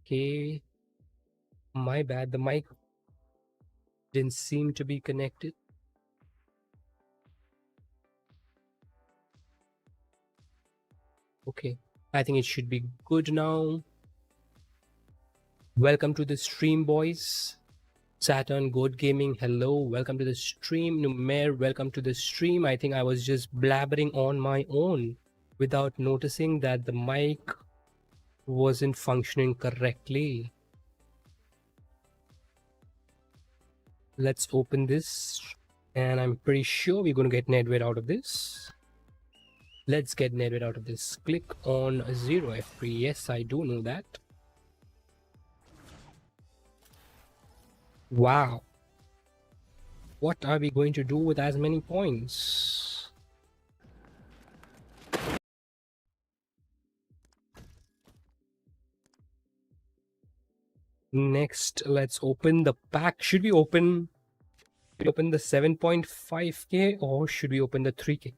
Okay, my bad. The mic didn't seem to be connected. Okay, I think it should be good now. Welcome to the stream, boys. Saturn, Goat Gaming, hello. Welcome to the stream. Numer, welcome to the stream. I think I was just blabbering on my own without noticing that the mic wasn't functioning correctly. Let's open this, and I'm pretty sure we're going to get Nedved out of this. Let's get Nedved out of this. Click on 0 FP. Yes, I do know that. Wow. What are we going to do with as many points? Next, let's open the pack. Should we open the 7.5k or should we open the 3k?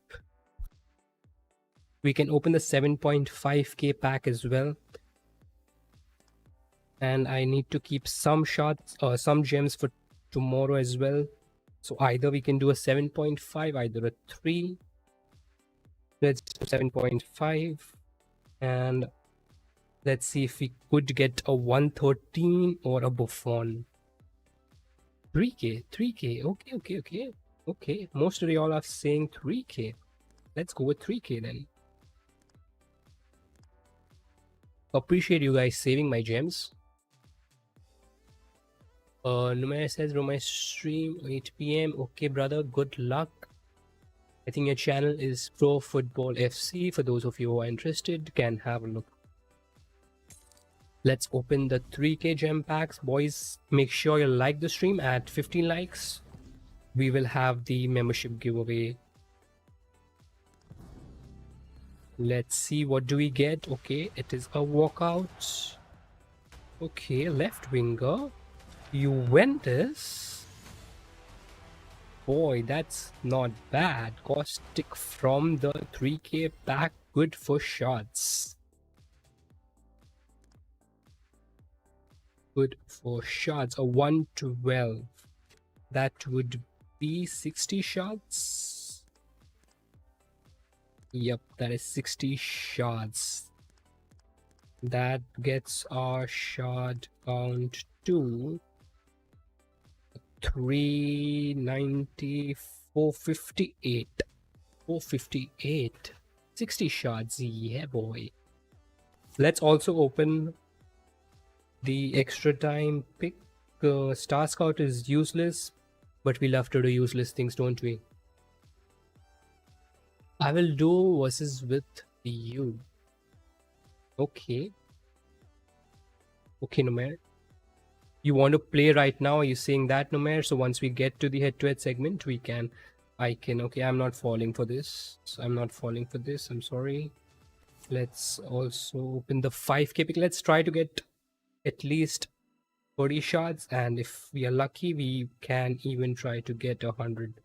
We can open the 7.5k pack as well. And I need to keep some shots or some gems for tomorrow as well. So either we can do a 7.5, either a 3. Let's do 7.5. And let's see if we could get a 113 or a Buffon. 3k. Okay. Most of y'all are saying 3k. Let's go with 3k then. Appreciate you guys saving my gems. Numer says, my stream 8 p.m. Okay, brother, good luck. I think your channel is Pro Football FC. For those of you who are interested, can have a look. Let's open the 3k gem packs. Boys, make sure you like the stream. At 15 likes, we will have the membership giveaway. Let's see, what do we get? Okay, it is a walkout. Okay, left winger. Juventus. Boy, that's not bad. Caustic from the 3k pack. Good for shots. Good for shots. A 112. That would be 60 shots. Yep, that is 60 shots. That gets our shot count to 390, 458. 458. 60 shots. Yeah, boy. Let's also open the extra time pick. Star Scout is useless, but we love to do useless things, don't we? I will do versus with you. Okay. Okay, Numer. You want to play right now? Are you saying that, Numer? So once we get to the head-to-head segment, we can... Okay, I'm not falling for this. I'm sorry. Let's also open the 5k pick. Let's try to get at least 40 shots. And if we are lucky, we can even try to get 100.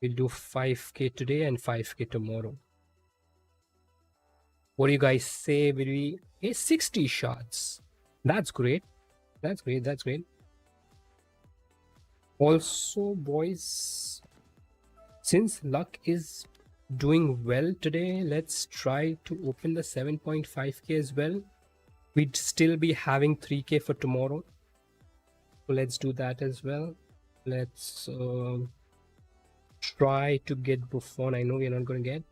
We'll do 5k today and 5k tomorrow. What do you guys say? Will we... Hey, 60 shots. That's great. That's great. Also, boys, since luck is doing well today, let's try to open the 7.5k as well. We'd still be having 3k for tomorrow. So let's do that as well. Let's try to get Buffon. I know we're not going to get,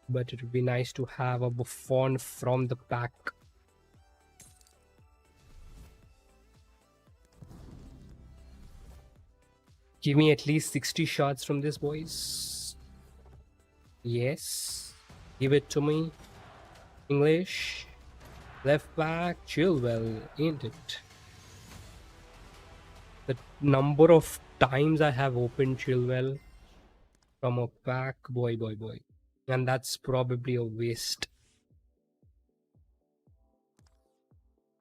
but it would be nice to have a Buffon from the pack. Give me at least 60 shots from this, boys. Yes. Give it to me. English. Left back. Chilwell, ain't it? The number of times I have opened Chilwell from a pack. Boy. And that's probably a waste.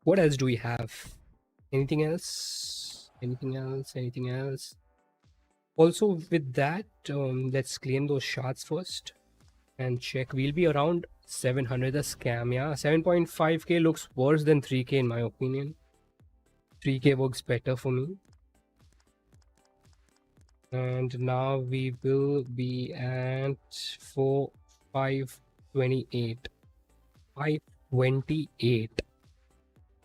What else do we have? Anything else? Also with that, let's claim those shots first and check. We'll be around 700 a scam, yeah. 7.5k looks worse than 3k in my opinion. 3k works better for me. And now we will be at 528. 528.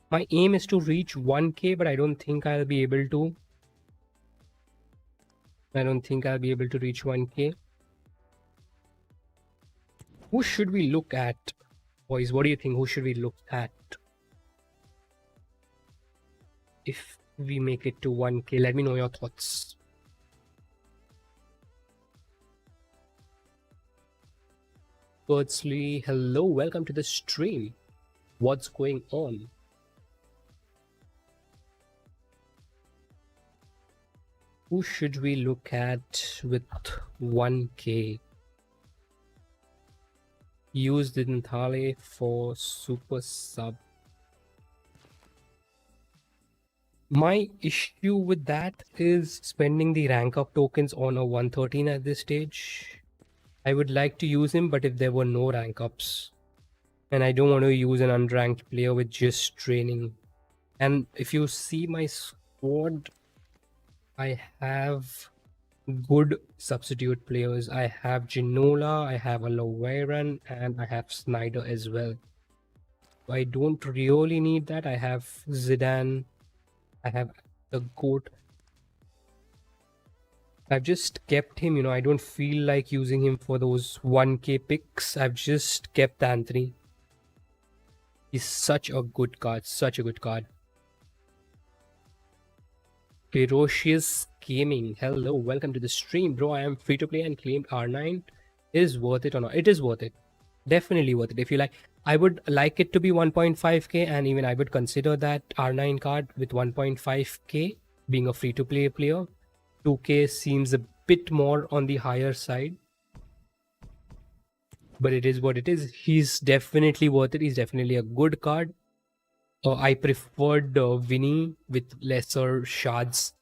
My aim is to reach 1k, but I don't think I'll be able to. I don't think I'll be able to reach 1k. Who should we look at? Boys, what do you think? Who should we look at? If we make it to 1k, let me know your thoughts. Firstly, hello, welcome to the stream. What's going on? Who should we look at with 1k? Use Dintale for super sub. My issue with that is spending the rank up tokens on a 113 at this stage. I would like to use him, but if there were no rank ups, and I don't want to use an unranked player with just training. And if you see my squad, I have good substitute players. I have Ginola, I have Aloveran, and I have Snyder as well. I don't really need that. I have Zidane, I have the GOAT. I've just kept him, I don't feel like using him for those 1k picks. I've just kept Anthony. He's such a good card, such a good card. Ferocious Gaming, hello, welcome to the stream. Bro, I am free to play and claimed R9. Is worth it or not? It is worth it. Definitely worth it. If you like, I would like it to be 1.5k, and even I would consider that R9 card with 1.5k being a free to play player. 2k seems a bit more on the higher side, but it is what it is. He's definitely worth it. He's definitely a good card. I preferred Vini with lesser shards,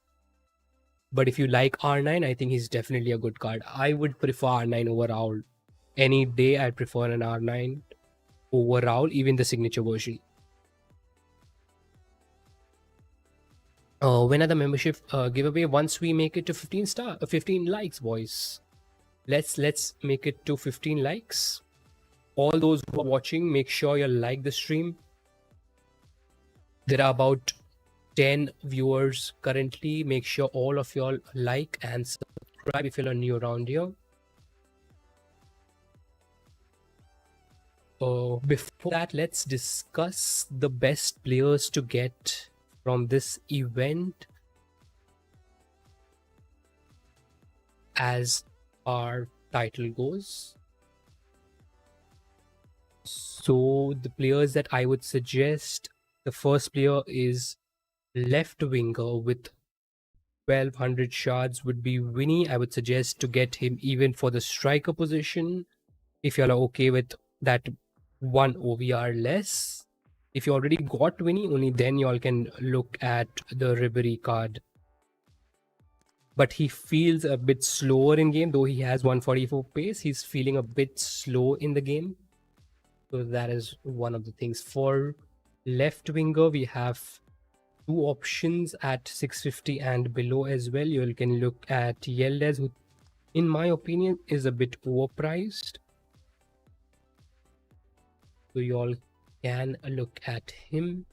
but if you like R9, I think he's definitely a good card. I would prefer R9 over Raul. Any day I'd prefer an R9 over Raul, even the signature version. When are the membership giveaway? Once we make it to 15 likes, boys. Let's make it to 15 likes. All those who are watching, make sure you like the stream. There are about 10 viewers currently. Make sure all of y'all like and subscribe if you're new around here. Before that, let's discuss the best players to get from this event as our title goes. So the players that I would suggest, the first player is left winger with 1200 shards would be Vini. I would suggest to get him even for the striker position if y'all are okay with that one OVR less. If you already got Vini, only then y'all can look at the Ribery card. But he feels a bit slower in game, though he has 144 pace. He's feeling a bit slow in the game. So that is one of the things. For left winger, we have two options at 650 and below as well. You can look at Yildiz, who in my opinion is a bit overpriced. So you all can look at him.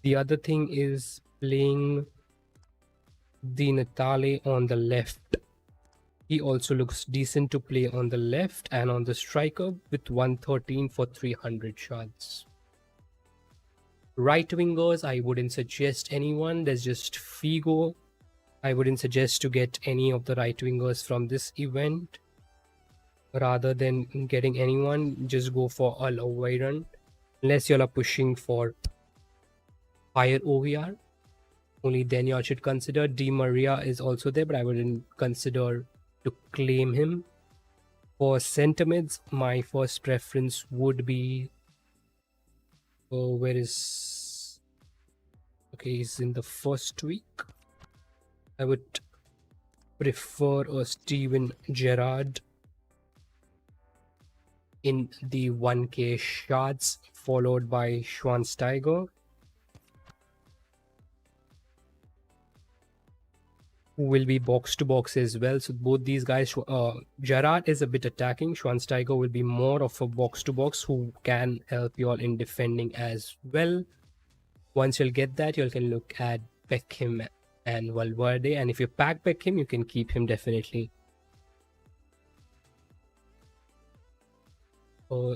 The other thing is playing the Natale on the left. He also looks decent to play on the left and on the striker with 113 for 300 shots. Right wingers, I wouldn't suggest anyone. There's just Figo. I wouldn't suggest to get any of the right wingers from this event. Rather than getting anyone, just go for a Aloveran. Unless y'all are pushing for higher OVR. Only then y'all should consider. Di Maria is also there, but I wouldn't consider to claim him. For center mids, my first preference would be where is okay, he's in the first week. I would prefer a Steven Gerrard. in the 1k shards, followed by Schwansteiger, who will be box to box as well. So both these guys, Gerard is a bit attacking. Schwansteiger will be more of a box to box who can help you all in defending as well. Once you'll get that, you can look at Beckham and Valverde. And if you pack Beckham, you can keep him definitely.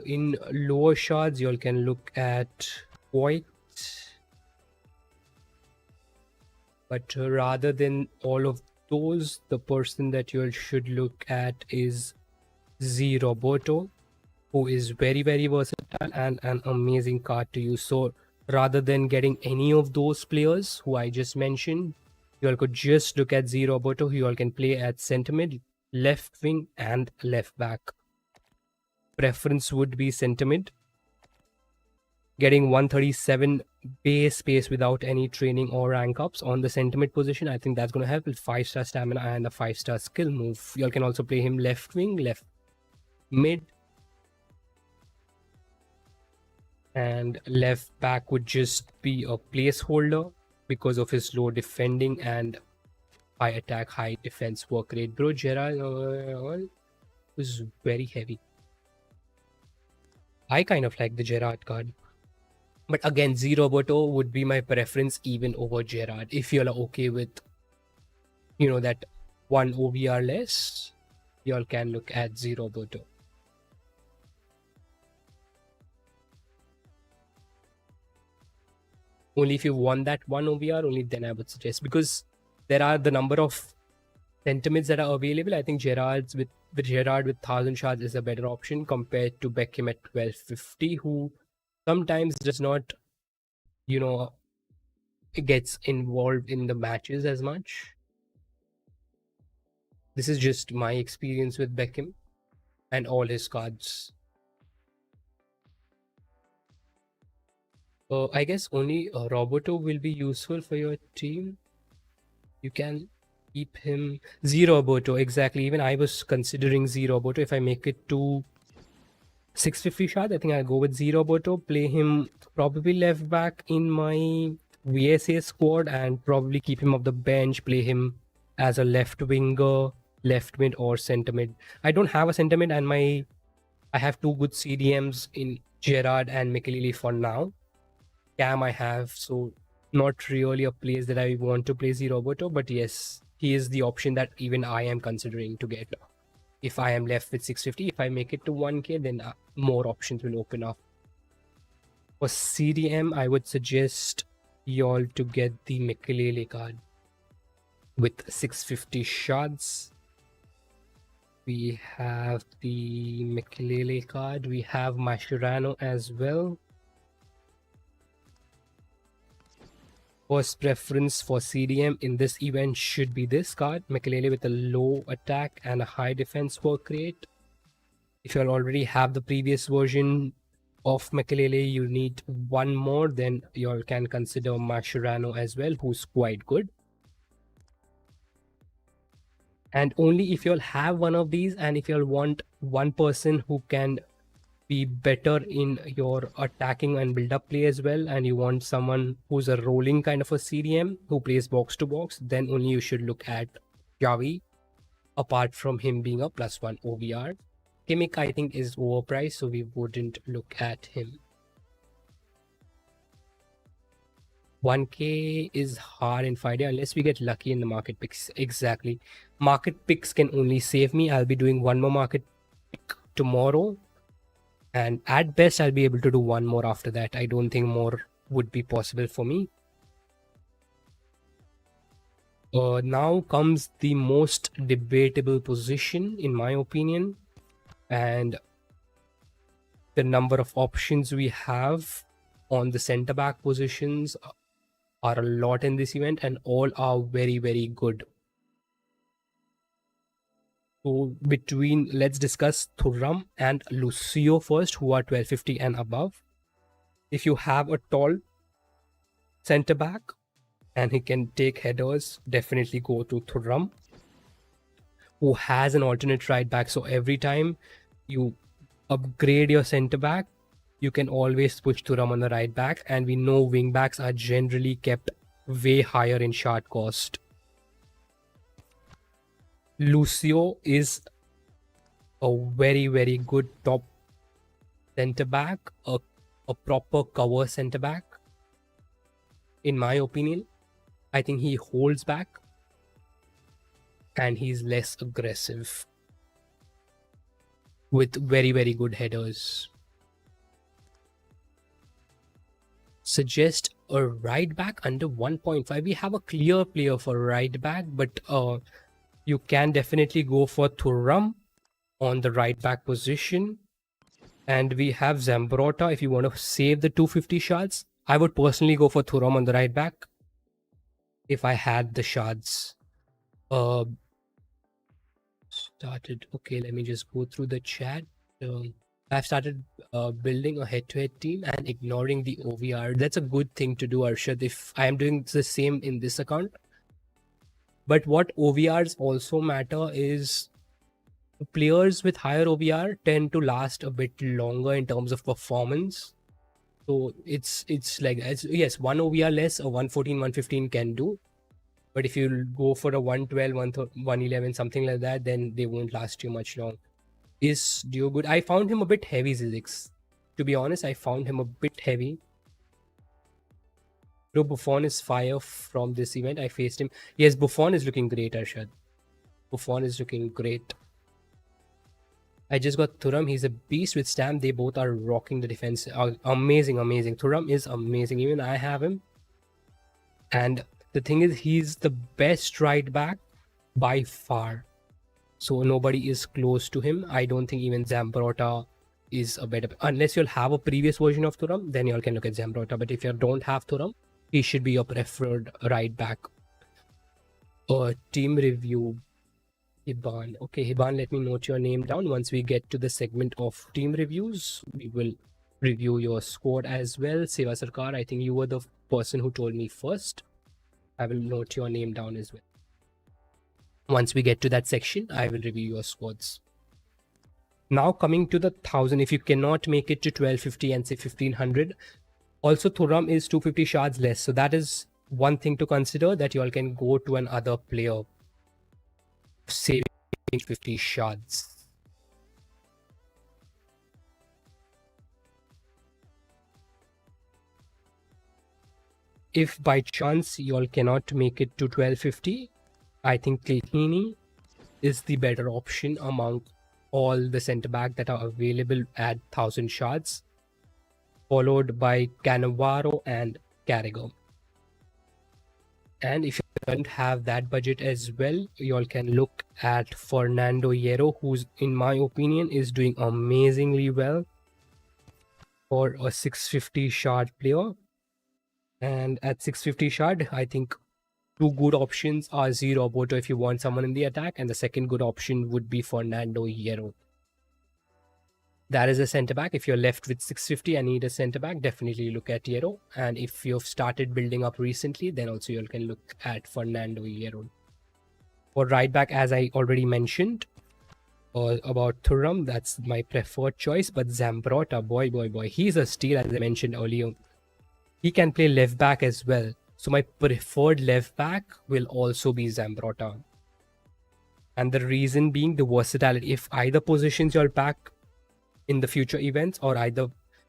In lower shards, you all can look at White. But rather than all of those, the person that you should look at is Z Roberto, who is very, very versatile and an amazing card to use. So rather than getting any of those players who I just mentioned, you all could just look at Z Roberto, who you all can play at centre mid, left wing and left back. Preference would be centre mid. Getting 137 base pace without any training or rank ups on the centre mid position, I think that's going to help with 5-star stamina and a 5-star skill move. You all can also play him left wing, left mid, and left back would just be a placeholder because of his low defending and high attack, high defense work rate. Bro, Gerard was very heavy. I kind of like the Gerard card. But again, Z Roberto would be my preference even over Gerard. If you're okay with, that one OVR less, y'all can look at Z Roberto. Only if you want that one OVR, only then I would suggest. Because there are the number of centimeters that are available. I think Gerard with 1000 shards is a better option compared to Beckham at 1250, who sometimes does not, gets involved in the matches as much. This is just my experience with Beckham and all his cards. I guess only Roberto will be useful for your team. You can keep him Z Roberto, exactly. Even I was considering Z Roberto. If I make it to 650 shard, I think I'll go with Z Roberto, play him probably left back in my VSA squad and probably keep him off the bench, play him as a left winger, left mid or centre mid. I don't have a centre mid and I have two good CDMs in Gerard and Mikelele for now. Cam I have, so not really a place that I want to play Z Roberto, but yes, he is the option that even I am considering to get. If I am left with 650, if I make it to 1k, then more options will open up. For CDM, I would suggest y'all to get the Mikelele card with 650 shards. We have the Mikelele card. We have Mascherano as well. First preference for CDM in this event should be this card, Mikelele, with a low attack and a high defense work rate. If you already have the previous version of Mikelele, you need one more, then you all can consider Mascherano as well, who's quite good. And only if you all have one of these, and if you all want one person who can be better in your attacking and build-up play as well, and you want someone who's a rolling kind of a CDM who plays box to box, then only you should look at Javi, apart from him being a +1 OVR. Kimmich, I think, is overpriced, so we wouldn't look at him. 1k is hard in Friday unless we get lucky in the market picks. Exactly. Market picks can only save me. I'll be doing one more market pick tomorrow. And at best, I'll be able to do one more after that. I don't think more would be possible for me. Now comes the most debatable position, in my opinion. And the number of options we have on the centre back positions are a lot in this event, and all are very, very good. So let's discuss Thuram and Lucio first, who are 1250 and above. If you have a tall centre back and he can take headers, definitely go to Thuram, who has an alternate right back. So every time you upgrade your centre back, you can always push Thuram on the right back, and we know wing backs are generally kept way higher in shot cost. Lucio is a very, very good top centre back, a proper cover centre back. In my opinion, I think he holds back and he's less aggressive with very, very good headers. Suggest a right back under 1.5. We have a clear player for right back, but you can definitely go for Thuram on the right back position. And we have Zambrotta if you want to save the 250 shards. I would personally go for Thuram on the right back if I had the shards. Okay, let me just go through the chat. I've started building a head-to-head team and ignoring the OVR. That's a good thing to do, Arshad, if I am doing the same in this account. But what OVRs also matter is players with higher OVR tend to last a bit longer in terms of performance. So it's like, yes, one OVR less, a 114, 115 can do. But if you go for a 112, 111, something like that, then they won't last you much long. Is Dio good? I found him a bit heavy, Zizix. To be honest, I found him a bit heavy. Bro, Buffon is fire from this event. I faced him. Yes, Buffon is looking great, Arshad. Buffon is looking great. I just got Thuram. He's a beast with Stamp. They both are rocking the defense. Amazing, amazing. Thuram is amazing. Even I have him. And the thing is, he's the best right back by far. So nobody is close to him. I don't think even Zambrotta is a better... Unless you'll have a previous version of Thuram, then you can look at Zambrotta. But if you don't have Thuram, he should be your preferred right back. Team review. Hiban. Okay, Hiban, let me note your name down. Once we get to the segment of team reviews, we will review your squad as well. Seva Sarkar, I think you were the person who told me first. I will note your name down as well. Once we get to that section, I will review your squads. Now coming to the 1000, if you cannot make it to 1250 and say 1500, also Thuram is 250 shards less. So that is one thing to consider, that you all can go to another player saving 50 shards. If by chance you all cannot make it to 1250, I think Claytini is the better option among all the centre back that are available at 1000 shards, followed by Cannavaro and Carragher. And if you don't have that budget as well, you all can look at Fernando Hierro, who's in my opinion is doing amazingly well for a 650 shard player. And at 650 shard, I think two good options are Zero Roboto if you want someone in the attack, and the second good option would be Fernando Hierro. That is a centre back. If you're left with 650 and need a centre back, definitely look at Hierro. And if you've started building up recently, then also you can look at Fernando Hierro. For right back, as I already mentioned about Thuram, that's my preferred choice. But Zambrotta, boy, he's a steal, as I mentioned earlier. He can play left back as well. So my preferred left back will also be Zambrotta. And the reason being the versatility. If either positions you'll pack in the future events, or either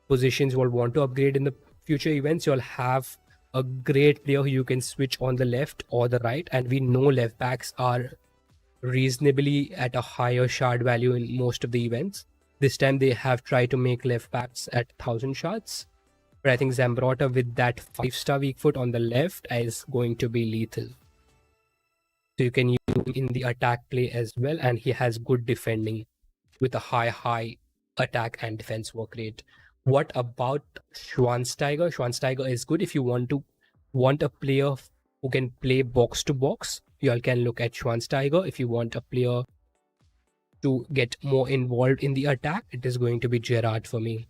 positions you will want to upgrade in the future events, you'll have a great player who you can switch on the left or the right. And we know left backs are reasonably at a higher shard value in most of the events. This time they have tried to make left backs at 1000 shards. But I think Zambrotta with that 5-star weak foot on the left is going to be lethal. So you can use him in the attack play as well. And he has good defending with a high attack and defense work rate. What about Schwansteiger? Schwansteiger is good if you want a player who can play box to box. You all can look at Schwansteiger. If you want a player to get more involved in the attack, it is going to be Gerrard for me.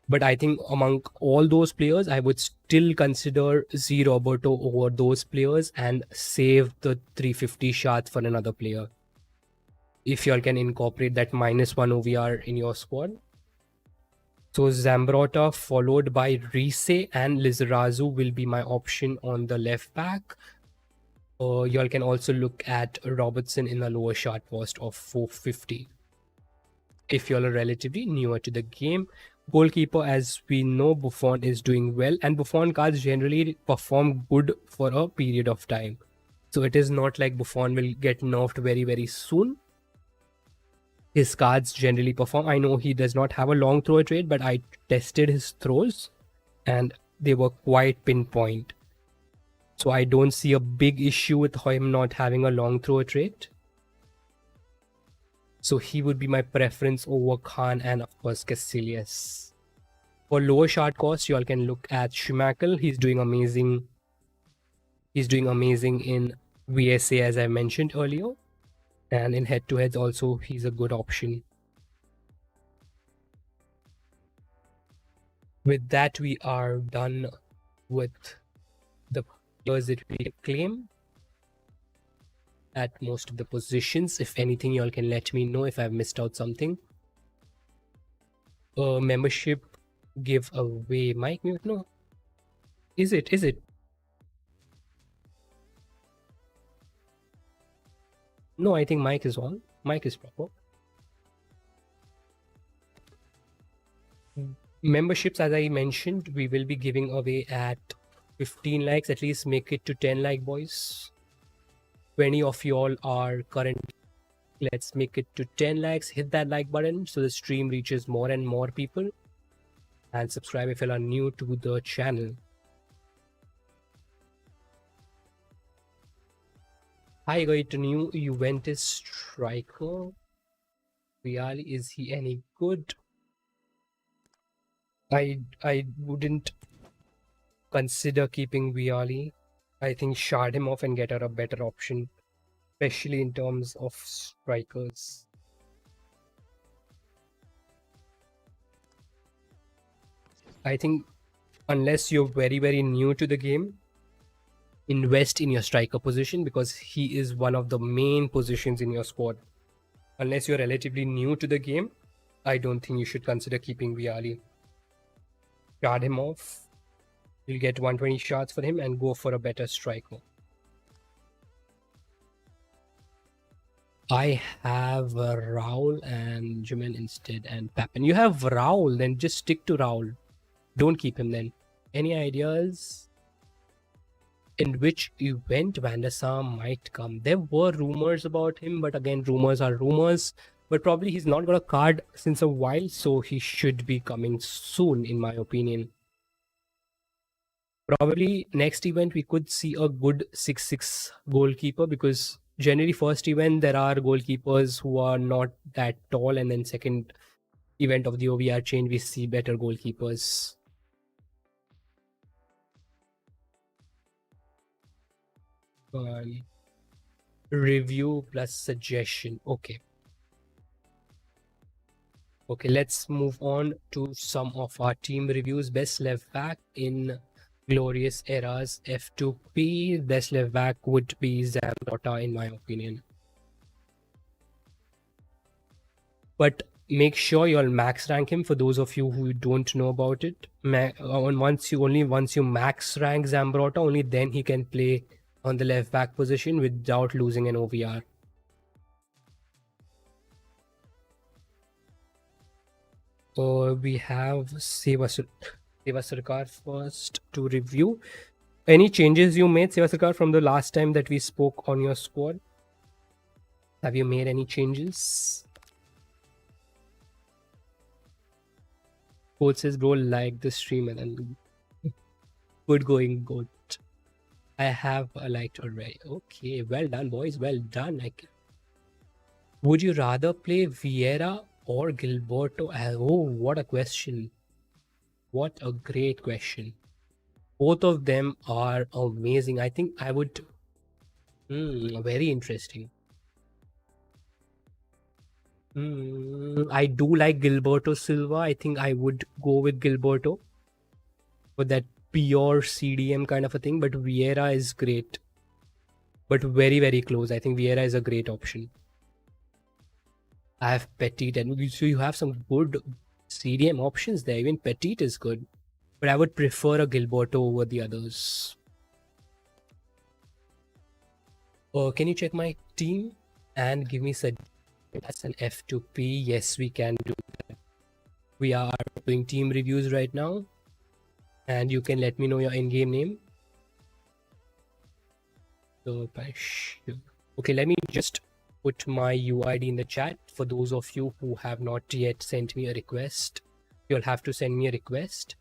But I think among all those players, I would still consider Z Roberto over those players and save the 350 shards for another player. if y'all can incorporate that -1 OVR in your squad. So Zambrotta followed by Riise and Lizarazu will be my option on the left back. Y'all can also look at Robertson in a lower shot post of 450. If y'all are relatively newer to the game, goalkeeper, as we know, Buffon is doing well, and Buffon cards generally perform good for a period of time. So it is not like Buffon will get nerfed very, very soon. His cards generally perform. I know he does not have a long throw rate, but I tested his throws and they were quite pinpoint. So I don't see a big issue with him not having a long throw rate. So he would be my preference over Khan and of course Casillas. For lower shot cost, you all can look at Schmeichel. He's doing amazing. He's doing amazing in VSA, as I mentioned earlier. And in head-to-heads also, he's a good option. With that, we are done with the players that we claim at most of the positions. If anything, you all can let me know if I've missed out something. Membership giveaway. Mic mute? No. Is it? Is it? No, I think mic is on. Mic is proper. Memberships, as I mentioned, we will be giving away at 15 likes. At least make it to 10 like, boys. 20 of y'all are current. Let's make it to 10 likes. Hit that like button so the stream reaches more and more people. And subscribe if you are new to the channel. I got a new Juventus striker. Viali, is he any good? I wouldn't consider keeping Viali. I think shard him off and get her a better option, especially in terms of strikers. I think unless you're very, very new to the game, invest in your striker position because he is one of the main positions in your squad. Unless you're relatively new to the game, I don't think you should consider keeping Viali. Shard him off. You'll get 120 shots for him and go for a better striker. I have Raul and Jumen instead and Papin. You have Raul, then just stick to Raul. Don't keep him then. Any ideas in which event Van der Sar might come? There were rumors about him, but again, rumors are rumors. But probably he's not got a card since a while, so he should be coming soon, in my opinion. Probably next event we could see a good 6-6 goalkeeper because generally first event there are goalkeepers who are not that tall, and then second event of the OVR change we see better goalkeepers. Review plus suggestion. Okay, let's move on to some of our team reviews. Best left back in glorious eras F2P. Best left back would be Zambrotta in my opinion. But make sure you'll max rank him for those of you who don't know about it. Once you max rank Zambrotta, only then he can play on the left back position without losing an OVR. We have Seva Sarkar first to review. Any changes you made, Seva Sarkar, from the last time that we spoke on your squad? Have you made any changes? Coach says, bro, like the stream and then good going, good. I have liked already. Okay, well done, boys. Well done. Would you rather play Vieira or Gilberto? Oh, what a question. What a great question. Both of them are amazing. I think I would... very interesting. I do like Gilberto Silva. I think I would go with Gilberto for that pure CDM kind of a thing. But Vieira is great. But very, very close. I think Vieira is a great option. I have Petit, and so you have some good CDM options there. Even Petit is good, but I would prefer a Gilberto over the others. Can you check my team and give me suggestions? That's an F2P. Yes, we can do that. We are doing team reviews right now, and you can let me know your in-game name. So, okay, let me just put my UID in the chat for those of you who have not yet sent me a request. You'll have to send me a request,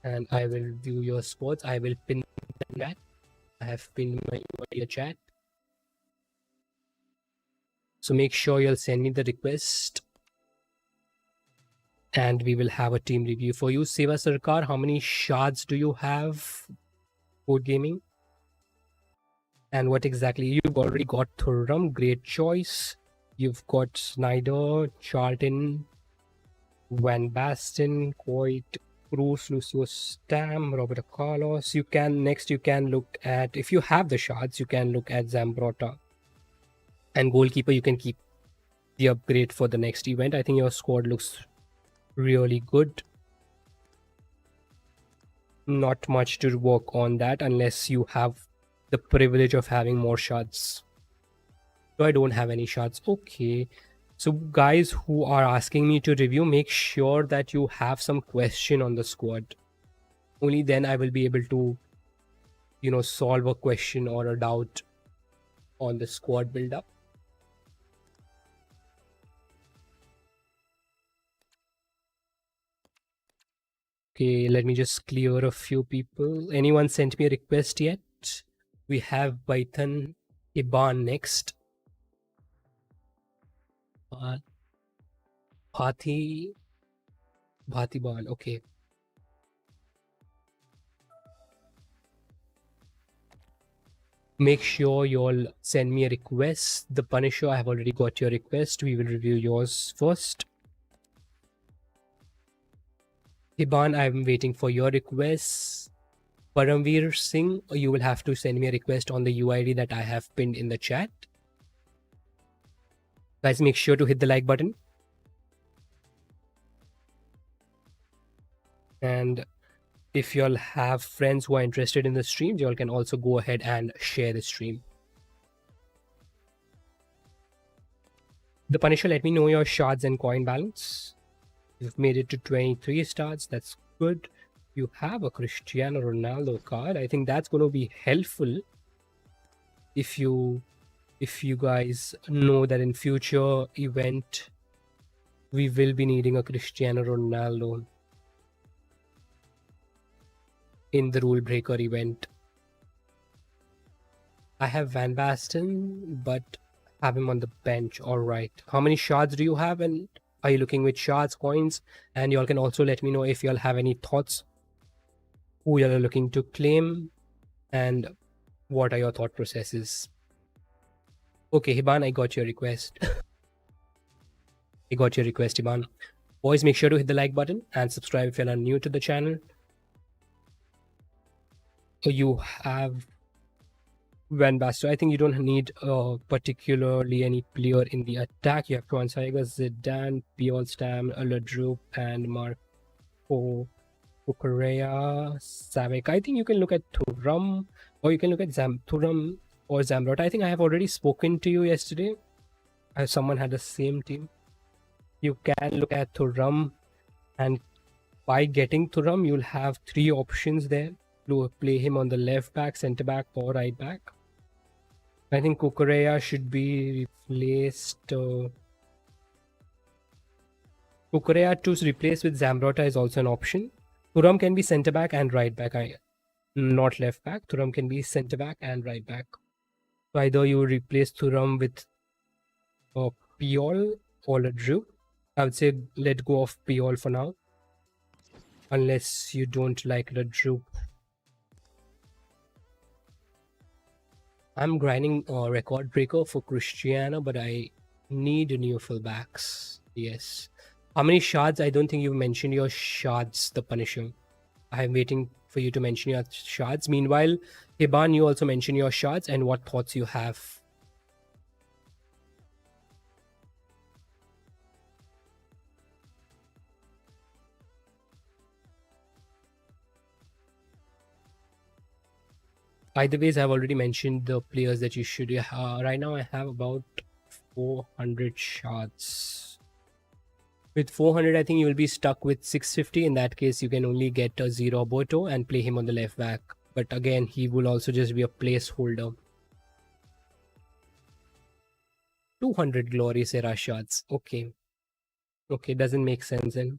and I will view your sports. I will pin that. I have pinned my UID in the chat. So make sure you'll send me the request, and we will have a team review for you. Seva Sarkar, how many shards do you have? Code Gaming. And what exactly? You've already got Thuram, great choice. You've got Snyder, Charlton, Van Basten, Coit, Cruz, Lucio Stam, Roberto Carlos. You can look at, if you have the shards, you can look at Zambrotta. And goalkeeper, you can keep the upgrade for the next event. I think your squad looks really good. Not much to work on that unless you have the privilege of having more shards. So I don't have any shards. Okay. So guys who are asking me to review, make sure that you have some question on the squad. Only then I will be able to, solve a question or a doubt on the squad build-up. Okay, let me just clear a few people. Anyone sent me a request yet? We have Python Iban next. Bhati Ban. Okay. Make sure you all send me a request. The Punisher, I have already got your request. We will review yours first. Iban, I'm waiting for your request. Paramveer Singh, you will have to send me a request on the UID that I have pinned in the chat. Guys, make sure to hit the like button. And if you all have friends who are interested in the stream, you all can also go ahead and share the stream. The Punisher, let me know your shards and coin balance. You've made it to 23 stars. That's good. You have a Cristiano Ronaldo card. I think that's going to be helpful if you guys know that in future event we will be needing a Cristiano Ronaldo in the rule breaker event. I have Van Basten, but have him on the bench. All right. How many shards do you have, and are you looking with shards, coins? And y'all can also let me know if y'all have any thoughts who y'all are looking to claim and what are your thought processes. Okay, Hiban, I got your request. I got your request, Hiban. Boys, make sure to hit the like button and subscribe if you are new to the channel. You have Van Basten. I think you don't need particularly any player in the attack. You have Kwanzaiga, Zidane, Piol Stam, Ladrup, and Marco Correa, Savek. I think you can look at Thuram, or you can look at Thuram or Zamrot. I think I have already spoken to you yesterday. Someone had the same team. You can look at Thuram, and by getting Thuram, you'll have 3 options there to play him on the left back, center back, or right back. I think Kukureya should be replaced. Kukureya to replace with Zambrota is also an option. Thuram can be center back and right back. Not left back. Thuram can be center back and right back. So either you replace Thuram with Piol or Ladru. I would say let go of Piol for now, unless you don't like Ladru. I'm grinding a record breaker for Cristiano, but I need new fullbacks. Yes. How many shards? I don't think you've mentioned your shards, the Punisher. I'm waiting for you to mention your shards. Meanwhile, Hiban, you also mention your shards and what thoughts you have. Either ways, I've already mentioned the players that you should. Right now, I have about 400 shards. With 400, I think you will be stuck with 650. In that case, you can only get a 0 Boto and play him on the left back. But again, he will also just be a placeholder. 200 Glorious Era shards. Okay. Okay, doesn't make sense then.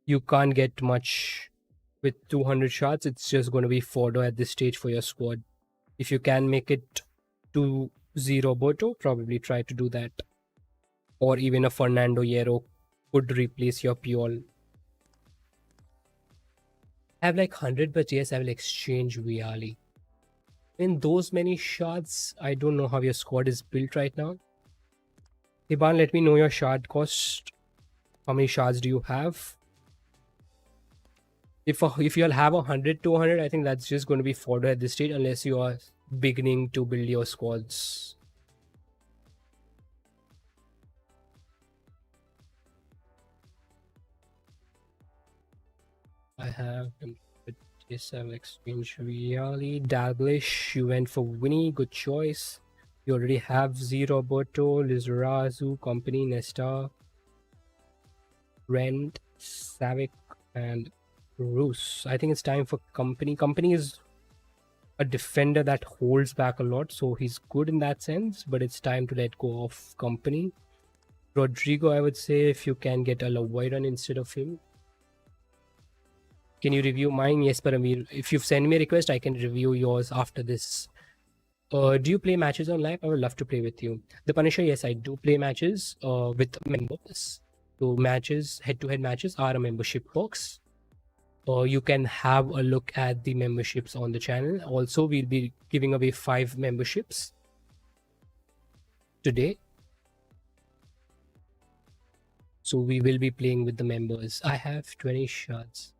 You can't get much with 200 shards. It's just going to be Fordo at this stage for your squad. If you can make it to 0 Boto, probably try to do that. Or even a Fernando Hierro could replace your Puyol. I have like 100, but yes, I will exchange Viali. In those many shards, I don't know how your squad is built right now. Iban, let me know your shard cost. How many shards do you have? If you'll have 100, 200, I think that's just going to be fodder at this stage, unless you are beginning to build your squads. I have yes, I've exchanged Viali. Dalglish, you went for Winnie, good choice. You already have Zero Boto, Lizarazu, Company, Nesta, Rent, Savic, and Roos. I think it's time for Company. Company is a defender that holds back a lot, so he's good in that sense, but it's time to let go of Company. Rodrigo, I would say if you can get a Lavoiron instead of him. Can you review mine? Yes, Paramir. If you've sent me a request, I can review yours after this. Do you play matches on live? I would love to play with you. The Punisher, yes, I do play matches with members. So matches, head-to-head matches are a membership box. You can have a look at the memberships on the channel. Also, we'll be giving away 5 memberships today. So we will be playing with the members. I have 20 shards.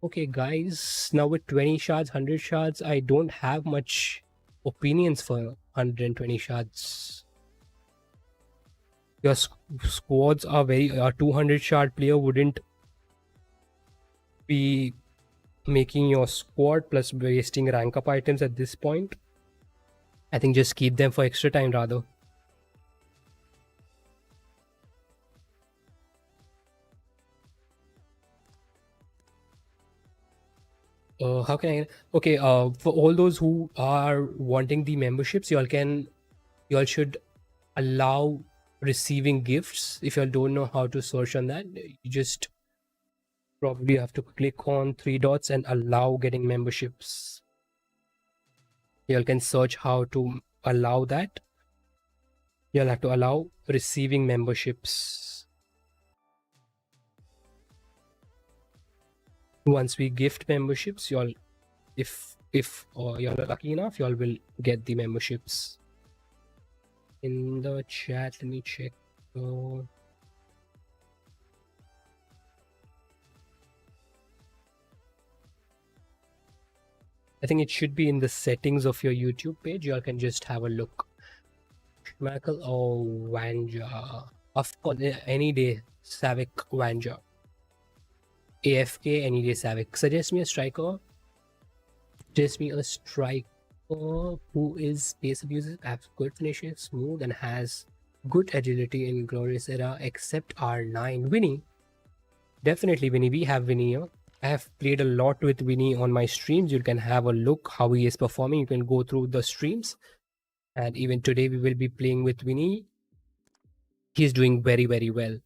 Okay, guys, now with 20 shards, 100 shards, I don't have much opinions for 120 shards. Your squads are very... A 200 shard player wouldn't be making your squad plus wasting rank up items at this point. I think just keep them for extra time rather. How can I... Okay, for all those who are wanting the memberships, y'all should allow receiving gifts. If y'all don't know how to search on that, you just probably have to click on 3 dots and allow getting memberships. Y'all can search how to allow that. You'll have to allow receiving memberships. Once we gift memberships, y'all, if y'all are lucky enough, y'all will get the memberships. In the chat, let me check. I think it should be in the settings of your YouTube page. Y'all can just have a look. Schmeichel or Wanja? Of course, any day, Savic, Wanja. AFK, any day, Savic. Suggest me a striker. Suggest me a striker who is space abusive, has good finishes, smooth, and has good agility in Glorious Era, except R9. Vini. Definitely Vini. We have Vini here. I have played a lot with Vini on my streams. You can have a look how he is performing. You can go through the streams. And even today we will be playing with Vini. He's doing very, very well.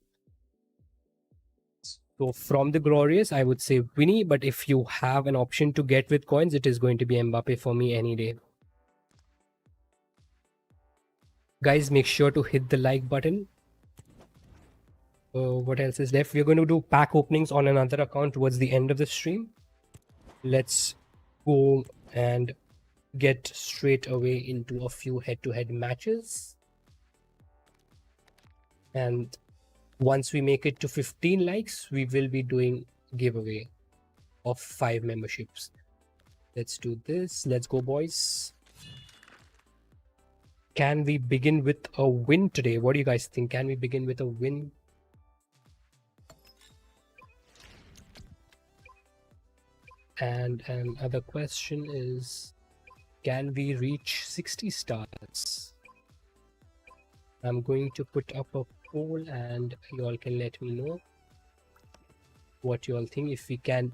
So from the Glorious, I would say Vini. But if you have an option to get with coins, it is going to be Mbappe for me any day. Guys, make sure to hit the like button. What else is left? We're going to do pack openings on another account towards the end of the stream. Let's go and get straight away into a few head-to-head matches. And once we make it to 15 likes, we will be doing giveaway of 5 memberships. Let's do this. Let's go, boys. Can we begin with a win today? What do you guys think? Can we begin with a win? And another question is, can we reach 60 stars? I'm going to put up a poll and you all can let me know what you all think, if we can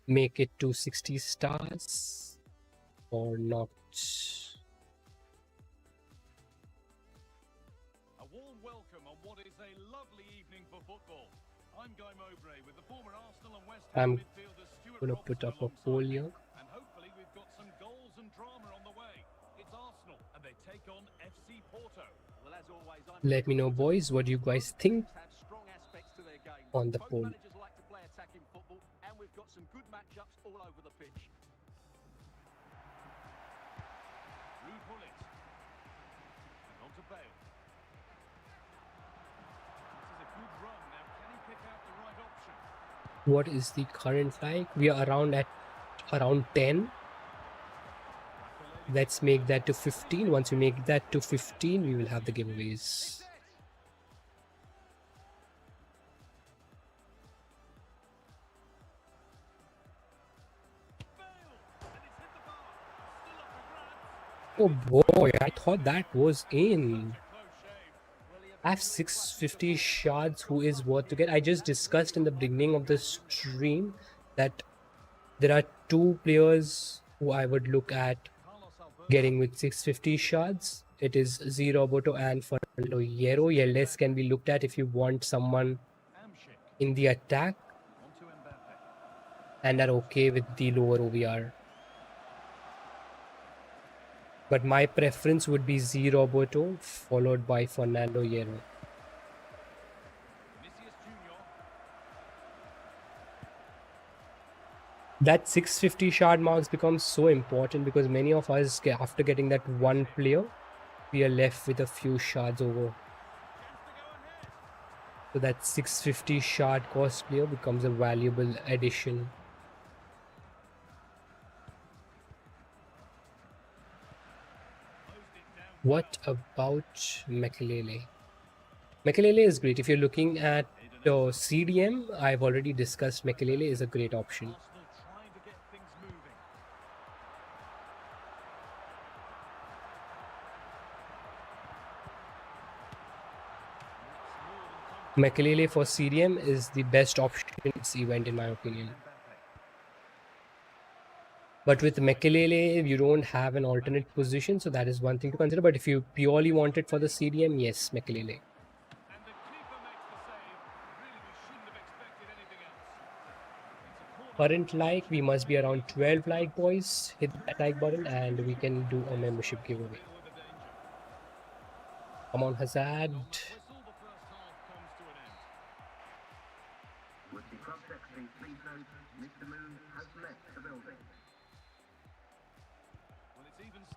make it to 60 stars or not. A warm welcome on what is a lovely evening for football. I'm Guy Mowbray with the former Arsenal and West Ham midfielder Stuart I'm going to put up a poll here. And hopefully we've got some goals and drama on the way. It's Arsenal and they take on FC Porto. Well, as always, let me know, boys, what you guys think on the poll. Managers like to play attacking football, and we've got some good matchups all over the pitch. Rude Hullet. And on to Bale. This is a good run. Now, can he pick out the right option? What is the current like? We are around 10. Let's make that to 15. Once we make that to 15, we will have the giveaways. Oh boy, I thought that was in. I have 650 shards. Who is worth to get? I just discussed in the beginning of the stream that there are 2 players who I would look at getting with 650 shards. It is Z Roboto and Fernando Hierro. Yeldes can be looked at if you want someone in the attack and are okay with the lower OVR. But my preference would be Z Roboto followed by Fernando Hierro. That 650 shard marks becomes so important because many of us, after getting that one player, we are left with a few shards over. So that 650 shard cost player becomes a valuable addition. What about Makelele? Makelele is great. If you're looking at CDM, I've already discussed Makelele is a great option. Makelele for CDM is the best option in this event, in my opinion. But with Makelele, you don't have an alternate position, so that is one thing to consider. But if you purely want it for the CDM, yes, Makelele. Current like, we must be around 12 like, boys. Hit that like button and we can do a membership giveaway. Come on, Hazard.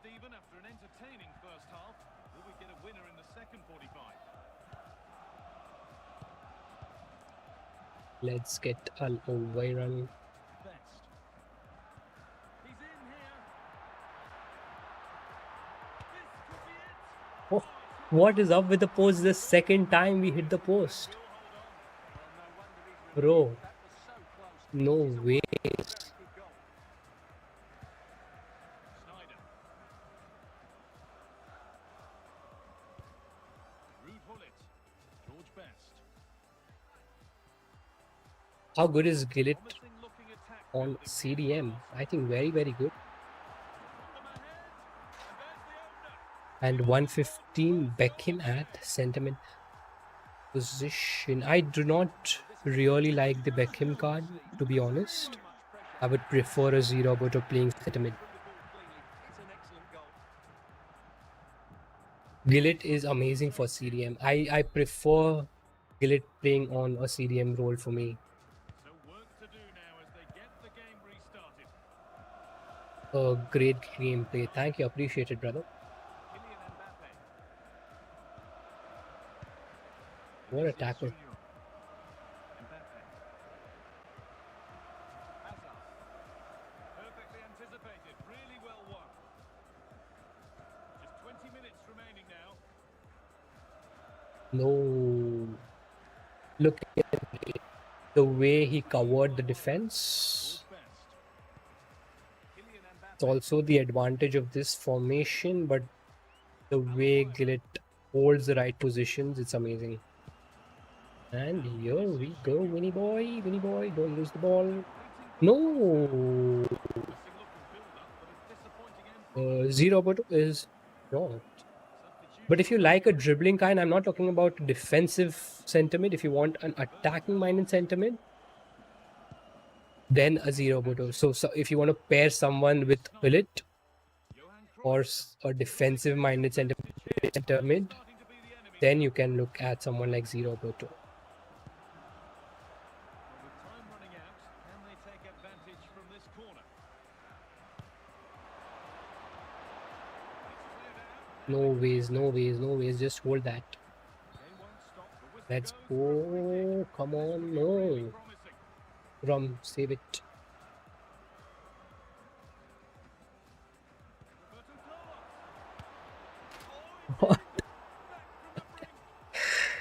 Steven, after an entertaining first half, will we get a winner in the second 45? Let's get an overrun. He's in here. This could be it. Oh, what is up with the post? The second time we hit the post. Bro, no way. How good is Gillett on CDM? I think very, very good. And 115 Beckham at sentiment position. I do not really like the Beckham card, to be honest. I would prefer a Z Roboto playing sentiment. Gillett is amazing for CDM. I prefer Gillett playing on a CDM role for me. A great gameplay. Thank you. Appreciate it, brother. What a tackle. Perfectly anticipated. Really well won. Just 20 minutes remaining now. No. Look at the way he covered the defense. It's also the advantage of this formation, but the way Gillett holds the right positions, it's amazing. And here we go, Winnie boy, don't lose the ball. No, zero but is not. But if you like a dribbling kind, I'm not talking about defensive sentiment. If you want an attacking minded sentiment, then a zero but. So if you want to pair someone with Billet or a defensive minded sentiment, then you can look at someone like zero but. With time running out, can they take advantage from this corner? It's cleared out. No ways. Just hold that. They won't stop. The whistle Let's goes for a free go. kick. Come This on, could be really no. promising. Rum, save it. Roberto Carlos. What? Back from the brink.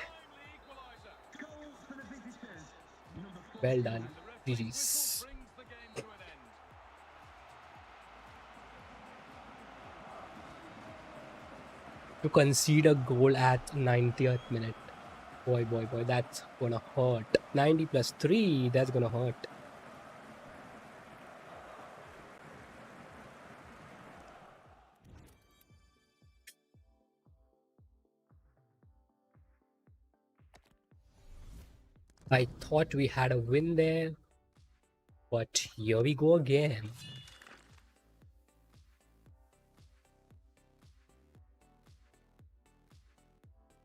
Timely equaliser. Well done. And the referee's GG's. whistle brings the game to an end. To concede a goal at 90th minute. Boy, that's gonna hurt. 90 plus 3, that's gonna hurt. I thought we had a win there, but here we go again.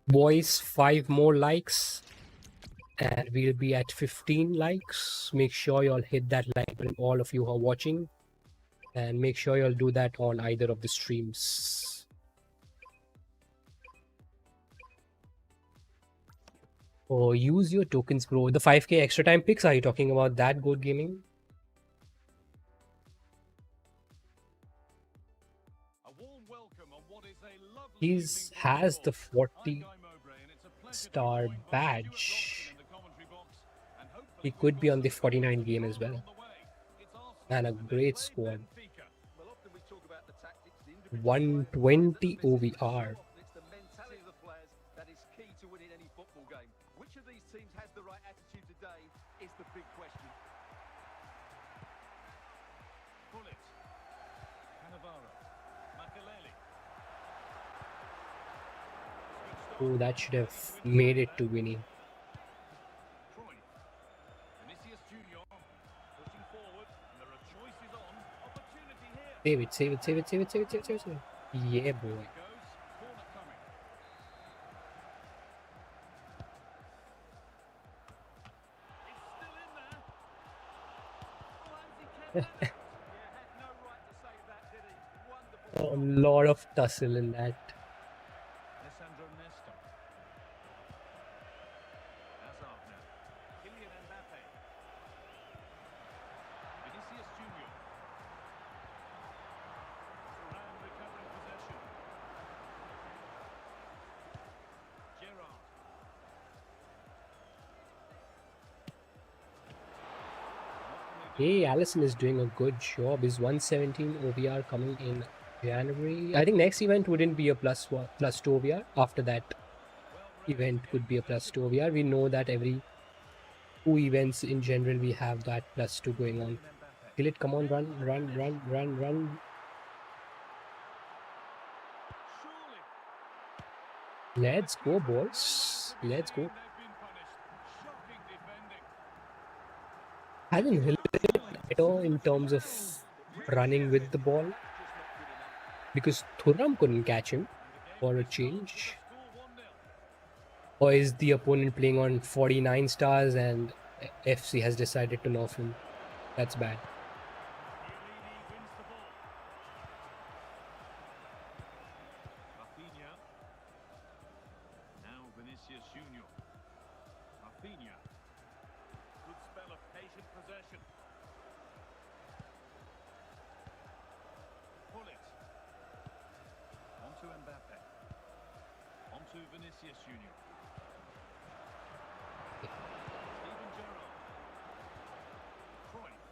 Boys, 5 more likes and we'll be at 15 likes. Make sure y'all hit that like button, all of you who are watching, and make sure y'all do that on either of the streams. Oh, use your tokens, bro. The 5k extra time picks, are you talking about that, Goat Gaming? A warm welcome on what is a lovely He evening for has the football. 40 I'm Guy Mowbray, and it's a pleasure to be star joined by Stuart badge. Robson in the commentary box, and hopefully He we've could be got on the some 49 game as drama well. on the way. It's Arsenal, And a and they great play squad. Benfica. Well, often we talk about the tactics, the individual play, 120 OVR. so often it's the mentality of the players that is key to winning any football game. Which of these teams has the right attitude today is the big question. Bullet. Cannavaro. Makelele. Oh, that should have made it to Winnie. Troy. Vinicius Junior pushing forward, and there are choices on. Opportunity here. Save it. Yeah, boy. Goes corner coming. It's still in there. Oh, Anzi kept that out. Yeah, had no right to save that, did he? Wonderful. A lot of tussle in that. Alessandro Nesta. Hazard now. Kylian Mbappe. Vinicius Junior. Thuram recovering possession. Gerrard. Hey, Allison is doing a good job. Is 117 OVR coming in January? I think next event wouldn't be a plus 2 OVR. After that event could be a plus 2 OVR. We know that every 2 events in general we have that plus 2 going on. Kill it, come on, run. Let's go, boys. Let's go. Hasn't hit it at all in terms of running with the ball, because Thuram couldn't catch him for a change. Or is the opponent playing on 49 stars and FC has decided to nerf him? That's bad. Rafinha. Now Vinicius Junior. Rafinha. Good spell of patient possession. Pull it. Onto Mbappe. Onto Vinicius Junior. Steven Gerrard. Cruyff.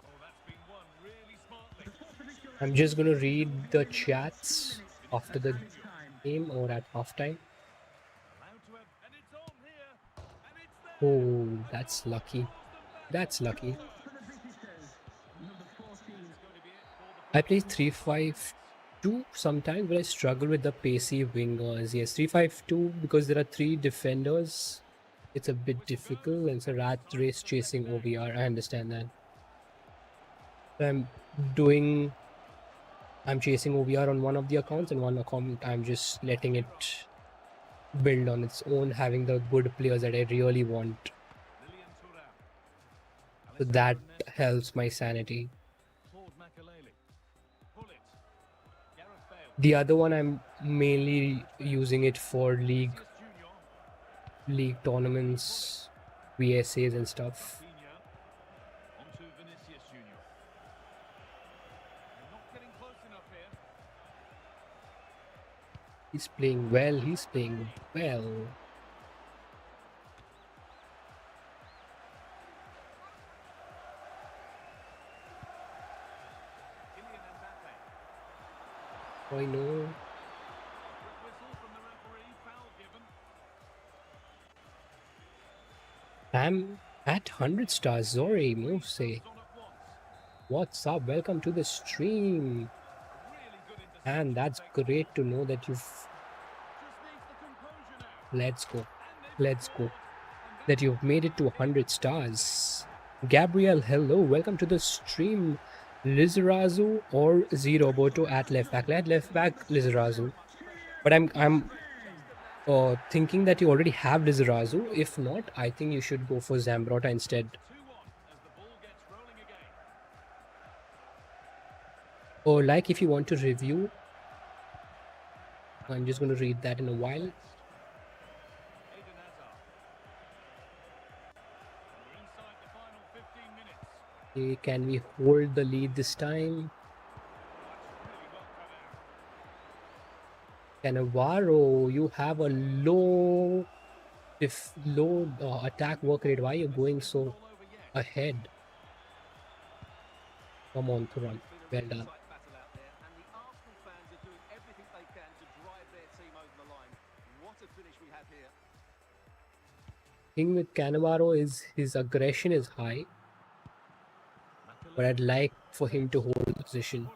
Oh, that's been won really smart. I'm just going to read the chats after the game or at halftime. Allowed to have, and it's on here, and it's there. Oh, that's lucky. That's lucky. I play 3-5-2 sometimes, but I struggle with the pacey wingers. Yes, 3-5-2 because there are 3 defenders. It's a bit difficult. It's a rat race chasing OVR. I understand that. So I'm chasing OVR on one of the accounts, and one account I'm just letting it build on its own, having the good players that I really want. Lillian Thuram. So that helps my sanity. Claude Makelele. Pull it. Gareth Bale. The other one I'm mainly using it for league Junior. tournaments, VSAs and stuff. Rafinha. Onto Vinicius Junior. They're not getting close enough here. He's playing well. He's playing well. Kylian Mbappe. I know. Whistle from the referee. Foul given. I'm at 100 stars. Zori Mose. On at once. What's up? Welcome to the stream. Really good interception. And that's great to know that you've. Just needs the composure now. Let's go. And Let's go. That you've made it to 100 stars. Gabriel, hello. Welcome to the stream. Lizarazu or Z Roboto at left back. At left back, Lizarazu. But I'm thinking that you already have Lizarazu. If not, I think you should go for Zambrota instead. 2-1 as the ball gets rolling again. Or like if you want to review, I'm just going to read that in a while. Eden Hazard. We're inside the final 15 minutes. Okay, can we hold the lead this time? That's really well cut out. Cannavaro, you have a low attack work rate. Why are you going so All over yet. ahead? Come on, Thuram. Well done. Tight battle out there, and the Arsenal fans are doing everything they can to drive their team over the line. What a finish we have here. Thing with Cannavaro is his aggression is high, but I'd like for him to hold the position.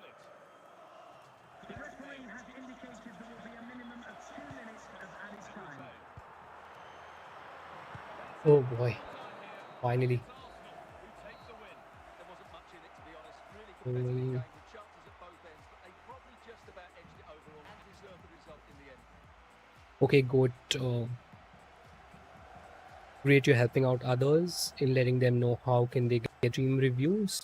Oh boy, finally. Okay, good. Great, you're helping out others in letting them know how can they get stream reviews.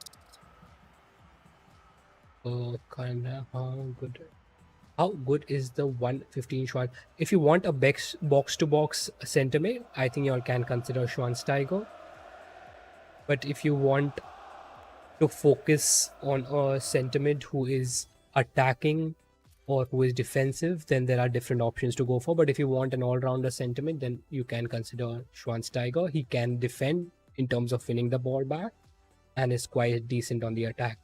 How good is the 115 shot? If you want a box-to-box center, I think you all can consider Schweinsteiger. But if you want to focus on a sentiment who is attacking or who is defensive, then there are different options to go for. But if you want an all-rounder sentiment, then you can consider Schweinsteiger. He can defend in terms of winning the ball back and is quite decent on the attack.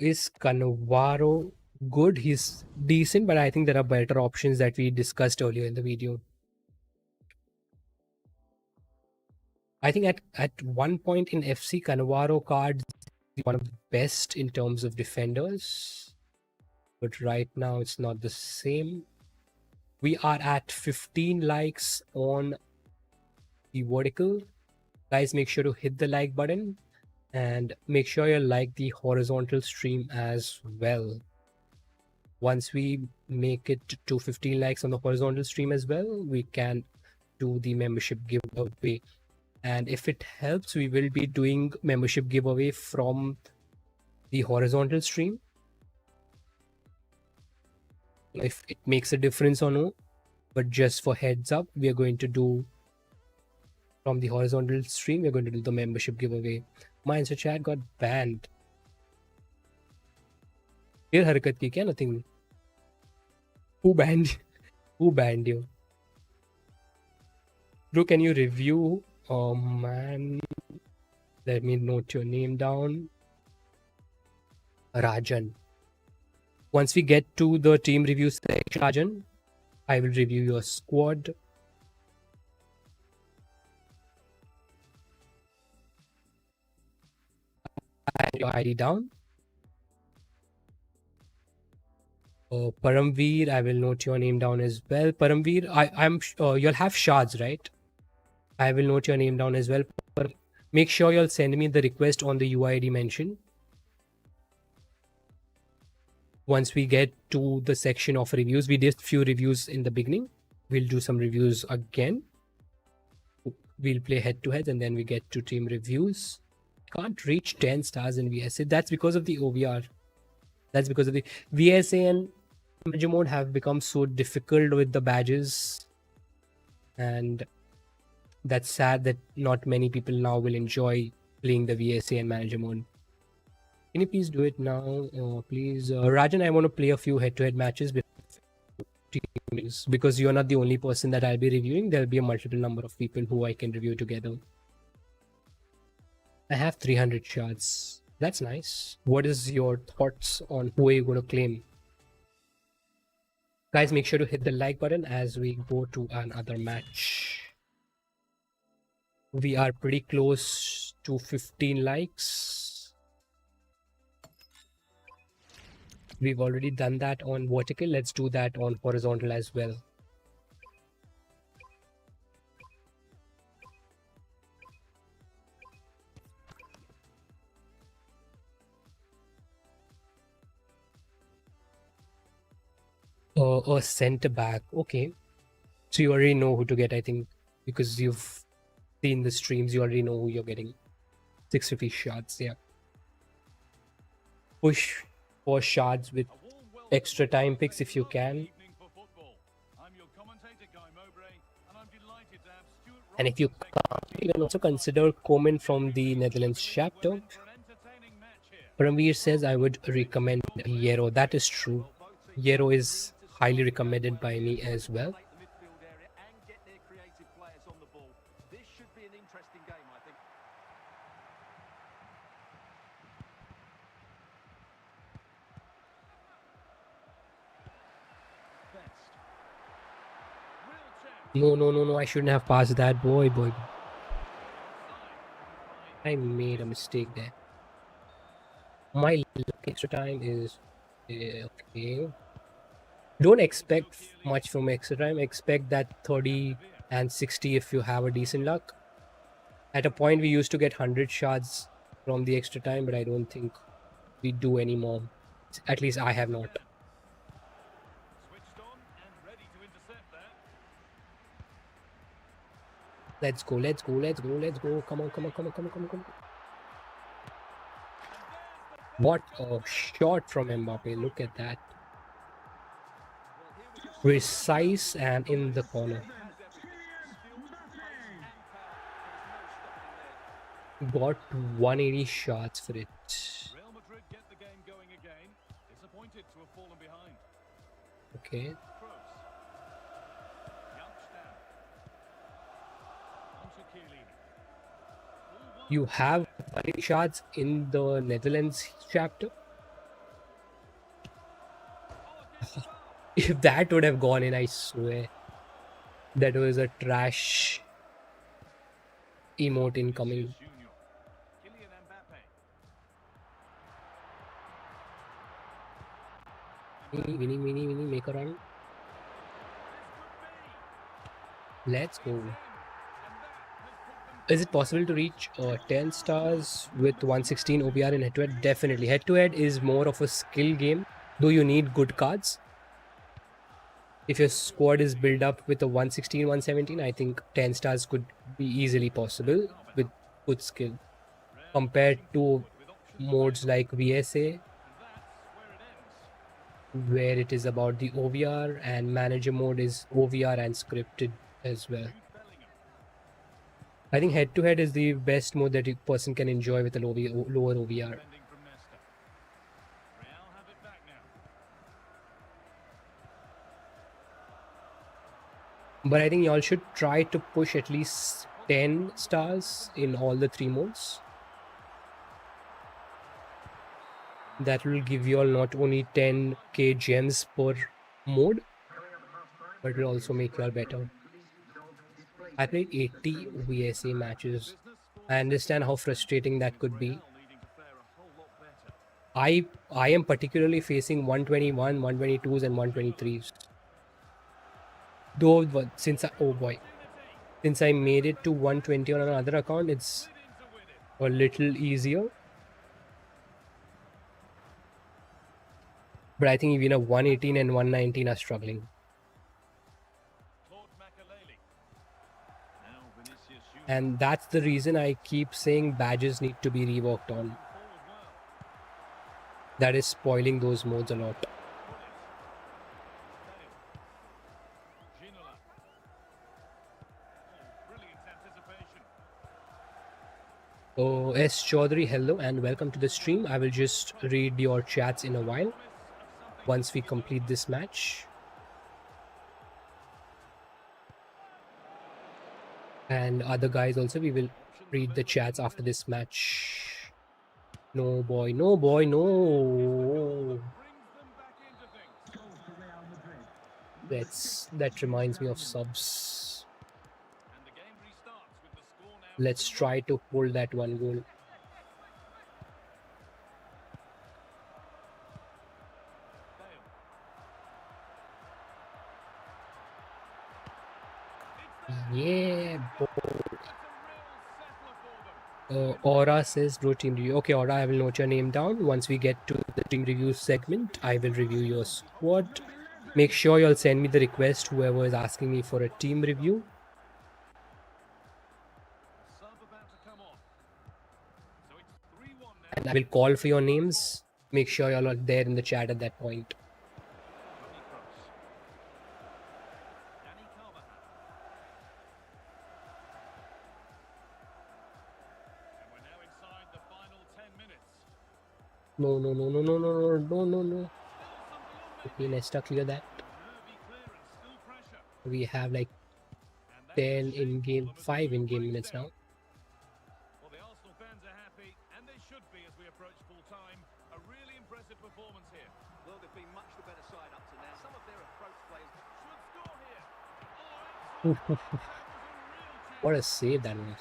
Is Cannavaro good? He's decent, but I think there are better options that we discussed earlier in the video. I think at one point in FC, Cannavaro cards one of the best in terms of defenders, but right now it's not the same. We are at 15 likes on the vertical. Guys, make sure to hit the like button and make sure you like the horizontal stream as well. Once we make it to 15 likes on the horizontal stream as well, we can do the membership giveaway. And if it helps, we will be doing membership giveaway from the horizontal stream. If it makes a difference or no, but just for heads up, we are going to do from the horizontal stream, we're going to do the membership giveaway. My Insta chat got banned. फिर हरकत की क्या? Nothing. Who banned? Who banned you? Bro, can you review? Oh man, Let me note your name down. Rajan. Once we get to the team review section, Rajan, I will review your squad. And your ID down. Paramveer, I will note your name down as well. Paramveer, I'm you'll have shards, right? I will note your name down as well. Make sure you'll send me the request on the UID mention. Once we get to the section of reviews, we did few reviews in the beginning. We'll do some reviews again. We'll play head to head and then we get to team reviews. Can't reach 10 stars in VSA. That's because of the OVR. That's because of the VSA and manager mode have become so difficult with the badges. And that's sad that not many people now will enjoy playing the VSA and manager mode. Can you please do it now? Please. Rajan, I want to play a few head-to-head matches because you're not the only person that I'll be reviewing. There'll be a multiple number of people who I can review together. I have 300 shards. That's nice. What is your thoughts on who are you going to claim? Guys, make sure to hit the like button as we go to another match. We are pretty close to 15 likes. We've already done that on vertical. Let's do that on horizontal as well. A center back. Okay. So you already know who to get, I think, because you've seen the streams. You already know who you're getting. 650 shards, yeah. Push for shards with extra time picks if you can. And if you can't, you can also consider Komen from the Netherlands chapter. Paramveer says I would recommend Yero. That is true. Yero is highly recommended by me as well. No. I shouldn't have passed that. Boy. I made a mistake there. My extra time is okay. Don't expect much from extra time. Expect that 30 and 60 if you have a decent luck. At a point, we used to get 100 shards from the extra time, but I don't think we do anymore. At least I have not. Let's go. Come on. What a shot from Mbappe. Look at that. Precise and in the corner. Got 180 shots for it. Real Madrid get the game going again. Disappointed to have fallen behind. Okay. You have 180 shots in the Netherlands chapter. If that would have gone in, I swear. That was a trash emote incoming. Vini, make a run. Let's go. Is it possible to reach 10 stars with 116 OBR in head-to-head? Definitely. Head-to-head is more of a skill game, though you need good cards. If your squad is built up with a 116, 117, I think 10 stars could be easily possible with good skill. Compared to modes like VSA, where it is about the OVR, and manager mode is OVR and scripted as well. I think head-to-head is the best mode that a person can enjoy with a lower OVR. But I think y'all should try to push at least 10 stars in all the 3 modes. that will give you all not only 10k gems per mode, but will also make you all better. I played 80 VSA matches. I understand how frustrating that could be. I am particularly facing 121, 122s and 123s. Though since I made it to 120 on another account, it's a little easier. But I think even a 118 and 119 are struggling. And that's the reason I keep saying badges need to be reworked on. That is spoiling those modes a lot. Oh, S. Chaudhary, hello and welcome to the stream. I will just read your chats in a while once we complete this match. And other guys also, we will read the chats after this match. No boy, no boy, no. That reminds me of subs. Let's try to hold that one goal. Yeah, Aura says no team review. Okay, Aura, I will note your name down. Once we get to the team review segment, I will review your squad. Make sure you'll send me the request, whoever is asking me for a team review. And I will call for your names. Make sure you're not there in the chat at that point. No, no, no, no, no, no, no, no, no, no. Okay, Nesta, clear that. We have like 10 in-game, 5 in-game minutes now. Well, the Arsenal fans are happy, and they should be as we approach full time. A really impressive performance here. Well, they've been much the better side up to now. Some of their approach players should score here. What a save that was.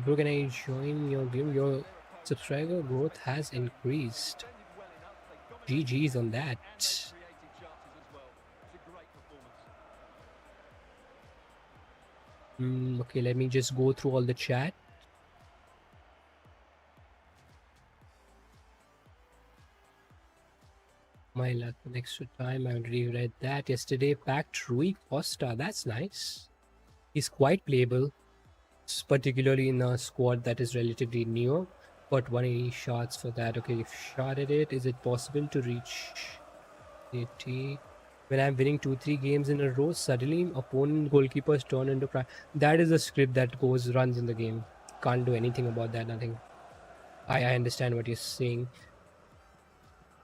Bro, can I join your game? Your subscriber growth has increased. GG's on that. Okay, let me just go through all the chat. My luck next to time. I already read that yesterday. Packed Rui Costa. That's nice. He's quite playable, particularly in a squad that is relatively new. Got 180 shots for that. Okay, you've shot at it. Is it possible to reach 80? When I'm winning 2-3 games in a row, suddenly opponent goalkeepers turn into crap. That is a script that runs in the game. Can't do anything about that. Nothing. I understand what you're saying.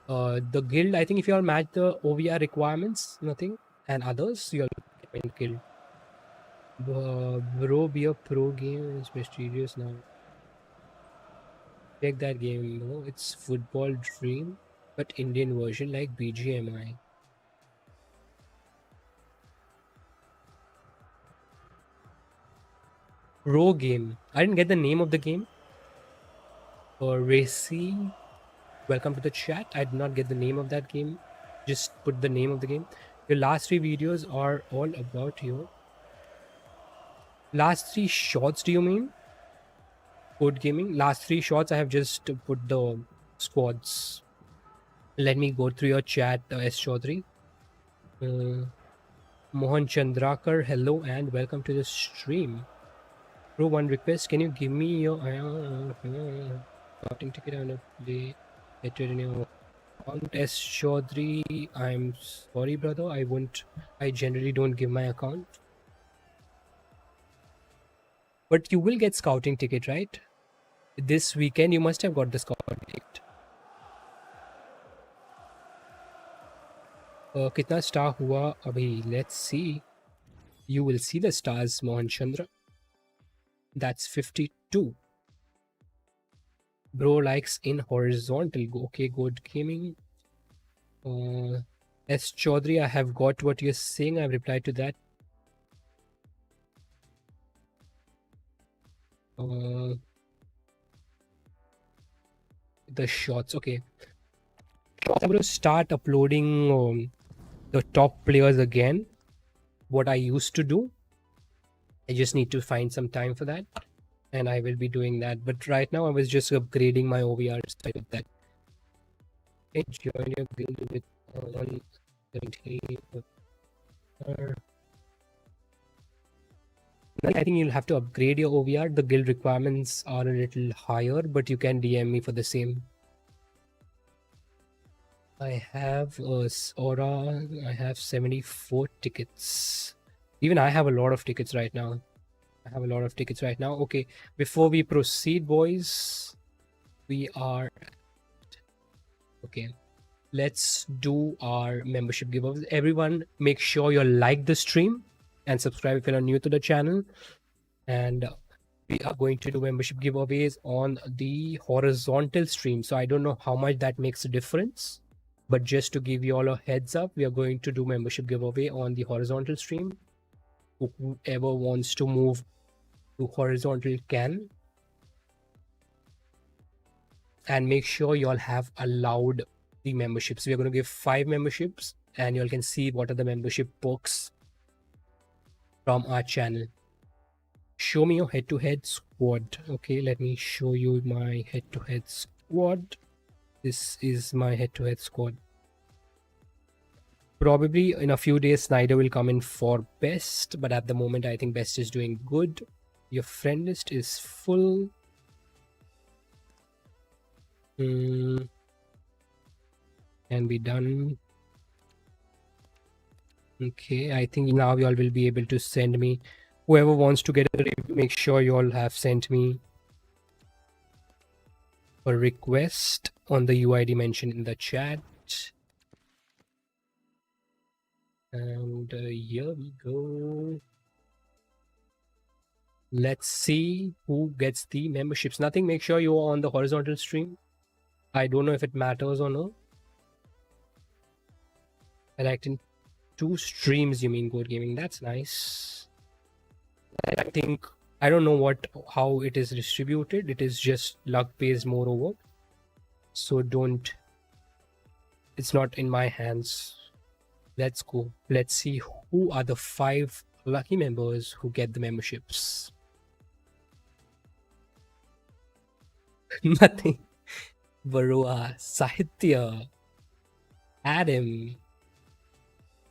The guild, I think if you all match the OVR requirements, nothing, and others, you'll get killed. Bro, be a pro game is prestigious now. Check that game, no? It's Football Dream, but Indian version like BGMI. Pro game. I didn't get the name of the game. Racy. Welcome to the chat. I did not get the name of that game. Just put the name of the game. Your last 3 videos are all about your last 3 shots. Do you mean code gaming? Last 3 shots I have just put the squads. Let me go through your chat. S. Chaudhary, Mohan Chandrakar, hello and welcome to the stream. Bro, one request, can you give me your starting ticket and play it in your account? S. Chaudhary, I'm sorry brother, I generally don't give my account. But you will get scouting ticket, right? This weekend you must have got the scouting ticket. कितना star हुआ अभी? Let's see. You will see the stars, Mohan Chandra. That's 52. Bro likes in horizontal. Okay, good gaming. S. Chaudhary, I have got what you're saying. I've replied to that. The shots. Okay. I'm going to start uploading the top players again. What I used to do. I just need to find some time for that. And I will be doing that. But right now, I was just upgrading my OVR side of that. Join your guild with 170. I think you'll have to upgrade your OVR. The guild requirements are a little higher, but you can DM me for the same. I have Aura. I have 74 tickets. Even I have a lot of tickets right now. Okay, before we proceed, boys, we are... Okay, let's do our membership giveaways. Everyone, make sure you like the stream and subscribe if you're new to the channel. And we are going to do membership giveaways on the horizontal stream. So I don't know how much that makes a difference, but just to give you all a heads up, we are going to do membership giveaway on the horizontal stream. Whoever wants to move to horizontal can. And make sure you all have allowed the memberships. We are going to give 5 memberships, and you all can see what are the membership perks from our channel. Show me your head-to-head squad. Okay, let me show you my head-to-head squad. This is my head-to-head squad. Probably in a few days, Snyder will come in for best, but at the moment, I think best is doing good. Your friend list is full. Can be done. Okay, I think now you all will be able to send me. Whoever wants to get a review, make sure you all have sent me a request on the UID mentioned in the chat. And here we go. Let's see who gets the memberships. Nothing, make sure you're on the horizontal stream. I don't know if it matters or no. Elect in 2 streams, you mean, Code Gaming? That's nice. I think, I don't know how it is distributed. It is just luck based moreover. So it's not in my hands. Let's go. Let's see who are the 5 lucky members who get the memberships. Nothing. Varua, Sahitya, Adam,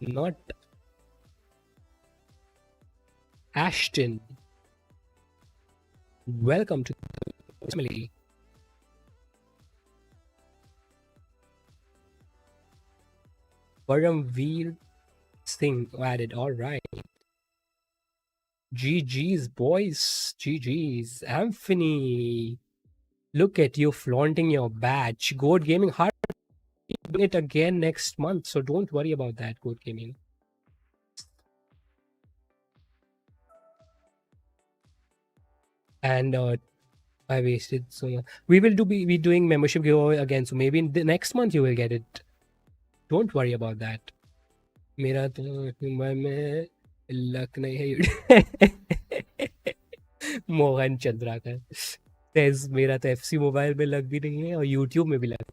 not Ashton. Welcome to the family. Paramveer Singh added. All right. GG's, boys. GG's. Anthony. Look at you flaunting your badge. Goat Gaming, hard doing it again next month. So don't worry about that, Goat Gaming. And I wasted so much. We will be doing membership giveaway again. So maybe in the next month you will get it. Don't worry about that. मेरा तो मुंबई में luck नहीं है. Mohan Chandrakar says मेरा तो fcmobile में luck भी नहीं है और YouTube में भी luck.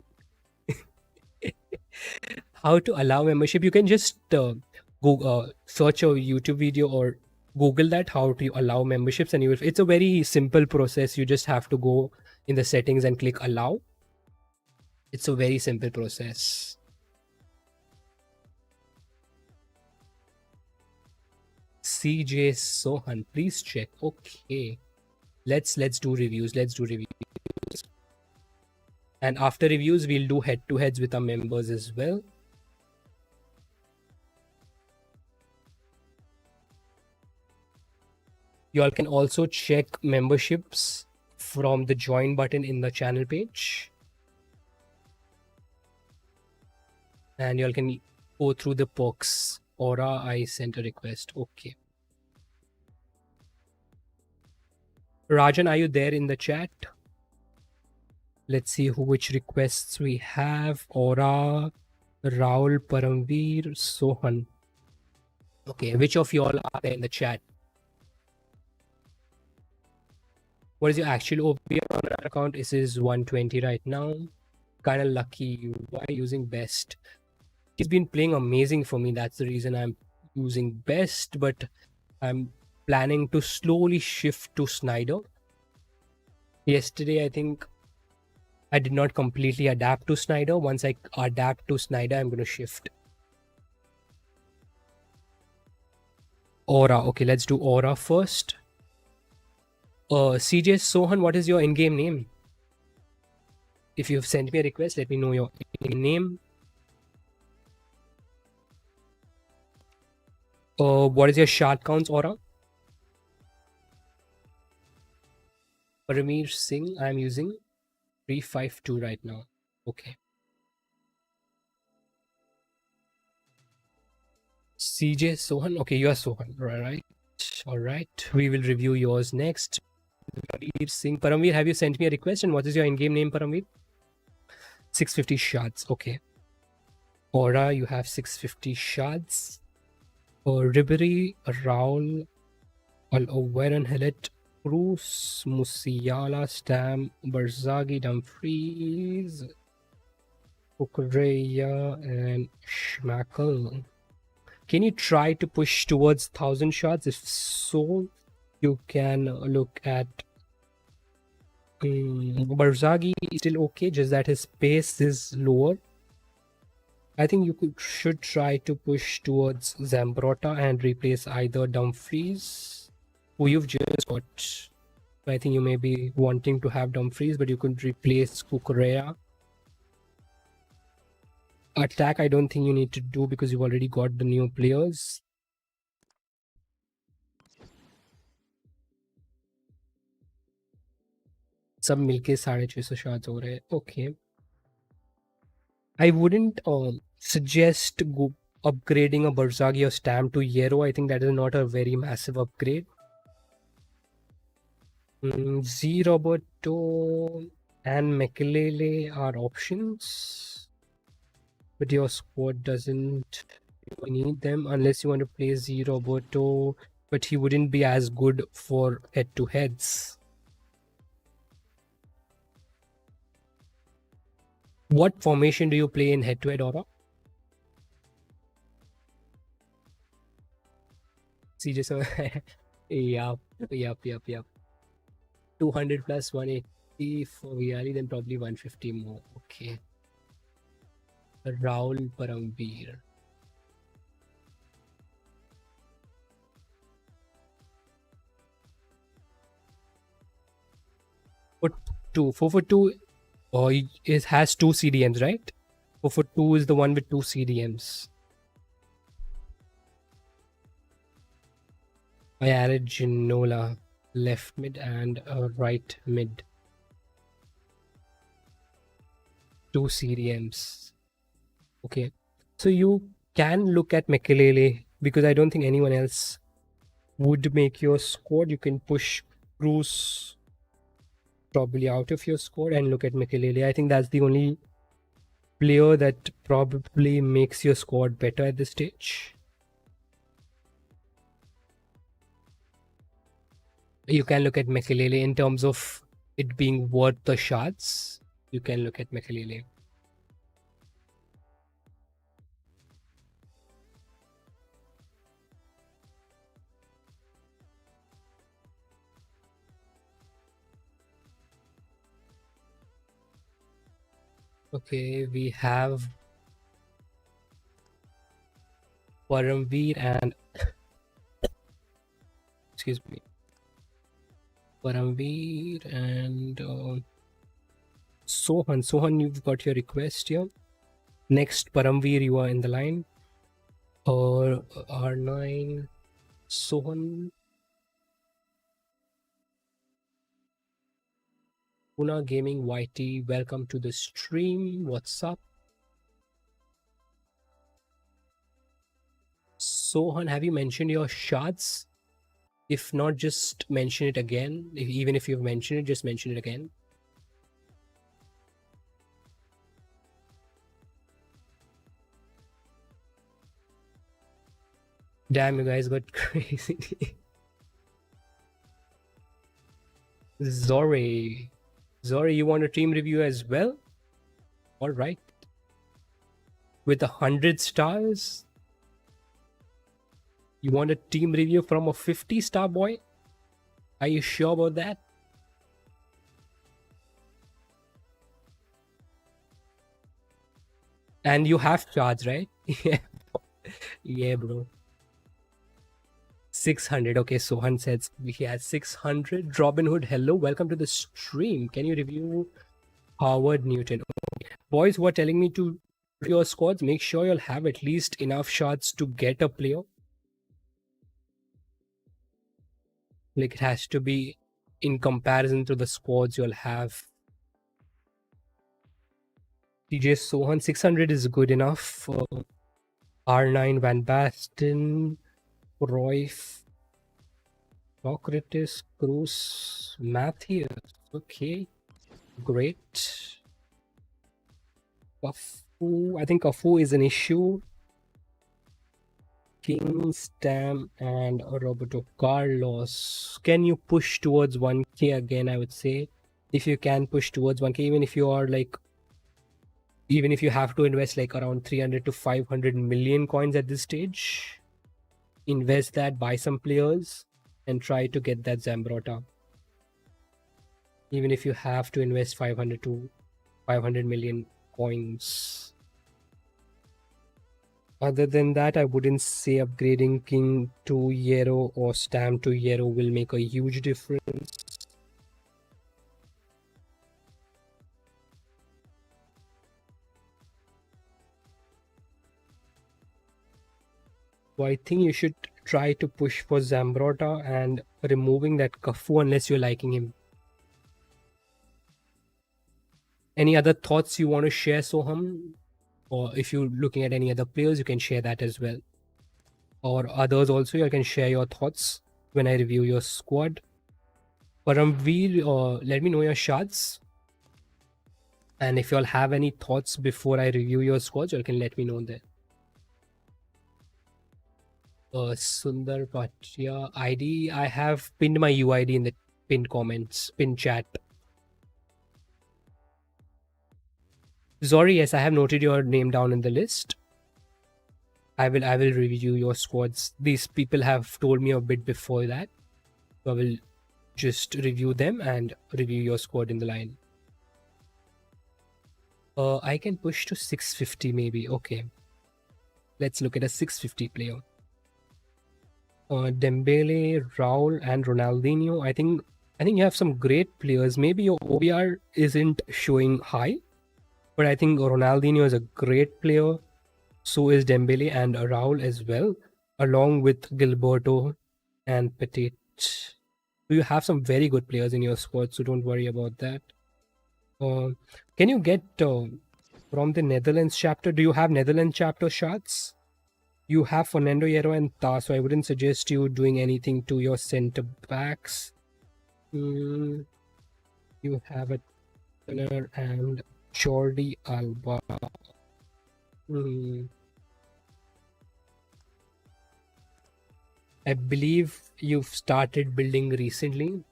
How to allow membership? You can just Google, search a YouTube video or Google that, how to allow memberships, and it's a very simple process. You just have to go in the settings and click allow. It's a very simple process. CJ Sohan, please check. Okay, let's do reviews. And after reviews, we'll do head-to-heads with our members as well. You all can also check memberships from the join button in the channel page. And you all can go through the perks. Aura, I sent a request. Okay. Rajan, are you there in the chat? Let's see which requests we have. Aura, Raul, Paramveer, Sohan. Okay, which of you all are there in the chat? What is your actual OP on that account? This is 120 right now. Kind of lucky. Why using best? He's been playing amazing for me. That's the reason I'm using best, but I'm planning to slowly shift to Snyder. Yesterday, I think I did not completely adapt to Snyder. Once I adapt to Snyder, I'm going to shift. Aura. Okay, let's do Aura first. CJ Sohan, what is your in-game name? If you've sent me a request, let me know your in-game name. What is your shard counts, Aura? Paramir Singh, I'm using 352 right now. Okay. CJ Sohan. Okay, you are Sohan. Right. All right. We will review yours next. Paramir Singh. Paramir, have you sent me a request? And what is your in-game name, Paramir? 650 shards. Okay. Aura, you have 650 shards. Ribery, Raul, Al-Oweran, Hillet, Cruz, Musiala, Stam, Barzaghi, Dumfries, Kukureya, and Schmackel. Can you try to push towards 1000 shots? If so, you can look at Barzaghi is still okay, just that his pace is lower. I think you should try to push towards Zambrotta and replace either Dumfries, who you've just got. I think you may be wanting to have Dumfries, but you could replace Kukurea. Attack, I don't think you need to do because you've already got the new players. सब मिलके 650 shots हो रहे हैं. Okay. I wouldn't suggest upgrading a Barzaghi or Stam to Yero. I think that is not a very massive upgrade. Z Roberto and Mekelele are options, but your squad doesn't need them unless you want to play Z Roberto, but he wouldn't be as good for head-to-heads. What formation do you play in head-to-head, Aura? CJ, so yep. 200 plus 180 for Viali, then probably 150 more. Okay. Raul Paramveer. Put 4 for 2. It has 2 CDMs, right? 4 for 2 is the one with 2 CDMs. I added Ginola left mid and right mid. 2 CDMs. Okay. So you can look at Mekelele because I don't think anyone else would make your squad. You can push Cruz probably out of your squad and look at Mekelele. I think that's the only player that probably makes your squad better at this stage. You can look at Mekelele in terms of it being worth the shards. You can look at Mekelele. Okay, we have Paramveer and excuse me, Paramveer and Sohan. Sohan, you've got your request here. Next, Paramveer, you are in the line. Or R9, Sohan. Puna Gaming YT, welcome to the stream. What's up? Sohan, have you mentioned your shards? If not, just mention it again. Even if you've mentioned it, just mention it again. Damn, you guys got crazy. Zori, you want a team review as well? All right. With 100 stars, you want a team review from a 50-star boy? Are you sure about that? And you have charge, right? Yeah. Yeah, bro. 600. Okay, Sohan says he has 600. Robinhood, hello. Welcome to the stream. Can you review Howard Newton? Boys who are telling me to your squads, make sure you'll have at least enough shots to get a player. Like, it has to be in comparison to the squads you'll have. TJ Sohan, 600 is good enough. R9, Van Basten, Royf, Socrates, Cruz, Matthews. Okay, great. Cafu, I think Cafu is an issue. King, Stam, and Roberto Carlos. Can you push towards 1k again? I would say, if you can push towards 1k, even if you are like, even if you have to invest like around 300 to 500 million coins at this stage, invest that, buy some players, and try to get that Zambrotta. Even if you have to invest 500 to 500 million coins. Other than that, I wouldn't say upgrading King to Yero or Stam to Yero will make a huge difference. So I think you should try to push for Zambrotta and removing that Cafu unless you're liking him. Any other thoughts you want to share, Soham? Or if you're looking at any other players, you can share that as well. Or others also, you can share your thoughts when I review your squad. Paramveer, let me know your shots. And if you all have any thoughts before I review your squads, you can let me know there. Sundar Patia ID. I have pinned my UID in the pinned comments, pinned chat. Zori, yes, I have noted your name down in the list. I will review your squads. These people have told me a bit before that. So I will just review them and review your squad in the line. I can push to 650 maybe. Okay. Let's look at a 650 player. Dembele, Raul, and Ronaldinho. I think you have some great players. Maybe your OBR isn't showing high, but I think Ronaldinho is a great player. So is Dembele and Raul as well, along with Gilberto and Petit. So you have some very good players in your squad, so don't worry about that. Can you get from the Netherlands chapter? Do you have Netherlands chapter shots? You have Fernando Hierro and Ta, so I wouldn't suggest you doing anything to your center backs. You have a Turner and Jordi Alba. I believe you've started building recently.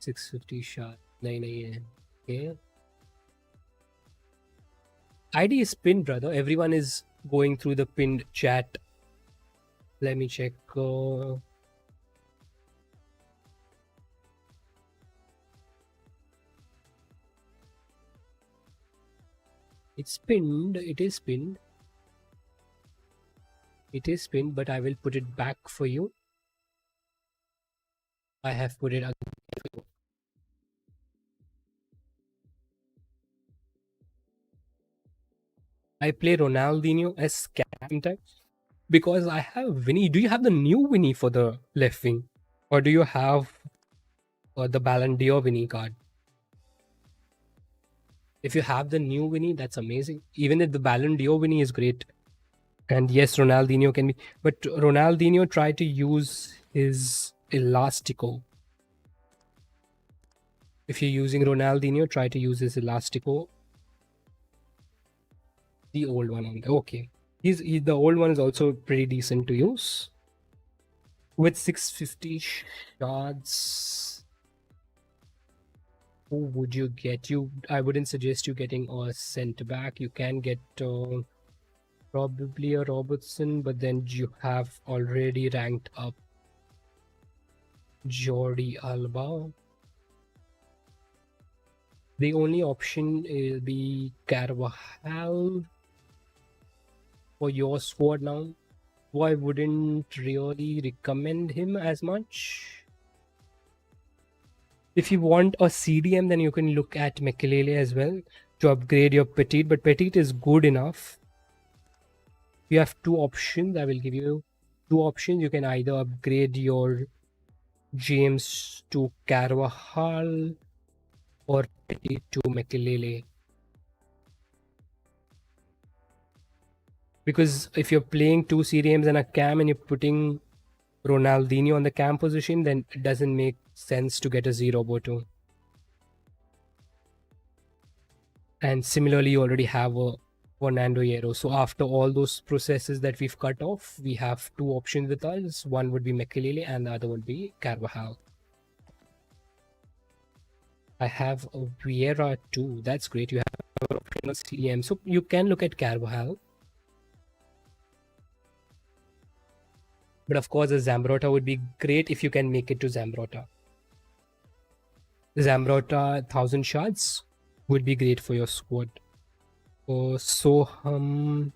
$650 shot, 9 a.m. Okay. ID is pinned, brother. Everyone is going through the pinned chat. Let me check. It's pinned. It is pinned. It is pinned, but I will put it back for you. I have put it again for you. I play Ronaldinho as captain type because I have Vini. Do you have the new Vini for the left wing, or do you have the Ballon d'Or Vini card? If you have the new Vini, that's amazing. Even if the Ballon d'Or Vini is great. And yes, Ronaldinho can be, but Ronaldinho tried to use his Elastico. If you're using Ronaldinho, try to use his Elastico. The old one on there. Okay. The old one is also pretty decent to use. With 650 shards, who would you get? I wouldn't suggest you getting a centre back. You can get probably a Robertson, but then you have already ranked up Jordi Alba. The only option will be Carvajal for your squad now. So I wouldn't really recommend him as much. If you want a CDM, then you can look at Makelele as well to upgrade your Petite, but Petite is good enough. You have two options. I will give you two options. You can either upgrade your James to Carvajal or Petite to Makelele. Because if you're playing two CDMs and a cam and you're putting Ronaldinho on the cam position, then it doesn't make sense to get a Z Roboto. And similarly, you already have a Fernando Hierro. So after all those processes that we've cut off, we have two options with us. One would be Makelele and the other would be Carvajal. I have a Vieira too. That's great. You have an optional CDM. So you can look at Carvajal. But of course, a Zambrotta would be great if you can make it to Zambrotta. Zambrotta 1000 shards would be great for your squad. Soham.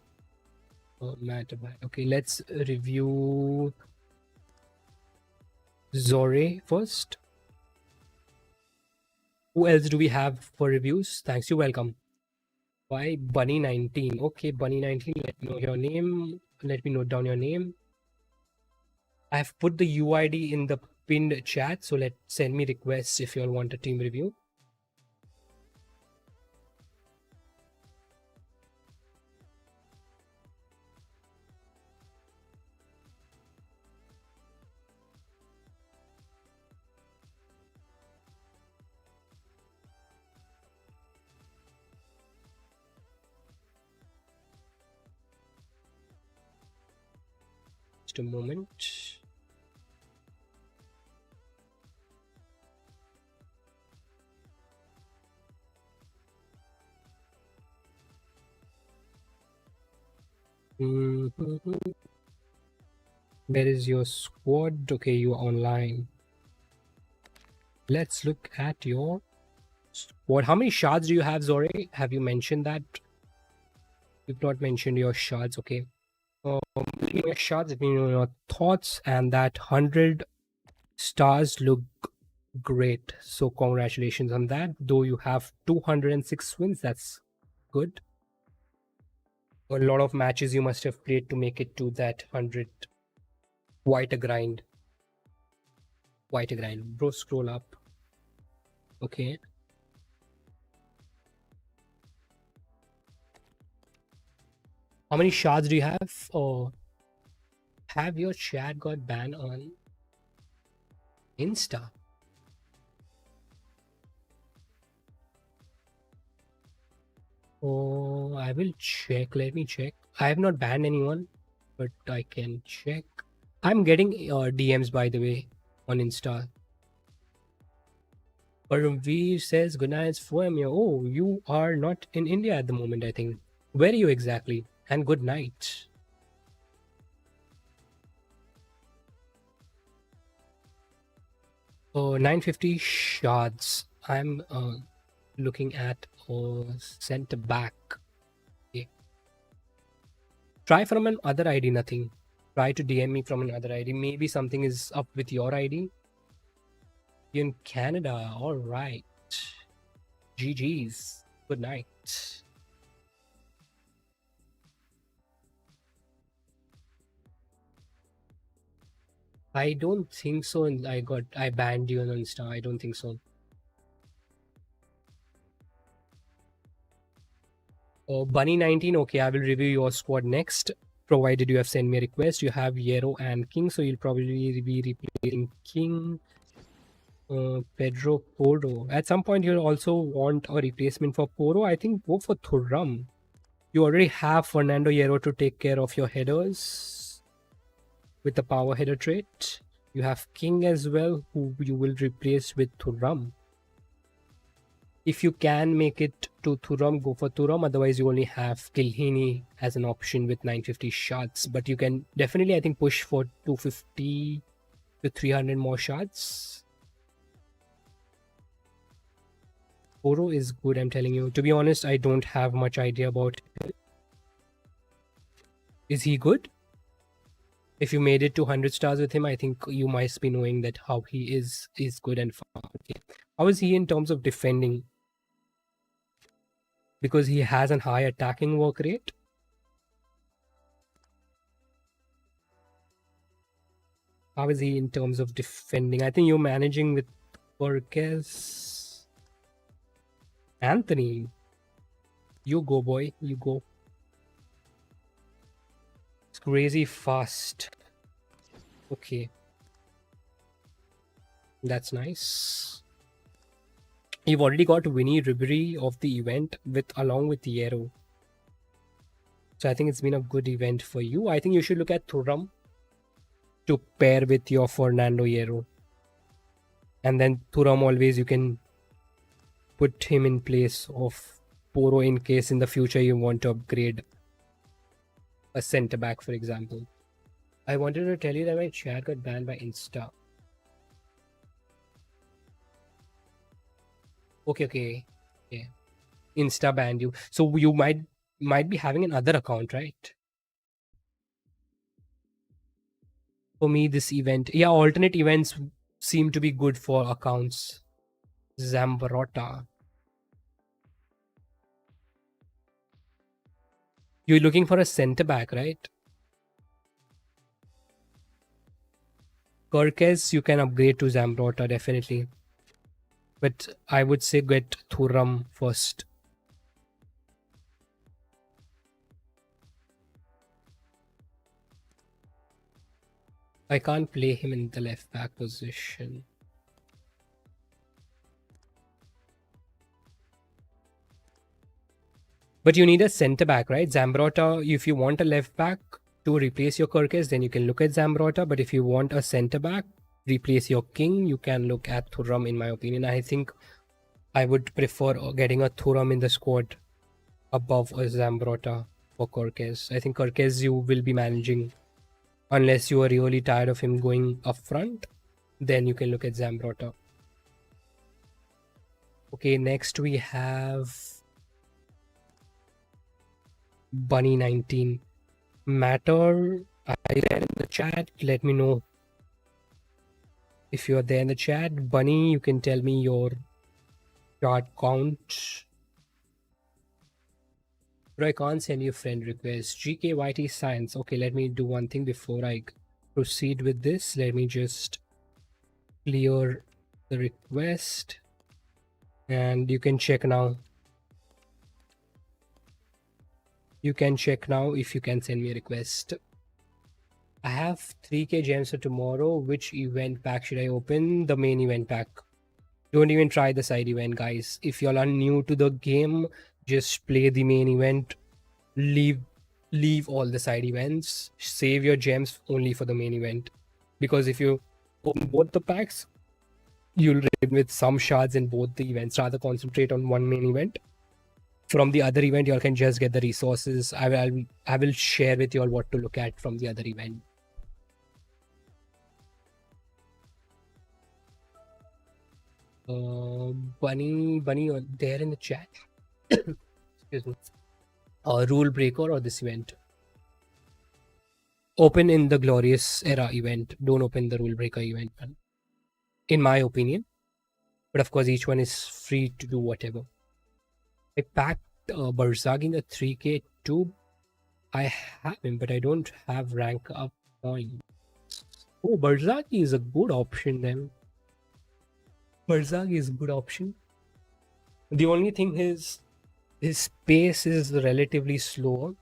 Okay, let's review Zore first. Who else do we have for reviews? Thanks, you're welcome. Why Bunny19? Okay, Bunny19, let me know your name. Let me note down your name. I have put the UID in the pinned chat, so send me requests if you all want a team review. Just a moment. Where is your squad? Okay, you are online. Let's look at your squad. How many shards do you have, Zore? Have you mentioned that? You've not mentioned your shards. Okay. Let me know your shards. Let me know your thoughts. And that 100 stars look great. So congratulations on that. Though you have 206 wins, that's good. A lot of matches you must have played to make it to that 100. Quite a grind. Quite a grind. Bro, scroll up. Okay. How many shards do you have? Or have your chat got banned on Insta? Oh, I will check. Let me check. I have not banned anyone, but I can check. I'm getting DMs, by the way, on Insta. Paramveer says, good night, it's Foemia. Oh, you are not in India at the moment, I think. Where are you exactly? And good night. Oh, 950 shards. I'm looking at centre back. Okay. Try from another ID, nothing. Try to DM me from another ID. Maybe something is up with your ID. You're in Canada. All right. GG's. Good night. I don't think so. And I banned you on Insta. I don't think so. Oh, Bunny19. Okay, I will review your squad next. provided you have sent me a request. You have Hierro and King, so you'll probably be replacing King. Pedro Porro. At some point, you'll also want a replacement for Porro. I think go for Thuram. You already have Fernando Hierro to take care of your headers with the power header trait. You have King as well, who you will replace with Thuram. If you can make it to Thuram, go for Thuram. Otherwise, you only have Kilhini as an option with 950 shots. But you can definitely, I think, push for 250 to 300 more shots. Oro is good, I'm telling you. To be honest, I don't have much idea about it. Is he good? If you made it to 100 stars with him, I think you might be knowing that how he is good and fun. Okay. How is he in terms of defending? Because he has a high attacking work rate. How is he in terms of defending? I think you're managing with Perkez. Anthony. You go, boy. You go. It's crazy fast. Okay. That's nice. You've already got Vini Ribery of the event along with Hierro. So I think it's been a good event for you. I think you should look at Thuram to pair with your Fernando Hierro. And then Thuram always you can put him in place of Porro in case in the future you want to upgrade a centre back, for example. I wanted to tell you that my chat got banned by Insta. Okay. Insta banned you. So you might be having another account, right? For me, this event, alternate events seem to be good for accounts. Zambrotta. You're looking for a centre back, right? Perkez, you can upgrade to Zambrotta, definitely. But I would say get Thuram first. I can't play him in the left back position. But you need a centre back, right? Zambrotta, if you want a left back to replace your Kirkes, then you can look at Zambrotta. But if you want a centre back, replace your King, you can look at Thuram, in my opinion. I think I would prefer getting a Thuram in the squad above a Zambrotta for Kirkes. I think Kirkes you will be managing unless you are really tired of him going up front. Then you can look at Zambrotta. Okay, next we have Bunny 19. Matter, are you there in the chat? Let me know if you are there in the chat. Bunny, you can tell me your chart count. But I can't send you friend request. GKYT Science. Okay, let me do one thing before I proceed with this. Let me just clear the request. And you can check now. You can check now if you can send me a request. I have 3k gems for tomorrow. Which event pack should I open? The main event pack. Don't even try the side event, guys. If y'all are new to the game, just play the main event. Leave all the side events. Save your gems only for the main event. Because if you open both the packs, you'll run with some shards in both the events. Rather concentrate on one main event. From the other event, y'all can just get the resources. I will share with y'all what to look at from the other event. Bunny, there in the chat. Excuse me. Rule breaker or this event? Open in the Glorious Era event. Don't open the rule breaker event, man. In my opinion. But of course, each one is free to do whatever. I packed Barzag in the 3k too. I have him, but I don't have rank up points. Oh, Barzag is a good option then. Barzag is a good option. The only thing is his pace is relatively slower.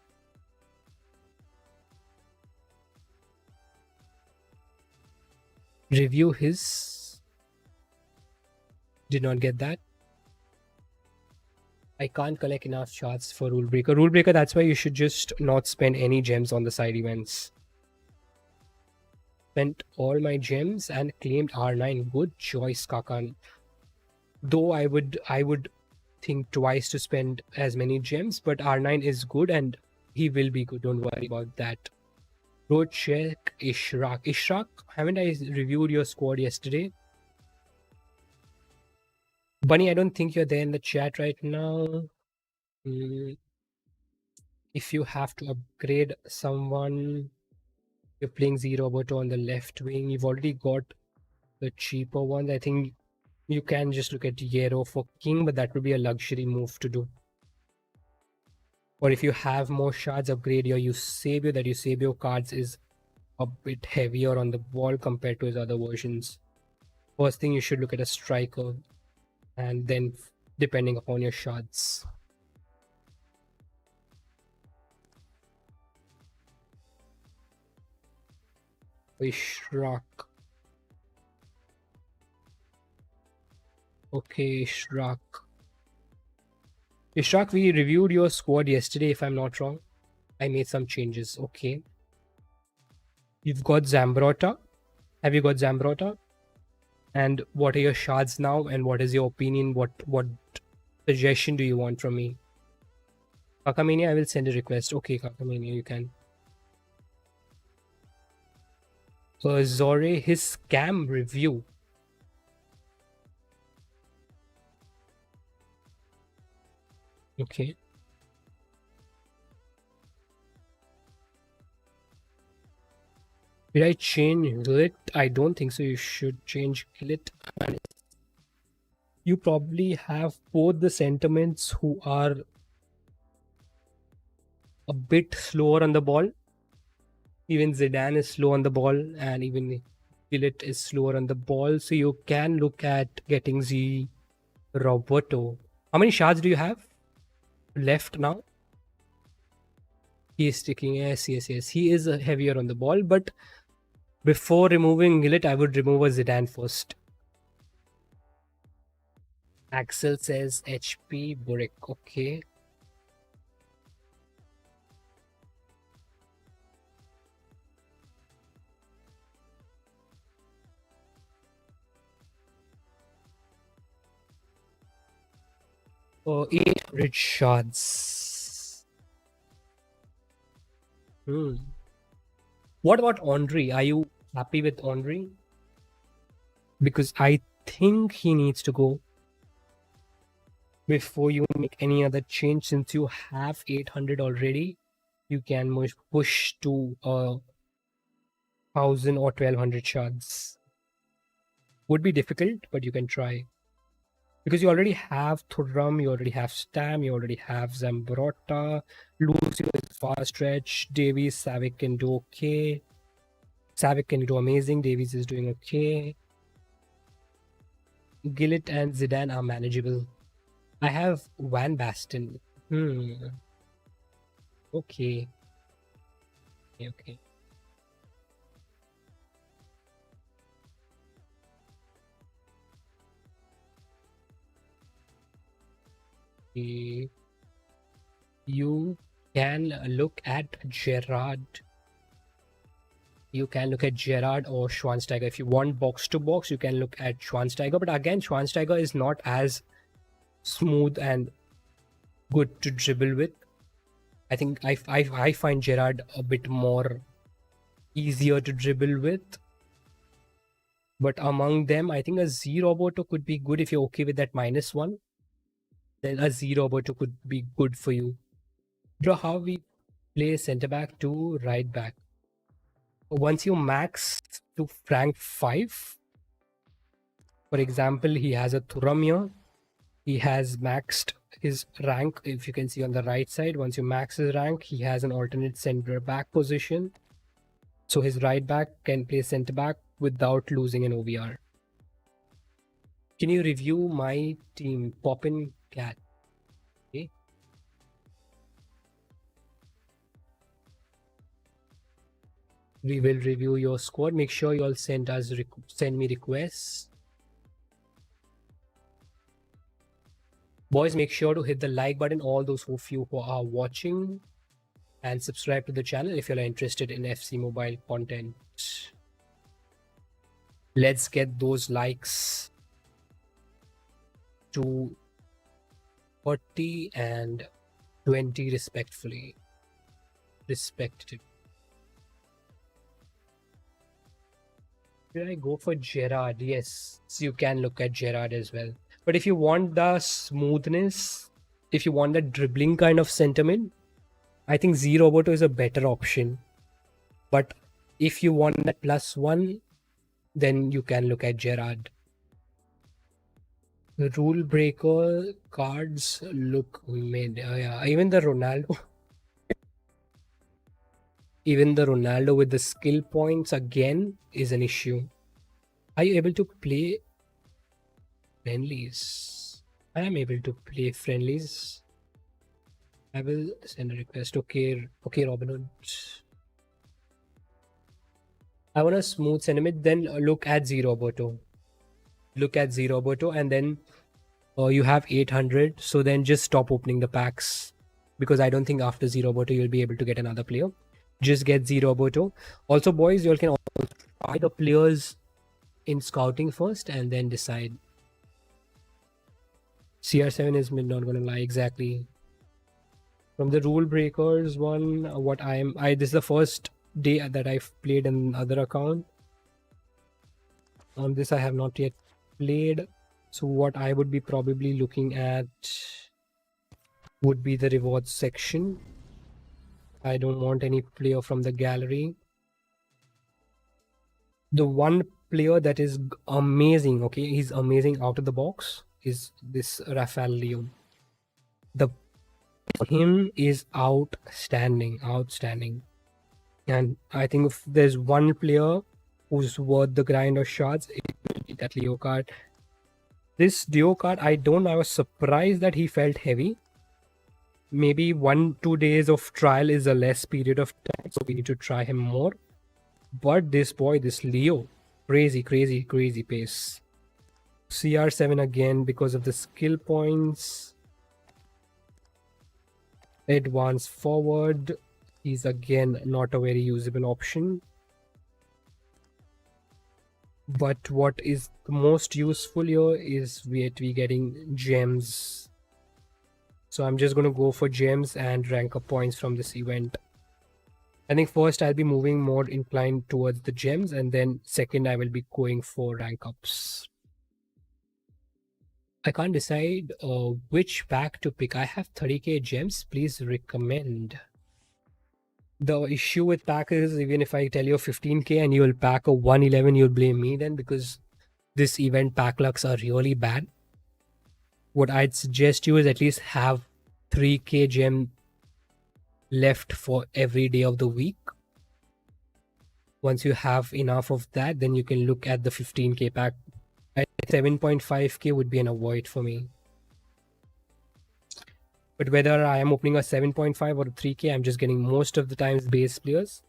Review his. Did not get that. I can't collect enough shards for Rule Breaker. Rule Breaker, that's why you should just not spend any gems on the side events. Spent all my gems and claimed R9. Good choice, Kakan. Though I would think twice to spend as many gems, but R9 is good and he will be good. Don't worry about that. Go check Ishraq. Ishraq, haven't I reviewed your squad yesterday? Bunny, I don't think you're there in the chat right now. If you have to upgrade someone, you're playing Z Roboto on the left wing. You've already got the cheaper ones. I think you can just look at Yero for king, but that would be a luxury move to do. Or if you have more shards, upgrade your Eusebio. That Eusebio cards is a bit heavier on the ball compared to his other versions. First thing, you should look at a striker, and then depending upon your shards. Ishraq. Okay, Ishraq. Ishraq, we reviewed your squad yesterday, if I'm not wrong. I made some changes. Okay. You've got Zambrotta. Have you got Zambrotta? And what are your shards now? And what is your opinion? What suggestion do you want from me? Kakamania, I will send a request. Okay, Kakamania, you can. Zore, his scam review. Okay. Did I change Glit? I don't think so. You should change Glit. You probably have both the sentiments who are a bit slower on the ball. Even Zidane is slow on the ball, and even Gillett is slower on the ball. So you can look at getting Z Roberto. How many shards do you have left now? He is sticking. Yes. He is heavier on the ball, but before removing Gillett, I would remove a Zidane first. Axel says HP Burek. Okay. Oh, 800 shards. What about Henry? Are you happy with Henry? Because I think he needs to go before you make any other change. Since you have 800 already, you can push to 1000 or 1200 shards. Would be difficult, but you can try. Because you already have Thuram, you already have Stam, you already have Zambrotta, Lucio is fast stretch, Davies, Savic can do okay. Savic can do amazing, Davies is doing okay. Gillett and Zidane are manageable. I have Van Basten. Okay. Okay. You can look at Gerard. You can look at Gerard or Schwansteiger. If you want box to box, you can look at Schwansteiger. But again, Schwansteiger is not as smooth and good to dribble with. I think I find Gerard a bit more easier to dribble with. But among them, I think a Z Roboto could be good if you're okay with that -1. Then a Z Roboto could be good for you. Bro, how we play center back to right back. Once you max to rank 5, for example, he has a Thuram here. He has maxed his rank, if you can see on the right side. Once you max his rank, he has an alternate center back position. So his right back can play center back without losing an OVR. Can you review my team? Poppin Cat. Okay. We will review your squad. Make sure you all send me requests. Boys, make sure to hit the like button, all those of you who are watching, and subscribe to the channel if you're interested in fcmobile content. Let's get those likes to 40 and 20 respectively. Should I go for Gerard? Yes, so you can look at Gerard as well. But if you want the smoothness, if you want the dribbling kind of sentiment, I think Z Roboto is a better option. But if you want that +1, then you can look at Gerard. The rule breaker cards look mid. Yeah, even the Ronaldo. Even the Ronaldo with the skill points again is an issue. Are you able to play friendlies? I am able to play friendlies. I will send a request. Okay, Robin Hood. I want a smooth sentiment. Then look at Z Roboto. Look at Z Roboto, and then you have 800. So then just stop opening the packs, because I don't think after Z Roboto you'll be able to get another player. Just get Z Roboto. Also, boys, you all can also try the players in scouting first and then decide. CR7 is mid, not gonna lie, exactly. From the rule breakers one, this is the first day that I've played another account. On this I have not yet played. So what I would be probably looking at would be the rewards section. I don't want any player from the gallery. The one player that is amazing, okay, he's amazing out of the box, is this Rafael Leon. Him is outstanding. And I think if there's one player who's worth the grind of shards, it will be that Leo card. This Dio card, I was surprised that he felt heavy. Maybe 1-2 days of trial is a less period of time, so we need to try him more. But this Leo, crazy pace. CR7 again because of the skill points. Advance forward, he's again not a very usable option. But what is the most useful here is we getting gems. So I'm just going to go for gems and rank up points from this event. I think first I'll be moving more inclined towards the gems, and then second I will be going for rank ups. I can't decide which pack to pick. I have 30k gems. Please recommend. The issue with pack is, even if I tell you 15k and you will pack a 111, you'll blame me then, because this event pack lucks are really bad. What I'd suggest you is at least have 3k gem left for every day of the week. Once you have enough of that, then you can look at the 15k pack. 7.5k would be an avoid for me. But whether I am opening a 7.5 or a 3k, I'm just getting most of the times base players.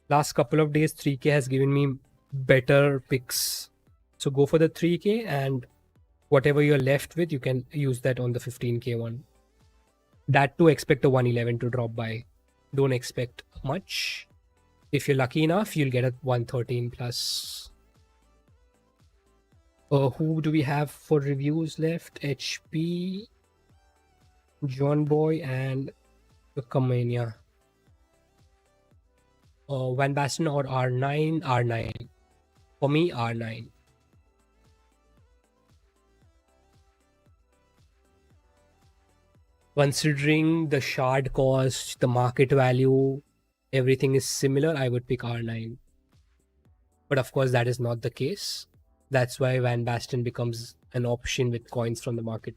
Last couple of days, 3k has given me better picks. So go for the 3k, and whatever you're left with, you can use that on the 15k one. That too, expect a 111 to drop by. Don't expect much. If you're lucky enough, you'll get a 113 plus. Who do we have for reviews left? HP, John Boy, and Kamania. Van Basten or R9? R9. For me, R9. Considering the shard cost, the market value, everything is similar, I would pick R9. But of course, that is not the case. That's why Van Basten becomes an option with coins from the market.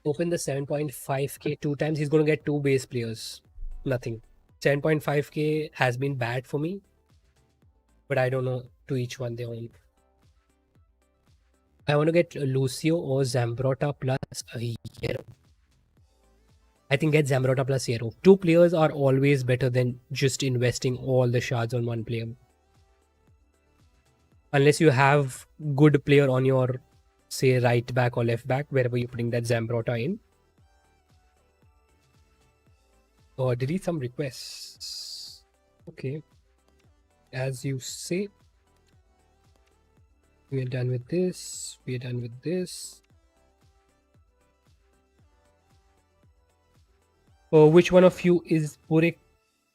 Open the 7.5k 2 times. He's going to get 2 base players. Nothing. 7.5k has been bad for me. But I don't know, to each one their own. I want to get Lucio or Zambrotta plus a hero. I think get Zambrota plus Hero. Two players are always better than just investing all the shards on one player. Unless you have good player on your, say, right back or left back, wherever you're putting that Zambrota in. Or delete some requests. Okay. As you say, we are done with this. We are done with this. Which one of you is Burik,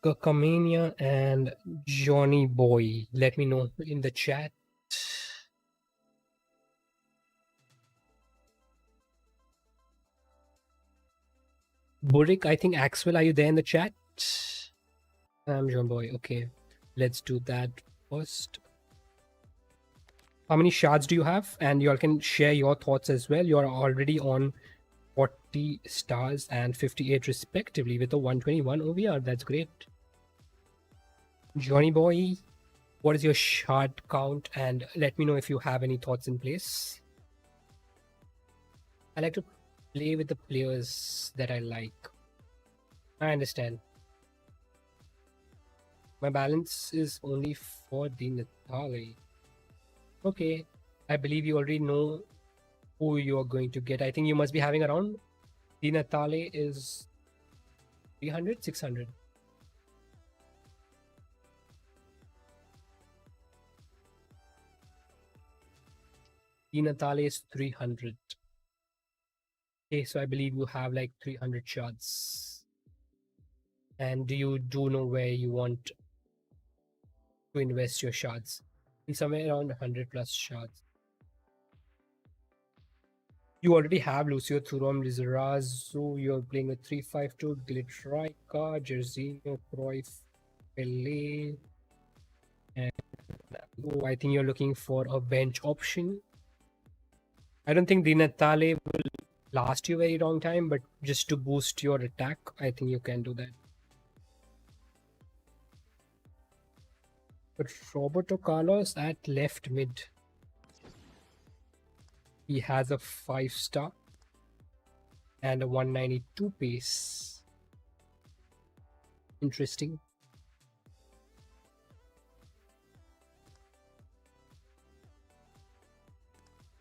Kakamania, and Johnny Boy? Let me know in the chat. Burik, I think Axwell, are you there in the chat? I'm John Boy. Okay, let's do that first. How many shards do you have? And you all can share your thoughts as well. You are already on 40 stars and 58 respectively with a 121 OVR. That's great. Johnny Boy, what is your shard count? And let me know if you have any thoughts in place. I like to play with the players that I like. I understand. My balance is only for the Natale. Okay, I believe you already know who you are going to get. I think you must be having around the Natale is 300, 600. The Natale is 300. Okay, so I believe you have like 300 shards. And you do know where you want to invest your shards? In somewhere around 100 plus shards. You already have Lucio, Thuram, Lizarazu. You're playing a 3-5-2, Glitrika, Jerzinho, Cruyff, Pele. And I think you're looking for a bench option. I don't think Di Natale will last you a very long time, but just to boost your attack, I think you can do that. But Roberto Carlos at left mid. He has a 5-star and a 192 pace. Interesting.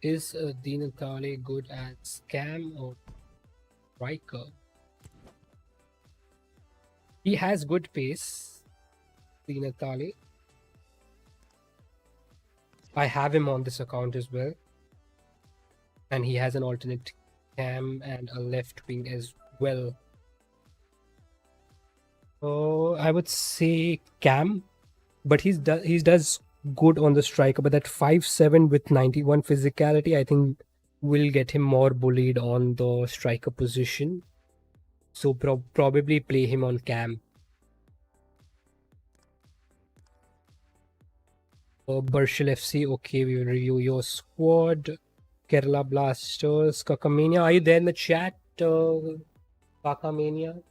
Is Di Natale good at scam or striker? He has good pace, Di Natale. I have him on this account as well. And he has an alternate cam and a left wing as well. So I would say cam, but he does good on the striker. But that 5'7" with 91 physicality, I think will get him more bullied on the striker position. So probably play him on cam. Burshal FC, okay, we will review your squad. Kerala Blasters, Kakamania. Are you there in the chat, Kakamania?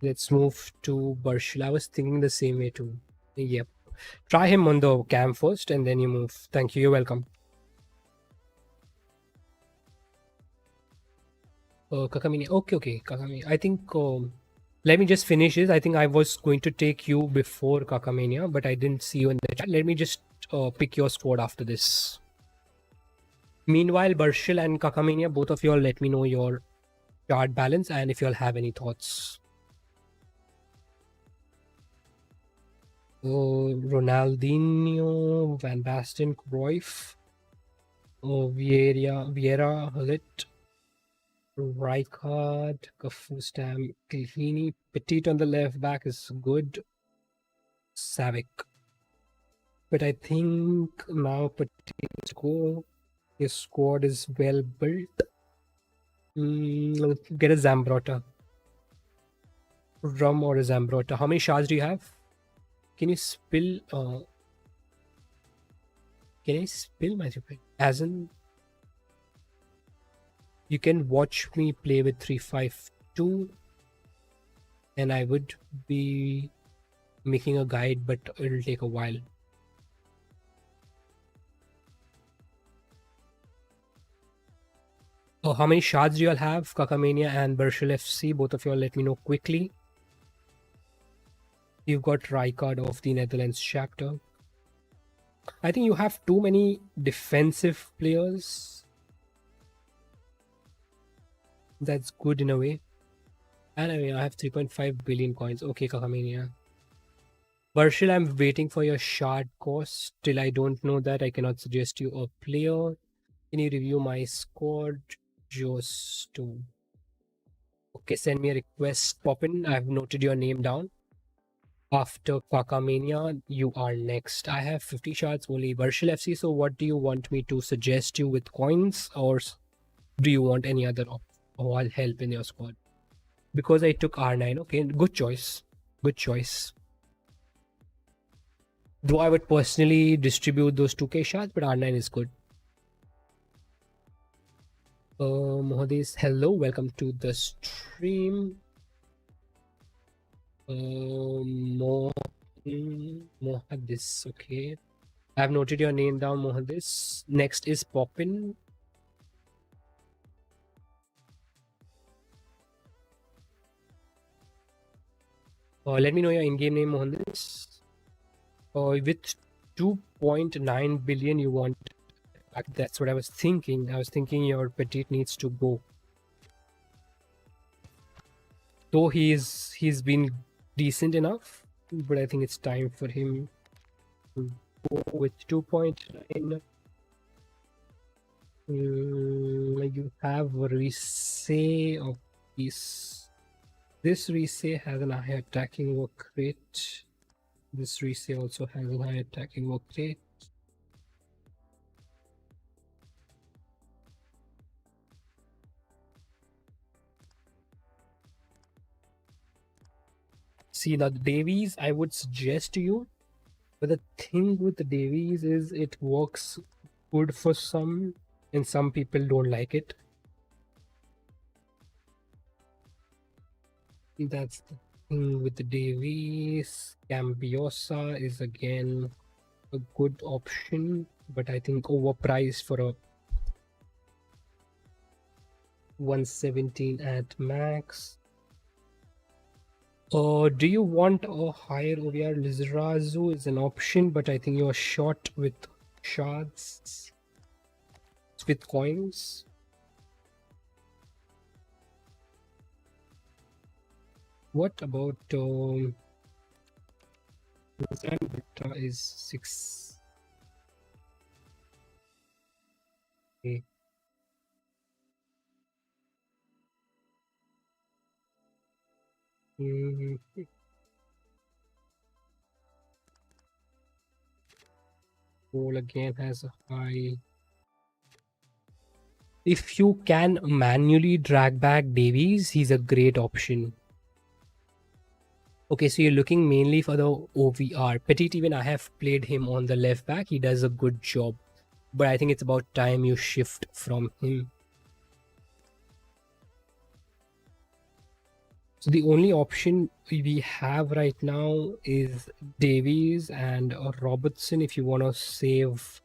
Let's move to Burshal. I was thinking the same way too. Yep. Try him on the cam first and then you move. Thank you. You're welcome. Kakamania. Okay. Kakamania. I think... let me just finish this. I think I was going to take you before Kakamania, but I didn't see you in the chat. Let me just pick your squad after this. Meanwhile, Burshal and Kakamania, both of you all let me know your chart balance and if you all have any thoughts. Ronaldinho, Van Basten, Cruyff, Vieira, Hullet, Rijkaard, Kafustam, Vini, Petit on the left back is good. Savic. But I think now Petit's go. His squad is well built. Get a Zambrota. Rum or a Zambrota. How many shards do you have? Can you spill? Can I spill my super? As in, you can watch me play with 3-5-2, and I would be making a guide, but it'll take a while. Oh, how many shards do you all have? Kakamania and Bershel FC. Both of you all let me know quickly. You've got Rijkaard of the Netherlands chapter. I think you have too many defensive players. That's good in a way. And I mean, I have 3.5 billion coins. Okay, Kakamania. Bershel, I'm waiting for your shard cost. Till I don't know that, I cannot suggest you a player. Can you review my squad? Josto. Okay, send me a request. Poppin, I've noted your name down. After Kakamania, you are next. I have 50 shards only. Bershel FC, so what do you want me to suggest you with coins? Or do you want any other I'll help in your squad? Because I took R9. Okay, good choice. Good choice. Though I would personally distribute those 2k shards, but R9 is good. Mohadis, hello, welcome to the stream. Mohadis, okay. I've noted your name down, Mohadis. Next is Poppin. Let me know your in-game name, Mohadis. With 2.9 billion, you want... That's what I was thinking. I was thinking your Petit needs to go. Though he's been decent enough, but I think it's time for him to go with 2.9. You have a Rise of this. This Rise has an high attacking work rate. This Rise also has a high attacking work rate. See, now the Davies, I would suggest to you, but the thing with the Davies is it works good for some, and some people don't like it. That's the thing with the Davies. Cambiosa is again a good option, but I think overpriced for a 117 at max. Do you want a higher OVR? Lizarazu is an option, but I think you're short with shards, with coins. What about is 6? Okay. Goal again has a high. If you can manually drag back Davies, he's a great option. Okay, so you're looking mainly for the OVR. Petit, even I have played him on the left back. He does a good job. But I think it's about time you shift from him. So the only option we have right now is Davies and Robertson if you want to save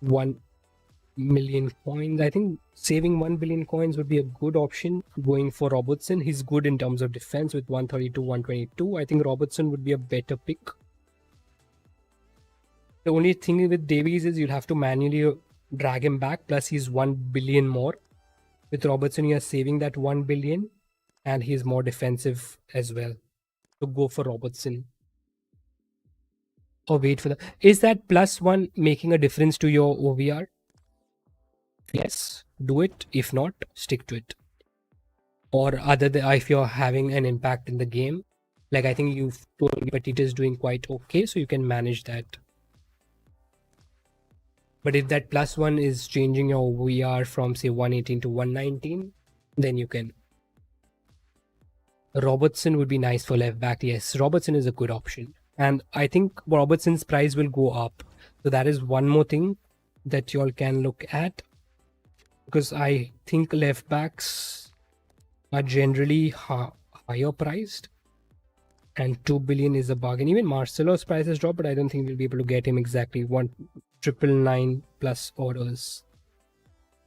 1 million coins. I think saving 1 billion coins would be a good option going for Robertson. He's good in terms of defense with 132, 122. I think Robertson would be a better pick. The only thing with Davies is you'll have to manually drag him back, plus he's 1 billion more. With Robertson, you're saving that 1 billion and he's more defensive as well. So go for Robertson. Or wait for the... Is that +1 making a difference to your OVR? Yes, do it. If not, stick to it. Or if you're having an impact in the game, like I think you've told me Petit is doing quite okay, so you can manage that. But if that +1 is changing your OVR from say 118 to 119, then you can. Robertson would be nice for left back. Yes, Robertson is a good option. And I think Robertson's price will go up. So that is one more thing that you all can look at. Because I think left backs are generally higher priced. And 2 billion is a bargain. Even Marcelo's price has dropped, but I don't think we'll be able to get him exactly 1,999 plus orders.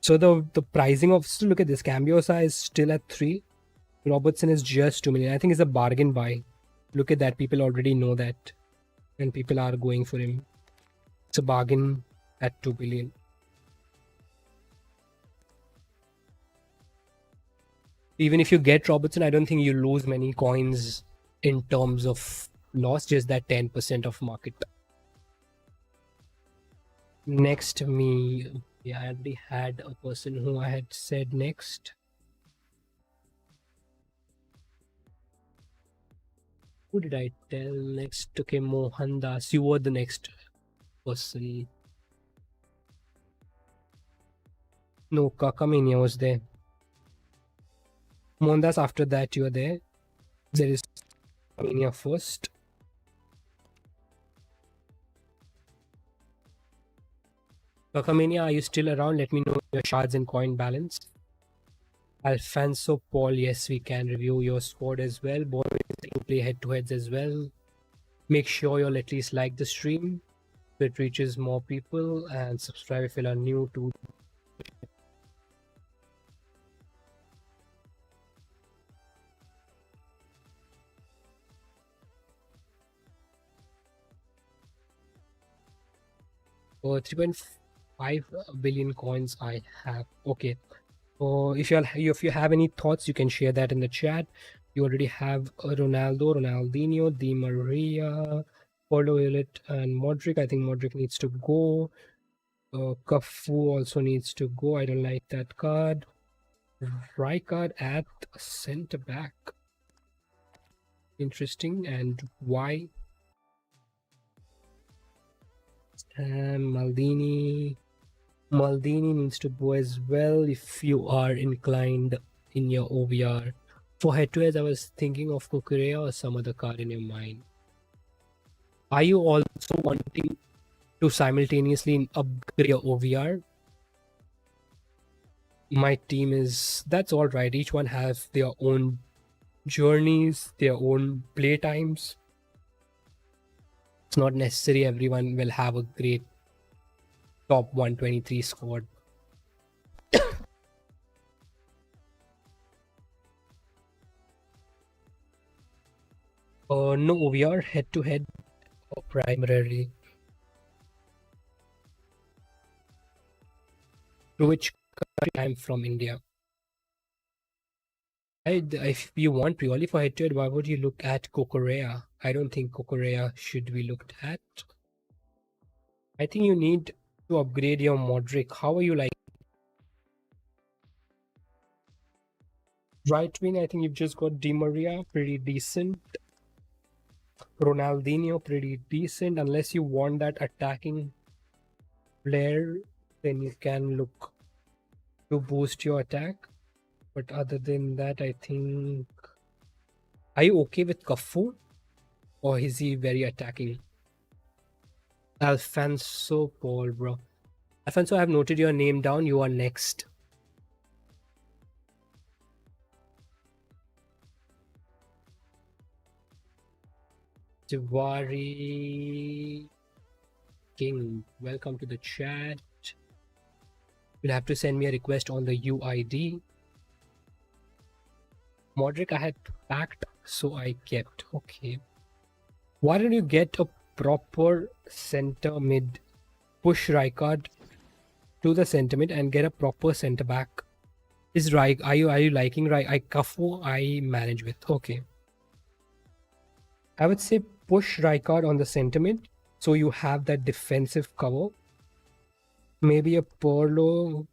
So the pricing of, still look at this, Cambiosa is still at 3. Robertson is just 2 million. I think it's a bargain buy. Look at that. People already know that. And people are going for him. It's a bargain at 2 billion. Even if you get Robertson, I don't think you lose many coins in terms of loss, just that 10% of market. Next, me. Yeah, I already had a person who I had said next. Who did I tell next? Okay, Mohandas. You were the next person. No, Kakamania was there. Mohandas, after that, you are there. There is Kakamania first. Kakamania, are you still around? Let me know your shards and coin balance. Alfonso Paul, yes, we can review your squad as well. Boys, you can play head-to-heads as well. Make sure you'll at least like the stream so it reaches more people, and subscribe if you are new to. Oh, 3.5 billion coins I have. Okay. If you have any thoughts, you can share that in the chat. You already have Ronaldo, Ronaldinho, Di Maria, Paulo Violet, and Modric. I think Modric needs to go. Cafu also needs to go. I don't like that card. Rijkaard at centre back. Interesting. And why? Maldini. Maldini needs to go as well if you are inclined in your OVR. For head-to-heads, I was thinking of Kukurea or some other card in your mind. Are you also wanting to simultaneously upgrade your OVR? My team is, that's all right. Each one has their own journeys, their own play times. It's not necessary everyone will have a great top 123 squad. No OVR head-to-head or primarily. To which country? I'm from India. If you want purely for head-to-head, why would you look at Kukurea? I don't think Kukurea should be looked at. I think you need to upgrade your Modric. How are you like? Right wing, I think you've just got Di Maria, pretty decent. Ronaldinho, pretty decent. Unless you want that attacking player, then you can look to boost your attack. But other than that, I think... Are you okay with Cafu? Or is he very attacking? Alfonso Paul, bro. Alfonso, I have noted your name down. You are next. Tiwari King, welcome to the chat. You'll have to send me a request on the UID. Modric I had packed, so I kept. Okay. Why don't you get a proper center mid? Push Rijkaard to the center mid and get a proper center back. Is are you liking Cafu I manage with? Okay. I would say push Rijkaard on the center mid so you have that defensive cover. Maybe a Pirlo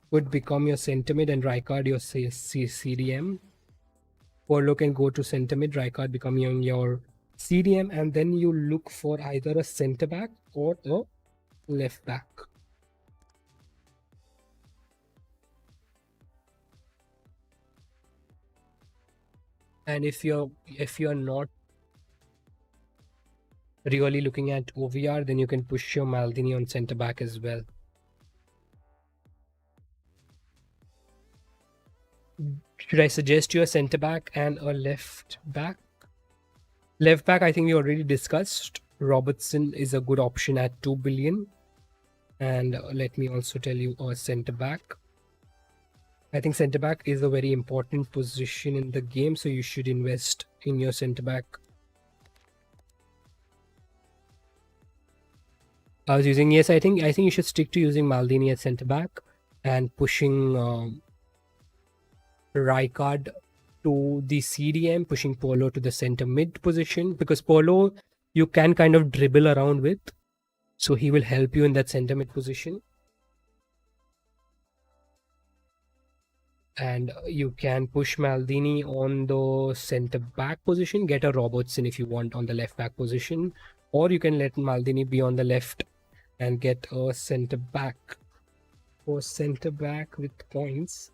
would become your center mid and Rijkaard your CDM. Pirlo can go to center mid, Rijkaard becoming your CDM, and then you look for either a center back or a left back. And if you're not really looking at OVR, then you can push your Maldini on center back as well. Should I suggest you a center back and a left back? Left back, I think we already discussed. Robertson is a good option at 2 billion. And let me also tell you a center back. I think centre back is a very important position in the game, so you should invest in your centre back. I was using, yes, I think you should stick to using Maldini as centre back and pushing Rijkaard to the CDM, pushing Polo to the centre mid position, because Polo you can kind of dribble around with, so he will help you in that centre mid position. And you can push Maldini on the centre back position, get a Robertson if you want on the left back position, or you can let Maldini be on the left and get a centre back. For centre back with points,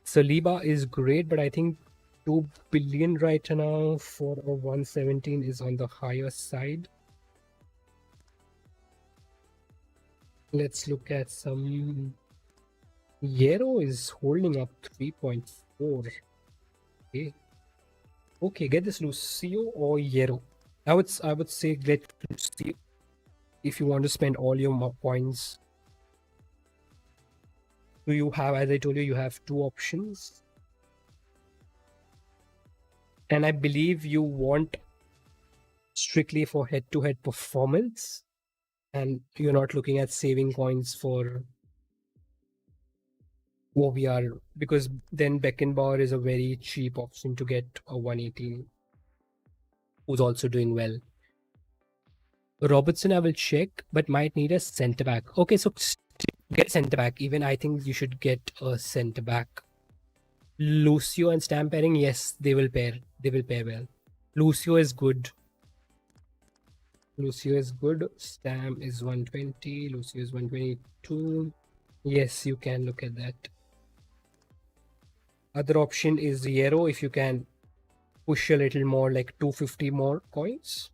Saliba is great, but I think 2 billion right now for a 117 is on the higher side. Let's look at some. Yero is holding up 3.4. Okay, get this Lucio or Yero. I would say get Lucio if you want to spend all your points. Do you have, as I told you have 2 options. And I believe you want strictly for head-to-head performance, and you're not looking at saving coins for OVR, because then Beckenbauer is a very cheap option to get a 118 who's also doing well. Robertson I will check, but might need a centre back. Okay, so get centre back. Even I think you should get a centre back. Lucio and Stam pairing, yes, they will pair. They will pair well. Lucio is good. Lucio is good. Stam is 120. Lucio is 122. Yes, you can look at that. Other option is Yero if you can push a little more, like 250 more coins.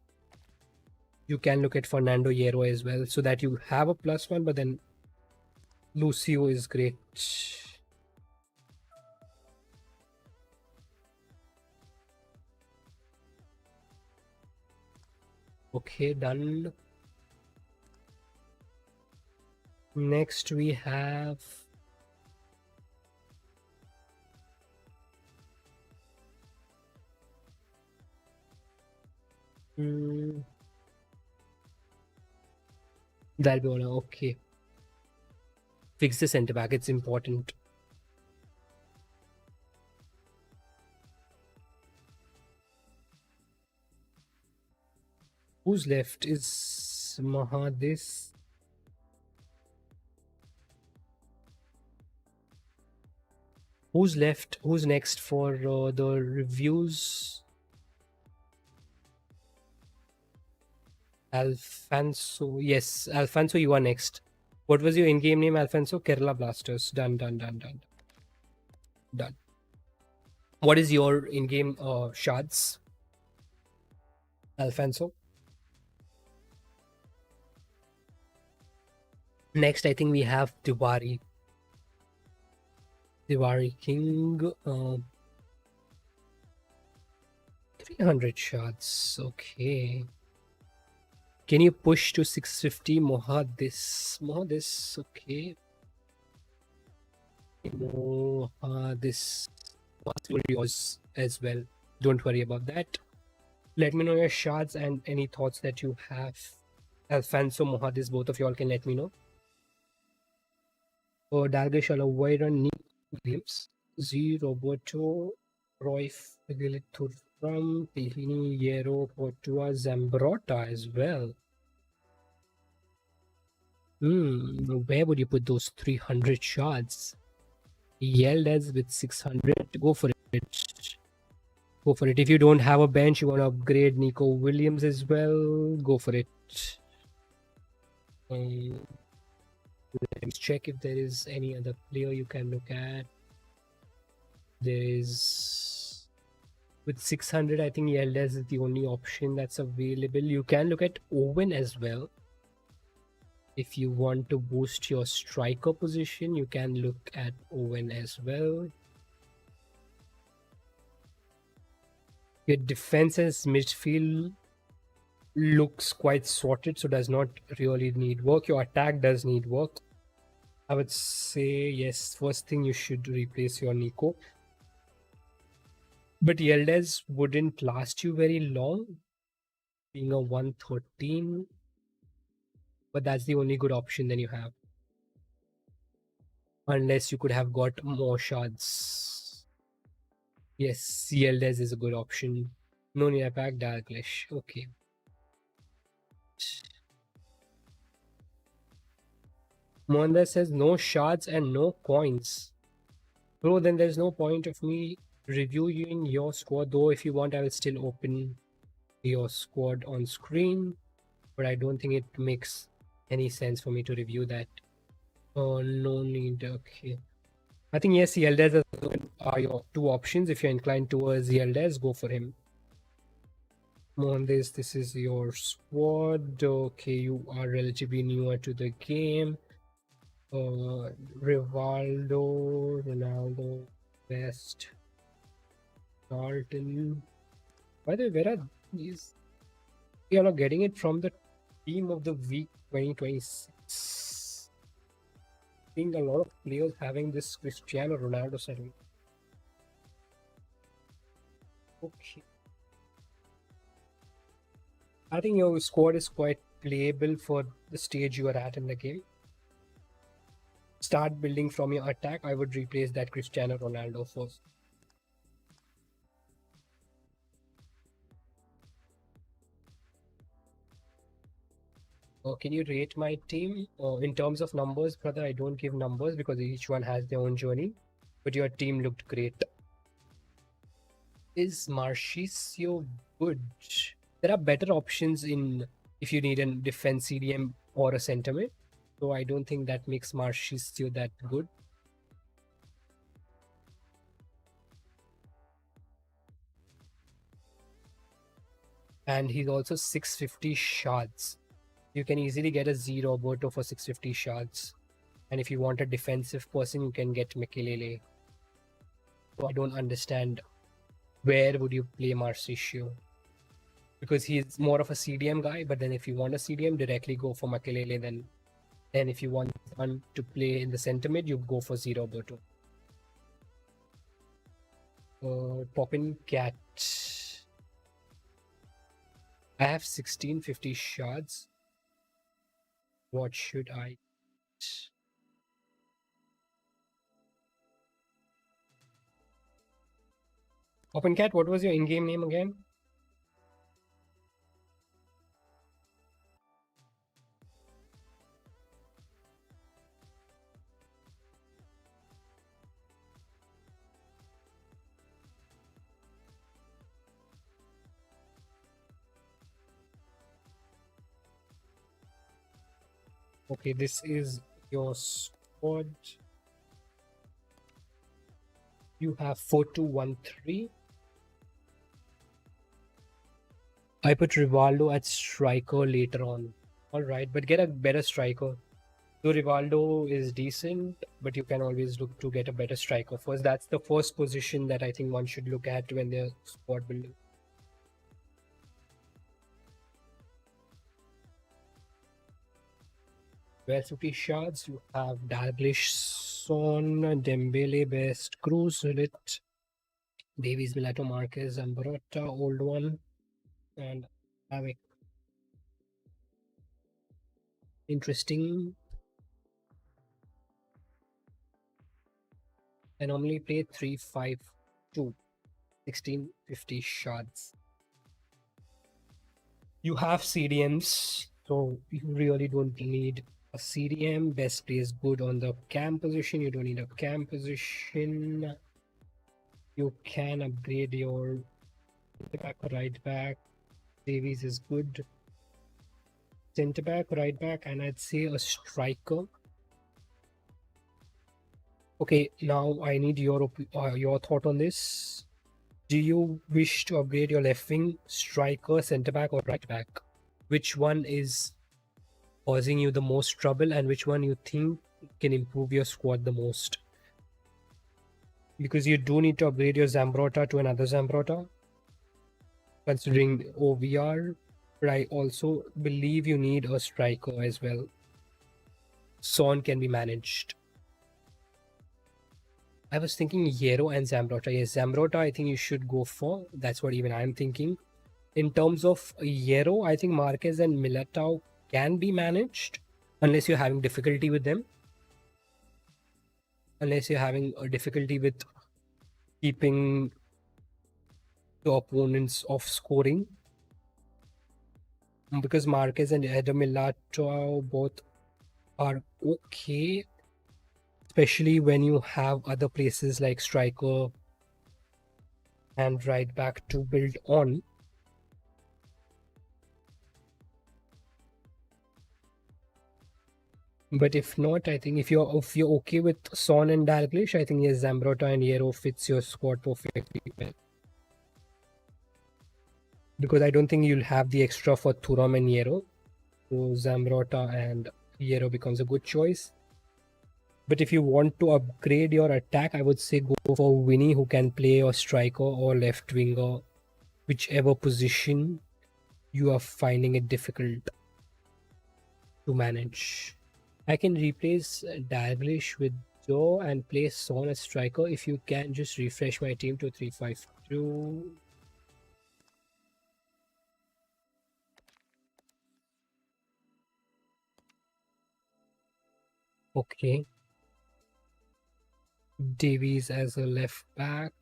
You can look at Fernando Hierro as well, so that you have a +1, but then Lucio is great. Okay, done. Next we have Dalbiola. Okay, fix the centre back, it's important. Who's left? Is Mahadis? Who's left? Who's next for the reviews? Alfonso. Yes, Alfonso, you are next. What was your in-game name, Alfonso? Kerala Blasters. Done. What is your in-game shards, Alfonso? Next, I think we have Diwari. Diwari King. 300 shards. Okay. Can you push to 650? Mohadis. Okay. Mohadis. Possible yours as well. Don't worry about that. Let me know your shards and any thoughts that you have. Alfonso, Mohadis, both of you all can let me know. Dalglish, Alawaira, Nick Williams, Z, Roberto, Roy, Thuram, Vini, Yero, Portua, Zambrotta as well. Where would you put those 300 shards? Yeldes with 600. Go for it. Go for it. If you don't have a bench, you want to upgrade Nico Williams as well, go for it. Let's check if there is any other player you can look at. There is, with 600, I think Yeldes is the only option that's available. You can look at Owen as well. If you want to boost your striker position, you can look at Owen as well. Your defense and midfield looks quite sorted, so does not really need work. Your attack does need work. I would say yes. First thing, you should replace your Nico. But Yildiz wouldn't last you very long, being a 113. But that's the only good option then you have. Unless you could have got more shards. Yes, Yildiz is a good option. No need pack, Dalglish. Okay. Mohandas says no shards and no coins. Bro, then there's no point of me reviewing your squad. Though if you want, I will still open your squad on screen. But I don't think it makes any sense for me to review that. Oh, no need. Okay. I think yes, Yildiz are your two options. If you're inclined towards Yildiz, go for him. Mohandas, this is your squad. Okay, you are relatively newer to the game. Rivaldo, Ronaldo, West, Dalton. By the way, where are these? We are not getting it from the team of the week 2026. Seeing a lot of players having this Cristiano Ronaldo setting. Okay. I think your squad is quite playable for the stage you are at in the game. Start building from your attack. I would replace that Cristiano Ronaldo first. Can you rate my team in terms of numbers, brother? I don't give numbers because each one has their own journey. But your team looked great. Is Marchisio good? There are better options in if you need a defense CDM or a center mid. So I don't think that makes Marchisio that good. And he's also 650 shards. You can easily get a Z Roberto for 650 shards. And if you want a defensive person, you can get Mikelele. So I don't understand where would you play Marcisio? Because he's more of a CDM guy, but then if you want a CDM, directly go for Makelele. Then if you want one to play in the center mid, you go for Z Roberto. Poppin Cat. I have 1650 shards. What should I? Poppin Cat, what was your in-game name again? Okay, this is your squad. You have 4213. I put Rivaldo at striker later on. Alright, but get a better striker. So Rivaldo is decent, but you can always look to get a better striker first. That's the first position that I think one should look at when they're squad building. Where 50 shards, you have Dalglish, Son, Dembele, Best, Cruz, Lit, Davies, Milato, Marquez, Ambrota, Old One, and Avic. Interesting. I normally play 3-5-2, 1650 shards. You have CDMs, so you really don't need a CDM. Best plays good on the cam position. You don't need a cam position. You can upgrade your back, right back. Davies is good. Centre back, right back, and I'd say a striker. Okay, now I need your thought on this. Do you wish to upgrade your left wing, striker, centre back, or right back? Which one is causing you the most trouble, and which one you think can improve your squad the most? Because you do need to upgrade your Zambrotta to another Zambrotta, considering OVR. But I also believe you need a striker as well. Son can be managed. I was thinking Yero and Zambrota. Yes, Zambrota I think you should go for. That's what even I'm thinking. In terms of Yero, I think Marquez and Militao can be managed unless you're having difficulty with them. Unless you're having a difficulty with keeping the opponents off scoring. Because Marquez and Eder Militao both are okay, especially when you have other places like striker and right back to build on. But if not, I think if you're okay with Son and Dalglish, I think yes, Zambrota and Yero fits your squad perfectly well. Because I don't think you'll have the extra for Thuram and Yero. So Zambrota and Yero becomes a good choice. But if you want to upgrade your attack, I would say go for Vini, who can play a striker or left winger, whichever position you are finding it difficult to manage. I can replace Dalglish with Joe and place Son as striker. If you can just refresh my team to 3-5-2. Okay. Davies as a left back.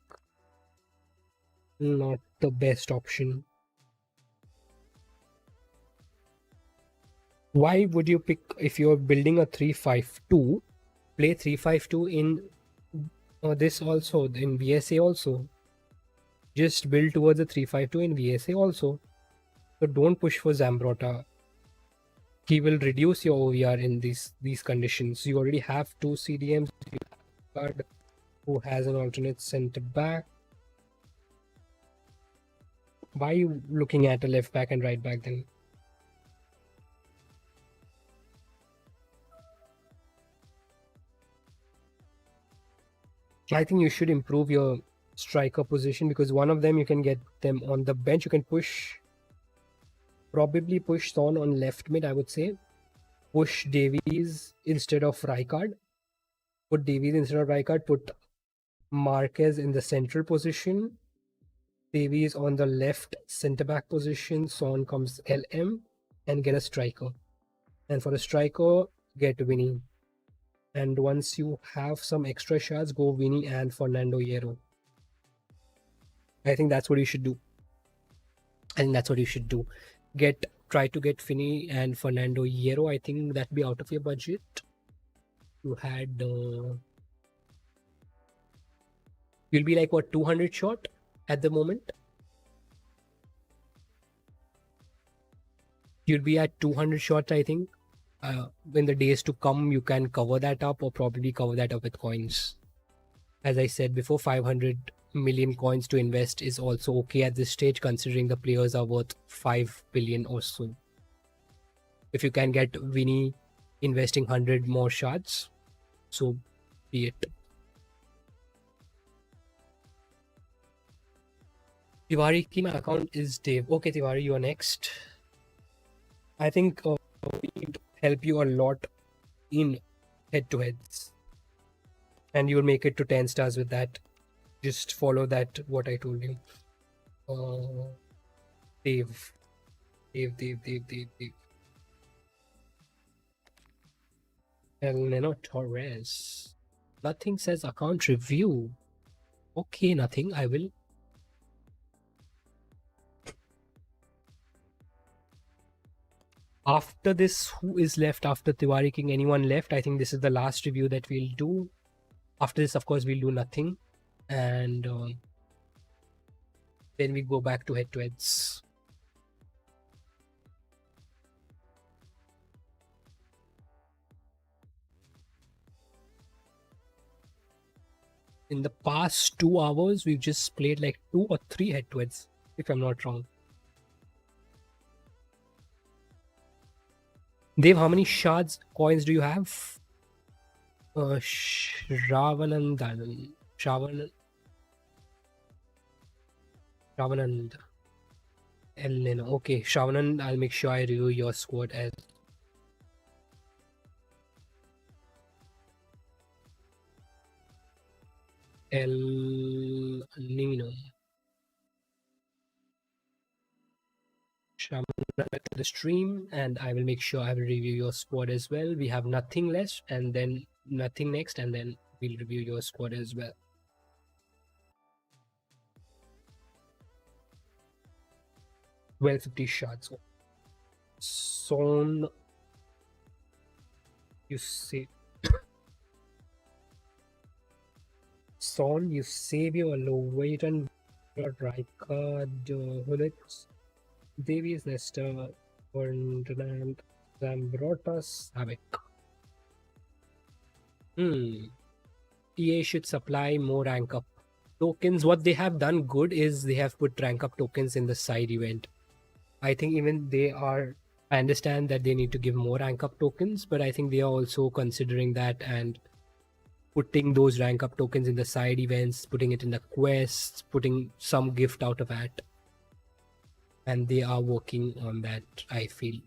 Not the best option. Why would you pick, if you're building a 3-5-2, play 3-5-2 in this also, in VSA also? Just build towards a 3-5-2 in VSA also. So don't push for Zambrota. He will reduce your OVR in these conditions. You already have two CDMs. You have Card, who has an alternate centre back. Why are you looking at a left back and right back then? I think you should improve your striker position, because one of them you can get them on the bench. You can probably push Son on left mid, I would say. Push Davies instead of Rijkaard. Put Davies instead of Rijkaard. Put Marquez in the central position. Davies on the left centre back position. Son comes LM and get a striker. And for a striker, get Vini. And once you have some extra shots, go Vini and Fernando Hierro. I think that's what you should do. Try to get Vini and Fernando Hierro. I think that'd be out of your budget. You had you'll be like what, 200 short at the moment? You'll be at 200 shots, I think. In the days to come, you can cover that up, or probably cover that up with coins. As I said before, 500 million coins to invest is also okay at this stage, considering the players are worth 5 billion or so. If you can get Vini investing 100 more shots, so be it. Tiwari, my account is Dave. Okay, Tiwari, you are next. I think we need to help you a lot in head-to-heads, and you will make it to 10 stars with that. Just follow that, what I told you. Dave. El Neno Torres. Nothing says account review. Okay, nothing. I will. After this, who is left after Tiwari King? Anyone left? I think this is the last review that we'll do. After this, of course, we'll do nothing. And then we go back to head-to-heads. In the past 2 hours, we've just played like 2 or 3 head-to-heads, if I'm not wrong. Dev, how many shards coins do you have? Shravanand. El Nino. Okay, Shravanand, I'll make sure I review your squad as. El Nino. I'm gonna back to the stream and I will make sure I will review your squad as well. We have nothing less and then nothing next, and then we'll review your squad as well. 1250 shots. Son, you say. Son, you save your low weight and Rijkaard, Hullets, Davies, Nesta, Ferdinand, Zambrotas, Havik. EA should supply more rank up tokens. What they have done good is they have put rank up tokens in the side event. I think even they are, I understand that they need to give more rank up tokens, but I think they are also considering that and putting those rank up tokens in the side events, putting it in the quests, putting some gift out of that. And they are working on that, I feel.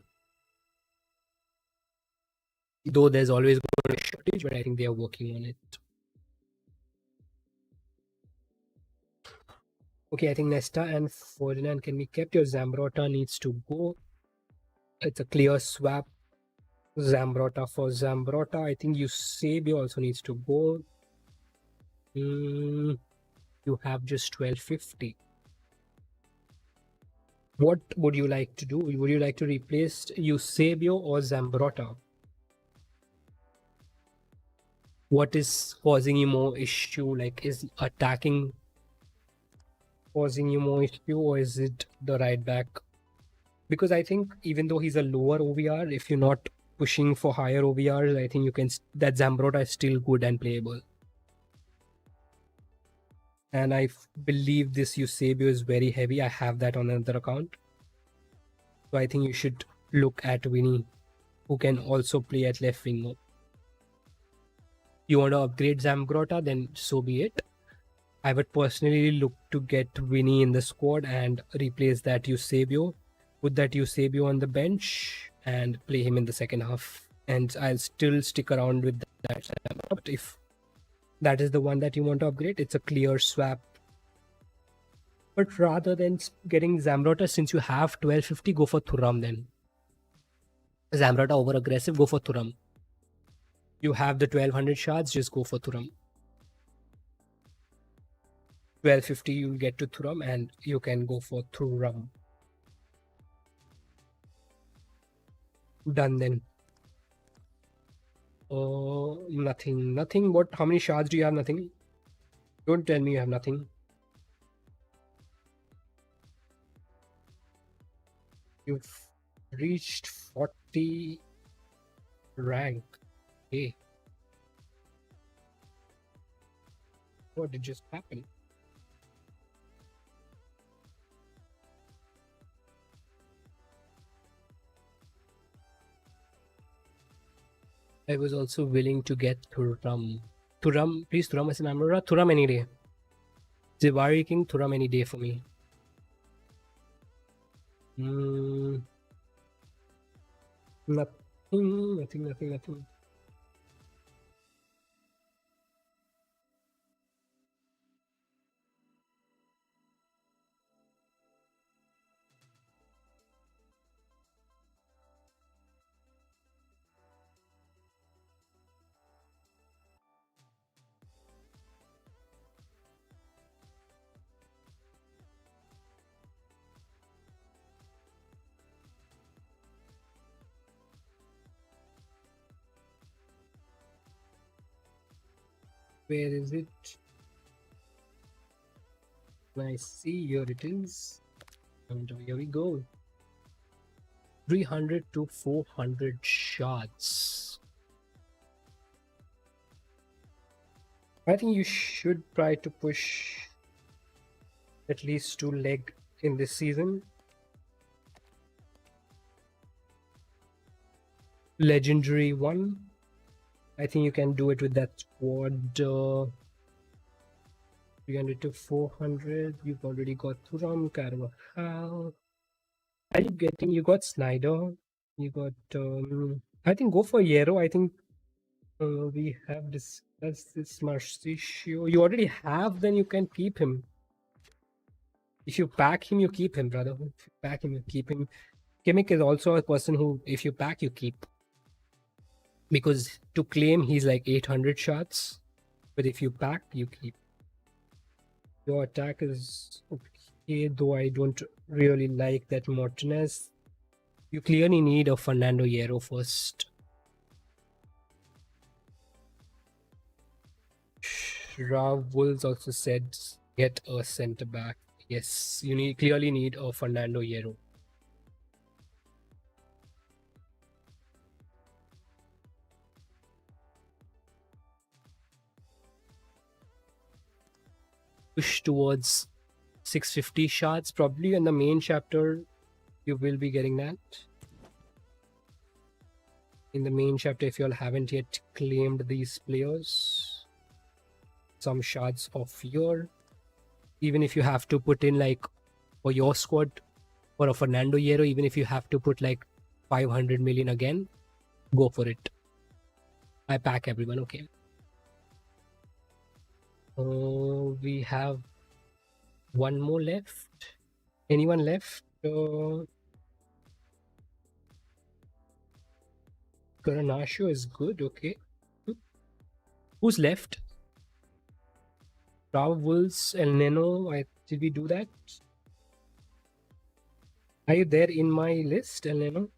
Though there's always going to be a shortage, but I think they are working on it. Okay, I think Nesta and Ferdinand can be kept. Your Zambrota needs to go. It's a clear swap. Zambrota for Zambrota. I think Eusebio also needs to go. You have just 1250. What would you like to do? Would you like to replace Eusebio or Zambrota? What is causing you more issue? Like, is attacking causing you more issue, or is it the right back? Because I think even though he's a lower OVR, if you're not pushing for higher OVRs, I think you can, that Zambrota is still good and playable. And I believe this Eusebio is very heavy. I have that on another account. So I think you should look at Vini, who can also play at left wing mode. You want to upgrade Zambrota, then so be it. I would personally look to get Vini in the squad and replace that Eusebio. Put that Eusebio on the bench and play him in the second half. And I'll still stick around with that. But if that is the one that you want to upgrade, it's a clear swap. But rather than getting Zambrota, since you have 1250, go for Thuram then. Zambrota over aggressive, go for Thuram. You have the 1200 shards, just go for Thuram. 1250 you'll get to Thuram and you can go for Thuram. Done then. Nothing. What? How many shards do you have? Nothing. Don't tell me you have nothing. You've reached 40 rank. Hey. What did just happen? I was also willing to get Thuram. Thuram, please, Thuram as an Amara. Thuram any day. Zivari King, Thuram any day for me. Nothing. Where is it? I see, here it is. And here we go. 300 to 400 shots. I think you should try to push at least 2 leg in this season. Legendary 1. I think you can do it with that squad. 300 to 400. You've already got Thuram, Carvajal. Are you getting? You got Snyder. You got. I think go for Yero. I think We have discussed this Marcisio. You already have, then you can keep him. If you pack him, you keep him, brother. If you pack him, you keep him. Kimmich is also a person who, if you pack, you keep. Because to claim, he's like 800 shots. But if you pack, you keep. Your attack is okay, though I don't really like that Martinez. You clearly need a Fernando Hierro first. Rav Wolves also said get a centre back. Yes, you clearly need a Fernando Hierro. Push towards 650 shots, probably in the main chapter. You will be getting that. In the main chapter, if you all haven't yet claimed these players, some shots of your, even if you have to put in like for your squad for a Fernando Hierro, even if you have to put like 500 million again, go for it. I pack everyone, okay. We have one more left. Anyone left? Garnacho is good, okay. Who's left? Rav Wolves, El Neno. Did we do that? Are you there in my list, El Neno?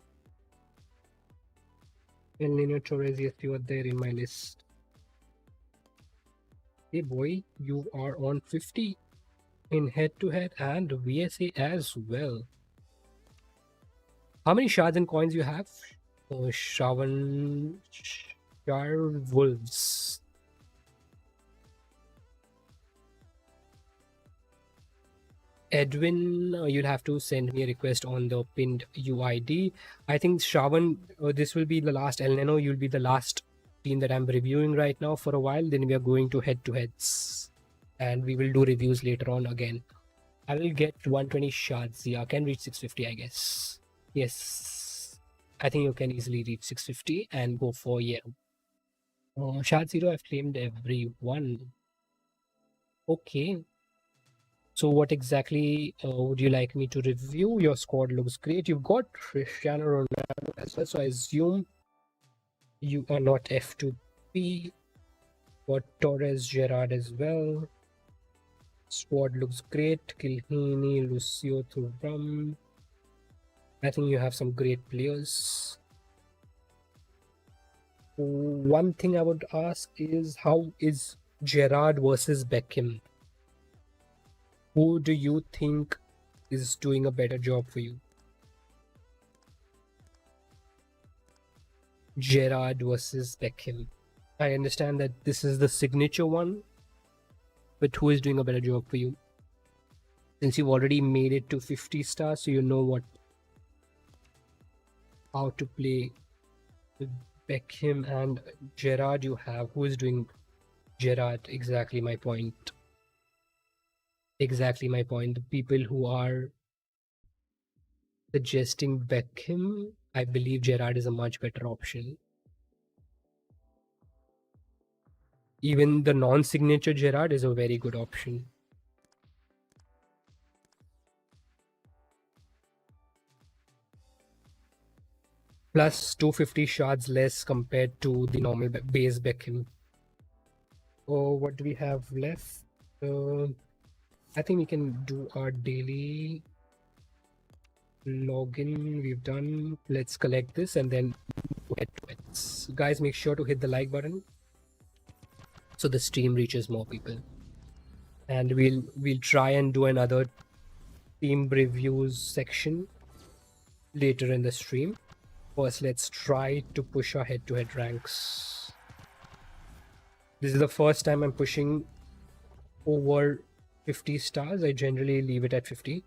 El Neno Torres, yes, you are there in my list. Hey boy, you are on 50 in head-to-head and VSA as well. How many shards and coins you have? Shravan Wolves. Edwin, you'll have to send me a request on the pinned UID. I think Shravan, this will be the last. El Neno, you'll be the last team that I'm reviewing right now for a while. Then we are going to head-to-heads. And we will do reviews later on again. I will get 120 shards. Yeah, I can reach 650, I guess. Yes. I think you can easily reach 650 and go for Shard 0, I've claimed everyone. Okay. So what exactly would you like me to review? Your squad looks great. You've got Cristiano Ronaldo as well. So I assume you are not F2P. Got Torres, Gerrard as well. Squad looks great. Kilhini, Lucio, Thuram. I think you have some great players. One thing I would ask is, how is Gerrard versus Beckham? Who do you think is doing a better job for you? Gerrard versus Beckham. I understand that this is the signature one, but who is doing a better job for you? Since you've already made it to 50 stars, so you know how to play with Beckham and Gerrard. You have who is doing Gerrard? Exactly my point. Exactly my point. The people who are suggesting Beckham, I believe Gerrard is a much better option. Even the non-signature Gerrard is a very good option. Plus 250 shards less compared to the normal base Beckham. Oh, what do we have left? I think we can do our daily login. We've done. Let's collect this and then head to it. Guys, make sure to hit the like button so the stream reaches more people. And we'll try and do another team reviews section later in the stream. First, let's try to push our head-to-head ranks. This is the first time I'm pushing over 50 stars. I generally leave it at 50.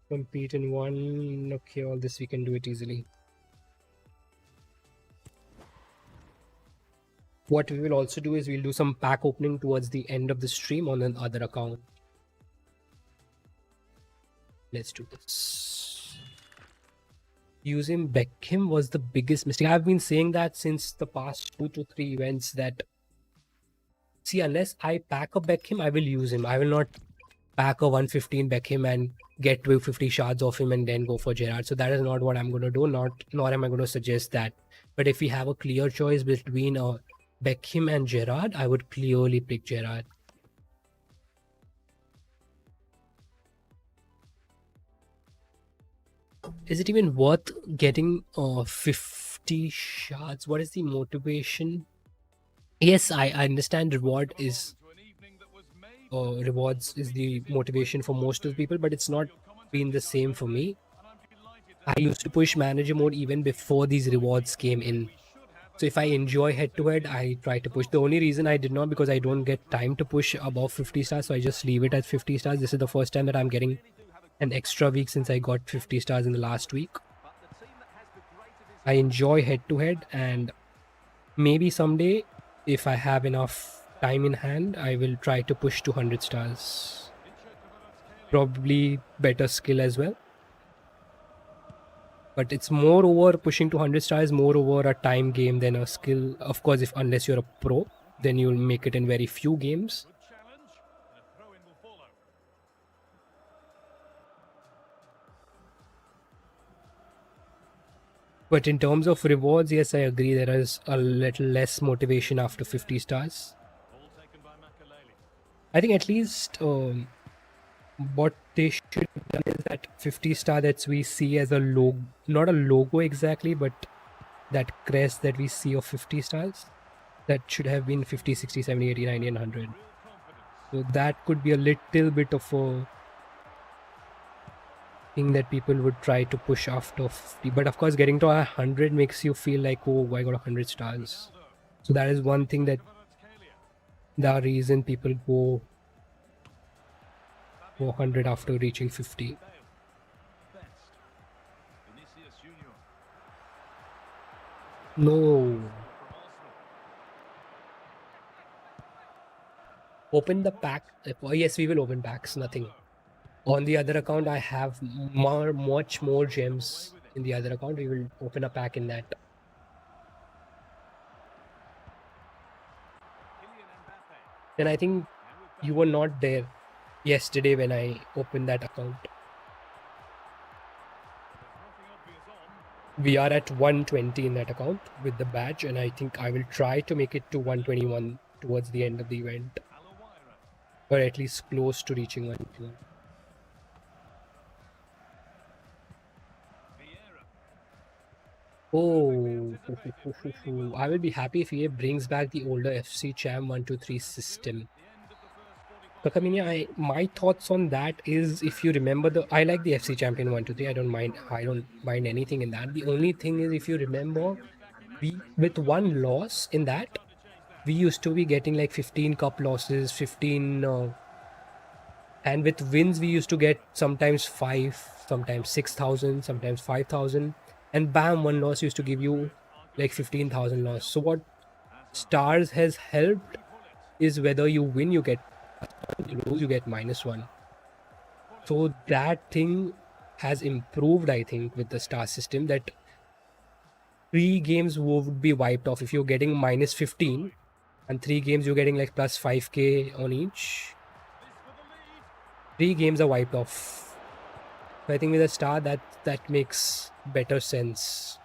Compete in one. Okay, all this we can do it easily. What we will also do is we'll do some pack opening towards the end of the stream on another account. Let's do this. Using Beckham was the biggest mistake. I've been saying that since the past 2 to 3 events that, see, unless I pack a Beckham, I will use him. I will not pack a 115 Beckham and get 250 shards off him and then go for Gerrard. So that is not what I'm going to do. Nor am I going to suggest that. But if we have a clear choice between Beckham and Gerrard, I would clearly pick Gerrard. Is it even worth getting 50 shards? What is the motivation? Yes, I understand reward is rewards is the motivation for most of the people, but it's not been the same for me. I used to push manager mode even before these rewards came in. So if I enjoy head to head, I try to push. The only reason I did not, because I don't get time to push above 50 stars, so I just leave it at 50 stars. This is the first time that I'm getting an extra week since I got 50 stars in the last week. I enjoy head to head, and maybe someday, if I have enough time in hand, I will try to push to 100 stars. Probably better skill as well. But it's more over pushing to 100 stars, more over a time game than a skill. Of course, unless you're a pro, then you'll make it in very few games. But in terms of rewards, yes, I agree. There is a little less motivation after 50 stars. I think at least what they should have done is that 50 star that we see as a logo, not a logo exactly, but that crest that we see of 50 stars, that should have been 50, 60, 70, 80, 90, and 100. So that could be a little bit of a thing that people would try to push after 50. But of course, getting to 100 makes you feel like, oh, I got 100 stars. So that is one thing, that the reason people go 400 after reaching 50. No. Open the pack. Oh, yes, we will open packs. Nothing. On the other account, I have much more gems in the other account. We will open a pack in that. Then I think you were not there yesterday when I opened that account. We are at 120 in that account with the badge, and I think I will try to make it to 121 towards the end of the event, or at least close to reaching 121. Oh, I will be happy if EA brings back the older FC Cham 123 system. But I mean, my thoughts on that is, if you remember, I like the FC Champion 123. I don't mind anything in that. The only thing is, if you remember, with one loss in that, we used to be getting like 15 cup losses, 15, and with wins we used to get sometimes 5, sometimes 6,000, sometimes 5,000, and bam, one loss used to give you like 15,000 loss. So what stars has helped is, whether you win, you get you lose, you get -1. So that thing has improved, I think, with the star system, that 3 games would be wiped off. If you're getting -15 and 3 games you're getting like plus 5k on each, 3 games are wiped off. So I think with a star, that makes better sense.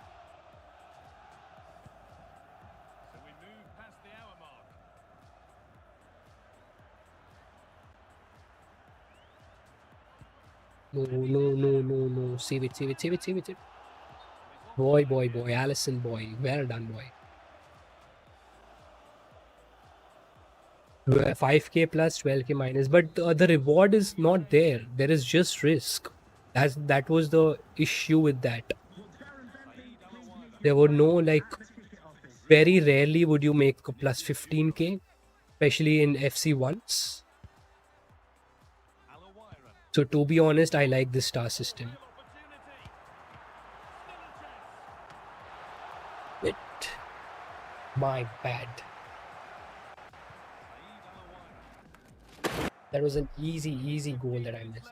No. Save it. Boy. Allison, boy. Well done, boy. 5k plus, 12k minus. But the reward is not there. There is just risk. That was the issue with that. There were no, like, very rarely would you make a plus 15k, especially in FC1s. So to be honest, I like this star system. My bad. That was an easy goal that I missed.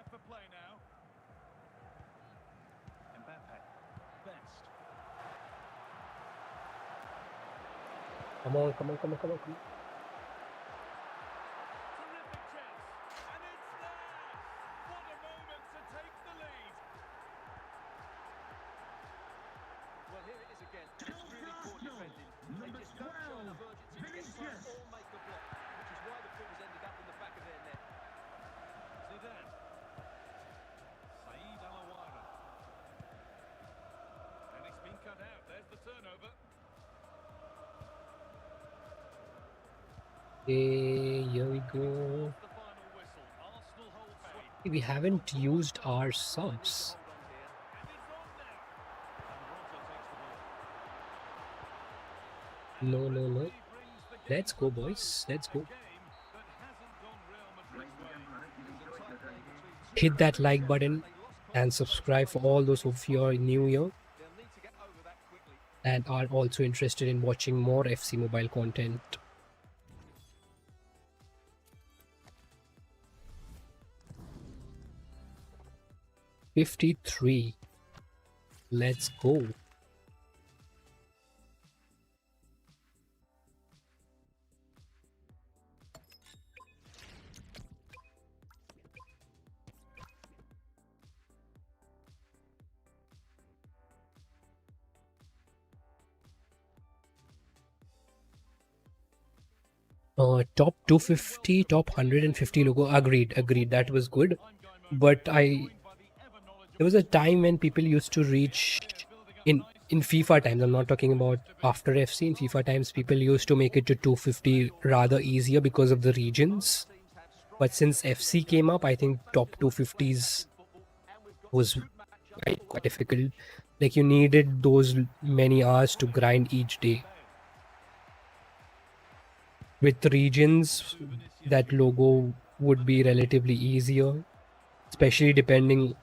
Come on, come on, come on, come on, come on. Terrific chance. And it's there. What a moment to take the lead. Well, here it is again. It's really poor defending. They just don't show enough urgency to get inside or make a block, which is why the ball's ended up in the back of their net. Zidane. Saeed Alawara. And it's been cut out. There's the turnover. Okay, here we go. Off the final whistle. Arsenal hold sway. We haven't used our subs. Hold on here. And it's on now. And Ronaldo takes the ball. No, no, no. Let's go, boys. Let's go. Hit that like button and subscribe for all those of you are new here and are also interested in watching more FC Mobile content. $53. Let's go. Top 250, top 150 logo. Agreed. That was good. But there was a time when people used to reach in FIFA times. I'm not talking about after FC. In FIFA times, people used to make it to 250 rather easier because of the regions. But since FC came up, I think top 250s was quite difficult. Like you needed those many hours to grind each day. With regions, that logo would be relatively easier, especially depending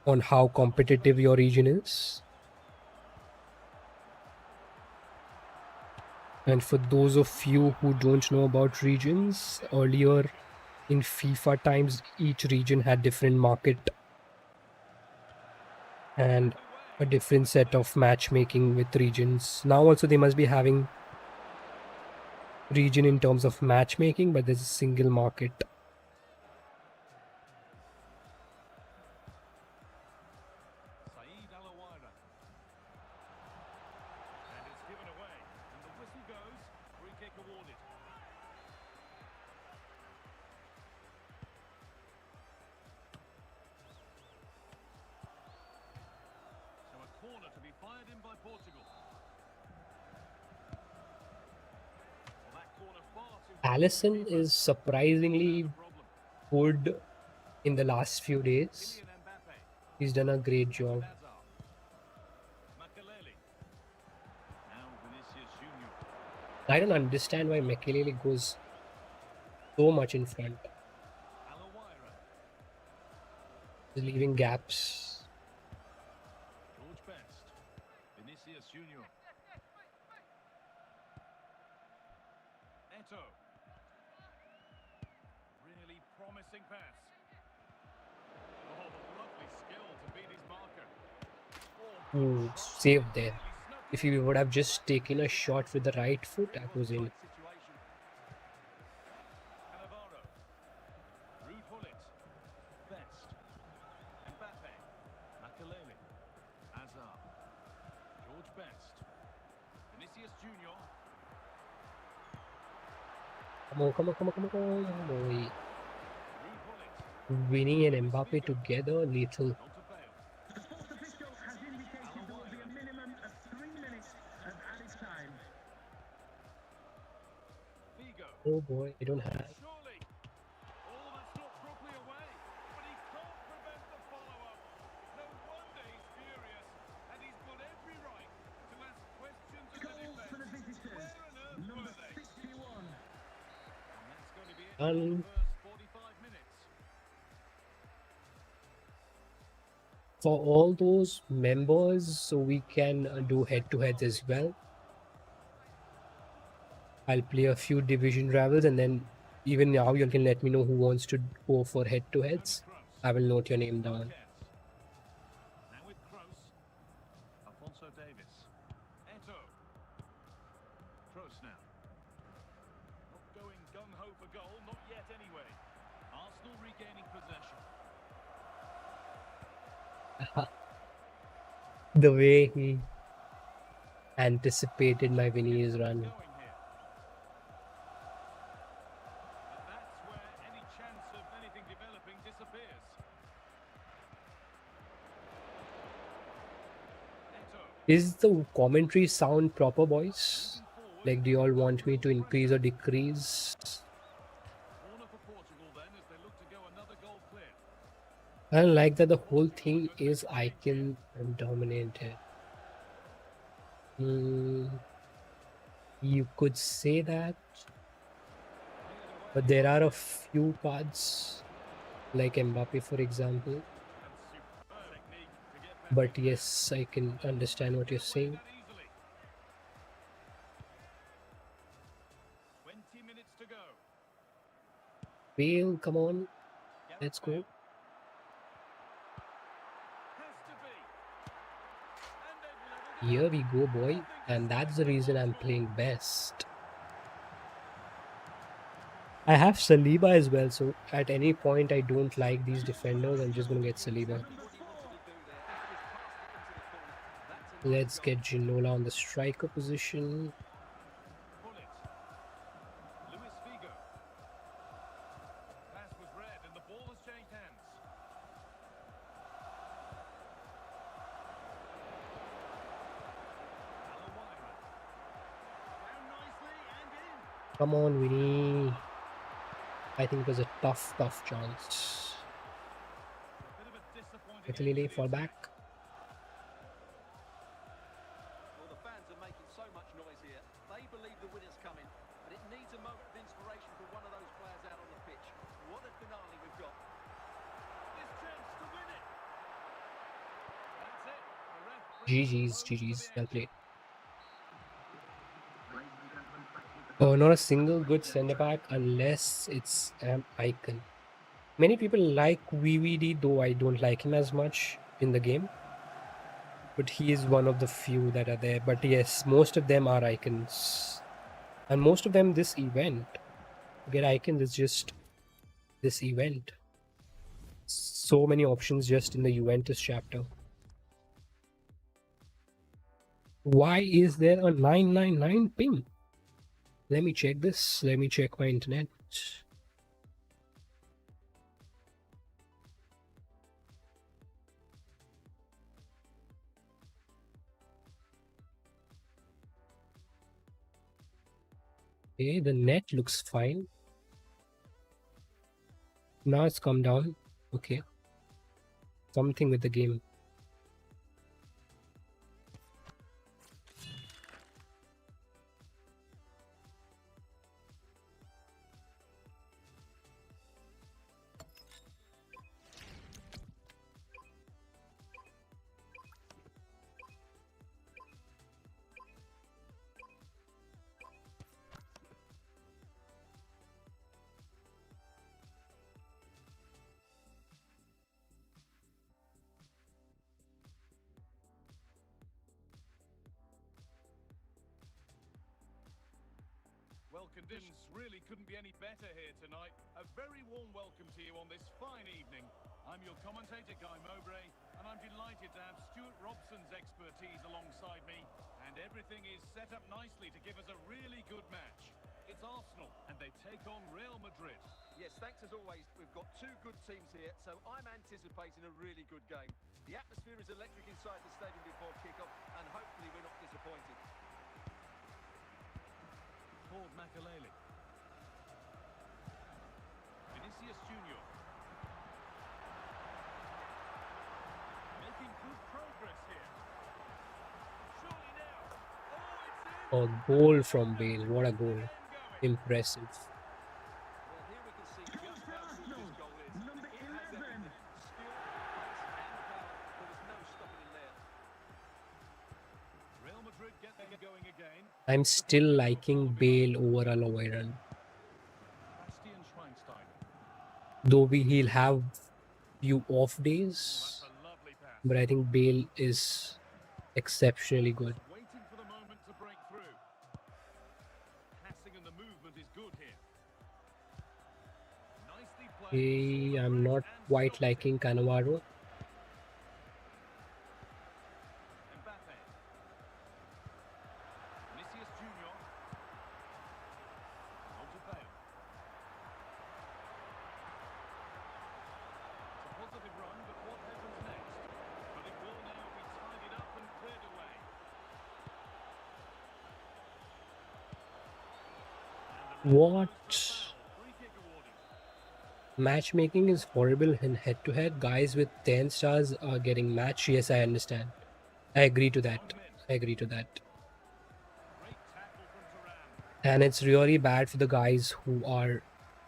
on how competitive your region is. And for those of you who don't know about regions, earlier in FIFA times, each region had different market and a different set of matchmaking with regions. Now also they must be having region in terms of matchmaking, but there's a single market. Saeed Alawara. And it's given away. And the whistle goes. Free kick awarded. So a corner to be fired in by Portugal. Well, that corner far too Allison is surprisingly good in the last few days. He's done a great job. I don't understand why Makelele goes so much in front. He's leaving gaps. George Best. Vinicius Junior. Eto. Really promising pass. Oh, lovely skill to beat his marker. Saved there. If he would have just taken a shot with the right foot, that was in. Cannavaro. Rude Hullet. Best. Mbappe. Makelele. Azar. George Best. Vinicius Junior. Come on. Boy. Rude Hullet. Vini and Mbappe together, lethal. The sports official has indicated there will be a minimum of 3 minutes of added time. Vigo. Oh boy, I don't have. Surely. Oh, that's not properly away. But he can't prevent the follow-up. No wonder he's furious. And he's got every right to ask questions of the Goal for the defence. visitors, Where on earth number were they? 61. And that's going to be it for And the first 45 minutes. for all those members, so we can do head-to-heads as well. I'll play a few division rivals, and then even now you can let me know who wants to go for head-to-heads. I will note your name down. Now with Kroos. Alfonso Davis. Eto. Kroos. close now. Not going gung-ho for goal, not yet anyway. Arsenal regaining possession. The way he anticipated my Vini's run. Going here. And that's where any chance of anything developing disappears. Neto. Is the commentary sound proper, boys? Moving forward. Like, do you all want me to increase or decrease? Corner for Portugal then as they look to go another goal clear. I don't like that the whole thing is icon and dominated. You could say that, but there are a few cards, like Mbappe, for example. And superb technique to get back. But yes, I can understand what you're saying. That easily. 20 minutes to go. Bale, come on, Gareth let's go. Bale. Has to be. And they've leveled it Here up. we go, boy. And that's the reason I'm playing best. I have Saliba as well, so at any point I don't like these defenders, I'm just gonna get Saliba. Let's get Ginola on the striker position. Pull it. Luis Figo. Pass was read and the ball has changed hands. Alan Wyman. Down nicely and in. Come on, Winnie. I think it was a tough chance. A bit of a disappointing Italy end to the fall attack. back. Well, the fans are making so much noise here. They believe the winner's coming, but it needs a moment of inspiration for one of those players out on the pitch. What a finale we've got. This chance to win it. That's it. The ref GG's, brings GG's, the well played. Ladies and gentlemen, back with the Oh, not a single good centre back unless it's an icon. Many people like VVD, though I don't like him as much in the game. But he is one of the few that are there. But yes, most of them are icons. And most of them this event. To get icons is just this event. So many options just in the Juventus chapter. Why is there a 999 ping? Let me check this. Let me check my internet. Okay, the net looks fine. Now it's come down. Okay. Something with the game. Well, conditions really couldn't be any better here tonight. A very warm welcome to you on this fine evening. I'm your commentator, Guy Mowbray, and I'm delighted to have Stuart Robson's expertise alongside me, and everything is set up nicely to give us a really good match. It's Arsenal, and they take on Real Madrid. Yes, thanks as always. We've got two good teams here, so I'm anticipating a really good game. The atmosphere is electric inside the stadium before kick-off, and hopefully we're not disappointed. Ford Makaleli. Vinicius Junior. Making good progress here. Surely now. Oh, it's in. A goal from Bale. What a goal. And going. Impressive. Well, here we can see Goal just for how good Arsenal. this goal is. Number It has 11. everything. Skill, pace and power. There was no stopping him there. Real Madrid get their going again. I'm still liking Bale over Almiron. Bastian Schweinsteiger. Though he'll have few off days. That's a lovely pass. But I think Bale is exceptionally good. Waiting for the moment to break through. movement is good here. Nicely played. Hey, Saw the I'm break not and quite stopped it. liking Cannavaro. Mbappe. Vinicius Junior. On to Bale. It's a positive run, but what happens next? But it will now be tidied up and cleared away. And the ref What? blows for foul. Free kick awarded. Matchmaking is horrible in head-to-head. Guys with 10 stars are getting matched. Yes, I understand. I agree to that. I agree to that. Great tackle from Thuram. And it's really bad for the guys who are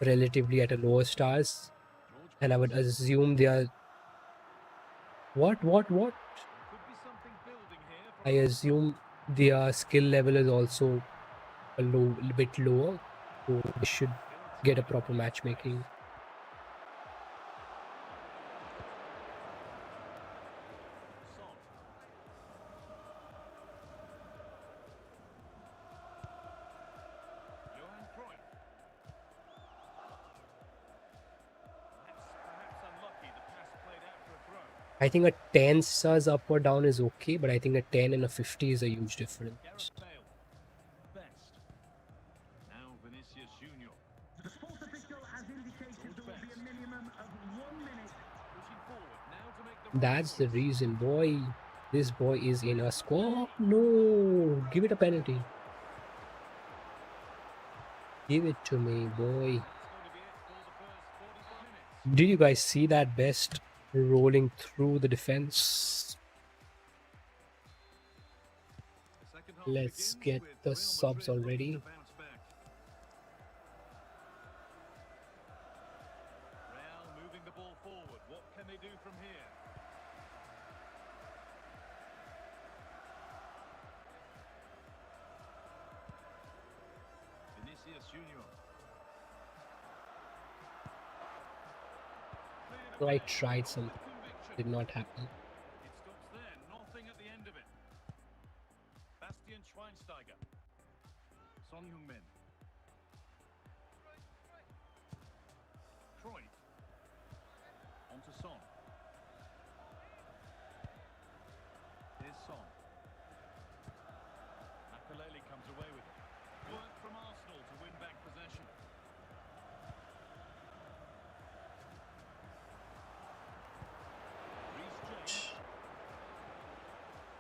relatively at a lower stars. George And I would Cross. assume they are... What? There could be something building here from I Arsenal. assume their skill level is also a bit lower. So they should get a proper matchmaking. Son. Johan Cruyff. Perhaps unlucky. The pass played out for a throw. I think a 10 stars up or down is okay, but I think a 10 and a 50 is a huge difference. Gareth Bale. Best. Now Vinicius Junior. The sports official has indicated there will be a minimum of 1 minute. Pushing forward. Now to make the That's the run. reason, boy. This boy is in a squad. No, give it a penalty. Give it to me, boy. That's going to be it for the first 45 minutes. Did you guys see that best rolling through the defense? The second half Let's begins get with the Real subs Madrid looking already. to bounce back. Real moving the ball forward. What can they do from here? Vinicius Junior. Cleared So I away. tried With something, conviction. did not happen. It stops there. Nothing at the end of it. Bastian Schweinsteiger. Son Heung-min. Cruyff. On to Son. Here's Son. Makelele comes away with it. Work from Arsenal to win back possession. Reece James.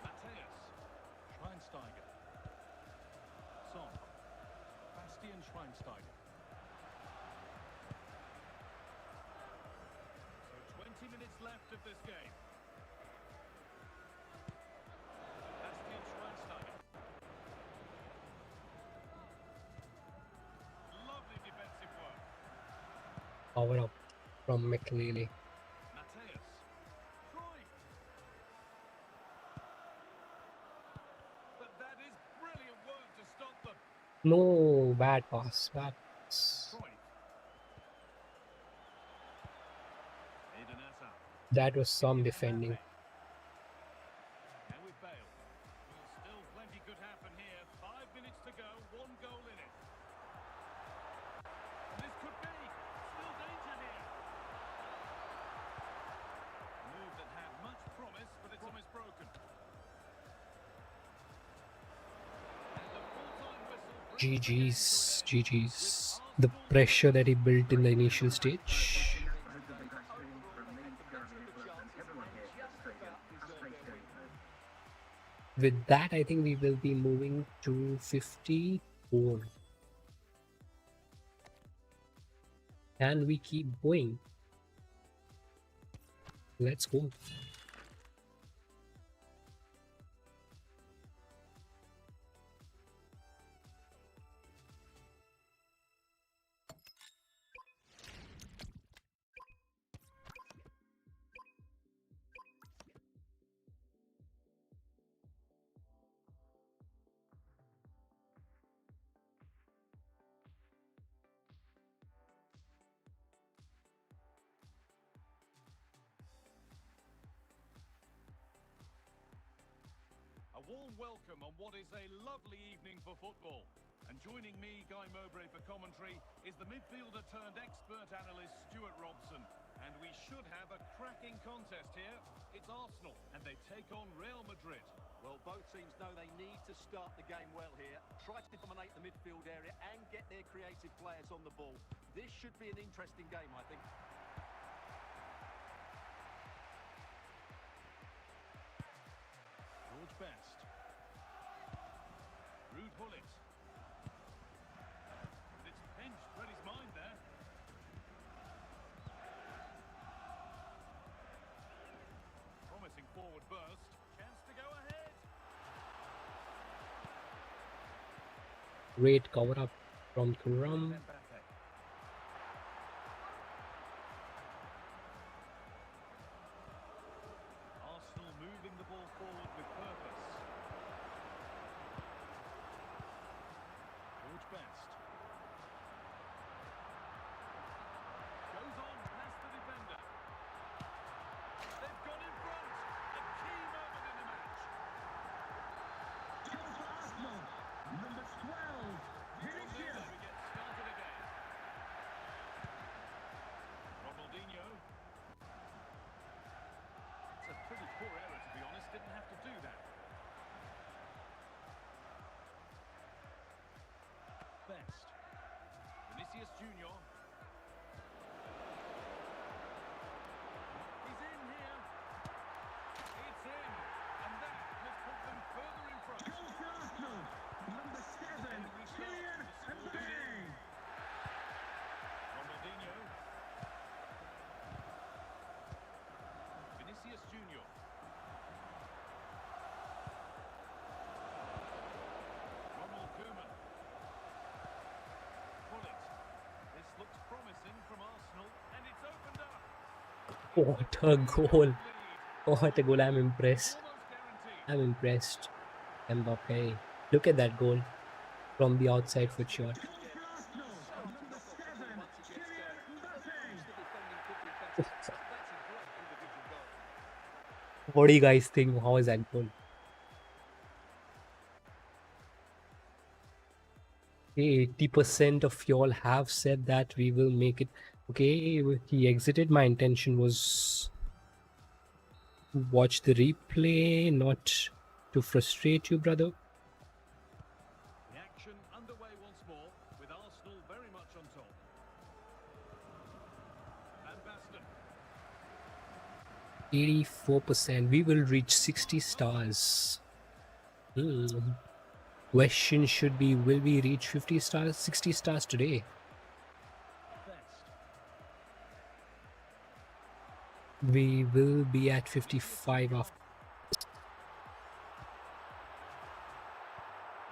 Mateus. Schweinsteiger. Son. Bastian Schweinsteiger. So 20 minutes left of this game. Bastian Schweinsteiger. Lovely defensive work. Power up from McLeary. Mateus. Cruyff. But that is brilliant work to stop them. No, bad pass. Bad pass. Cruyff. Eden Hazard. That was some It's defending. Mbappe. Now with Bale. Well, still plenty could happen here. 5 minutes to go. 1 goal in it. And this could be. Still danger here. A move that had much promise, but it's almost broken. And the full-time whistle brings the game to an GG's. end. GG's. The pressure that he built in the initial stage. With that, I think we will be moving to 54. Can we keep going? Let's go. A warm welcome on what is a lovely evening for football. And And joining me, Guy Mowbray, for commentary is the midfielder turned expert analyst Stuart Robson. And we should have a cracking contest here. It's Arsenal, and they take on Real Madrid. Well, both teams know they need to start the game well here. Try to dominate the midfield area and get their creative players on the ball. This should be an interesting game, I think. George Best. Rude Bullet. It's pinched, read his mind there. Promising forward burst. Chance to go ahead. Great cover up from Thuram. Arsenal moving the ball forward with purpose. George Best. Goes on past the defender. They've gone in front. A key moment in the match. Goal for Arsenal. Number 12. Vinicius. We get started again. Ronaldinho. It's a pretty poor error, to be honest. Didn't have to do that. Best. Vinicius Junior. He's in here. It's in. And that has put them further in front. Goal for Arsenal. Number 7. Kylian Mbappe. Ronaldinho. Vinicius Junior. Ronald Koeman. Bullet. This looks promising from Arsenal, and it's opened up. What a goal. Lead. What a goal. I'm impressed. Almost guaranteed. I'm impressed. Mbappe. Look at that goal from the outside foot shot. Goal for Arsenal. Number 7. Kylian Mbappe. That's a great individual goal. What do you guys think? How is that goal? 80% of y'all have said that we will make it. Okay, he exited. My intention was to watch the replay, not to frustrate you, brother. The action underway once more, with Arsenal very much on top. Van Basten. 84%. We will reach 60 stars. Question should be, will we reach 50 stars, 60 stars today? Best. We will be at 55 after.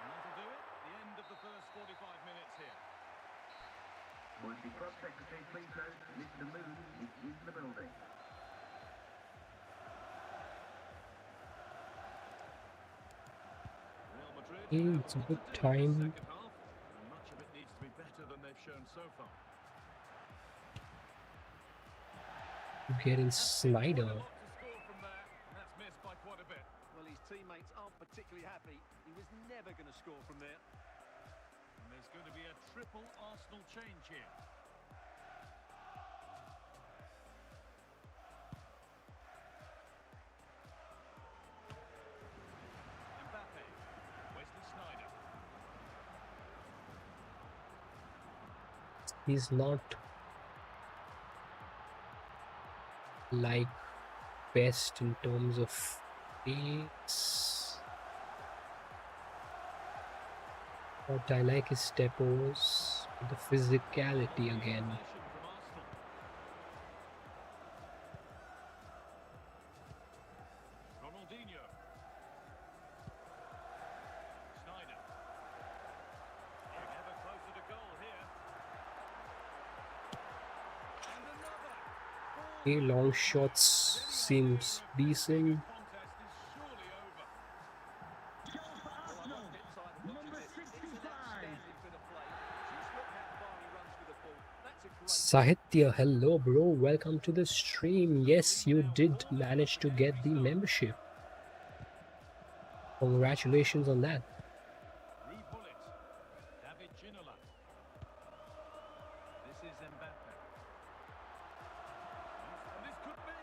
And that'll do it. The end of the first 45 minutes here. Would the club secretary please note Mr. Moon is in the building. Real Madrid. It's a good time. Second half, and much of it needs to be better than they've shown so far. Getting Snyder. A lot to score from there, and that's missed by quite a bit. Well, his teammates aren't particularly happy. He was never going to score from there. And there's going to be a triple Arsenal change here. Mbappe. Wesley Sneijder. He's not like best in terms of pace, but I like his tempos, the physicality again. Possession from Arsenal. Ronaldinho. Sneijder. Ever closer to goal here. And another. Okay, long shots seems decent. Contest is surely over. Goal for Arsenal. Number 65. Outstanding bit of play. Just look how far he runs with the ball. That's a great. Sahitya, hello bro, welcome to the stream. Yes, you did manage to get the membership. Congratulations on that. Rude Bullet. David Ginola. This is Mbappe. And this could be.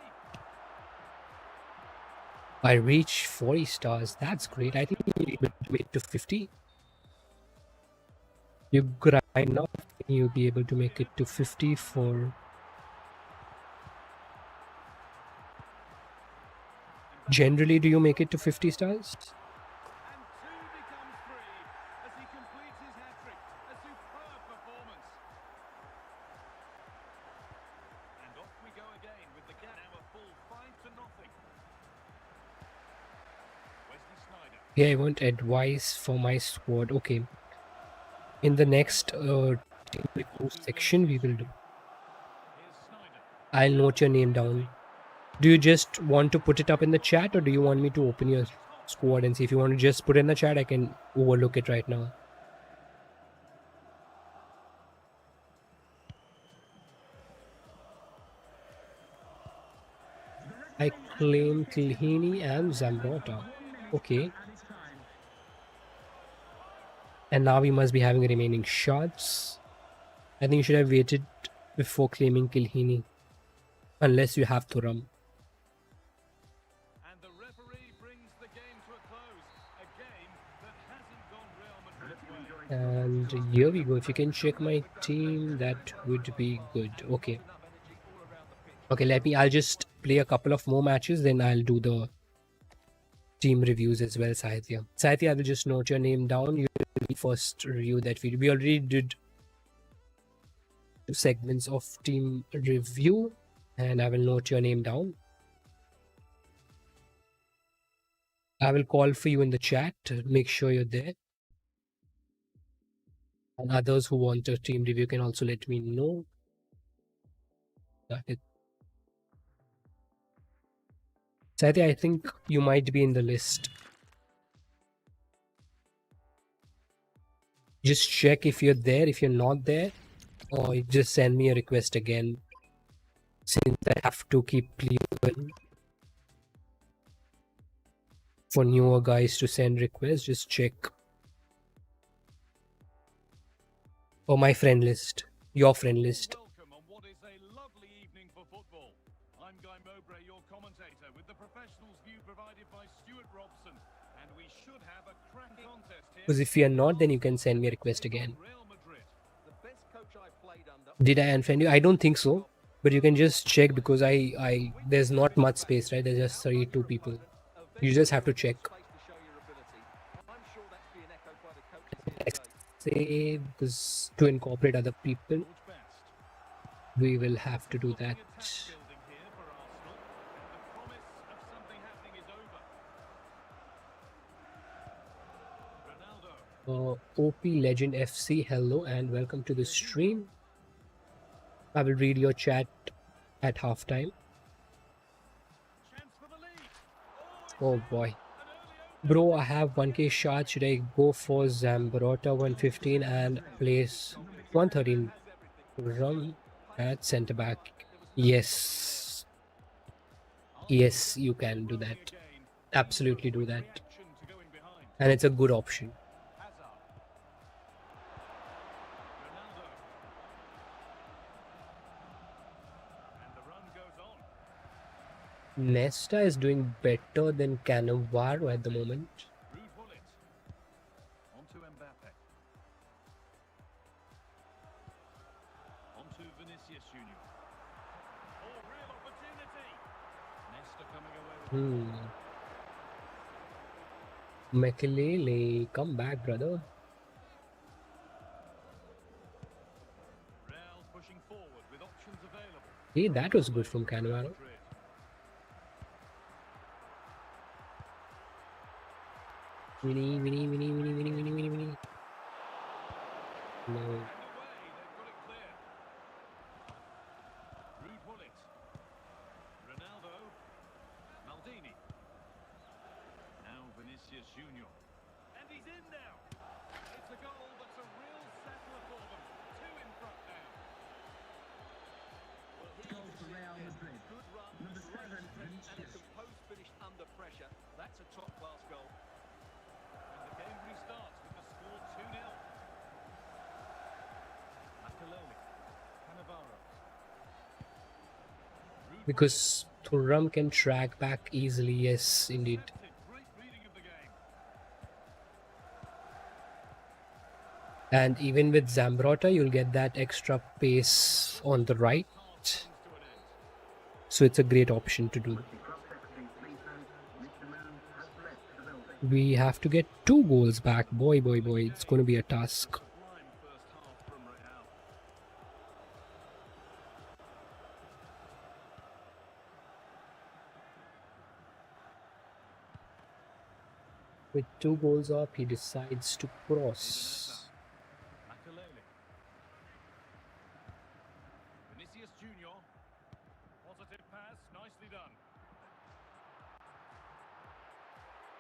I reach 40 stars. That's great. I think you'll be able to make it to 50. You grind up, you'll be able to make it to 50 for... Generally, do you make it to 50 stars? And two becomes three as he completes his hat-trick. A superb performance. And off we go again with the gap now a full 5-0. Wesley Sneijder. Yeah, I want advice for my squad. Okay. In the next team review section, we will do. Here's Sneijder. I'll note your name down. Do you just want to put it up in the chat, or do you want me to open your squad and see? If you want to just put it in the chat, I can overlook it right now. I claim Kilhini and Zambrotta. Okay. And now we must be having remaining shots. I think you should have waited before claiming Kilhini. Unless you have Thuram. And the referee brings the game to a close. A game that hasn't gone Real Madrid's way. And here we go. If you can check my team, that would be good. Okay. Okay, I'll just play a couple of more matches, then I'll do the team reviews as well, Sahitya. Sahitya, I will just note your name down. You will be first review that video. We already did 2 segments of team review, and I will note your name down. I will call for you in the chat. Make sure you're there. And others who want a team review can also let me know. That is. Sahitya, I think you might be in the list. Just check if you're there. If you're not there, or just send me a request again. Since I have to keep leaving for newer guys to send requests, just check. Or my friend list, your friend list. Welcome on what is a lovely evening for football. I'm Guy Mowbray, your commentator, with the professionals' view provided by Stuart Robson, and we should have a cracking contest here. Because if you are not, then you can send me a request again. Real Madrid. The best coach I've played under. Did I unfriend you? I don't think so. But you can just check, because there's not much space, right? There's just 32 people. You just have to check. Say, because to incorporate other people, George Best. we will have to do that. Attack building here for Arsenal, and the promise of something happening is over. Ronaldo. OP Legend FC, hello and welcome to the stream. I will read your chat at halftime. Chance for the lead. Oh boy. An early Bro, I have 1k shots. Should I go for Zambrotta 115 and place 113 Thuram at centre back? Yes. Yes, you can do that. Absolutely do that. reaction to going behind. And it's a good option. Hazard. Ronaldo. And the run goes on. Nesta is doing better than Cannavaro at the moment. Rude bullet. On to Mbappe. On to Vinicius Junior. Oh, real opportunity. Nesta coming away with Makelele, come back, brother. Real pushing forward with options available. Hey, that was good from Cannavaro. Madrid. Winnie. No. And away, they've got it clear. Rude bullet. Ronaldo. Maldini. Now Vinicius Junior. And he's in now. It's a goal that's a real settler for them. 2 in front now. Goal for Real Madrid. Good run, Number great 7, strength, and a Vinicius. composed finish under pressure. That's a top-class goal. And the game restarts with the score 2-0. Because Thuram can track back easily. Yes, indeed. Great reading of the game. And even with Zambrotta, you'll get that extra pace on the right. Half comes to an end. So it's a great option to do. We have to get 2 goals back. Boy, boy, boy. It's going to be a task. Sublime first half from Real. With 2 goals up, he decides to cross. Makelele. Vinicius Junior. Positive pass, nicely done.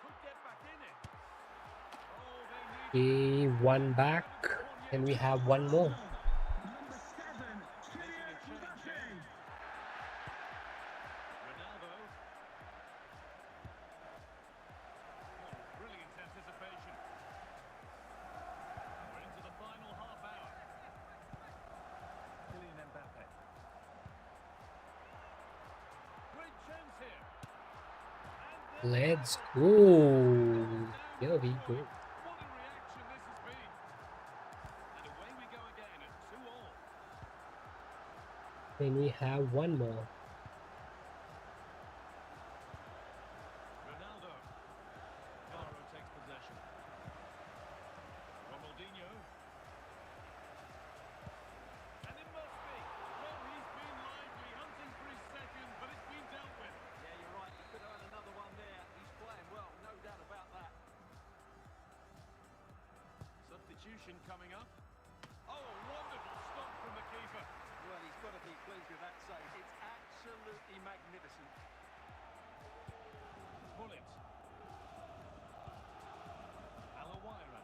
Could get back in it. Oh, they need Okay, 1 back. And we have 1 more. Number 7, Kylian Mbappe. Ronaldo. Oh, brilliant anticipation. We're into the final half hour. Kylian Mbappe. Great chance here. And there Let's go. Here we go. what a reaction this has been. And away we go again at 2-2. Then we have 1 more. Ronaldo. Cannavaro takes possession. Ronaldinho. And it must be. Well, he's been lively, hunting for his second, but it's been dealt with. Yeah, you're right. He could have had another one there. He's playing well, no doubt about that. Substitution coming up. Oh, a wonderful stop from the keeper. Well, he's got to be pleased with that save. It's absolutely magnificent. Bullet. Alawaira.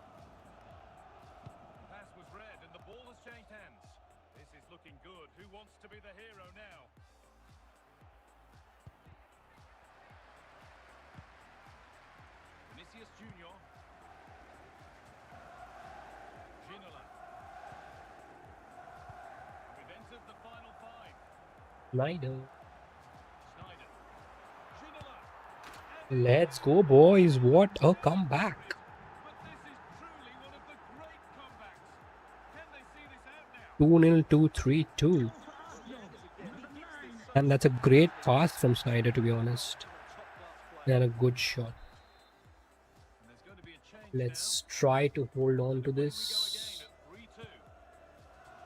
Pass was read and the ball has changed hands. This is looking good. Who wants to be the hero now? Vinicius Junior. Ginola. We've entered the final 5. Snyder. Schneider. Ginola. And Let's go, boys. What a comeback. but this is truly one of the great comebacks. Can they see this out now? 2-0 to 3-2. And that's a great pass from Snyder, to be honest. And a good shot. And there's going to be a change Let's try to hold on to now. We go this. again at 3-2.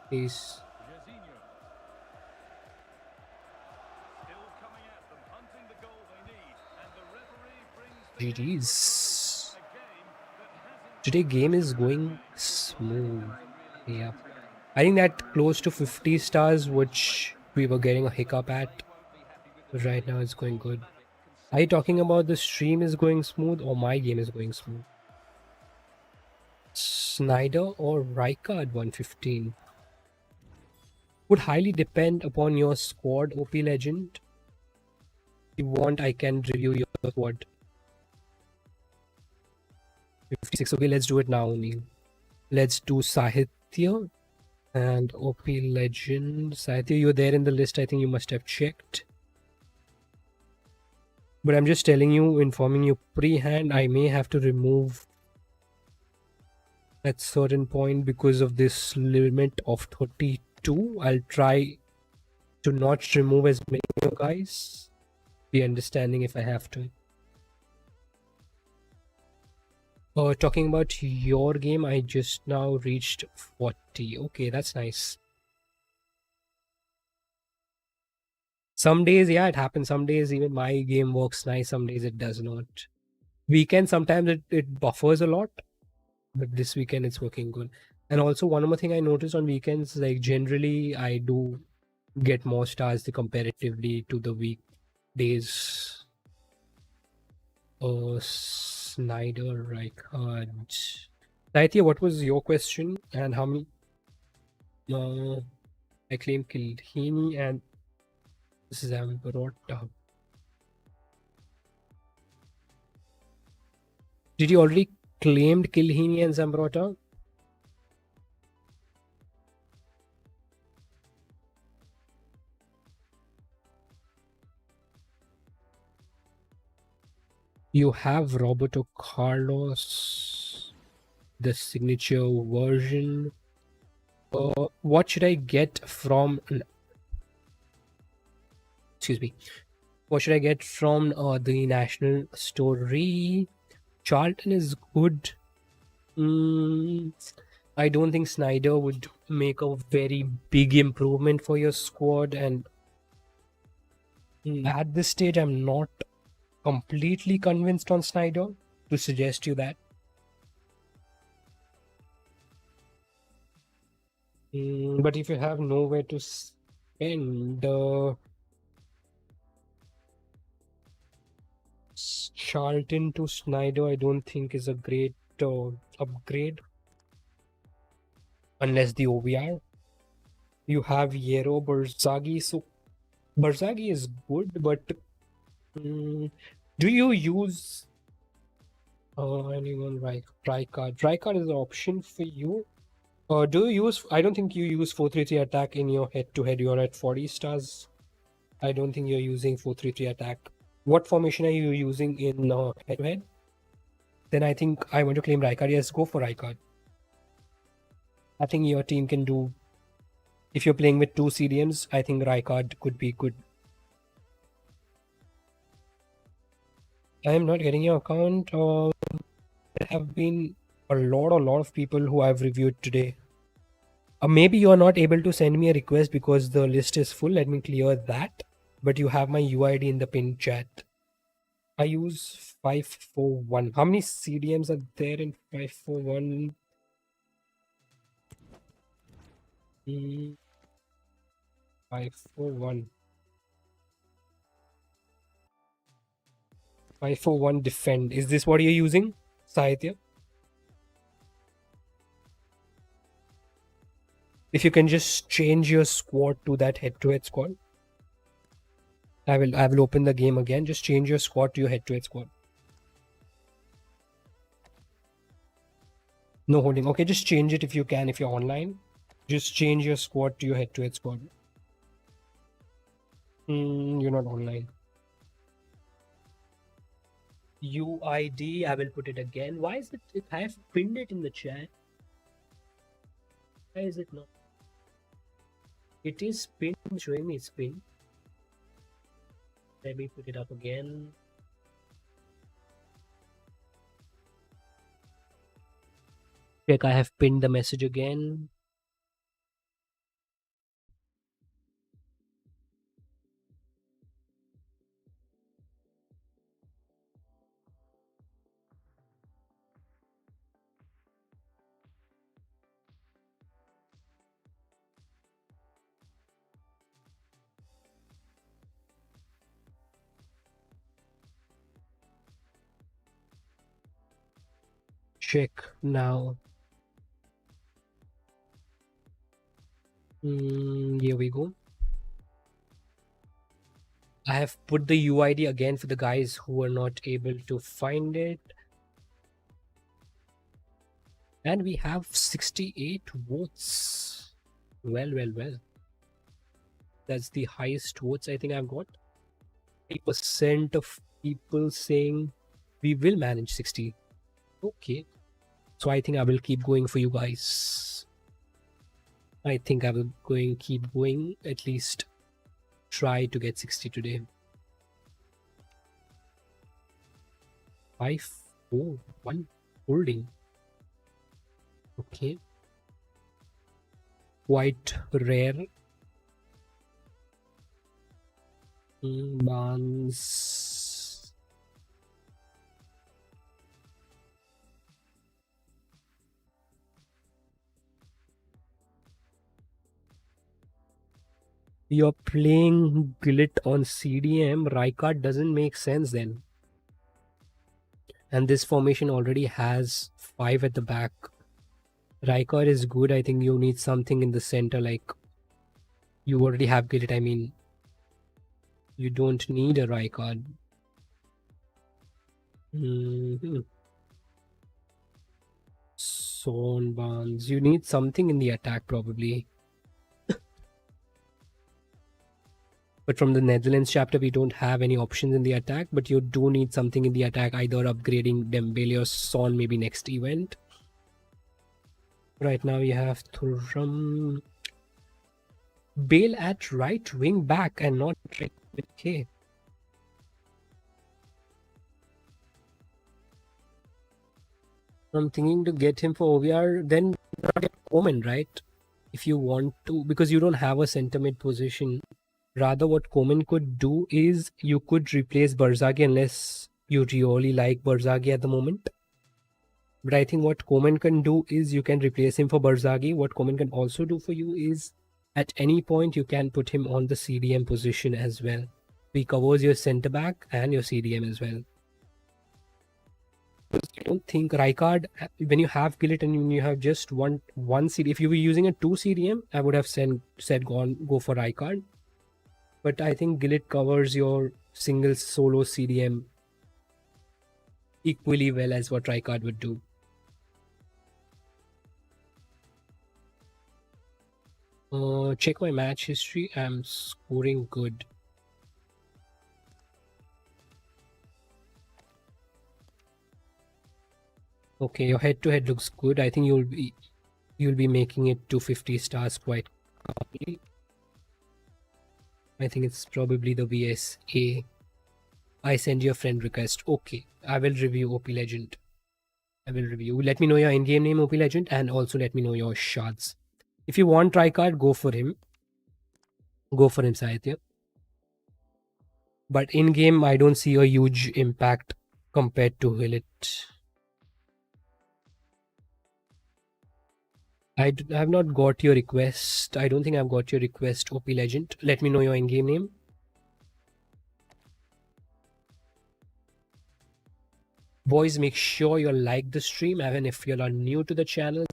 Please. Jairzinho. Still coming at them, hunting the goal they need. And the referee brings the GG's. a game that hasn't Today game is going smooth. Yeah. I think that close to 50 stars, which we were getting a hiccup at. But right now it's going good. Are you talking about the stream is going smooth or my game is going smooth? Snyder or Rijkaard 115? Would highly depend upon your squad, OP Legend. If you want, I can review your squad. 56. Okay, let's do it now only. Let's do Sahitya and OP Legend. Sahitya, you're there in the list. I think you must have checked. But I'm just telling you, informing you pre-hand, I may have to remove at certain point because of this limit of 32. I'll try to not remove as many of you guys. Be understanding if I have to. Talking about your game, I just now reached 40. Okay, that's nice. Some days, yeah, it happens. Some days even my game works nice. Some days it does not. Weekend, sometimes it buffers a lot. But this weekend it's working good. And also one more thing I noticed on weekends, like generally I do get more stars comparatively to the weekdays. Snyder, Rijkaard. Saitya, what was your question and how many? I claim Kilhini and Zambrotta. Did you already claimed Kilhini and Zambrotta? You have Roberto Carlos, the signature version. What should I get from? Excuse me. What should I get from the National Story? Charlton is good. I don't think Snyder would make a very big improvement for your squad, and at this stage, I'm not completely convinced on Snyder to suggest you that. But if you have nowhere to spend, Charlton to Snyder, I don't think is a great upgrade unless the OVR. You have Yero Berzaghi, so Berzaghi is good, but do you use anyone like Tricard? Tricard is an option for you. Do you use? I don't think you use 433 attack in your head-to-head. You're at 40 stars. I don't think you're using 433 attack. What formation are you using in head-to-head? Then I think I want to claim Rijkaard. Yes, go for Rijkaard. I think your team can do. If you're playing with 2 CDMs, I think Rijkaard could be good. I am not getting your account. There have been a lot of people who I've reviewed today. Maybe you are not able to send me a request because the list is full. Let me clear that. But you have my UID in the pinned chat. I use 541. How many CDMs are there in 541? 541. 541 defend. Is this what you're using, Sahitya? If you can just change your squad to that head-to-head squad. I will open the game again. Just change your squad to your head-to-head squad. No holding. Okay, just change it if you can. If you're online, just change your squad to your head-to-head squad. You're not online. UID. I will put it again. Why is it? I have pinned it in the chat. Why is it not? It is pinned. Showing me it's pinned. Let me put it up again. Check, I have pinned the message again. Check now. Here we go. I have put the UID again for the guys who are not able to find it. And we have 68 votes. Well. That's the highest votes I think I've got. 8% of people saying we will manage 60. Okay. So I think I will keep going for you guys. I think I will keep going, at least try to get 60 today. 541 holding. Okay. Quite rare. Barnes. You're playing Glit on CDM. Rijkaard doesn't make sense then. And this formation already has 5 at the back. Rijkaard is good. I think you need something in the center, like you already have Glit. I mean, you don't need a Rijkaard. Son Barnes. You need something in the attack probably. But from the Netherlands chapter, we don't have any options in the attack, but you do need something in the attack, either upgrading Dembele or Son maybe next event. Right now you have Thuram, Bale at right wing back and not right with K. I'm thinking to get him for OVR, then get Coman, right? If you want to, because you don't have a centre mid position. Rather, what Coman could do is you could replace Barzaghi unless you really like Barzaghi at the moment. But I think what Coman can do is you can replace him for Barzaghi. What Coman can also do for you is at any point you can put him on the CDM position as well. He covers your centre back and your CDM as well. I don't think Rijkaard, when you have Gillett and when you have just one CDM, if you were using a 2 CDM, I would have said go for Rijkaard. But I think Gillett covers your single solo CDM equally well as what Rijkaard would do. Check my match history. I'm scoring good. Okay, your head-to-head looks good. I think you'll be making it to 50 stars quite calmly. I think it's probably the VSA. I send you a friend request. Okay, I will review OP Legend. I will review. Let me know your in-game name, OP Legend, and also let me know your shards. If you want Rijkaard, go for him. Go for him, Saitya. But in-game, I don't see a huge impact compared to Gillett. I have not got your request. I don't think I've got your request, OP Legend. Let me know your in-game name. Boys, make sure you like the stream, even if you are new to the channel.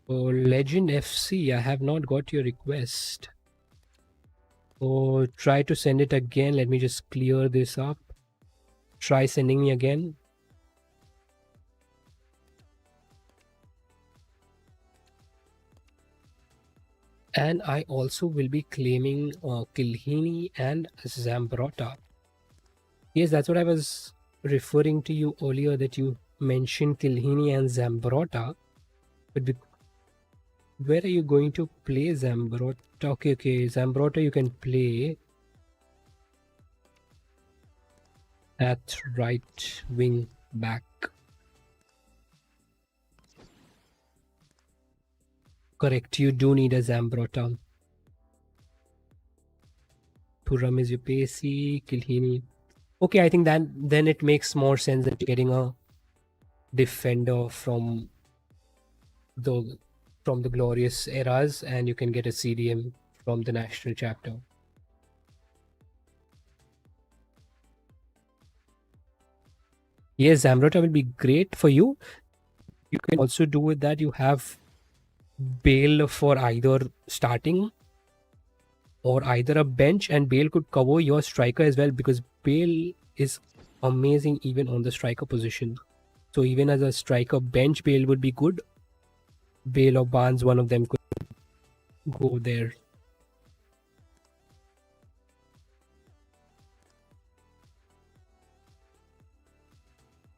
Oh, Legend FC, I have not got your request. Oh, try to send it again. Let me just clear this up. Try sending me again. And I also will be claiming Kilhini and Zambrotta. Yes, that's what I was referring to you earlier, that you mentioned Kilhini and Zambrotta. But where are you going to play Zambrotta? Okay, Zambrotta you can play at right wing back. Correct, you do need a Zambrotta. Thuram is your pacey, Kilhini. Okay, I think that then it makes more sense than getting a defender from the glorious eras, and you can get a CDM from the national chapter. Yes, Zambrotta will be great for you. You can also do with that, you have Bale for either starting or either a bench, and Bale could cover your striker as well, because Bale is amazing even on the striker position. So even as a striker, bench Bale would be good. Bale or Barnes, one of them could go there.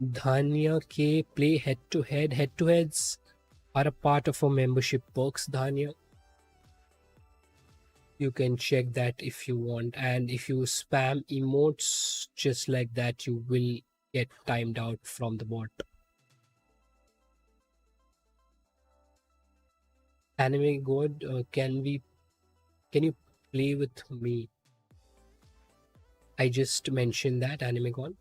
Dhania K, play head-to-head. Head-to-heads are a part of our membership perks, Dhania. You can check that if you want. And if you spam emotes just like that, you will get timed out from the bot. Anime God, can you play with me? I just mentioned that, Anime God.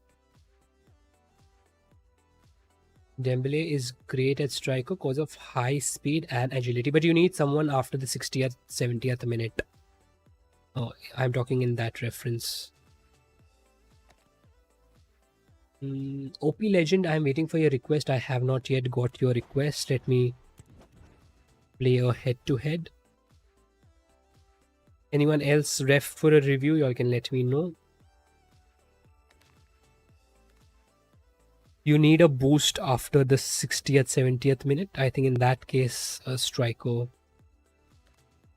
Dembele is great at striker because of high speed and agility, but you need someone after the 60th, 70th minute. Oh, I'm talking in that reference. OP Legend, I'm waiting for your request. I have not yet got your request. Let me play a head-to-head. Anyone else ref for a review? You all can let me know. You need a boost after the 60th, 70th minute. I think in that case, a striker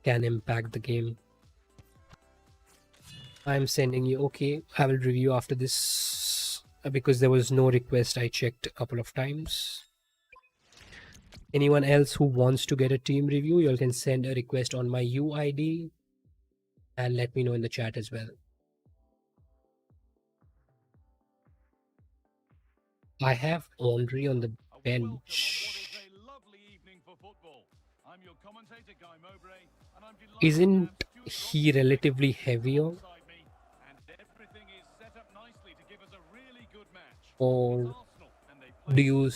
can impact the game. I'm sending you. Okay, I will review after this because there was no request. I checked a couple of times. Anyone else who wants to get a team review, you all can send a request on my UID and let me know in the chat as well. I have Henry on the bench. Isn't he relatively heavier? Or do you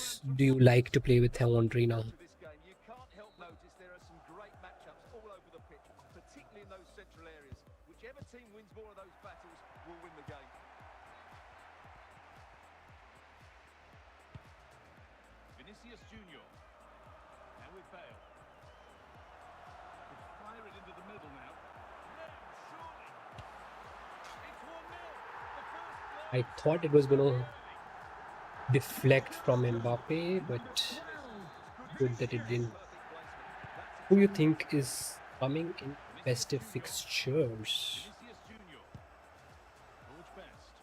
like to play with Henry now? You can't help notice there are some great matchups all over the pitch, particularly in those central areas. Whichever team wins more of those battles will win the game. Vinicius Junior. Now with Bale. Could fire it into the middle now. No, surely. It's 1-0. The first blow. I thought it was going to deflect from Mbappe, but good that it didn't. Who you think is coming in festive fixtures? Vinicius Junior. George Best.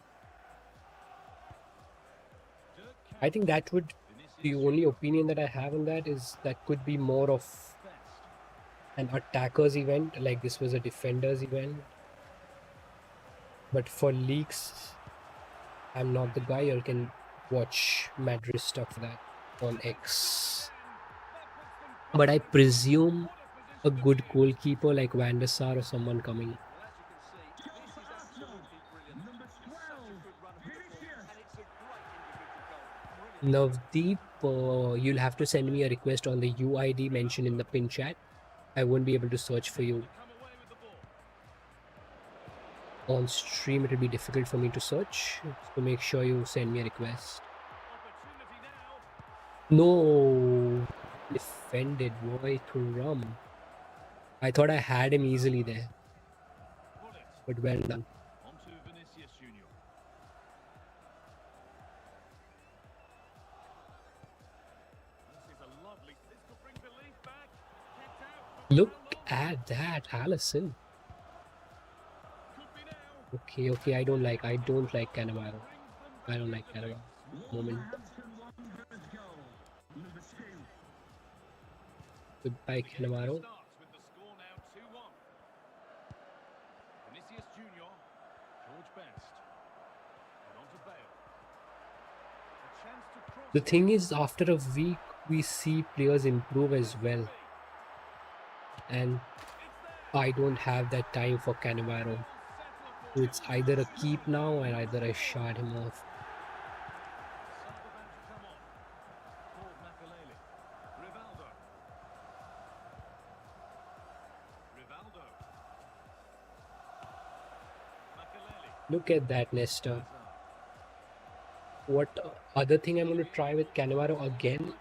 Dirk I think that would, Vinicius the only opinion that I have on that is that could be more of Best. an attackers event, like this was a defenders event. But for leaks, I'm not the guy. You can watch Madrid stuff for that on X. But I presume a good goalkeeper like Van der Sar or someone coming. Navdeep, you'll have to send me a request on the UID mentioned in the pin chat. I won't be able to search for you. On stream, it will be difficult for me to search. So make sure you send me a request. No, defended boy Thuram. I thought I had him easily there, but well done. On to Vinicius Junior. This is a lovely. This could bring belief back. Kicked out. Look at that, Allison. Could be now. Okay, I don't like Cannavaro. I don't like Cannavaro. Moment. Goodbye, Cannavaro. Starts with the score now 2-1. Vinicius Junior. George Best. And on to Bale. A chance to cross. The thing is, after a week, we see players improve as well. And I don't have that time for Cannavaro. So it's either a keep now or either I shard him off. Look at that, Nesta. What other thing I'm going to try with Cannavaro again?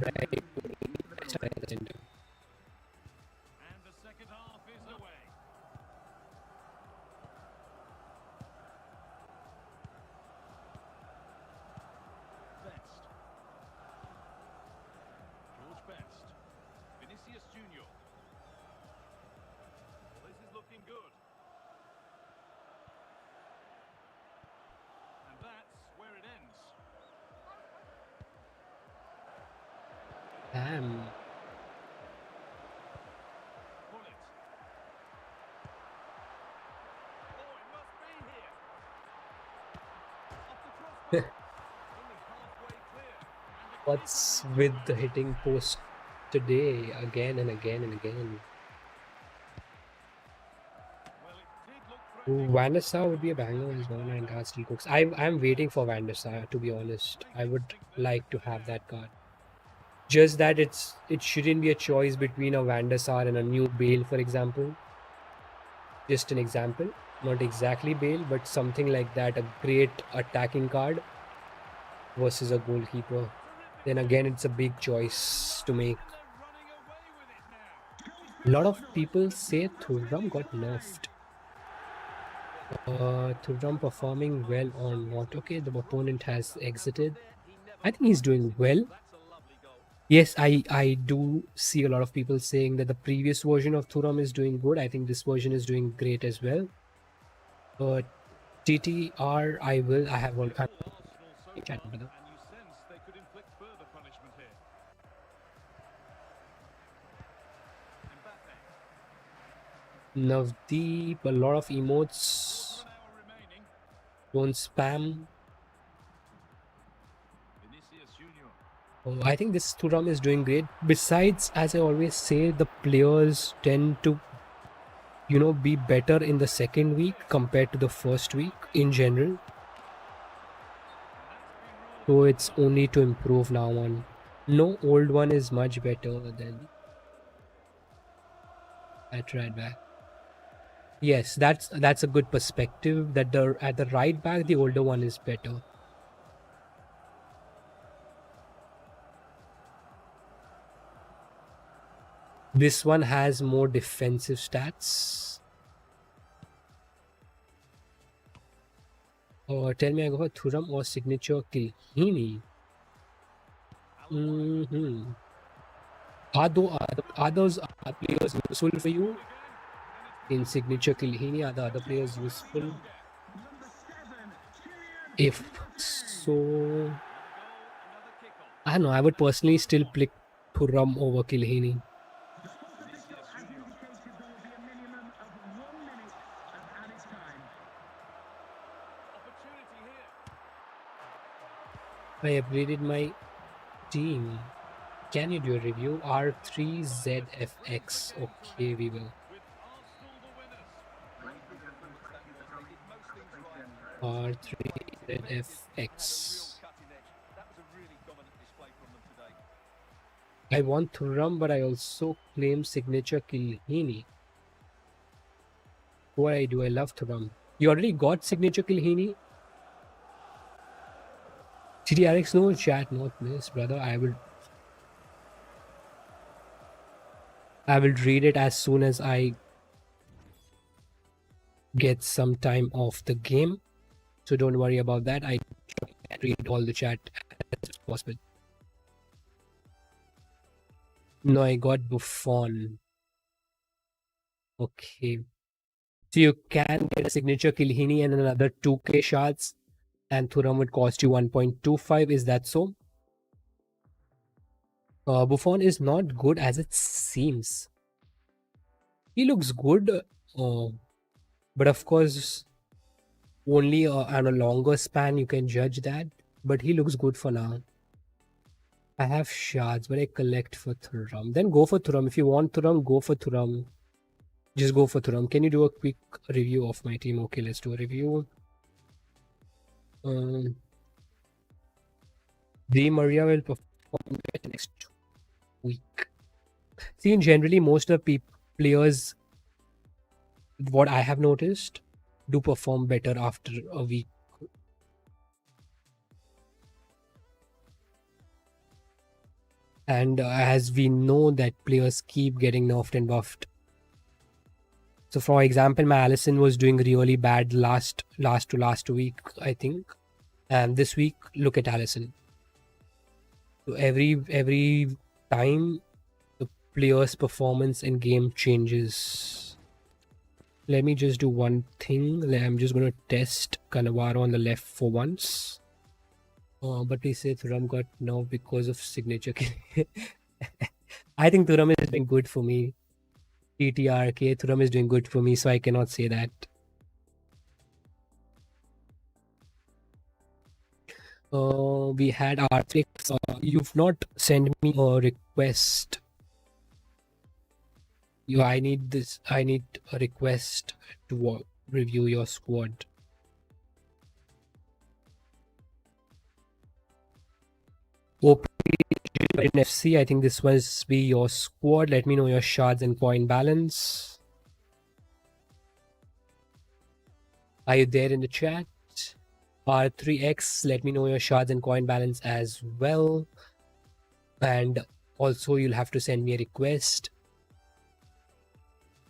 Right. And the second half is away. Best. George Best. Vinicius Junior. Well, this is looking good. And that's where it ends. Damn. Pull it. Oh, it must be here. Off the crossbar. Only halfway clear. And the What's with the hitting post today again and again and again? well, it did look threatening. Van der Sar would be a banger as well, and card still cooks. I'm waiting for Van der Sar, to be honest. I would like to have that card. Just that it shouldn't be a choice between a Van der Sar and a new Bale, for example. Just an example. Not exactly Bale, but something like that. A great attacking card versus a goalkeeper. Then again, it's a big choice to make. They're running away with it now. A lot of people say Thuram got nerfed. Thuram performing well on what? Okay, the opponent has exited. I think he's doing well. Yes, I do see a lot of people saying that the previous version of Thuram is doing good. I think this version is doing great as well. But TTR, I have one. Arsenal so Chat, far, brother. and you sense they could inflict further punishment here. Mbappe. Navdeep, a lot of emotes. Quarter of an hour remaining. Don't spam. Vinicius Junior. Oh, I think this Thuram is doing great. Besides, as I always say, the players tend to, be better in the second week compared to the first week in general. So it's only to improve now on. No old one is much better than. I tried back. Yes, that's a good perspective. That at the right back, the older one is better. This one has more defensive stats. Tell me, I go for Thuram or signature Kilhini. Are those players useful for you? In signature Kilhini, are the other players useful? Number 7, Kylian. If so, I don't know. I would personally still pick Thuram over Kilhini. The sport official has indicated there will be a minimum of 1 minute of added time. Opportunity here. I upgraded my team. Can you do a review? R3ZFX. Okay, we will. With Arsenal the winners. R3ZFX. Cutting edge. That was a really dominant display from them today. I want Thuram, but I also claim signature Kilhini. What I do? I love Thuram. You already got signature Kilhini? TDRX, no chat, not miss, brother. I will read it as soon as I get some time off the game. So don't worry about that. I read all the chat as possible. No, I got Buffon. Okay. So you can get a signature Kilhini and another 2k shards, and Thuram would cost you 1.25. Is that so? Buffon is not good as it seems. He looks good, but of course, only on a longer span you can judge that. But he looks good for now. I have shards, but I collect for Thuram. Then go for Thuram. If you want Thuram, go for Thuram. Just go for Thuram. Can you do a quick review of my team? Okay, let's do a review. Di Maria will perform better next week. See, generally, most of the players, what I have noticed, do perform better after a week. And as we know that players keep getting nerfed and buffed. So for example, my Allison was doing really bad last week, I think. And this week, look at Allison. So every time the player's performance in game changes. Let me just do one thing. I'm just going to test Cannavaro on the left for once. But we say Thuram got nerfed because of signature. I think Thuram is doing good for me. TTRK, Thuram is doing good for me, so I cannot say that. We had R3. You've not sent me a request. I need this. I need a request to review your squad. Open in FC. I think this must be your squad. Let me know your shards and coin balance. Are you there in the chat? R3X, let me know your shards and coin balance as well. And also, you'll have to send me a request.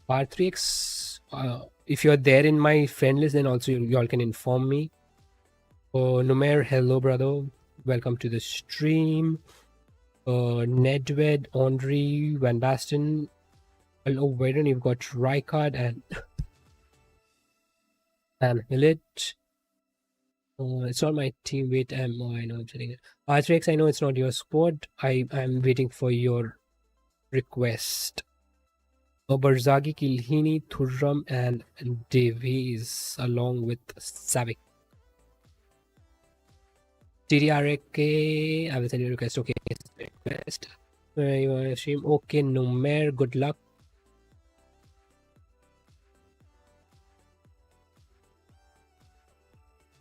R3X, if you're there in my friend list, then also y'all can inform me. Oh, Numair, hello, brother. Welcome to the stream. Nedved, Henri, Van Basten. Hello, Wayden. You've got Rijkaard and Hillet. It's not my team. Wait, I know I'm saying it. Arthrex, I know it's not your squad. I'm waiting for your request. Barzagi, Kilhini, Thuram, and Davies, along with Savic. TDRK, I will send you a request. Okay, request. You want to stream? Okay, Numair, good luck.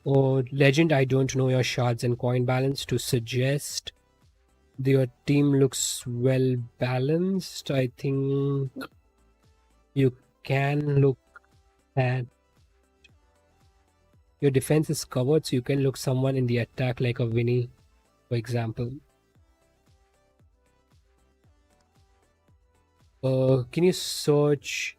Oh, Legend, I don't know your shards and coin balance to suggest your team looks well balanced. I think you can look at your defense is covered, so you can look someone in the attack like a Vini, for example. Can you search?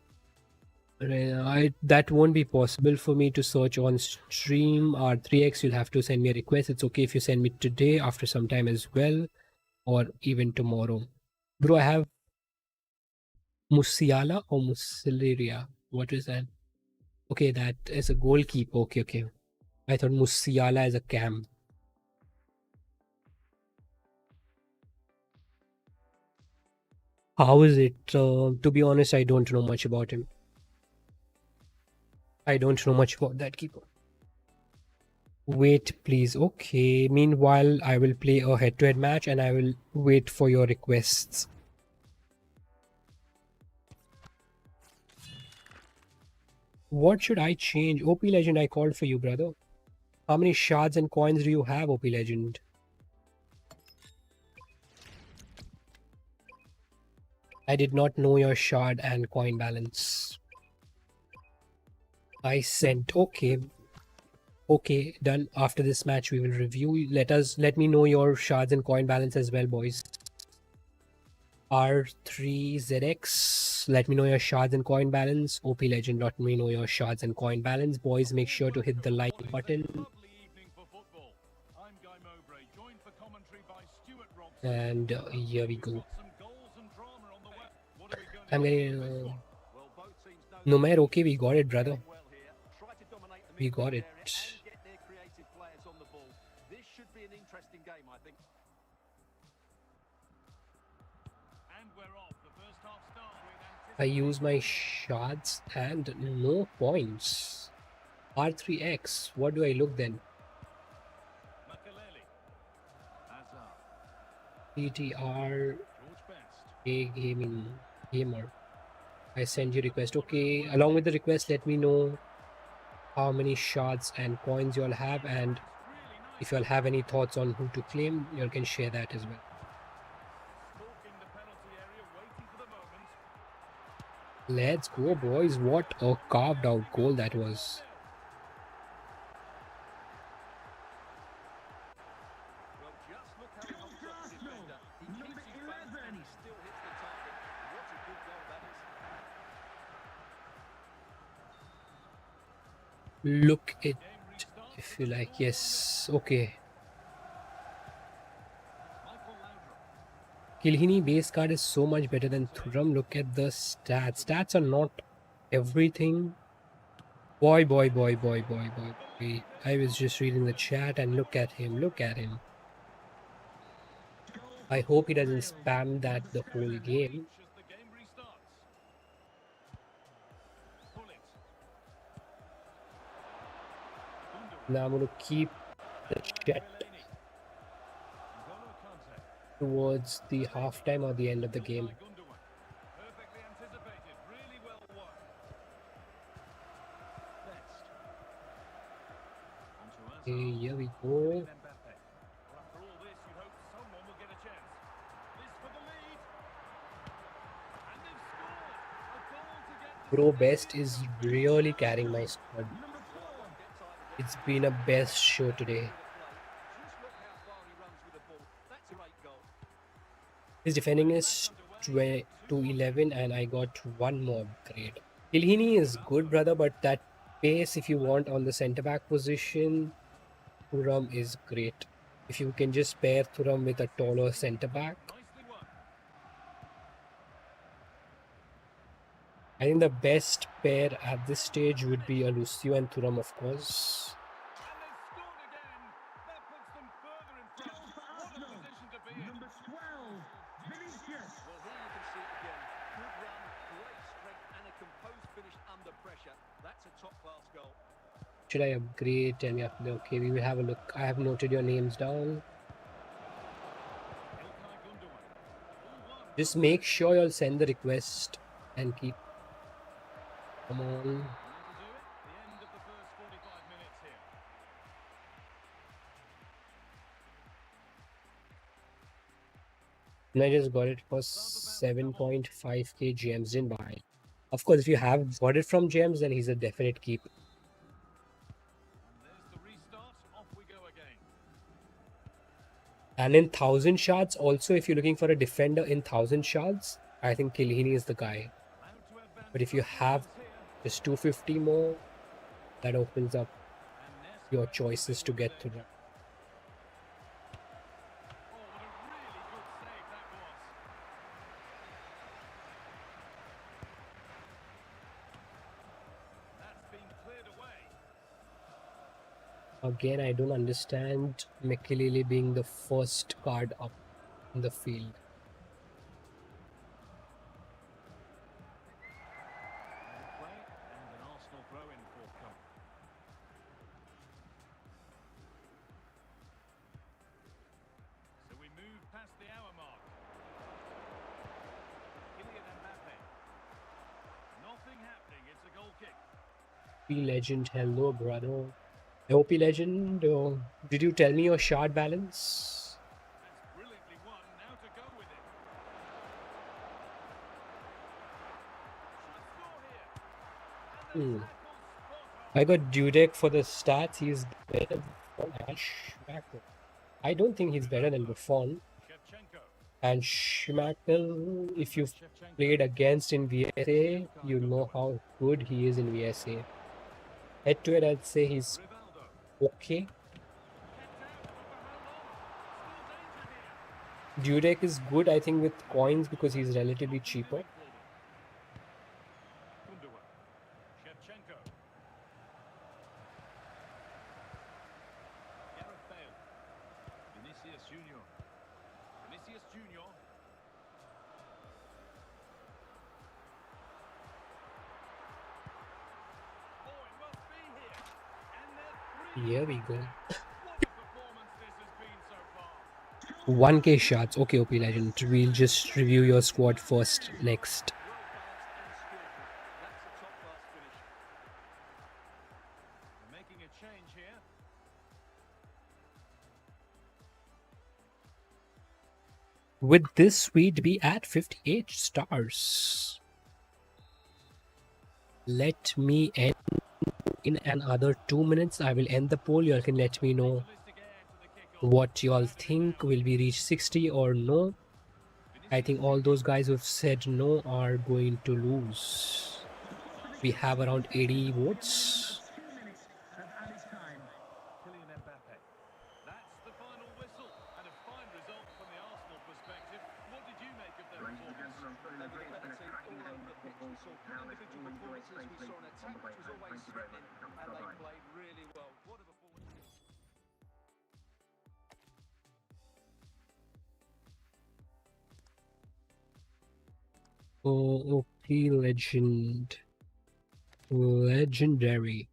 That won't be possible for me to search on stream. R3X, you'll have to send me a request. It's okay if you send me today after some time as well, or even tomorrow. Bro, I have Musiala or Musileria. What is that? Okay, that is a goalkeeper. Okay. I thought Musiala is a cam. How is it? To be honest, I don't know much about him. I don't know much about that keeper. Wait, please. Okay. Meanwhile, I will play a head-to-head match and I will wait for your requests. What should I change? OP Legend, I called for you, brother. How many shards and coins do you have, OP Legend? I did not know your shard and coin balance. I sent. Okay, done. After this match, we will review. Let me know your shards and coin balance as well, boys. R3ZX, let me know your shards and coin balance. OP Legend, let me know your shards and coin balance. Boys, make sure to hit the like button. And here we go. I'm getting Numair, okay, we got it, brother. We got it. This should be an interesting game, I think. I use my shards and no points. R3X, what do I look then? PTR A gaming gamer. I send you request. Okay, along with the request, let me know how many shards and coins you all have, and if you all have any thoughts on who to claim, you all can share that as well. Let's go, boys. What a carved out goal that was. Look it if you like. Yes, okay. Kilhini base card is so much better than Thuram. Look at the stats. Stats are not everything. Boy. I was just reading the chat and look at him. I hope he doesn't spam that the whole game. Now I'm going to keep the chat towards the halftime or the end of the game. Okay, here we go. Bro, Best is really carrying my squad. It's been a best show today. His defending is 211 and I got one more upgrade. Kilhini is good, brother, but that pace, if you want on the centre back position, Thuram is great. If you can just pair Thuram with a taller centre back, Nicely won. I think the best pair at this stage would be Lucio and Thuram, of course. And they've scored again. That puts them further in front. Goal for What a Arsenal. position to be in. Number 12, Vinicius. Well, here you can see it again. Good run, great strength, and a composed finish under pressure. That's a top-class goal. Should I upgrade? Tell me after. Okay, we will have a look. I have noted your names down. Ilkay Gundogan. All one. Just make sure you'll send the request and keep. Come on. And that'll do it. The end of the first 45 minutes here. And I just got it for 7.5k gems. Didn't buy it. Of course, if you have got it from gems, then he's a definite keep. And there's the restart. Off we go again. And in 1000 shards, also, if you're looking for a defender in 1000 shards, I think Kilhini is the guy. Allowed to advance But if you have here. just 250 more, that opens up And Nesta your will choices to deal get with to it. that. Oh, what a really good save that was. That's been cleared away. Again, I don't understand Makelele being the first card up in the field. Play and an Arsenal throw-in forthcoming. So we move past the hour mark. Kylian Mbappe. Nothing happening. It's a goal kick. P Legend, hello brother. OP Legend, did you tell me your shard balance? That's brilliantly won. Now to go with it. Should score here. And the tackle spot on. I got Dudek for the stats. He's better than Schmeichel. I don't think he's better than Buffon. Shevchenko. And Schmeichel, if you've Shevchenko. played against in VSA, you know how good he is in VSA. Head to head, I'd say he's Rivaldo. okay. Kept out, but for how long? Still danger here. Dudek is good, I think, with coins because he's relatively cheaper. Gundogan. Shevchenko. Gareth Bale. Vinicius Junior. Vinicius Junior. Oh, it must be here. And they're three. Here we go. What a performance this has been so far. 1k shots. Okay, OP Legend. We'll just review your squad first next. Well balanced and skillful. That's a top-class finish. We're making a change here. With this, we'd be at 58 stars. Let me end in another 2 minutes. I will end the poll. You all can let me know Realistic air to the kickoff. what you all think. Will we reach 60 or no? I think all those guys who've said no are going to lose. We have around 80 votes. 2 minutes of added time. Kylian Mbappe. That's the final whistle and a fine result from the Arsenal perspective. What did you make of their performance? They were the better team all over the pitch. We saw good individual performances. We saw an attack which was always threatening, and they played really well. What a performance! Oh, OP Legend. Legendary.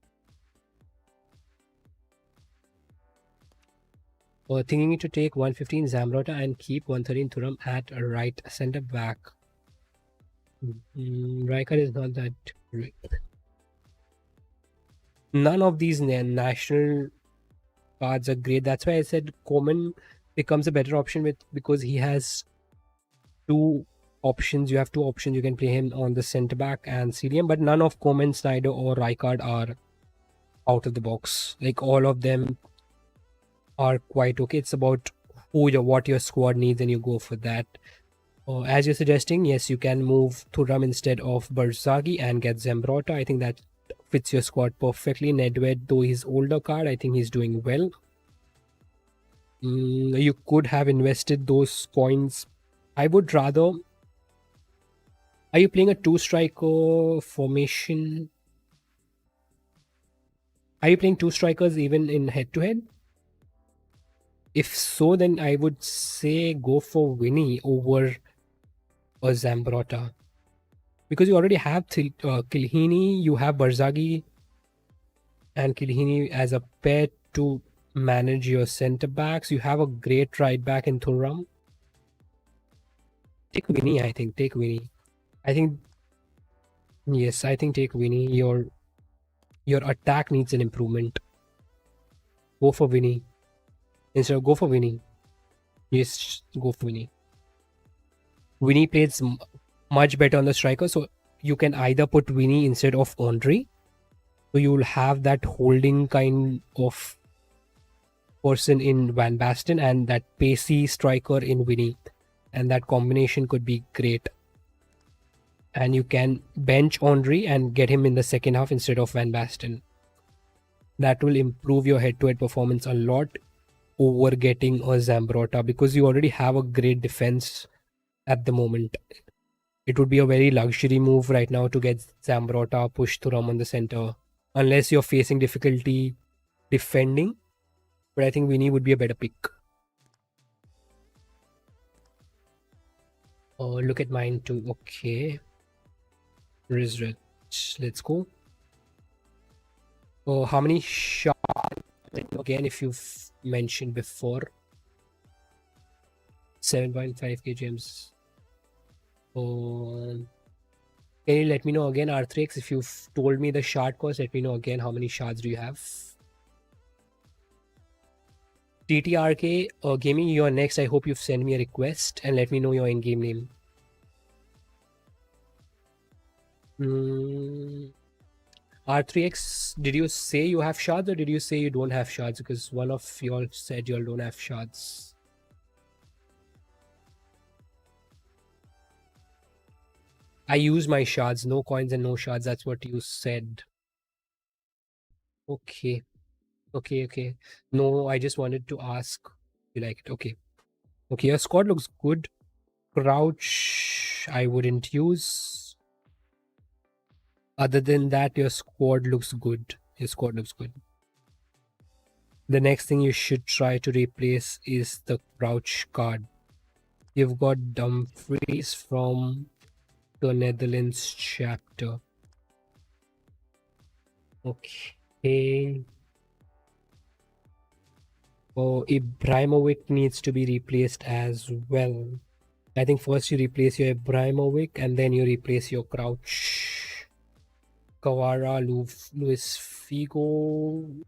Thinking to take 115 Zamrota and keep 113 Thuram at a right centre back. Rijkaard is not that great. None of these national cards are great. That's why I said Coman becomes a better option because he has two options. You have two options. You can play him on the centre back and CDM, but none of Coman, Snyder, or Rijkaard are out of the box. Like all of them are quite okay. It's about what your squad needs, and you go for that. As you're suggesting, yes, you can move Thuram instead of Barzagi and get Zambrotta. I think that fits your squad perfectly. Nedved, though he's older card, I think he's doing well. You could have invested those coins. I would rather. Are you playing a two-striker formation? Are you playing two strikers even in head-to-head? If so, then I would say go for Vini over a Zambrotta. Because you already have Kilhini, you have Barzagi and Kilhini as a pair to manage your centre backs. You have a great right back in Thuram. Take Vini, I think. Take Vini. I think yes, I think take Vini. Your attack needs an improvement. Go for Vini. Instead of go for Vini. Yes, go for Vini. Vini plays much better on the striker, so you can either put Vini instead of Andre. So you will have that holding kind of person in Van Basten and that pacey striker in Vini. And that combination could be great. And you can bench Andre and get him in the second half instead of Van Basten. That will improve your head-to-head performance a lot over getting a Zambrotta because you already have a great defense at the moment. It would be a very luxury move right now to get Zambrotta, push Thuram on the center, unless you're facing difficulty defending. But I think Vini would be a better pick. Oh, look at mine too. Okay. Rizret. Let's go. Oh, how many shots? Again, if you've mentioned before. 7.5k gems. Oh, can you let me know again, R3X, if you've told me the shard cost, let me know again how many shards do you have. TTRK Gaming, you're next. I hope you've sent me a request and let me know your in-game name. R3X, did you say you have shards or did you say you don't have shards? Because one of y'all said y'all don't have shards. I use my shards, no coins and no shards. That's what you said. Okay. Okay. No, I just wanted to ask. You like it? Okay. Okay, your squad looks good. Crouch, I wouldn't use. Other than that, your squad looks good. The next thing you should try to replace is the crouch card. You've got Dumfries from the Netherlands chapter. Okay. Oh, Ibrahimovic needs to be replaced as well. I think first you replace your Ibrahimovic and then you replace your crouch. Kawara, Luis Figo,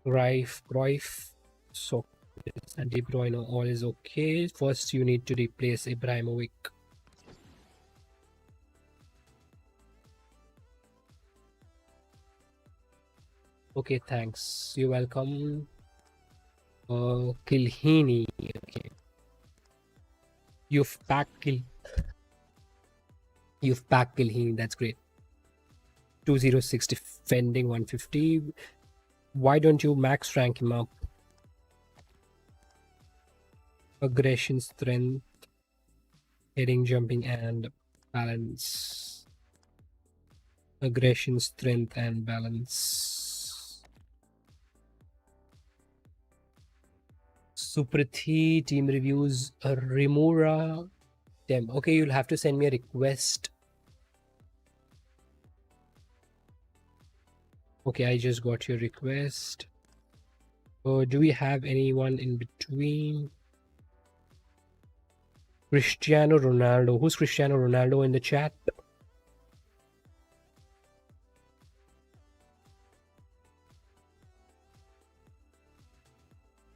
Cruyff, so and De Bruyne, all is okay. First you need to replace Ibrahimovic. Okay, thanks. You're welcome. Kilhini. Okay. You've packed Kilhini. That's great. 206 defending, 150. Why don't you max rank him up? Aggression, strength, heading, jumping, and balance. Aggression, strength, and balance. Suprathi, team reviews, Rimura, Dem. Okay, you'll have to send me a request. Okay, I just got your request. Do we have anyone in between? Cristiano Ronaldo. Who's Cristiano Ronaldo in the chat?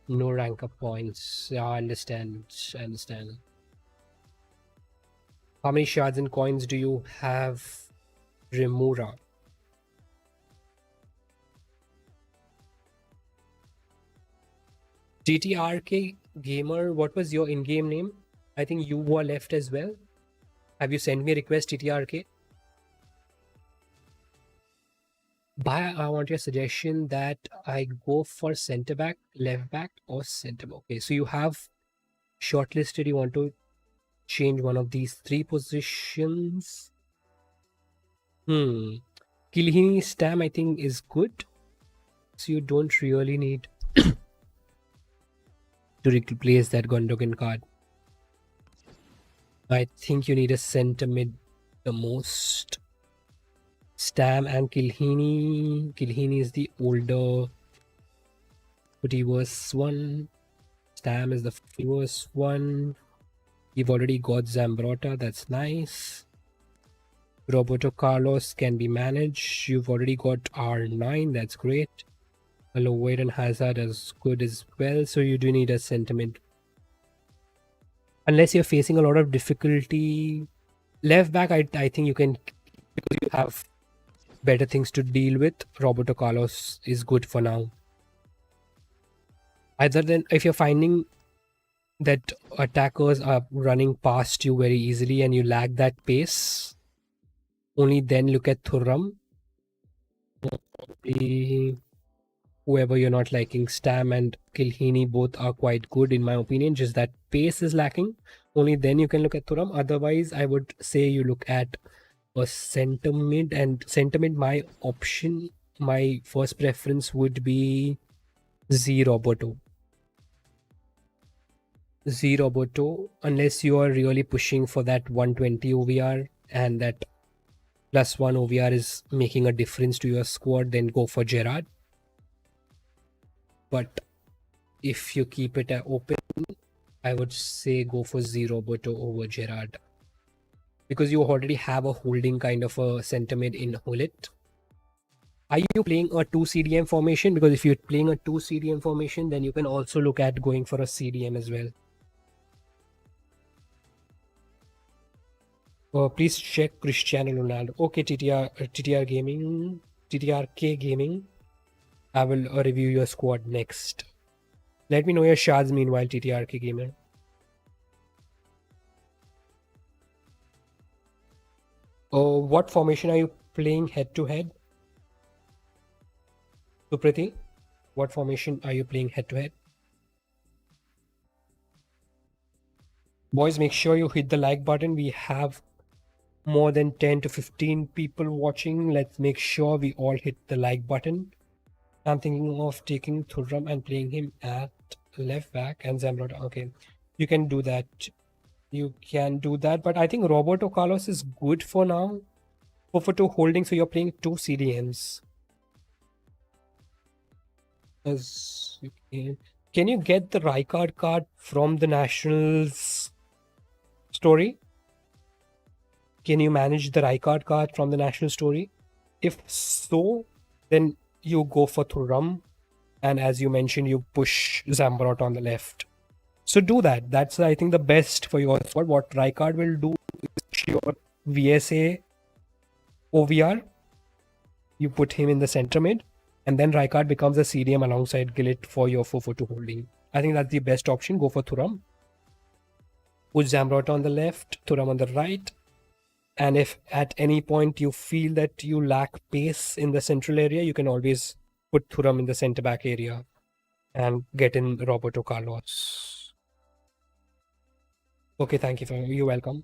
No rank up points. Yeah, I understand. How many shards and coins do you have, Rimura? TTRK, Gamer, what was your in-game name? I think you were left as well. Have you sent me a request, TTRK? I want your suggestion that I go for center back, left back, or center back. Okay, so you have shortlisted. You want to change one of these three positions. Kilhini Stam, I think, is good. So you don't really need to replace that Gundogan card. I think you need a center mid the most. Stam and Kilhini. Kilhini is the older Footyverse one. Stam is the Footyverse one. You've already got Zambrotta, that's nice. Roberto Carlos can be managed. You've already got R9, that's great. Wade and Hazard is good as well. So you do need a sentiment. Unless you're facing a lot of difficulty. Left back, I think you can, because you have better things to deal with. Roberto Carlos is good for now. Other than if you're finding that attackers are running past you very easily and you lack that pace, only then look at Thuram. Whoever you're not liking, Stam and Kilhini both are quite good in my opinion, just that pace is lacking. Only then you can look at Thuram. Otherwise, I would say you look at a center mid, and center mid, my first preference would be Z Roberto, unless you are really pushing for that 120 OVR and that +1 OVR is making a difference to your squad, then go for Gerrard. But if you keep it open, I would say go for Z Roberto over Gerrard, because you already have a holding kind of a center mid in Hullet. Are you playing a 2 CDM formation? Because if you're playing a 2 CDM formation, then you can also look at going for a CDM as well. Please check Cristiano Ronaldo. Okay, TTRK Gaming. I will review your squad next. Let me know your shards meanwhile, TTRK Gamer. What formation are you playing head-to-head? Supriti, what formation are you playing head-to-head? Boys, make sure you hit the like button. We have more than 10 to 15 people watching. Let's make sure we all hit the like button. I'm thinking of taking Thuram and playing him at left back and Zambrotta. Okay, you can do that. But I think Roberto Carlos is good for now. 4-4-2 holding, so you're playing 2 CDMs. As you can you get the Rijkaard card from the Nationals story? Can you manage the Rijkaard card from the National story? If so, then you go for Thuram, and as you mentioned, you push Zambrotta on the left. So do that. That's, I think, the best for your squad. What Rijkaard will do is your VSA OVR. You put him in the center mid, and then Rijkaard becomes a CDM alongside Gillett for your 4-4-2 holding. I think that's the best option. Go for Thuram. Put Zambrotta on the left, Thuram on the right. And if at any point you feel that you lack pace in the central area, you can always put Thuram in the center back area and get in Roberto Carlos. Okay, thank you. You're welcome.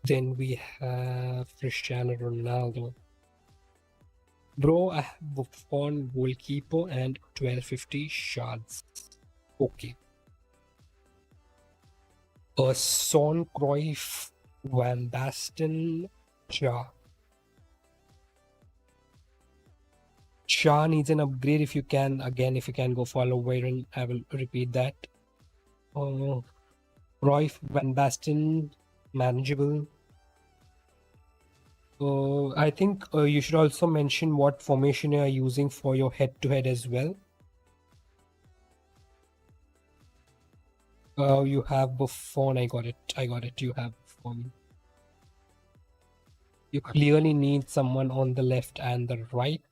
Then we have Cristiano Ronaldo. Bro, I have Buffon, goalkeeper, and 1250 shards. Okay. Son, Cruyff, Van Basten, Cha. Cha needs an upgrade if you can. Again, if you can go follow Warren, I will repeat that. Cruyff, Van Basten, manageable. I think you should also mention what formation you are using for your head-to-head as well. You have Buffon. I got it. You have Buffon. You clearly need someone on the left and the right.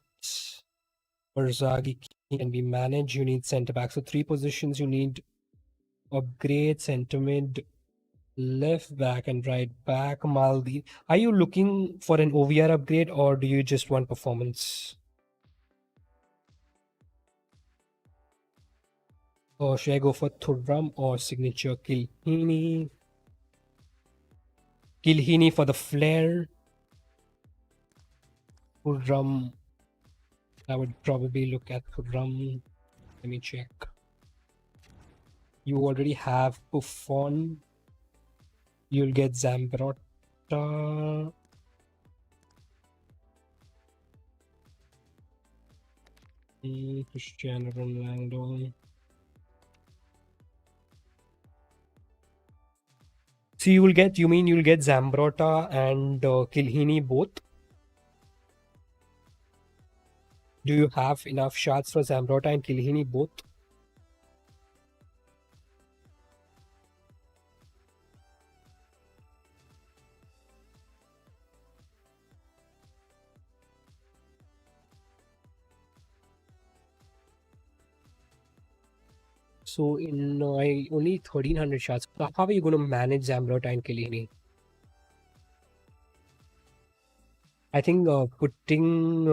Barzaghi can be managed. You need centre back. So 3 positions you need upgrade: centre mid, left back, and right back. Maldi. Are you looking for an OVR upgrade or do you just want performance? Or should I go for Thuram or signature Kilhini? Kilhini for the flair. Thuram. I would probably look at Thuram. Let me check. You already have Buffon. You'll get Zambrotta. Cristiano Ronaldo. So you'll get Zambrotta and Kilhini both? Do you have enough shots for Zambrotta and Kilhini both? So in I only 1300 shots. How are you going to manage Zambrotta and Kilhini? I think putting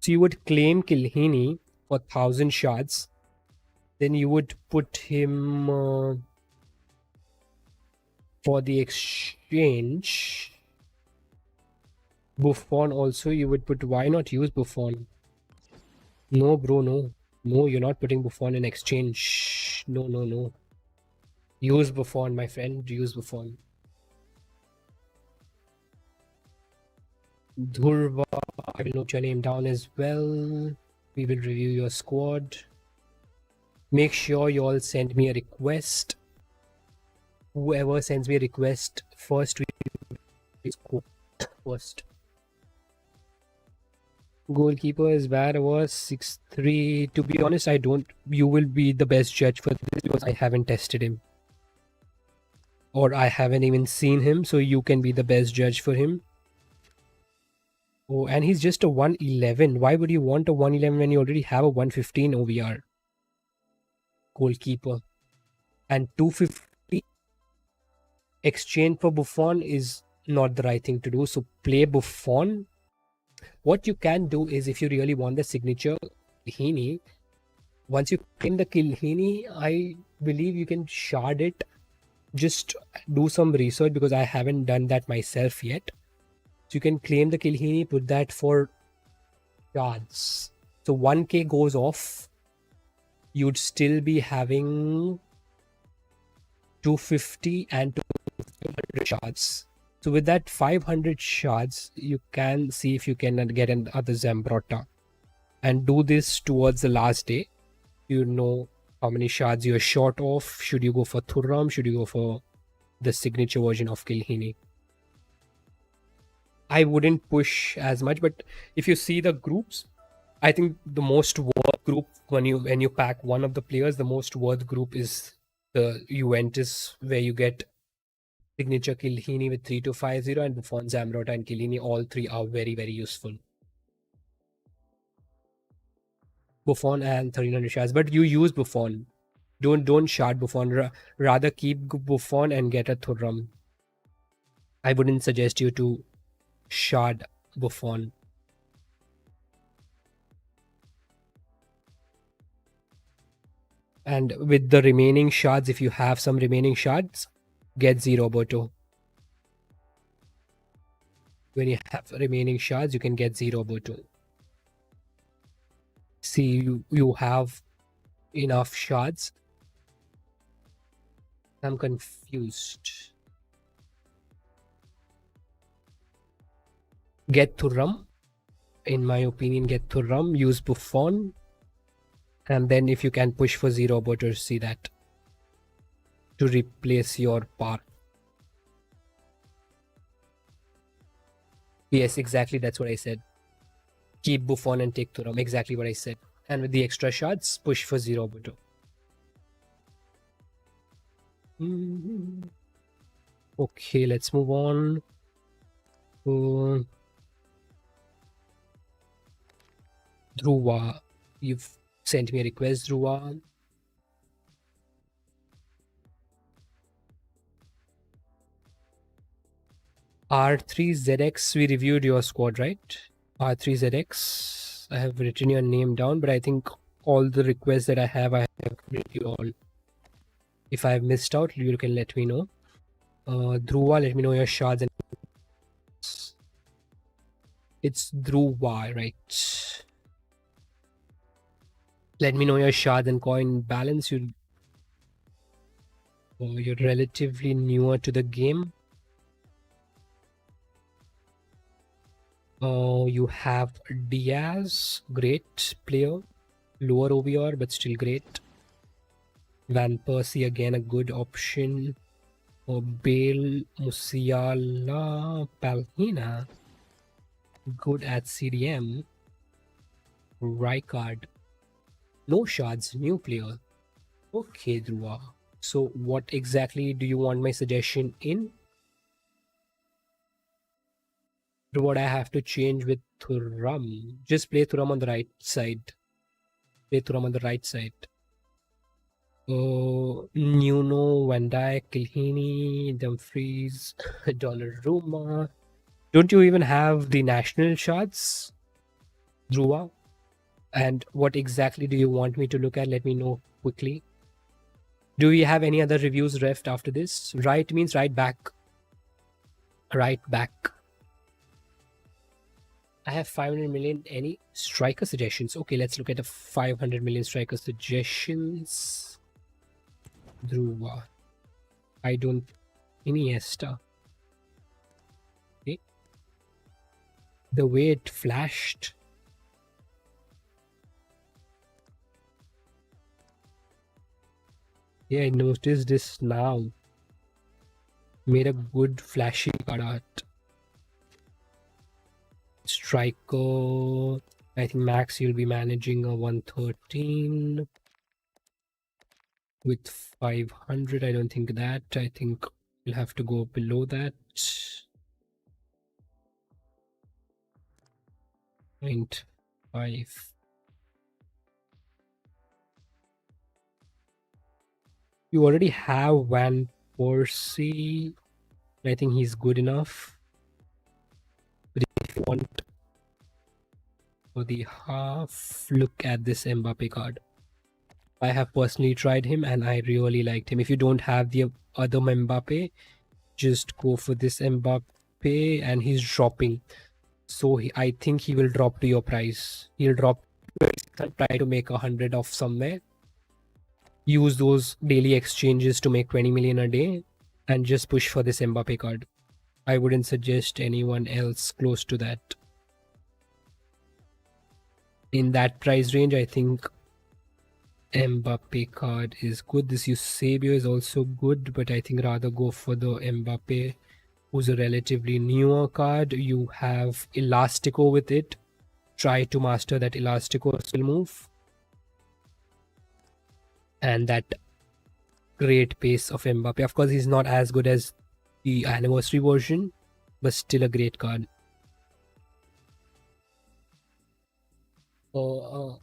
so you would claim Kilhini for 1000 shots. Then you would put him for the exchange. Buffon also you would put. Why not use Buffon? No, bro, no. No, you're not putting Buffon in exchange. No, no, no. Use Buffon, my friend. Use Buffon. Dhurva, I will note your name down as well. We will review your squad. Make sure you all send me a request. Whoever sends me a request first, we score first. Goalkeeper is bad. Was 6'3". To be honest, I don't. You will be the best judge for this because I haven't tested him. Or I haven't even seen him, so you can be the best judge for him. Oh, and he's just a 111. Why would you want a 111 when you already have a 115 OVR? Goalkeeper. And 250 exchange for Buffon is not the right thing to do. So play Buffon. What you can do is, if you really want the signature Kilhini, once you claim the Kilhini, I believe you can shard it. Just do some research because I haven't done that myself yet. So you can claim the Kilhini, put that for shards. So 1k goes off. You'd still be having 250 and 200 shards. So with that 500 shards, you can see if you can get another Zambrotta. And do this towards the last day. You know how many shards you're short of. Should you go for Thuram? Should you go for the signature version of Kilhini? I wouldn't push as much, but if you see the groups, I think the most worth group when you pack one of the players, the most worth group is the Juventus, where you get signature Kilhini with 3250 and Buffon, Zambrotta, and Kilhini. All three are very, very useful. Buffon and 1300 shards, but you use Buffon. Don't shard Buffon. Rather keep Buffon and get a Thuram. I wouldn't suggest you to shard Buffon. And with the remaining shards, if you have some remaining shards, get 0 Roberto. When you have remaining shards, you can get 0 Roberto. See, you have enough shards. I'm confused. Get Thuram. In my opinion, get Thuram. Use Buffon. And then if you can push for 0 Roberto, see that. To replace your par. Yes, exactly. That's what I said. Keep Buffon and take Thuram. Exactly what I said. And with the extra shots, push for 0 Roberto. Okay, let's move on. Uh, Dhruva, you've sent me a request, Dhruva. R3ZX, we reviewed your squad, right? R3ZX, I have written your name down, but I think all the requests that I have reviewed all. If I have missed out, you can let me know. Dhruva, let me know your shards and it's Dhruva, right? Let me know your shards and coin balance. You're relatively newer to the game. You have Diaz, great player, lower OVR but still great. Van Persie again a good option. Bale, Musiala, Palhina, good at CDM. Rijkaard, no shards, new player. Okay, Dhruva. So what exactly do you want my suggestion in? What I have to change with Thuram? Just play Thuram on the right side. Play Thuram on the right side. Nuno, Van Dijk, Kilhini, Dumfries, Donnarumma. Don't you even have the national shards, Dhruva? And what exactly do you want me to look at? Let me know quickly. Do we have any other reviews left after this? Right means right back. Right back. I have 500 million. Any striker suggestions? Okay, let's look at the 500 million striker suggestions. Dhruva. I don't. Iniesta. Okay. The way it flashed. Yeah, I noticed this now. Made a good flashy card art. Striker. I think max you'll be managing a 113 with 500. I don't think that. I think you'll have to go below that. 0.5. You already have Van Persie. I think he's good enough. But if you want for the half, look at this Mbappe card. I have personally tried him and I really liked him. If you don't have the other Mbappe, just go for this Mbappe and he's dropping. So I think he will drop to your price. He'll drop, try to make 100 off somewhere. Use those daily exchanges to make 20 million a day and just push for this Mbappe card. I wouldn't suggest anyone else close to that. In that price range, I think Mbappe card is good. This Eusebio is also good, but I think rather go for the Mbappe, who's a relatively newer card. You have Elastico with it. Try to master that Elastico skill move. And that great pace of Mbappe. Of course, he's not as good as the anniversary version, but still a great card. I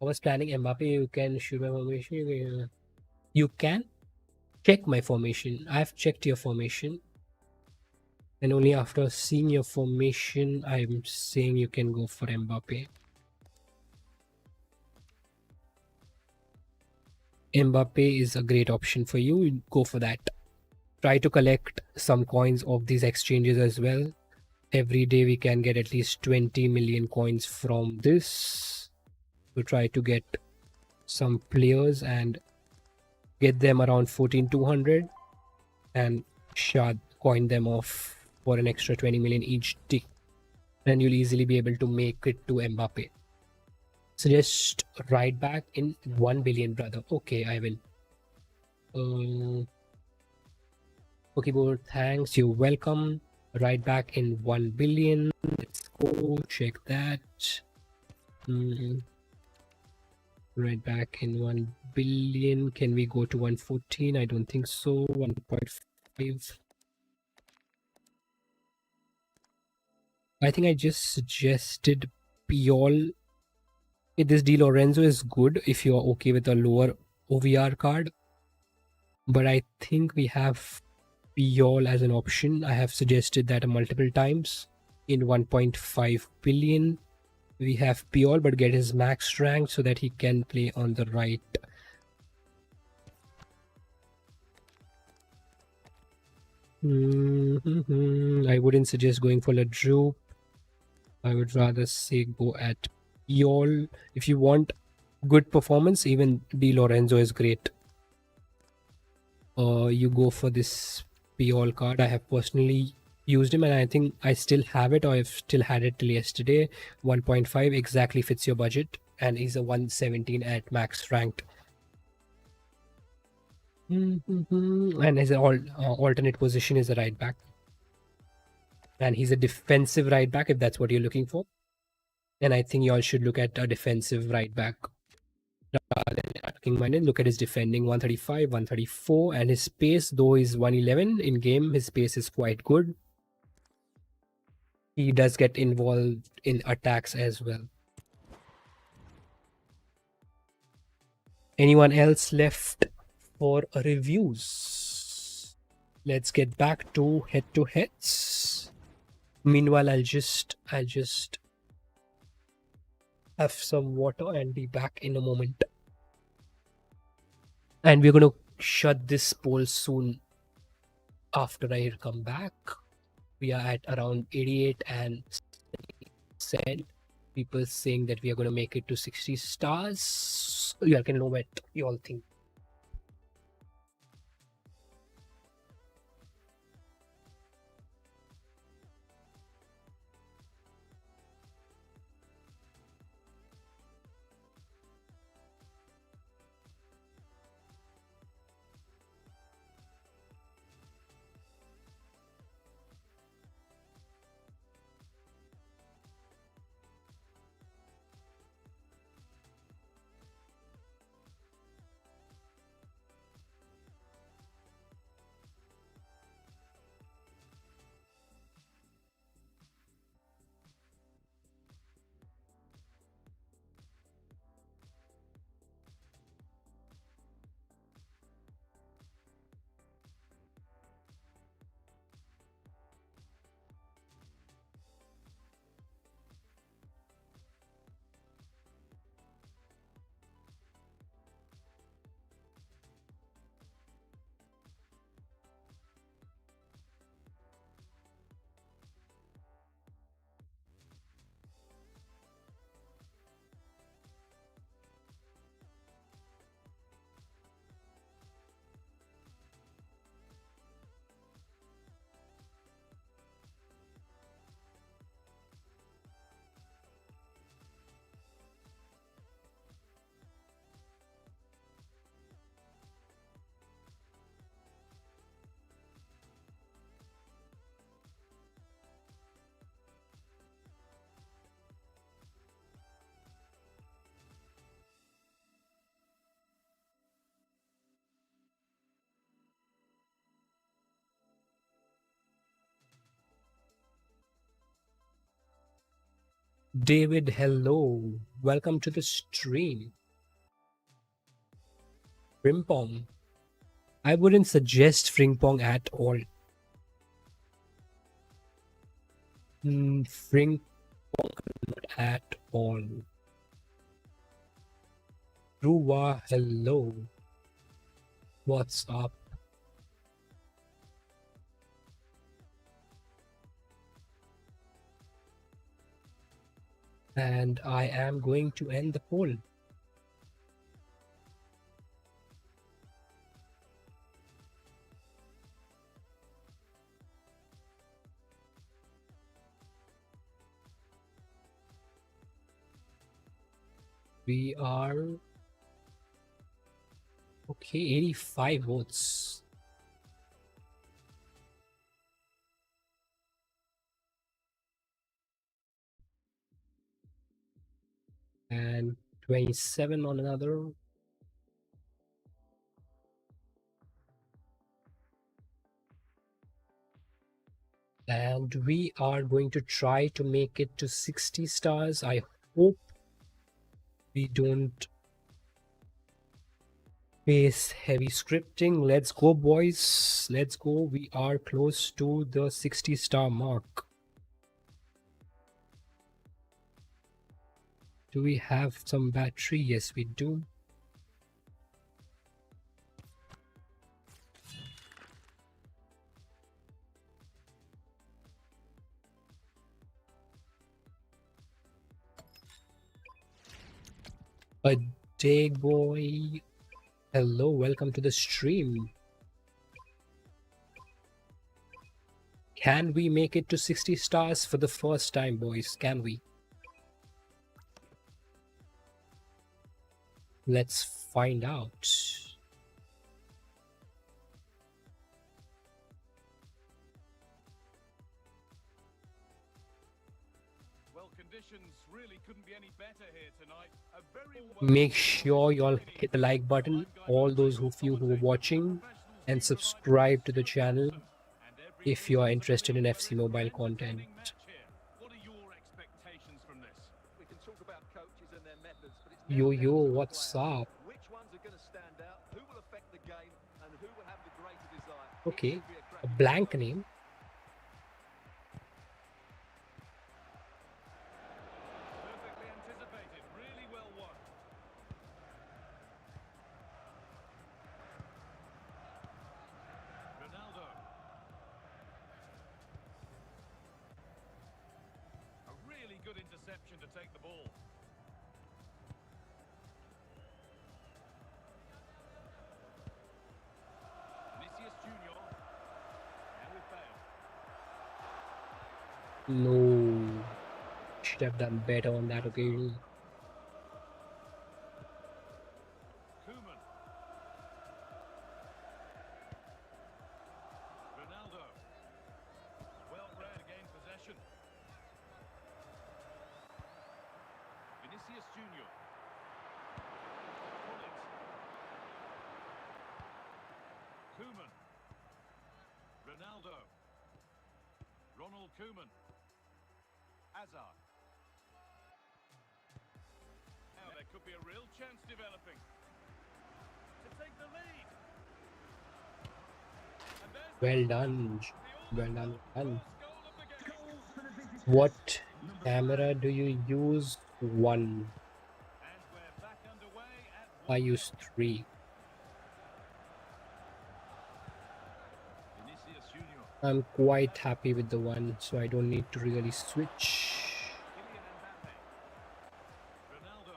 was planning Mbappe. You can shoot my formation. You can check my formation. I've checked your formation. And only after seeing your formation, I'm saying you can go for Mbappe. Mbappe is a great option for you. Go for that. Try to collect some coins of these exchanges as well. Every day we can get at least 20 million coins from this. So try to get some players and get them around 14,200 and coin them off for an extra 20 million each day. And you'll easily be able to make it to Mbappe. So just right back in 1 billion, brother. Okay, I will. Pokeball, thanks. You're welcome. Right back in 1 billion. Let's go. Check that. Right back in 1 billion. Can we go to 114? I don't think so. 1.5. I think I just suggested Piol. This Di Lorenzo is good if you're okay with a lower OVR card. But I think we have Piol as an option. I have suggested that multiple times. In 1.5 billion, we have Piol, but get his max rank so that he can play on the right. I wouldn't suggest going for Ladru. I would rather say go at Piol. If you want good performance, even Di Lorenzo is great. You go for this Piol card. I have personally used him and I think I still have it, or I've still had it till yesterday. 1.5 exactly fits your budget, and he's a 117 at max ranked. And his alternate position is a right back. And he's a defensive right back if that's what you're looking for. And I think you all should look at a defensive right back rather than attacking minded. Look at his defending 135, 134, and his pace, though is 111 in game, his pace is quite good. He does get involved in attacks as well. Anyone else left for reviews? Let's get back to head-to-heads. Meanwhile, I'll just have some water and be back in a moment. And we're going to shut this poll soon after I come back. We are at around 88 and 70%. People saying that we are going to make it to 60 stars. You all can know what you all think. David, hello. Welcome to the stream. Frimpong. I wouldn't suggest Frimpong at all. Frimpong not at all. Ruwa, hello. What's up? And I am going to end the poll. We are okay, 85 votes. And 27 on another. And we are going to try to make it to 60 stars. I hope we don't face heavy scripting. Let's go, boys. Let's go. We are close to the 60 star mark. Do we have some battery? Yes, we do. A day boy. Hello, welcome to the stream. Can we make it to 60 stars for the first time, boys? Can we? Let's find out. Well, conditions really couldn't be any better here tonight. A very well Make sure you all hit the like button, all those of you who are watching, and subscribe to the channel if you are interested in FC Mobile content. What are your expectations from this? We can talk about coaches and their methods, but it's Yo, now down yo, to the what's players. up? Which ones are going to stand out? Who will affect the game? And who will have the greater desire? Okay, It should be a a cracking blank fight. name. Perfectly anticipated, really well won. Ronaldo. A really good interception to take the ball. Vinicius Junior. Now with Bale. No, should have done better on that occasion. Koeman. Ronaldo. Well read, gained possession. Vinicius Junior. Pull it. Koeman. Ronaldo. Ronald Koeman. Hazard. Now there could be a real chance developing. To take the lead. And there's the Well goal. done. The Well done. all-time first goal of the game. Goals for the visitors. What camera do you use? One. And we're back underway at I 1-0. use 3. Vinicius Junior. I'm quite happy with the one, so I don't need to really switch. Kylian Mbappe. Ronaldo.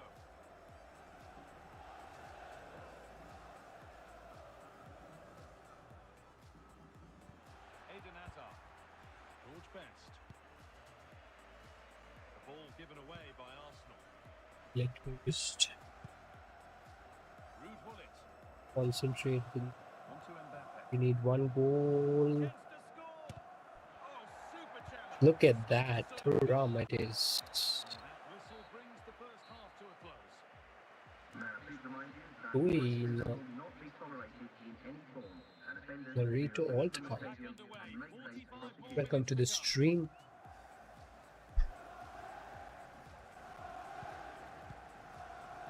Eden Hazard. George Best. The ball given away by Arsenal. Let me just Ruud Gullit. concentrate. On to Mbappe. We need one goal. Chance to score. Oh, super challenge. Look at that. Thuram it is. That whistle brings the first half to a close. Now, please remind you that Queen. will not be tolerated in any form. And offenders Marito will be Altar. Back underway. 45 more Welcome to the minutes go. stream.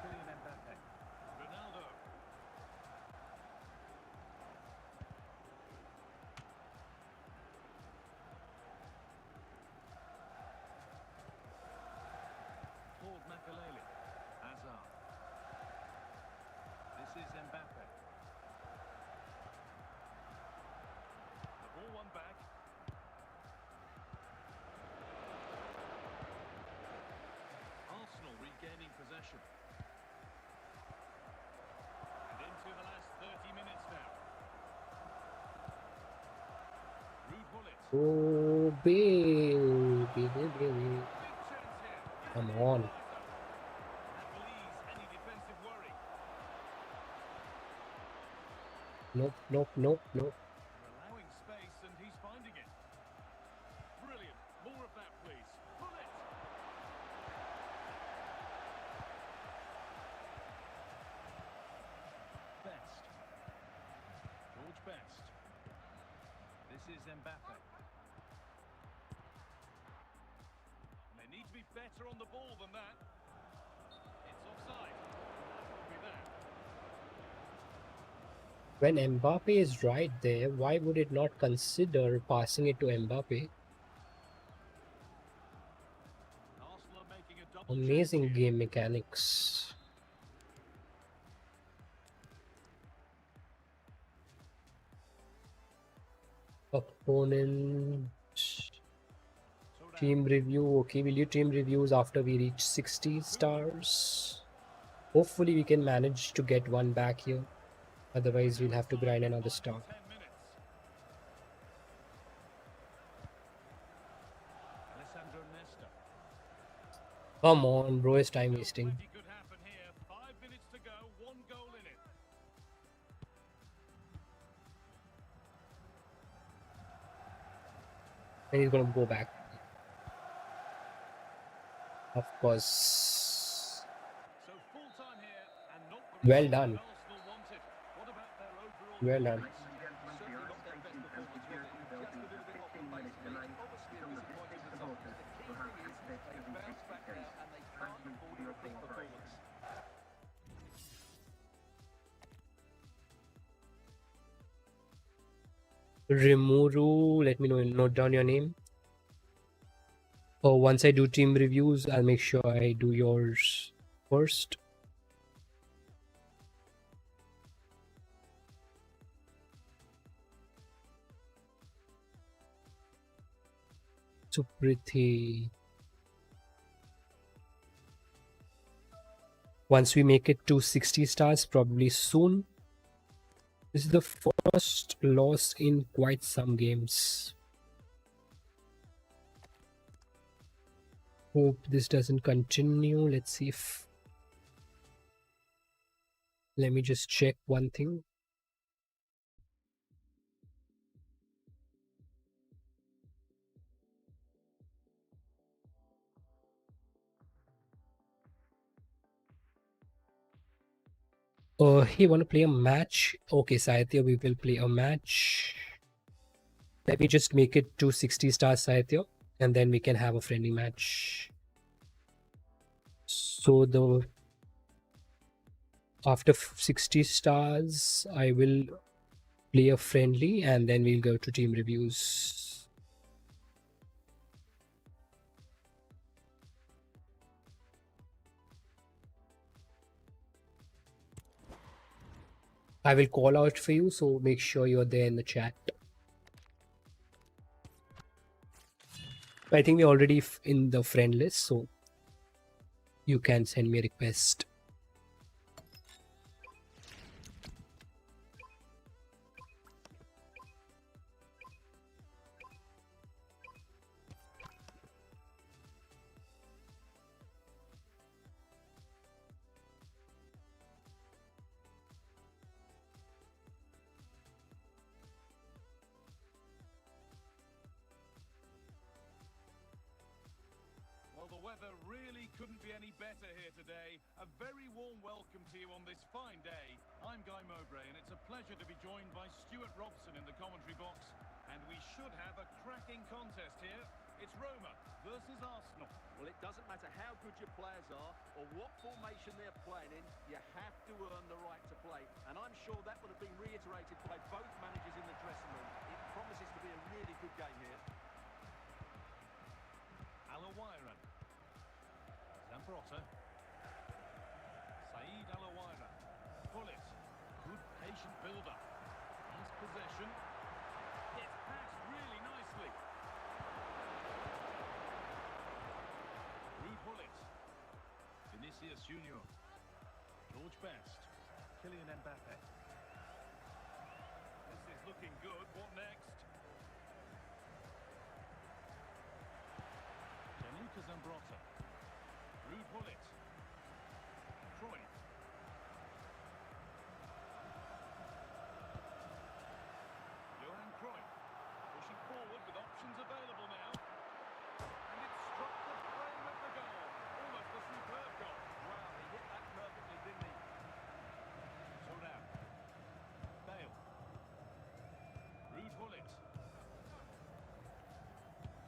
Kylian Mbappe. Ronaldo. Claude Makelele. Hazard. This is Mbappe. The ball won back. Arsenal regaining possession. And into the last 30 minutes now. Ruud Gullit. Oh, baby. Big chance here. Come on. That will ease any defensive worry. Nope, nope, nope, nope. They're allowing space and he's finding it. Brilliant. More of that, please. Pull it. Best. George Best. This is Mbappe. better on the ball than that. It's offside. That will be that. When Mbappe is right there, why would it not consider passing it to Mbappe? Arsenal are making a double Amazing change here. game mechanics. Opponent Thuram. team review. Okay, will you team reviews after we reach 60 stars? Hopefully we can manage to get one back here. Otherwise we'll have to grind another star. 10 minutes. Alessandro Nesta. Come on, bro, it's time wasting. Plenty could happen here. 5 minutes to go. 1 goal in it. And he's gonna go back. Of course. So full time here and not the Well result done. that Arsenal wanted. What about their overall Well done. Certainly not their best performance, was it? Just a little bit off the pace. Obviously a disappointing result. The key thing is they bounce back now and they can't afford a repeat performance. Rimuru, let me know, note down your name. Oh, once I do team reviews, I'll make sure I do yours first. Supriti. Once we make it to 60 stars, probably soon. This is the first loss in quite some games. Hope this doesn't continue. Let's see if... Let me just check one thing. Hey, want to play a match? Okay, Saitya, we will play a match. Let me just make it to 60 stars, Saitya, and then we can have a friendly match. So after 60 stars, I will play a friendly, and then we'll go to team reviews. I will call out for you, so make sure you're there in the chat. I think we're already in the friend list, so you can send me a request. Well, the weather really couldn't be any better here today. A very warm welcome to you on this fine day. I'm Guy Mowbray, and it's a pleasure to be joined by Stuart Robson in the commentary box. And we should have a cracking contest here. It's Roma versus Arsenal. Well, it doesn't matter how good your players are or what formation they're playing in, you have to earn the right to play. And I'm sure that would have been reiterated by both managers in the dressing room. It promises to be a really good game here. Alawaira. Zambrota. Saeed Alawaira. Pull it. Good patient build-up. Nice possession. It's passed really nicely. Rude Bullet. Vinicius Junior. George Best. Kylian Mbappe. This is looking good. What next? Gianluca Zambrota. Rude Bullet. Troy. Johan Cruyff. Pushing forward with options available now. And it struck the frame of the goal. Almost a superb goal. Wow, he hit that perfectly, didn't he? Thuram. Bale. Rude Bullet.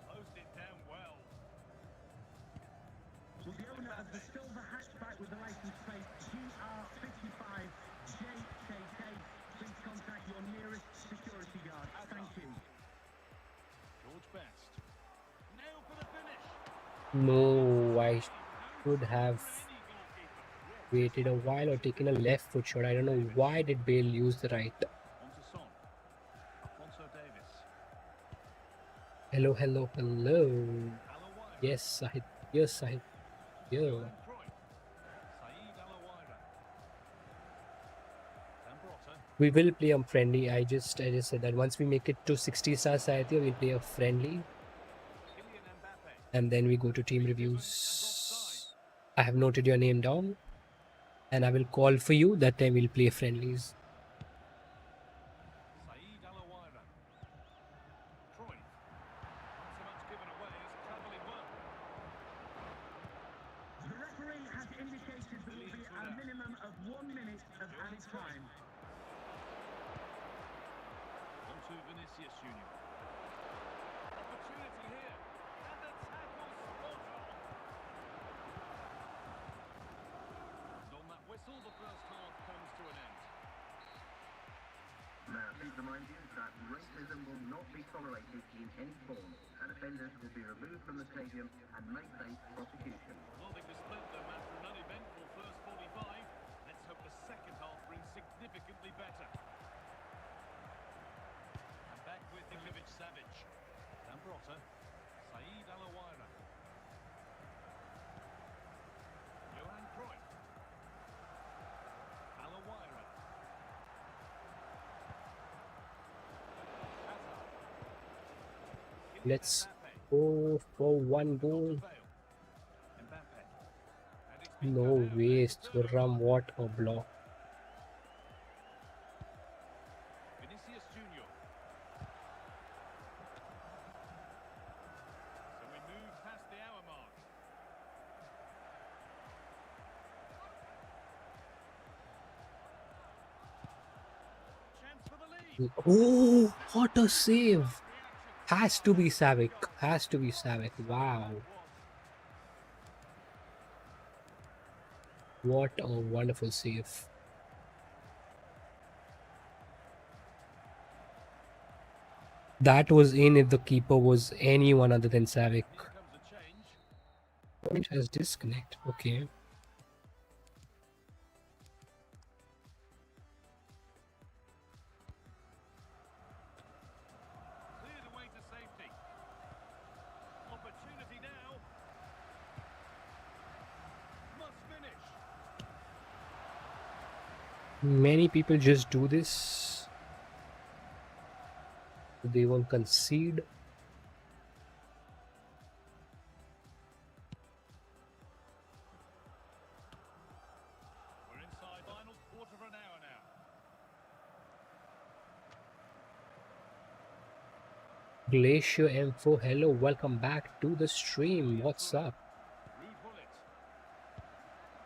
Closed it down well. No, I should have waited a while or taken a left foot shot. I don't know why did Bale use the right. On to Son. Alfonso Davis. Hello, hello, hello. Alawaira. Yes, Sahit. Yes, Sahit. Yeah. Johan Cruyff. Saeed Alawaira. Zambrotta. We will play a friendly. I just said that once we make it to 60 stars, Sahitya, we'll play a friendly, Kylian Mbappe. and then we go to team Given as reviews. offside. I have noted your name down, and I will call for you. That time we'll play friendlies. Saeed Alawaira. Cruyff. Not so much given away as travelling well. The referee has indicated there will be a minimum of 1 minute of added time. On to Vinicius Junior. Opportunity here. And the tackle spot on. And on that whistle, the first half comes to an end. Now, please remind you that racism will not be tolerated in any form, and offenders will be removed from the stadium and may face prosecution. Well, they split them after an uneventful first 45. Let's hope the second half brings significantly better. And back with Ivkovic Savic. Zambrotta. Saeed Alawaira. Johan Cruyff. Alawaira. Hazard. Let's Mbappe. go for one goal. Mbappe. And it's been No cut out. waste. Thuram, what a block. Vinicius Junior. So we move past the hour mark. Chance for the lead. Oh, what a save! Has to be Savic. Has to be Savic. Wow. What a wonderful save. That was in if the keeper was anyone other than Savic. Here comes a change. It has disconnect. Okay. Cleared away to safety. Opportunity now. Must finish. Many people just do this. They won't concede. We're inside final quarter of an hour now. Glacier M4, hello, welcome back to the stream. What's up? Rude bullet.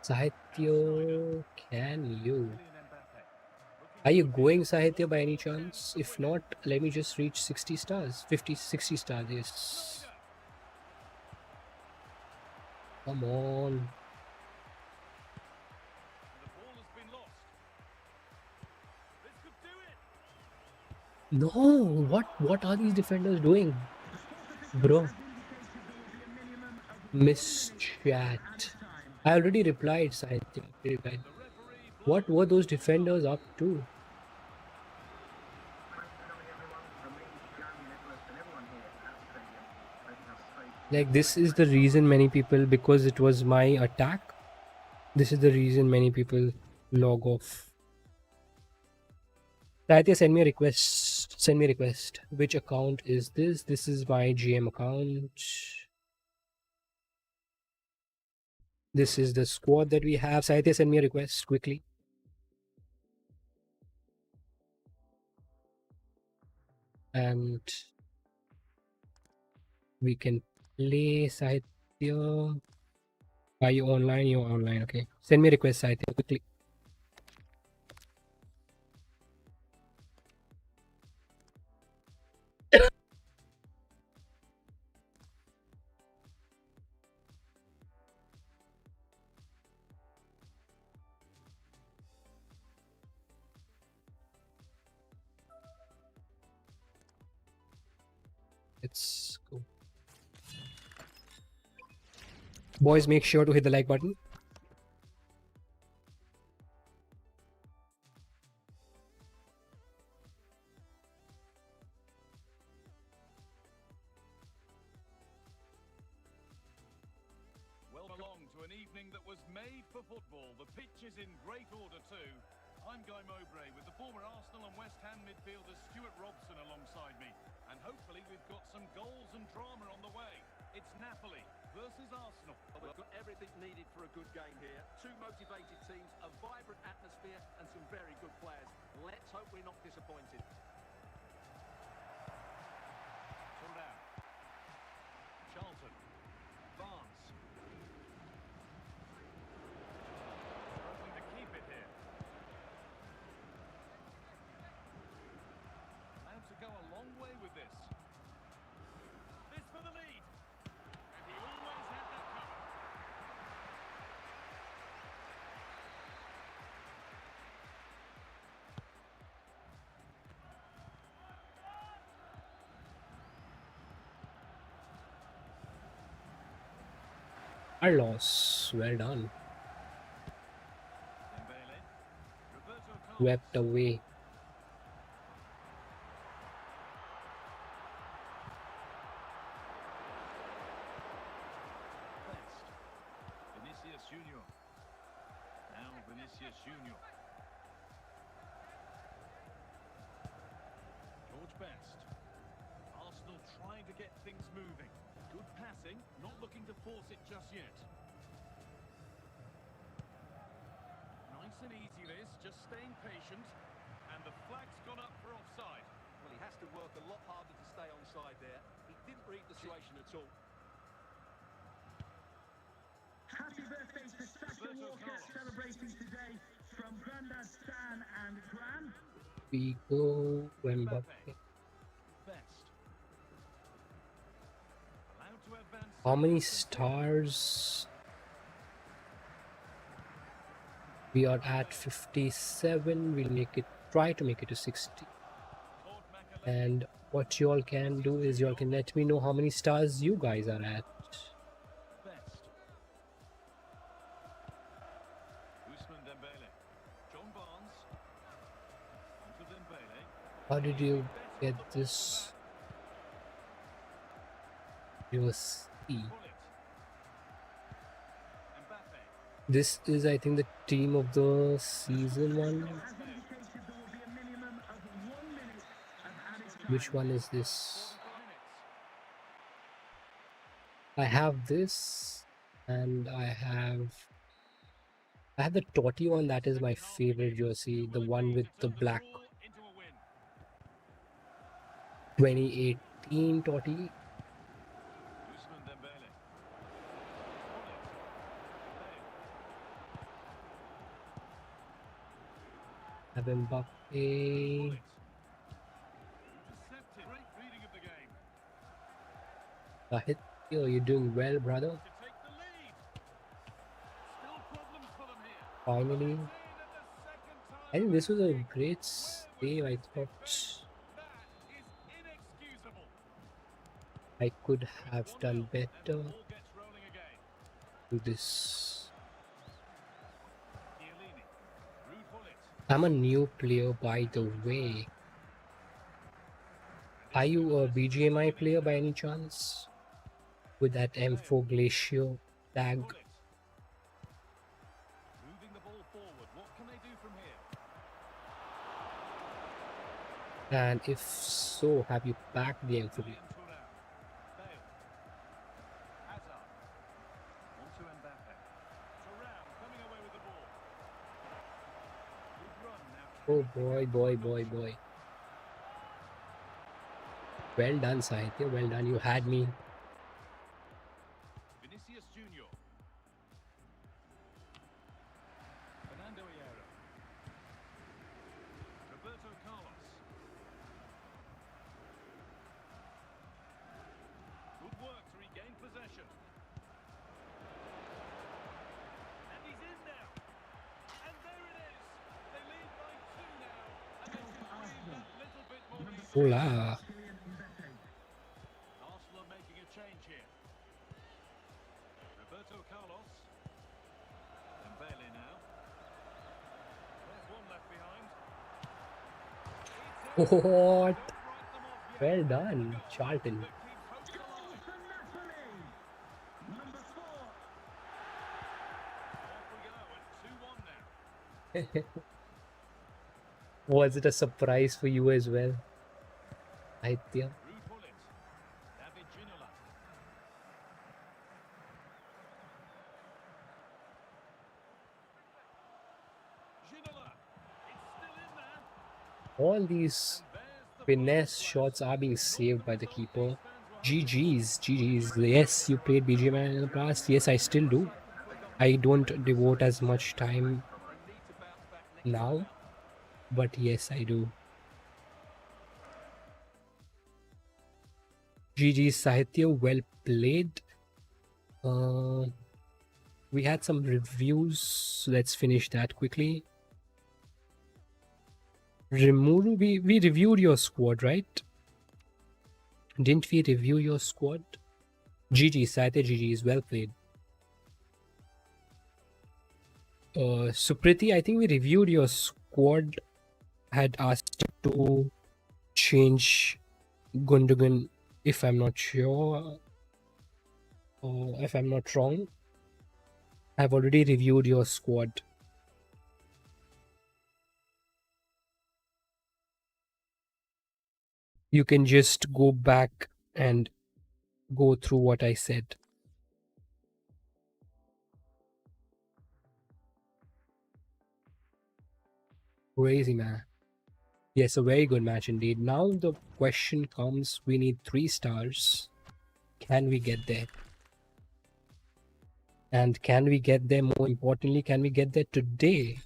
Sahitya, can you? Kylian Mbappe. Are you going, Sahitya, by any chance? If not, let me just reach 60 stars. 50, 60 stars, yes. Come on. The ball has been lost. This could do it. No, what are these defenders doing? Bro. Miss chat. I already replied, Sahitya. I replied. The referee What were those defenders up to? Thanks for coming, everyone. From me, Jeremy, Nicholas, and everyone here at the stadium. Hope you have a safe Like, this is the reason many people, because it was my attack, this is the reason many people log off. Sahitya, send me a request. Send me a request. Which account is this? This is my GM account. This is the squad that we have. Sahitya, send me a request quickly. And we can play. Sahitya. Are you online? You're online. Okay. Send me a request, Sahitya, quickly. Let's go. Boys, make sure to hit the like button. Well, belong to an evening that was made for football. The pitch is in great order too. I'm Guy Mowbray with the former Arsenal and West Ham midfielder Stuart Robson alongside me. And hopefully we've got some goals and drama on the way. It's Napoli versus Arsenal. Well, we've got everything needed for a good game here. Two motivated teams, a vibrant atmosphere and some very good players. Let's hope we're not disappointed. Thuram. Charlton. Barnes. Struggling to keep it here. Allowed to go a long way with this. This for the lead. And he always had that cover. Carlos, well done. Dembele. Roberto Carlos. Swept away. Best. Vinicius Junior. Now Vinicius Junior. George Best. Arsenal trying to get things moving. Good passing, not looking to force it just yet. Nice and easy this, just staying patient. And the flag's gone up for offside. Well, he has to work a lot harder to stay onside there. He didn't read the situation at all. Happy birthday to Sasha Roberto Walker, Carlos. celebrating today from Grandad Stan and Gran. We go Mbappe. Best. Allowed to advance. How many stars? We are at 57. We'll make it, try to make it to 60. Claude Makélélé. And what you all can do is you all can let me know how many stars you guys are at. Best. Ousmane Dembele. John Barnes. Onto Dembele. How did you get this? You see. Pull it. Mbappe. This is, I think, the team of the season one. Has indicated there will be a minimum of 1 minute of added time. Which one is this? 45 minutes. I have this, and I have the Totti one. That is my favorite jersey, the one with the black Into a win. 2018 Totti. Ousmane Dembele. Have Mbappe. Pull it. Intercepted. Great reading of the game. Hit. Yo, you're doing well, brother. To take the lead. Still problems for them here. Finally. In at the second time. I think this was a great save. I thought That is inexcusable. I could have done 1-0, and better the ball gets rolling again. to this. Chiellini. Rude bullet. I'm a new player, by the way. Are you a BGMI player by any chance? With that M4 Glacier tag? Bullet. Moving the ball forward. What can they do from here? And if so, have you packed the M4? Thuram. Bale. Hazard. Onto Mbappe. Thuram coming away with the ball. Good run now. Oh boy, boy, boy, boy. Well done, Sahitya. Well done. You had me. Vinicius Junior. Fernando Hierro. Roberto Carlos. Good work to regain possession. And he's in now. And there it is. They lead by 2 now. And they can breathe that little bit more easily. Hola. Kylian Mbappe. Arsenal are making a change here. Roberto What? Well done, Charlton. Goal for Napoli. Number 4. Was it a surprise for you as well, Aitya? Rude bullet. David Ginola. Ginola. It's still in there. All these And there's the finesse first shots are being Not saved the by the result keeper. these fans were hoping for. GG's. Yes, you played BGMI in the past. Yes, I still do. I don't devote as much time They need to bounce back next time now, out. but yes, I do. GG's Sahitya, well played. We had some reviews, so let's finish that quickly. Remuru, we reviewed your squad, right? Didn't we review your squad? GG, Sahitya, GG's, well played. Supriti, I think we reviewed your squad. Had asked you to change Gundogan, if I'm not sure, if I'm not wrong. I've already reviewed your squad. You can just go back and go through what I said. Crazy, man. Yes, a very good match indeed. Now the question comes, we need 3 stars. Can we get there? And can we get there? More importantly, can we get there today?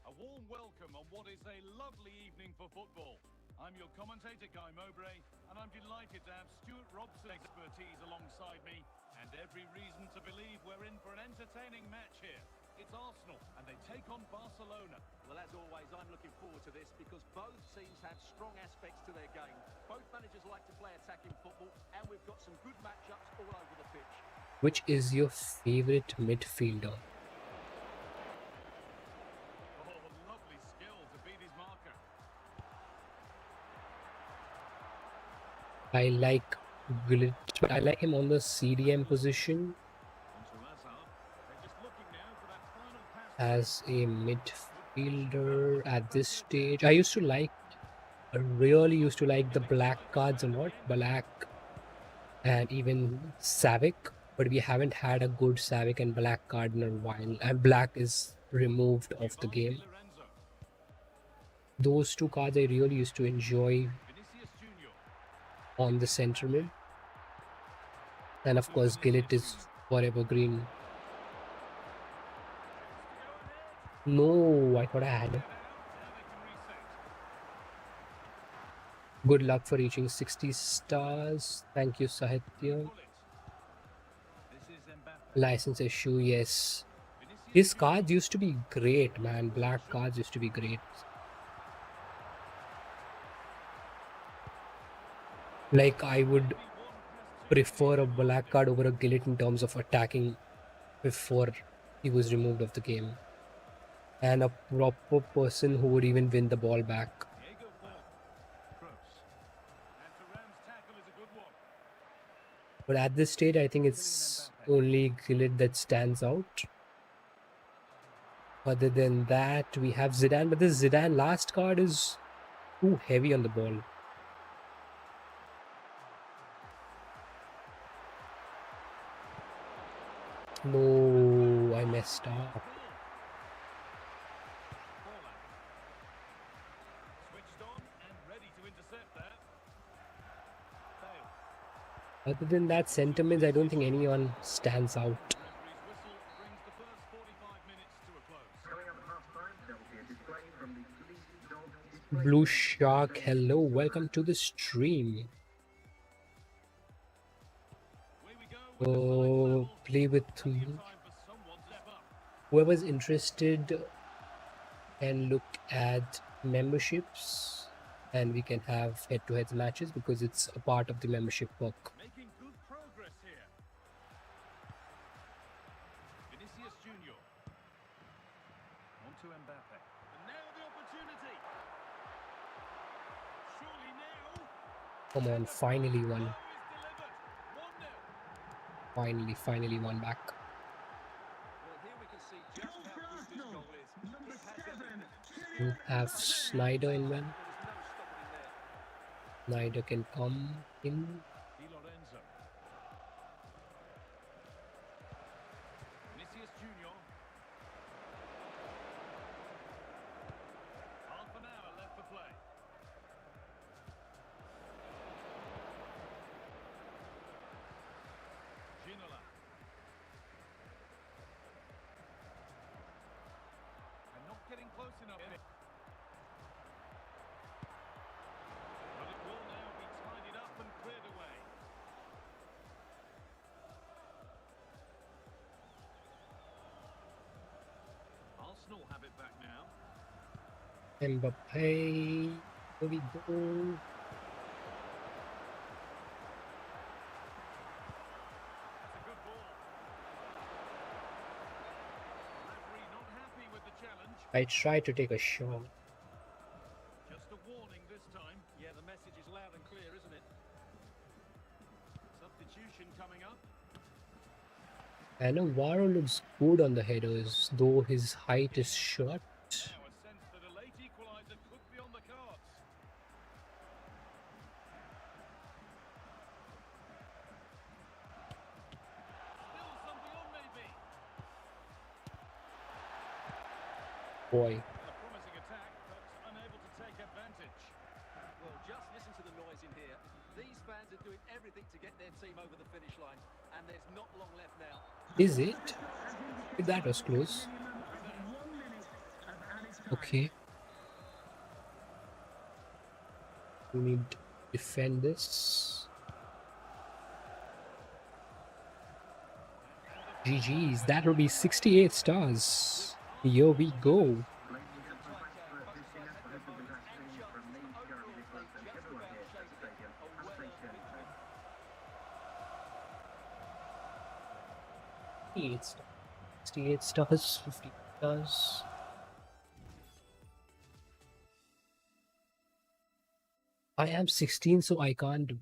A warm welcome on what is a lovely evening for football. I'm your commentator, Guy Mowbray, and I'm delighted to have Stuart Robson's expertise alongside me, and every reason to believe we're in for an entertaining match here. It's Arsenal, and they take on Barcelona. Well, as always, I'm looking forward to this because both teams have strong aspects to their game. Both managers like to play attacking football, and we've got some good matchups all over the pitch. Which is your favorite midfielder? Oh, lovely skill to beat his marker. I like Glitch. I like him on the CDM position Onto Hazard. They're just looking now for that final pass. as a midfielder at this stage. I really used to like the black cards a lot, Black and even Savic, but we haven't had a good Savic and Black card in a while, and Black is removed of the game. Lorenzo. Those 2 cards I really used to enjoy Vinicius Junior. on the center mid, and of course Gillett is forever green. No, I thought I had it. Now they can reset. Good luck for reaching 60 stars. Thank you, Sahitya. Bullet. This is Mbappe. License issue, yes. Vinicius His cards used to be great, man. Black cards used to be great. Like, I would prefer a black card over a Gillett in terms of attacking before he was removed of the game. And a proper person who would even win the ball back. Diego Forlan. Kroos. And Thuram's tackle is a good one. But at this stage, I think it's only Gillett that stands out. Other than that, we have Zidane, but this Zidane last card is too heavy on the ball. No, I messed up. Forlan. Switched on and ready to intercept that. Bale. Other than that, sentiments, I don't think anyone stands out. Referee's whistle brings the first 45 minutes to a close. Coming up at half-time, there will be a display from the Police Dog display. Blue Shark, hello, welcome to the stream. Away we go with the side level. Play with Plenty of time for someone to step up. whoever's interested and look at memberships. and we can have head-to-head matches because it's a part of the membership perk. Making good progress here. Vinicius Junior. On to Mbappe. And now the opportunity. Surely now. Come on, finally Goal one. is delivered. 1-0. Finally one back. Well, here we can see just Goal how for good this Arsenal. goal is. Number It has 7. everything. We'll have Snyder in when. There was no stopping him there. Snyder can come in. Di Lorenzo. Vinicius Junior. Half an hour left for play. Ginola. And not getting close enough here. But it will now be tidied up and cleared away. Arsenal have it back now. Mbappe. Here we go. That's a good ball. Referee not happy with the challenge. I tried to take a shot. Just a warning this time. Yeah, the message is loud and clear, isn't it? Substitution coming up. Cannavaro looks good on the headers, though his height is short. Now a sense that a late equaliser could be on the cards. Still something on maybe. Boy, A promising attack, but unable to take advantage. Well, just listen to the noise in here. These fans are doing everything to get their team over the finish line, and there's not long left now. is it? That was close. Minimum of 1 minute of added time. Okay. We need to defend this. GG's, that will be 68 stars. Here we go. Ladies and gentlemen, thanks for visiting us. I hope you'll be back soon. From me, Jeremy Nicholas, and everyone here at the stadium, have a safe journey home. 68 stars. 68 stars, 50 stars. I am 16, so I can't do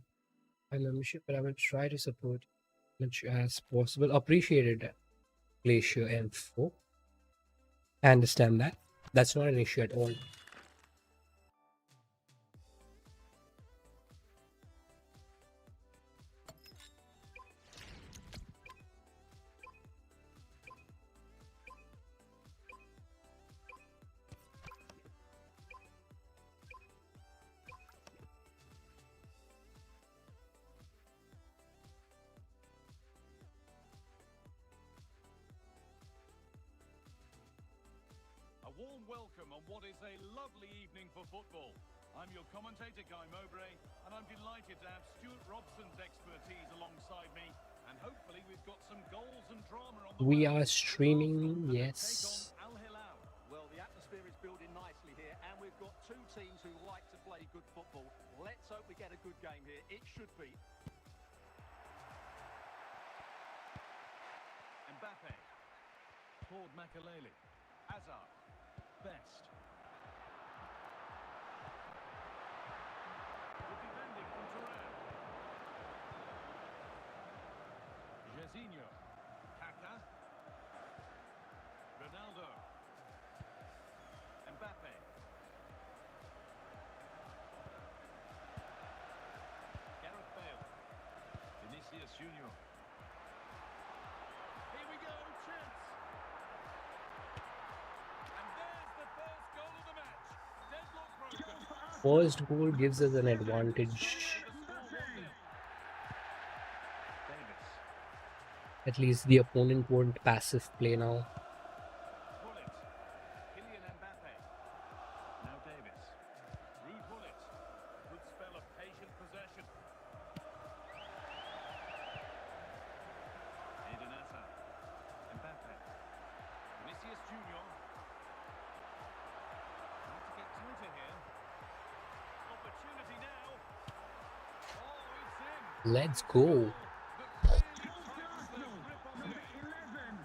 my membership, but I will try to support as much as possible. Appreciated, Glacier M4. I understand that. That's not an issue at all. A warm welcome on what is a lovely evening for football. I'm your commentator, Guy Mowbray, and I'm delighted to have Stuart Robson's expertise alongside me. And hopefully we've got some goals and drama on the We way. are streaming, Arsenal have to yes. take on Al Hilal. Well, the atmosphere is building nicely here, and we've got two teams who like to play good football. Let's hope we get a good game here. It should be. Mbappe. Claude Makelele. Hazard. Best. Good defending from Thuram. Jorginho. Kaka. Ronaldo. Mbappe. Gareth Bale. Vinicius Junior. Here we go, chance. And there's the first goal of the match. Deadlock broken. First goal gives us an advantage. Davis. At least the opponent won't passive play now. Pull it. Kylian Mbappe. Now Davis. Through pull it. Good spell of patient possession. Eden Hazard. Mbappe. Vinicius Junior. Trying to get tighter here. Let's go. That really tightens their grip on the Number lead. 11.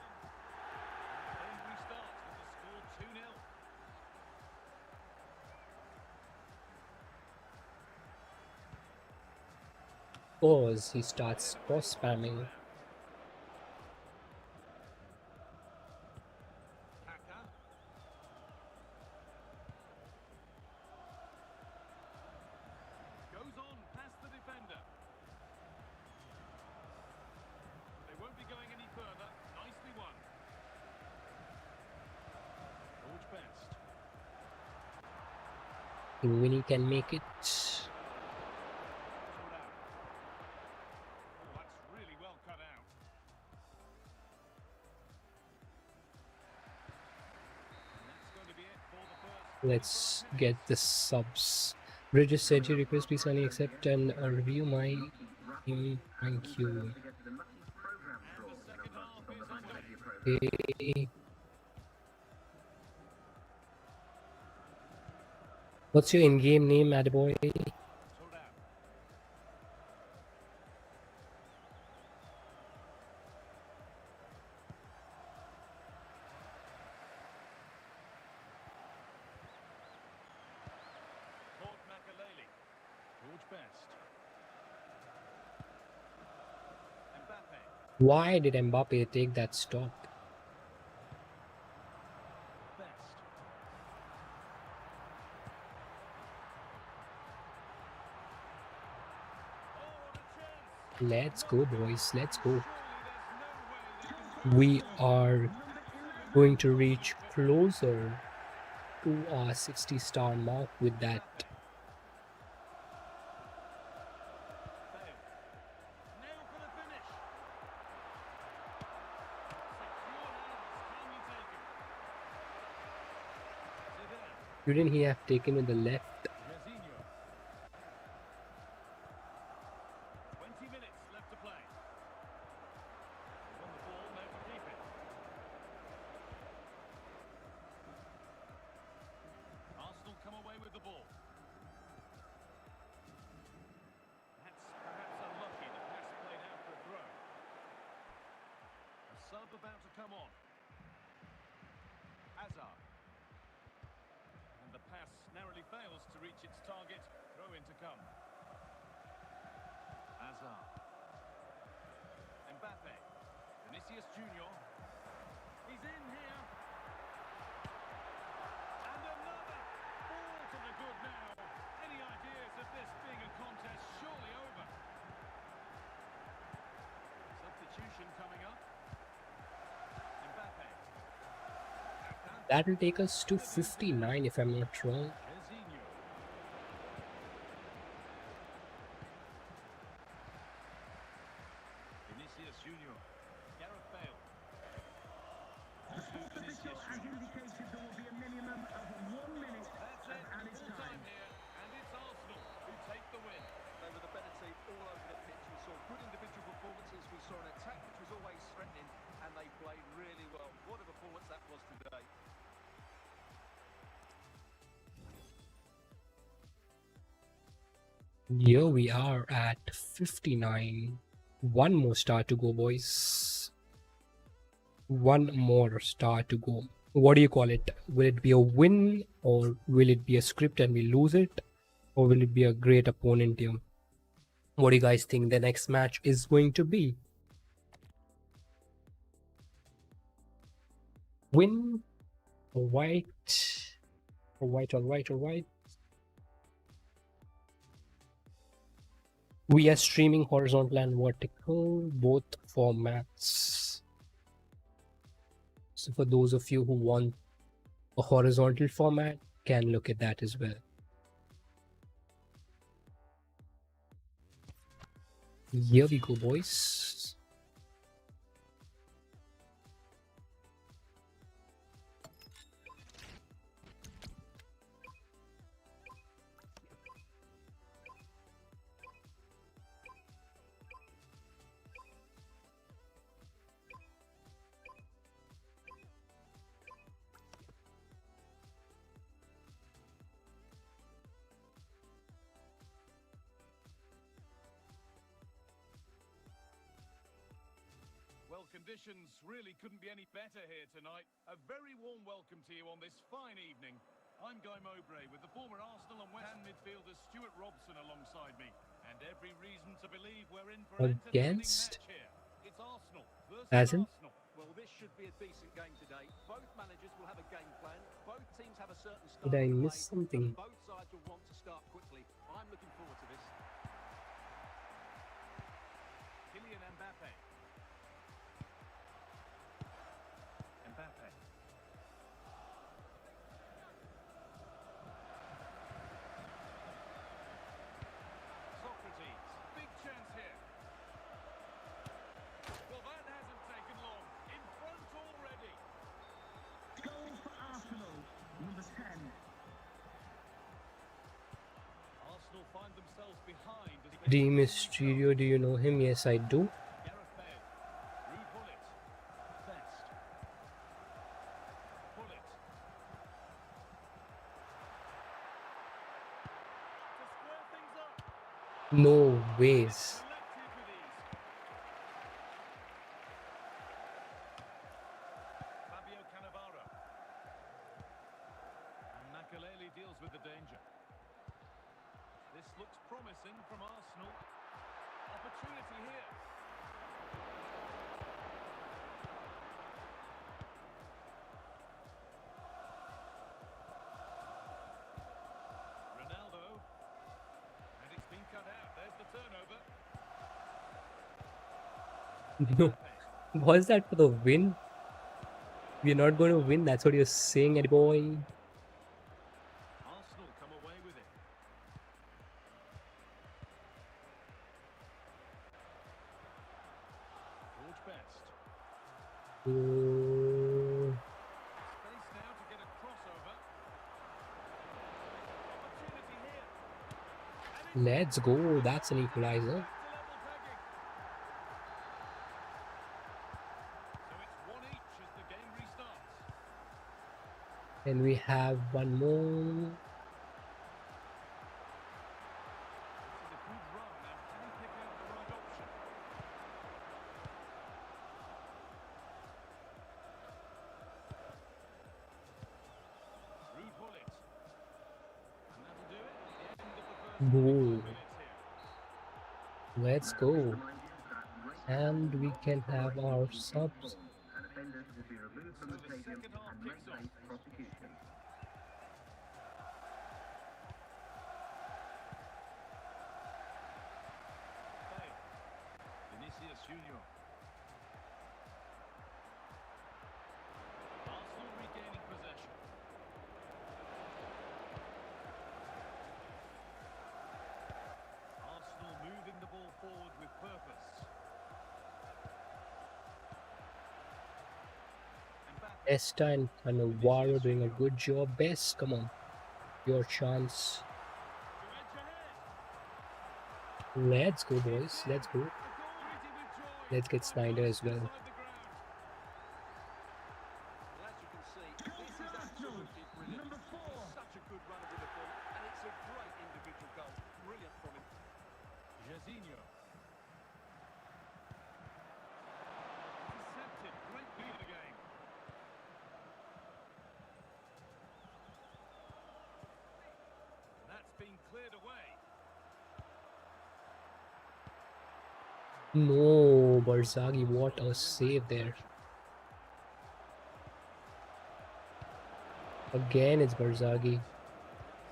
Game restarts with the score 2-0. Pause. He starts pause spamming. Kaka. Goes on past the defender. They won't be going any further. Nicely won. George Best. Vini can make it. Thuram. Oh, that's really well cut out. And that's going to be it for the first Let's 45 get minutes. the subs. Bridges said you request please kindly accept and review my team. Thank you. Don't forget the lucky program And draw the second number half on is the back of underway. your program. Hey. What's your in-game name, Attaboy? Thuram. Port Makaleli. George Best. Mbappe. Why did Mbappe take that stop? Best. Oh, what a chance! Let's go, boys. Let's go. Surely there's no way they can We are going to reach closer to our 60-star mark with that. fail. Now for the finish. Secure hands, calmly taken. Zidane. Shouldn't he have taken with the left? Jairzinho. 20 minutes left to play. Won the ball, now to keep it. Arsenal come away with the ball. That's perhaps unlucky. The pass played out for a throw. A sub about to come on. Hazard. And the pass narrowly fails to reach its target. Throw in to come. Hazard. Mbappe. Vinicius Junior. He's in here. And another. Ball to the good now. Any ideas of this being a contest surely over? Substitution coming up. Mbappe. Kaka. That will take us to 59 if I'm not wrong. Jairzinho. Vinicius Junior. Gareth Bale. The sports official has indicated there will be a minimum of 1 minute That's of it. added Full time. time here, and it's Arsenal who take the win. They were the better team all over the pitch. We saw good individual performances. We saw an attack which was always threatening, and they played really well. What a performance that was today. Here we are at 59. One more star to go, boys. One more star to go. What do you call it? Will it be a win or will it be a script and we lose it? Or will it be a great opponent here? What do you guys think the next match is going to be? Win or white? Or white or white or white? We are streaming horizontal and vertical, both formats. So for those of you who want a horizontal format, can look at that as well. Here we go, boys. Well, conditions really couldn't be any better here tonight. A very warm welcome to you on this fine evening. I'm Guy Mowbray with the former Arsenal and West Ham midfielder Stuart Robson alongside me. And every reason to believe we're in for an entertaining Against? match here. It's Arsenal versus As in? Arsenal. Well, this should be a decent game today. Both managers will have a game plan. Both teams have a certain style Did I of miss play, something? and both sides will want to start quickly. I'm looking forward to this. Kylian Mbappe. Mbappe. Socrates. Big chance here. Well, that hasn't taken long. In front already. Goal for Arsenal, number 10. Arsenal find themselves behind as they Rey Mysterio, do you know him? Yes, I do. Gareth Bale. Rude bullet. Best. Bullet. To square things up. No ways. Selected with ease. Fabio Cannavaro. And Makelele deals with the danger. This looks promising from Arsenal. Opportunity here. Ronaldo. And it's been cut out. There's the turnover. No. Was that for the win? We're not going to win. That's what you're saying, Eddie boy. Arsenal come away with it. George Best. Space now to get a crossover. Opportunity here. And it's Let's go. That's an equalizer. back to level pegging. So it's 1 each as the game restarts. And we have one more. This is a good run. Now, can he pick out the right option? Rude bullet. And that'll do it. The end of the first 45 Goal. minutes here. Let's Now, go. just remind you that racism And will we not can be have tolerated our in any subs. form, and offenders will be removed from So the the stadium second half and may kicks off. face prosecution. Bale. Vinicius Junior. Arsenal regaining possession. Arsenal moving the ball forward with purpose. Mbappe. Esta and Cannavaro doing a good job. Best, come on. Your chance. To edge ahead. Let's go, boys. Let's go. A goal greeted with joy. Let's get Snyder as well. Inside the ground. Well, as you can see, Goal this for is Arsenal, absolutely brilliant. number 4. Such a good runner with the ball, and it's a great individual goal. Brilliant from him. Jairzinho. Intercepted. Great lead of the game. That's been cleared away. No, Barzaghi, what a save there. Again, it's Barzaghi.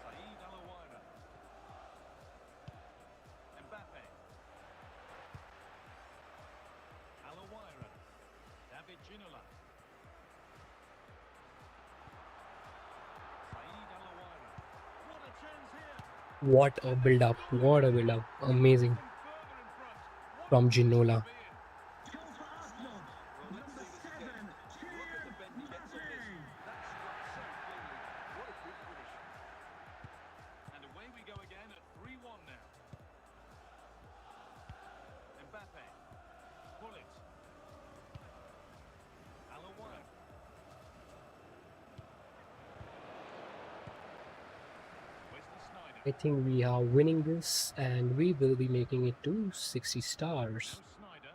Saeed Alaouira. Mbappe. Alaouira. David Ginola. Saeed Alaouira. What a chance here. What a build-up. What a build-up. Amazing. Further in front. What From a position to Ginola. be in. Goal for Arsenal, number 7. Look at the bend he gets on this. That struck so cleanly. What a good finish. And away we go again at 3-1 now. Mbappe. Bullet. Alaouira. Wesley Sneijder. I think we are winning this and we will be making it to 60 stars. Now Sneijder.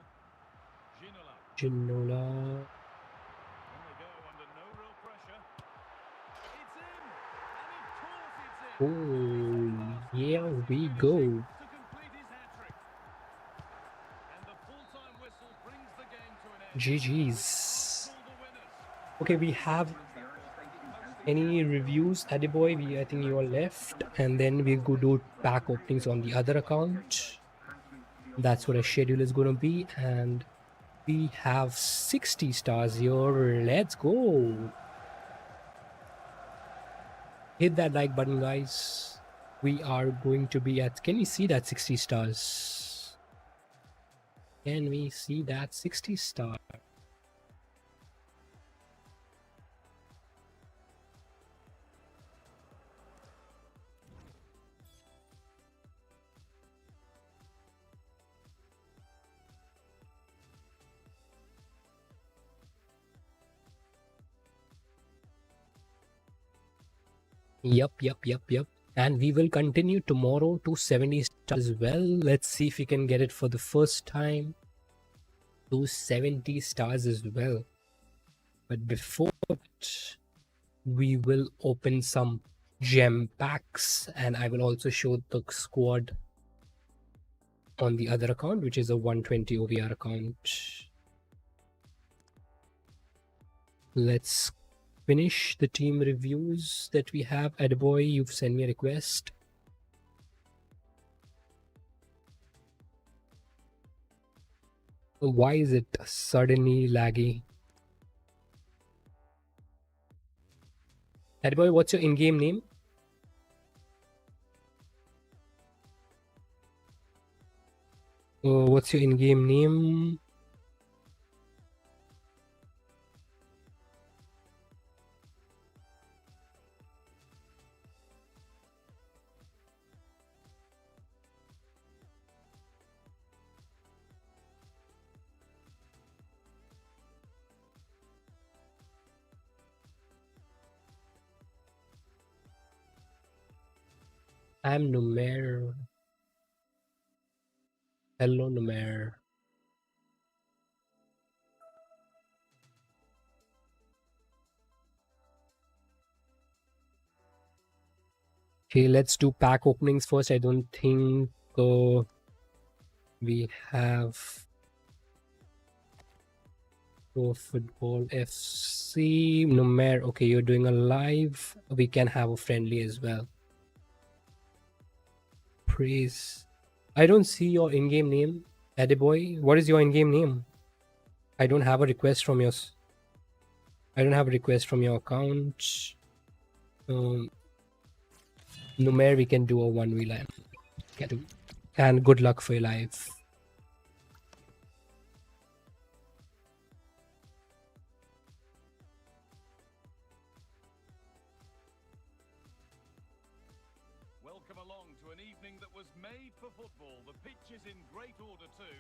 Ginola. Ginola. On they go under no real pressure. It's in, and of course it's in. Oh, here we go. To complete his hat-trick. And the full-time whistle brings the game to an end. GG's. Arsenal the winners. Okay, we have any reviews, Adiboy? I think you are left, and then we go do pack openings on the other account. That's what our schedule is going to be, and we have 60 stars here. Let's go. Hit that like button, guys. We are going to be at, can we see that 60 stars? Can we see that 60 star? Yup. And we will continue tomorrow to 70 stars as well. Let's see if we can get it for the first time to 70 stars as well. But before that, we will open some gem packs, and I will also show the squad on the other account, which is a 120 OVR account. Let's finish the team reviews that we have. Adboy, you've sent me a request. Why is it suddenly laggy? Adboy, what's your in-game name? What's your in-game name? I'm Numer. Hello, Numer. Okay, let's do pack openings first. I don't think we have Pro Football FC. Numer, okay, you're doing a live. We can have a friendly as well. Praise. I don't see your in-game name, Adiboy. What is your in-game name? I don't have a request from yours. I don't have a request from your account. Numer, we can do a 1v live. And good luck for your live. Welcome along to an evening that was made for football. The pitch is in great order too.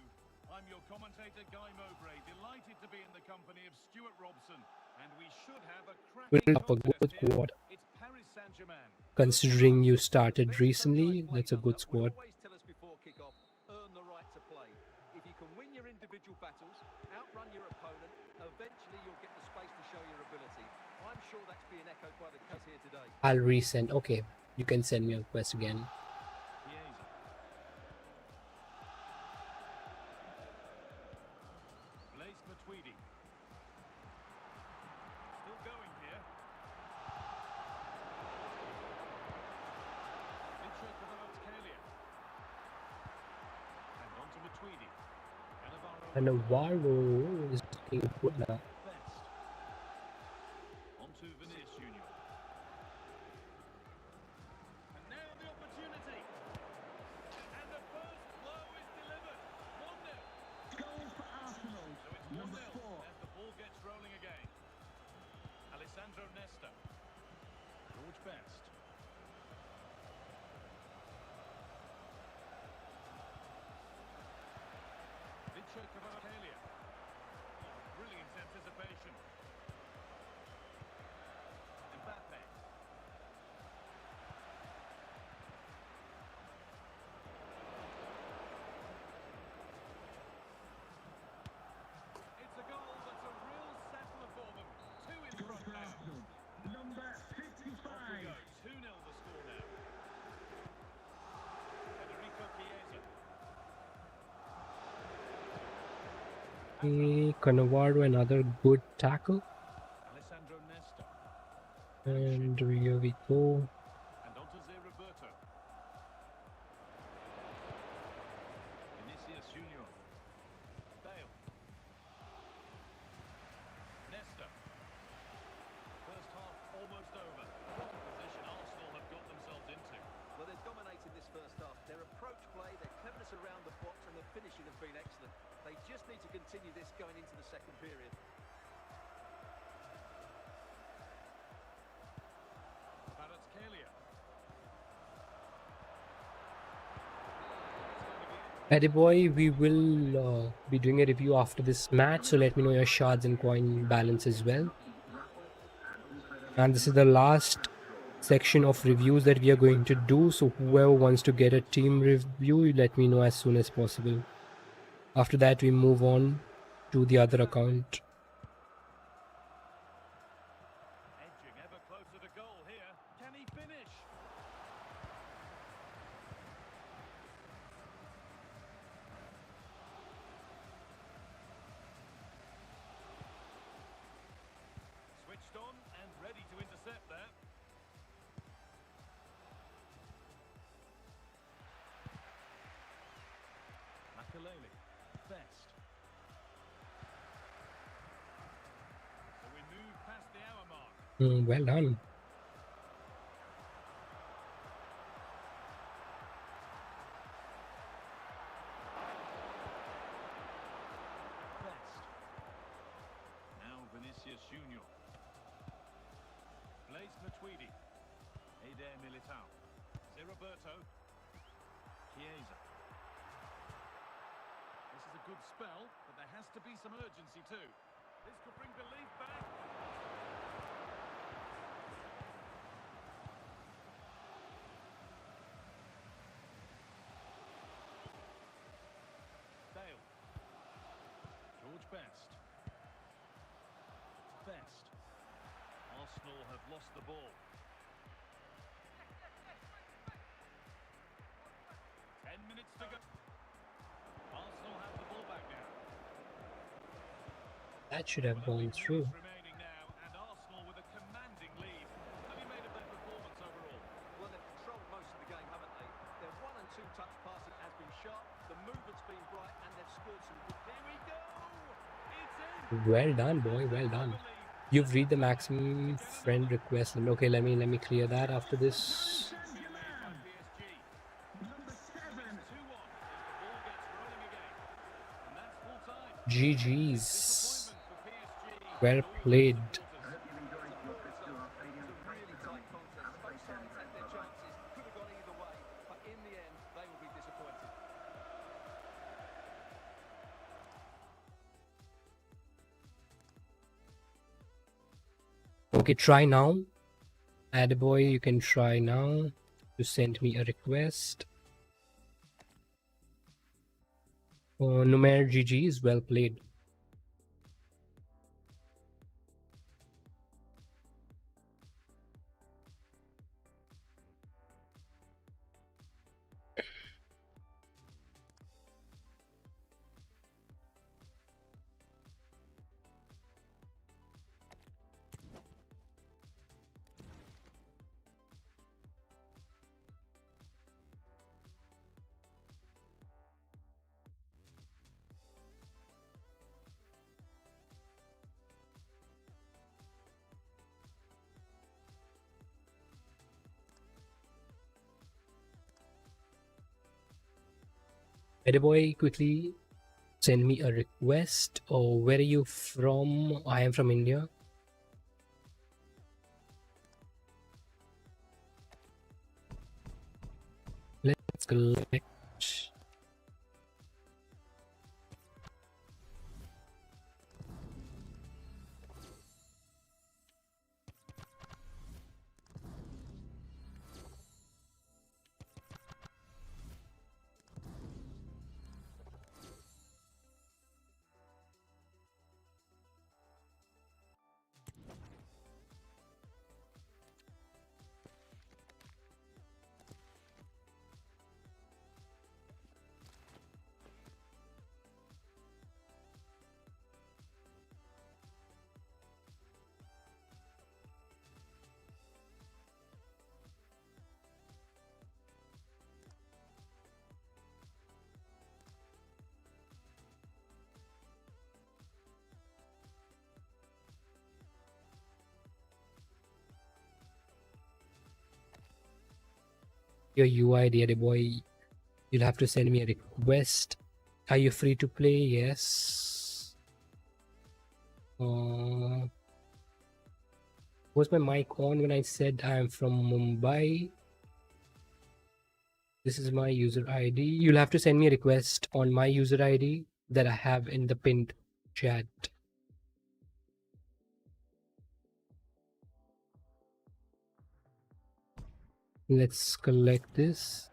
I'm your commentator, Guy Mowbray, delighted to be in the company of Stuart Robson. And we should have a cracking Build up a good contest here. squad. It's Paris Saint-Germain. Considering you started recently, that's a good squad. Always tell us before kick-off, earn the right to play. If you can win your individual battles, outrun your opponent, eventually you'll get the space to show your ability. I'm sure that's being echoed by the case here today. I'll resend. Okay, you can send me a request again. Chiesa. Blaise Matuidi. Still going here. Vincenzo Cannavaro. And on to Matuidi. Cannavaro. And Navarro is looking good now. Best. On to Vinicius Junior. And now the opportunity. And the first blow is delivered. 1-0. Goal for Arsenal. So it's 1-0 Number 4. as the ball gets rolling again. Alessandro Nesta. George Best. Vincenzo Cannavaro. Brilliant anticipation. Cannavaro, another good tackle. Alessandro Nesta. And here we go. And on to Roberto. Vinicius Junior. Bale. Nesta. First half almost over. What a position Arsenal have got themselves into. Well, they've dominated this first half. Their approach play, their cleverness around the box and the finishing have been excellent. They just need to continue this going into the second period. Kvaratskhelia. Eddie boy, we will be doing a review after this match, so let me know your shards and coin balance as well. And this is the last section of reviews that we are going to do, so whoever wants to get a team review, let me know as soon as possible. After that, we move on to the other account. Edging ever closer to goal here. Can he finish? Switched on and ready to intercept there. Makaleli. Best. So we move past the hour mark. Well done. Best. Now Vinicius Junior. Blaise Matuidi. Eder Militao. Roberto. Chiesa. This is a good spell, but there has to be some urgency too. This could bring belief back. Bale. George Best. Best. Arsenal have lost the ball. 10 minutes to go. Arsenal have the ball back now. That should have gone through. Remaining now, and Arsenal with a commanding lead. Have you made of their performance overall? Well, they've controlled most of the game, haven't they? Their 1- and 2-touch passing has been sharp, the movement's been bright, and they've scored some good. Here we go! It's in! Well done, boy. Well done. You've read the maximum friend request. Okay, let me clear that after this. Number 7. GG's. Well played. I hope you've enjoyed your trip to our stadium. Thanks for coming. Have a safe journey back. Their chances could have gone either way, but in the end, they will be disappointed. Okay, try now. Attaboy, you can try now to send me a request. Numer GG's. Well played. Boy, quickly send me a request. Or where are you from? I am from India. Let's collect. your UID, dear boy. You'll have to send me a request. Are you free to play? Yes. Was my mic on when I said I am from Mumbai? This is my user ID. You'll have to send me a request on my user ID that I have in the pinned chat. Let's collect this.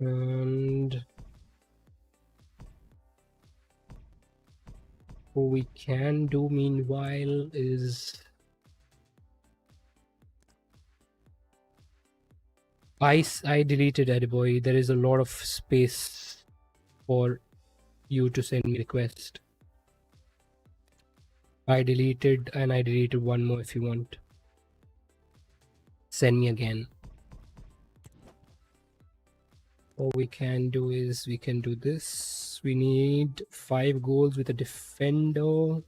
And what we can do meanwhile is I deleted Ediboy. There is a lot of space for you to send me request. I deleted and I deleted one more if you want. Send me again. All we can do is we can do this. We need 5 goals with a defender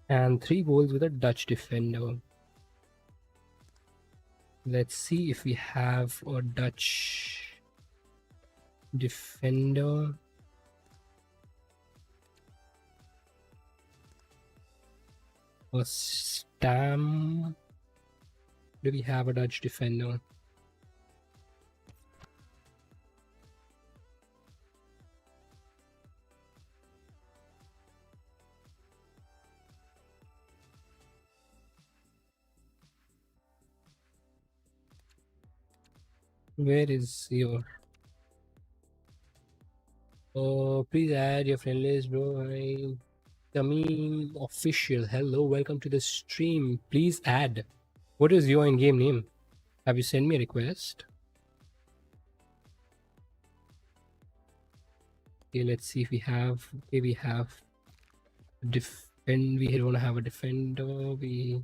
and 3 goals with a Dutch defender. Let's see if we have a Dutch defender. A Stam. Do we have a Dutch defender? Where is your... Oh, please add your friend list, bro. Tamim official. Hello, welcome to the stream. Please add. What is your in-game name? Have you sent me a request? Okay, let's see if we have. Okay, we have defend. We don't have a defender. We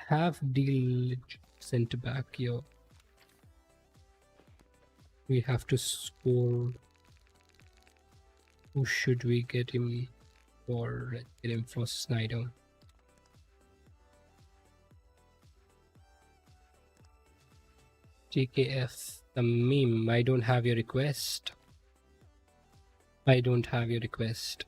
have deal center back here. We have to score. Who should we get him for? Let's get him for Snyder. TKF the meme. I don't have your request. I don't have your request.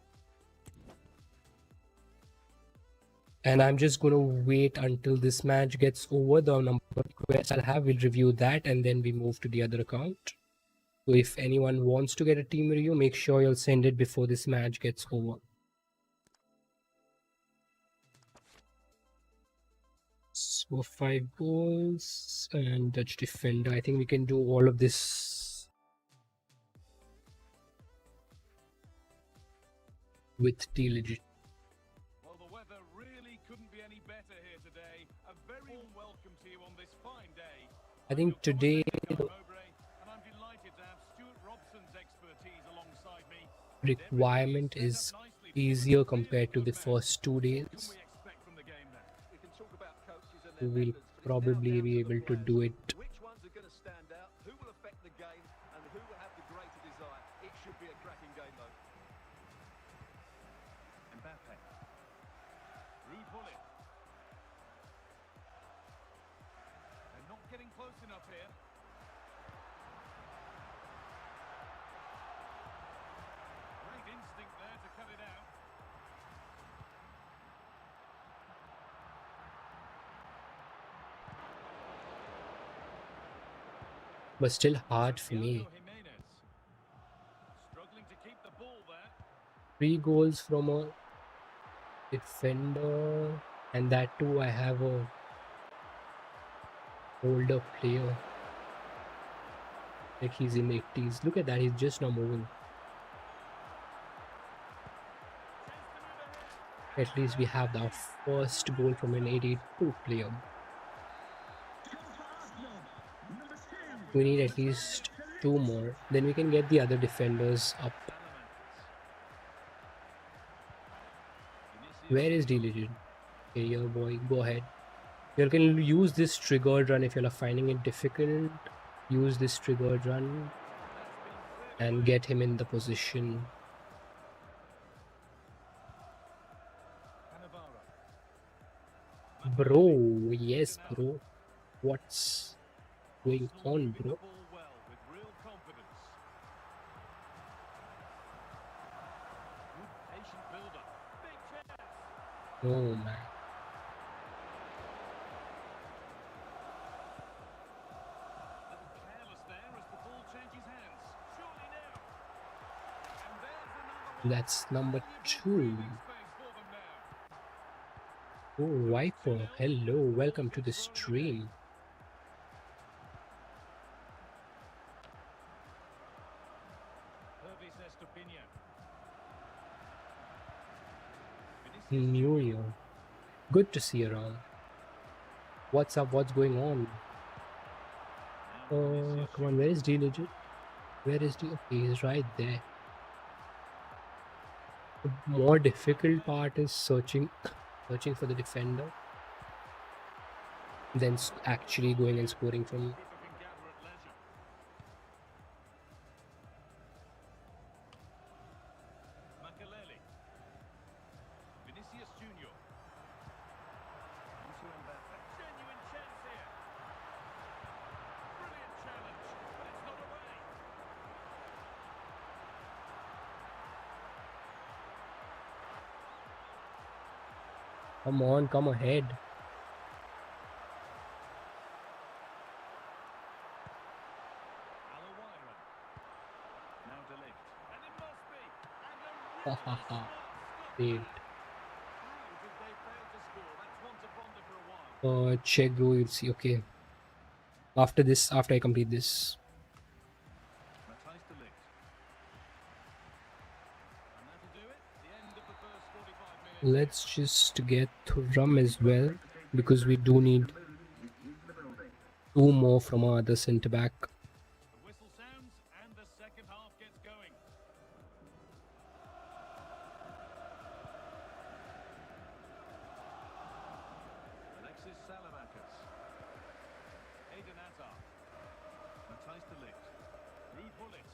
And I'm just going to wait until this match gets over. The number of requests I'll have, we'll review that and then we move to the other account. So if anyone wants to get a team review, make sure you'll send it before this match gets over. So 5 goals and Dutch defender. I think we can do all of this with diligence. Well, the weather really couldn't be any better here today. A very warm welcome to you on this fine day. I think today the And I'm delighted to have Stuart Robson's expertise alongside me. requirement is easier compared to the first 2 days. What can we expect from the game then? We can talk about coaches and We their will methods, but it's now probably down be to the able to players. do it. Which ones are going to stand out? Who will affect the game? And who will have the greater desire? It should be a cracking game, though. Mbappe. Rude bullet. They're not getting close enough here. Great instinct there to cut it out. But still hard for me. Thiago Jimenez. Struggling to keep the ball there. 3 goals from a defender, and that too I have a older player. Like he's in 80s. Look at that, he's just now moving. At least we have our first goal from an 82 player. We need at least 2 more. Then we can get the other defenders up. Where is Diligent? Okay, your boy, go ahead. You can use this triggered run if you're finding it difficult. Use this triggered run and get him in the position. Cannavaro. Bro, yes, bro. What's going Arsenal on, moving bro? the ball well with real confidence. Good patient build-up. Big chance. Oh man. Little careless there as the ball changes hands. Surely now. And there's another one. That's number Valuable 2. breathing space for them now. Oh, Well, it's Viper. 2-0, Hello, and the ball welcome to the gets rolling again. stream. Hervey's Estupinian. Vinicius New Junior. Year. Good to see you around. What's up? What's going on? Now Vinicius Come on, Junior. where is D legit? Where is D? Okay, he's right there. The more difficult part is searching for the defender, then actually going and scoring from. Keeper can gather at leisure. Makelele. Vinicius Junior. Onto Mbappe. Genuine chance here. Brilliant challenge, but it's not away. Come on, come ahead. Alawaira. Now De Ligt. And it must be. And a Ha really ha ha. smart stop Saved. there. How did they fail to score? That's one to ponder for a while. Check, bro. You'll see. Okay. After this, after I complete this, Matthijs De Ligt. And that'll do it. The end of the first 45 minutes. let's just get Thuram as well, because we do need The mood is in the building. 2 more from our other centre back. The whistle sounds and the second half gets going. Alexis Salavakis. Eden Hazard. Matthijs De Ligt. Ruud Gullit.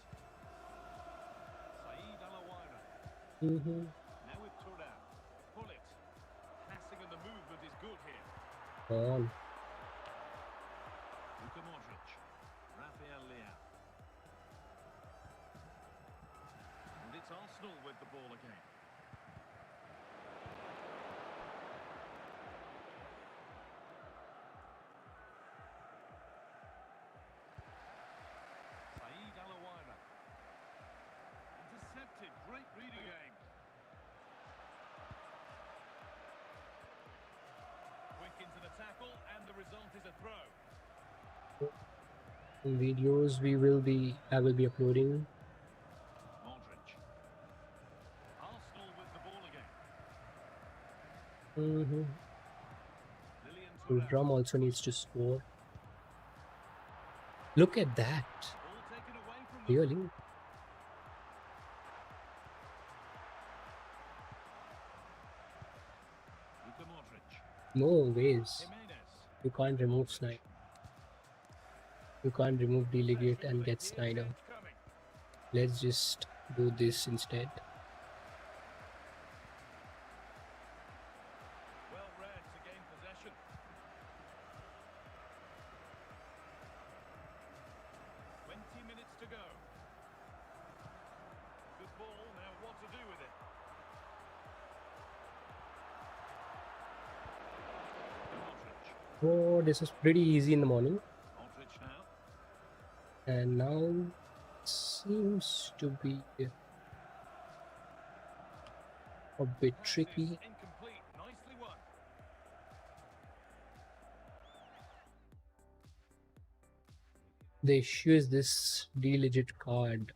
Saeed Alawaira. Now with Thuram. Gullit. Passing and the movement is good here. On. Luka Modric. Rafael Leao. And it's Arsenal with the ball again. Saeed Alawaira. Intercepted. Great reading game. Quick into the tackle and the result is a throw. Videos I will be uploading. Modric. Arsenal with the ball again. Lilian Thuram. Thuram also needs to score. Look at that. Ball taken away from them. Really? Luka Modric. No ways. Jimenez. You can't remove Snyder. You can't remove delegate and get Snyder. Coming. Let's just do this instead. Well read to gain possession. 20 minutes to go. Good ball. Now what to do with it? Modric. Oh, this was pretty easy in the morning, Modric now. and now it seems to be a bit Pass is tricky. incomplete. Nicely won. The issue is this D-legit card.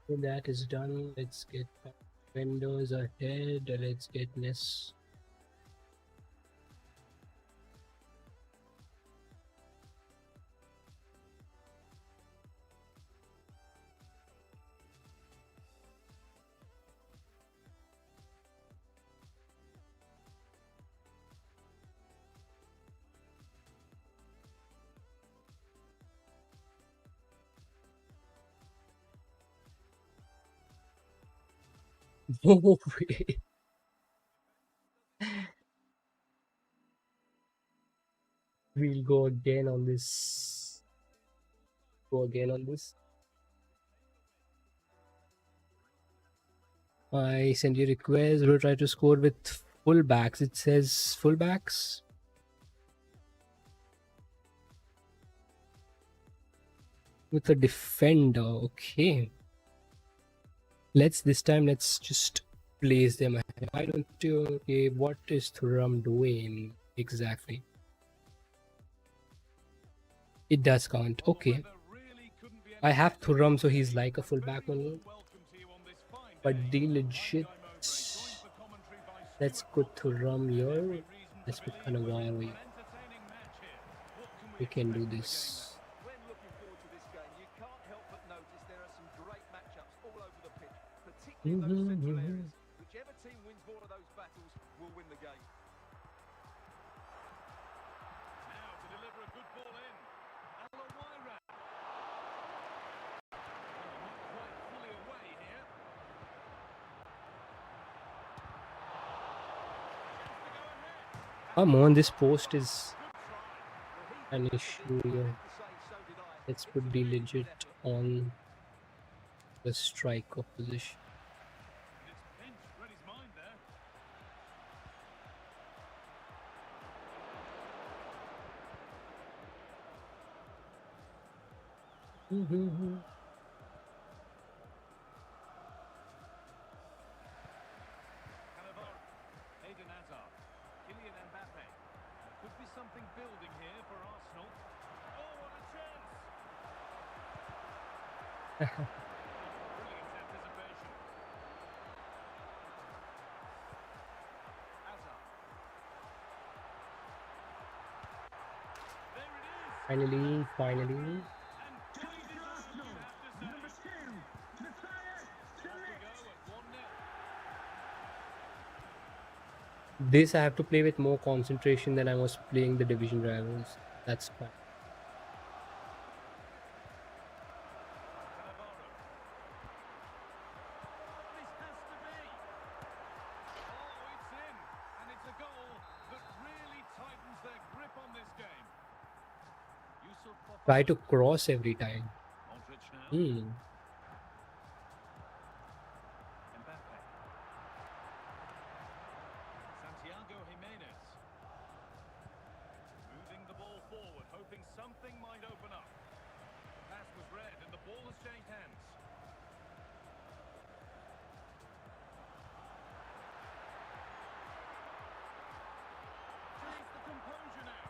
When that is done, let's get vendors ahead. Let's get Ness. No way. We'll go again on this. Go again on this. I send you request. We'll try to score with fullbacks. It says fullbacks. With a defender. Okay. Let's just place them ahead. Why don't you? Okay, what is Thuram doing exactly? It does count. Okay. I have Thuram, so he's like a fullback only. But the legit. Let's put Thuram here. Let's put cannavaro here. We can do this. When looking forward to this game, you can't help but notice there are some great matchups all over the pitch, particularly in those central areas. Whichever team wins more of those battles will win the game. Now to deliver a good ball in. Alawaira. Not quite fully away here. Come on, this post is an issue here. Let's put the legit on the striker position. And it's Finch read his mind there. Cannavaro. Eden Hazard. Kylian Mbappe. Could be something building here for Arsenal. Oh, what a chance! Brilliant anticipation. Hazard. There it is. Finally. And really deserved, you have to say. Number 2, Matthias Off we go at 1-0. This I have to play with more concentration than I was playing the division rivals. That's fine. Cannavaro. This has to be. Oh, it's in. And it's a goal that really tightens their grip on this game. Yusuf Fofana. Try to cross every time. Modric now. Mbappe. Santiago Jimenez. Moving the ball forward, hoping something might open up. The pass was read and the ball has changed hands. Change the composure now.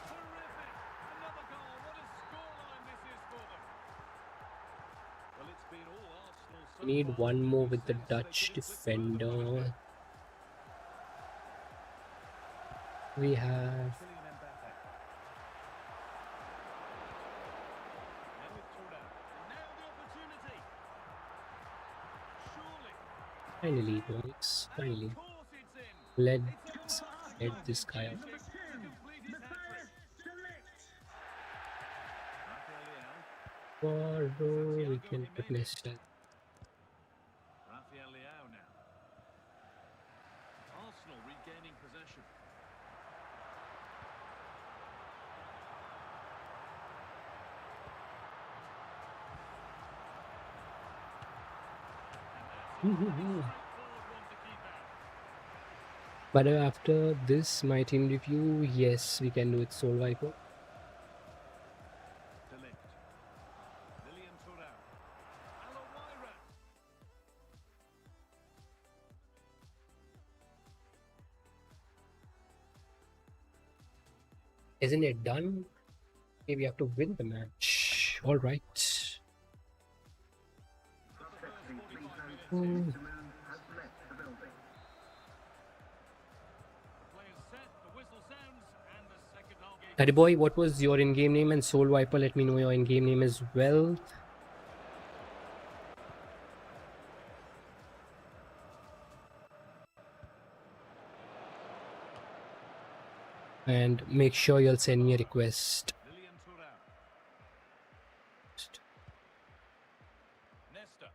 Terrific! Another goal. What a scoreline this is for them. Well, it's been all Arsenal so Need far, one but more you with the sense they Dutch didn't slip through the cracks defender. there. We have Kylian Mbappe. Now with Thuram. Now the opportunity. Surely. finally, boys. Finally. Of course it's in. Let's get this guy out. Number 2, Matthias Select. Tomorrow we can put Nesta. Rafael Leao now. Arsenal regaining possession. But after this, my team review, yes, we can do it Soul Viper. Delict. Lilian Thuram. Alawaira. Isn't it done? Okay, we have to win the match. All right. Suspectly, please note, Hmm. Mr. Moon has left the building. Players set, the whistle sounds, and the second half game. Daddy boy, what was your in-game name? And Soul Viper, let me know your in-game name as well. And make sure you'll send me a request. Lilian Thuram. Nesta.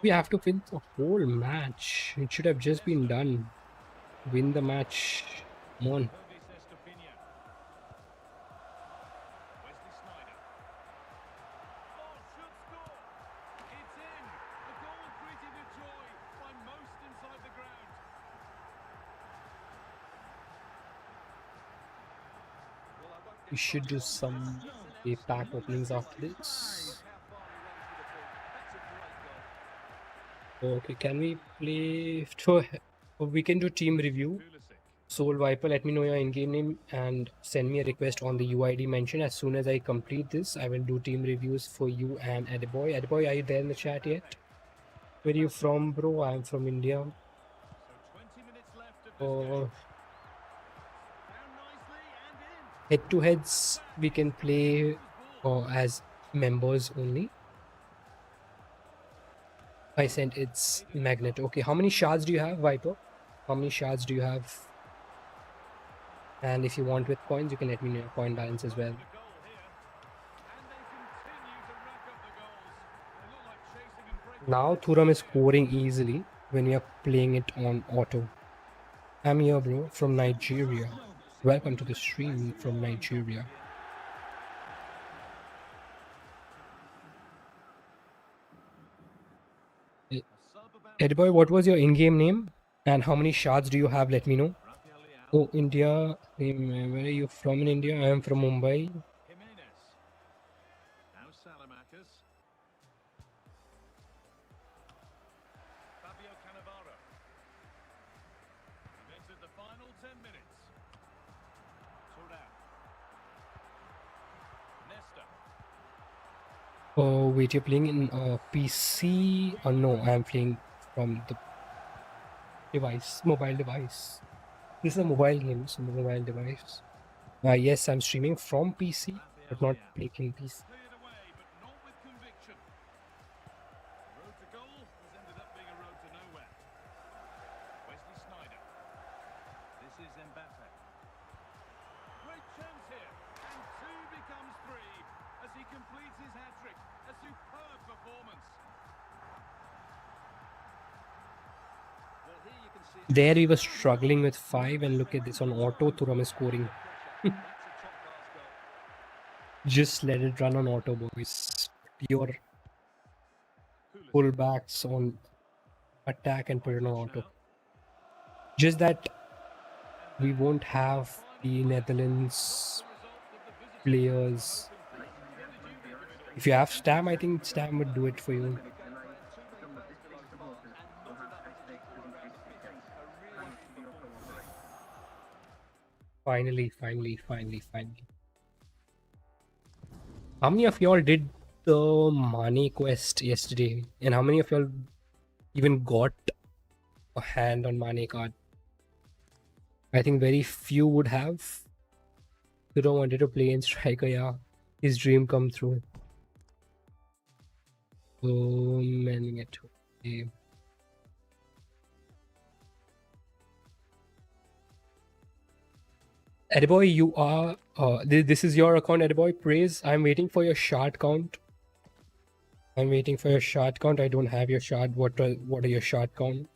We have to win the whole match. It should have just been done. Win the match. Come on. Hervey says to Pina. Wesley Sneijder. Oh, should score. It's in. A goal greeted with joy by most inside the ground. Well, I won't We get should do started on some this. It's an pack outstanding openings after finish. this. How far he runs with the ball. That's a great goal. Okay, can we play? So we can do team review. Pulisic. Soul Viper, let me know your in-game name and send me a request on the UID mention. As soon as I complete this, I will do team reviews for you and Ediboy. Ediboy, are you there in the chat yet? Where are you from, bro? I'm from India. So 20 minutes left of this Oh, game. Down nicely and in. head-to-heads we can play as members only. I sent it's Magnet. Okay, how many shards do you have, Viper? How many shards do you have? And if you want with coins, you can let me know your coin balance as well. The goal here. And they continue to rack up the goals. They look like chasing and breaking. Now Thuram is scoring easily when we are playing it on auto. I'm here, bro, from Nigeria. Welcome to the stream from Nigeria. A sub about Edboy, what was your in-game name? And how many shards do you have? Let me know. Rafael Leao. Oh, India. Where are you from in India? I am from Mumbai. Jimenez. Now Salamakers. Fabio Cannavaro. We've entered the final 10 minutes. Thuram. Nesta. Oh, wait, you're playing in PC? Oh, no, I'm playing from the device, mobile device. This is a mobile game, so mobile device. Yes, I'm streaming from PC, but not playing PC. Cleared away, but not with conviction. Road to goal has ended up being a road to nowhere. Wesley Sneijder. This is Mbappe. Great chance here. And two becomes three as he completes his hat-trick. A superb performance. Well, here you can see There we were struggling with 5, and look at this on auto. Thuram is scoring. that's a top-class goal. Just let it run on auto, boys. Pure Pulisic. pullbacks on attack and put it on auto. Just that we won't have the Netherlands players. If you have Stam, I think Stam would do it for you. Some of district supporters will have access to the certificate. Thanks for your cooperation. Finally. How many of y'all did the Mane quest yesterday? And how many of y'all even got a hand on Mane card? I think very few would have. Thuram wanted to play in striker, yeah. His dream come true. Oh, manning it. Okay. Ediboy, you are. This is your account, Ediboy. Praise. I'm waiting for your shard count. I don't have your shard. What are your shard count?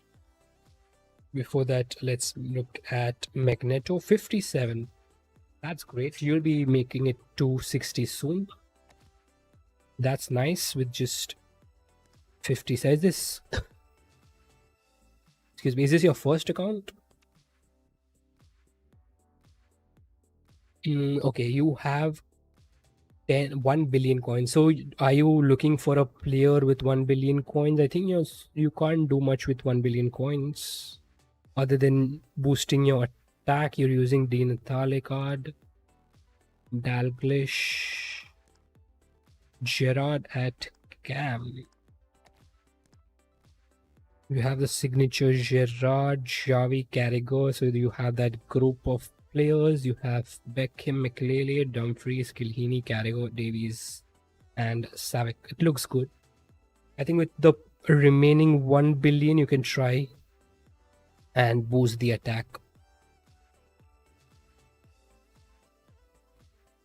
Before that, let's look at Magneto 57. That's great. You'll be making it 260 soon. That's nice with just 50. So is this? Excuse me. Is this your first account? Okay, you have 1 billion coins. So are you looking for a player with 1 billion coins? I think you can't do much with 1 billion coins other than boosting your attack. You're using Di Natale card, Dalglish, Gerard at Cam. You have the signature Gerard, Xavi, Carragher. So you have that group of players. You have Beckham, McLeod, Dumfries, Kilhini, Carragher, Davies, and Savic. It looks good. I think with the remaining 1 billion, you can try and boost the attack.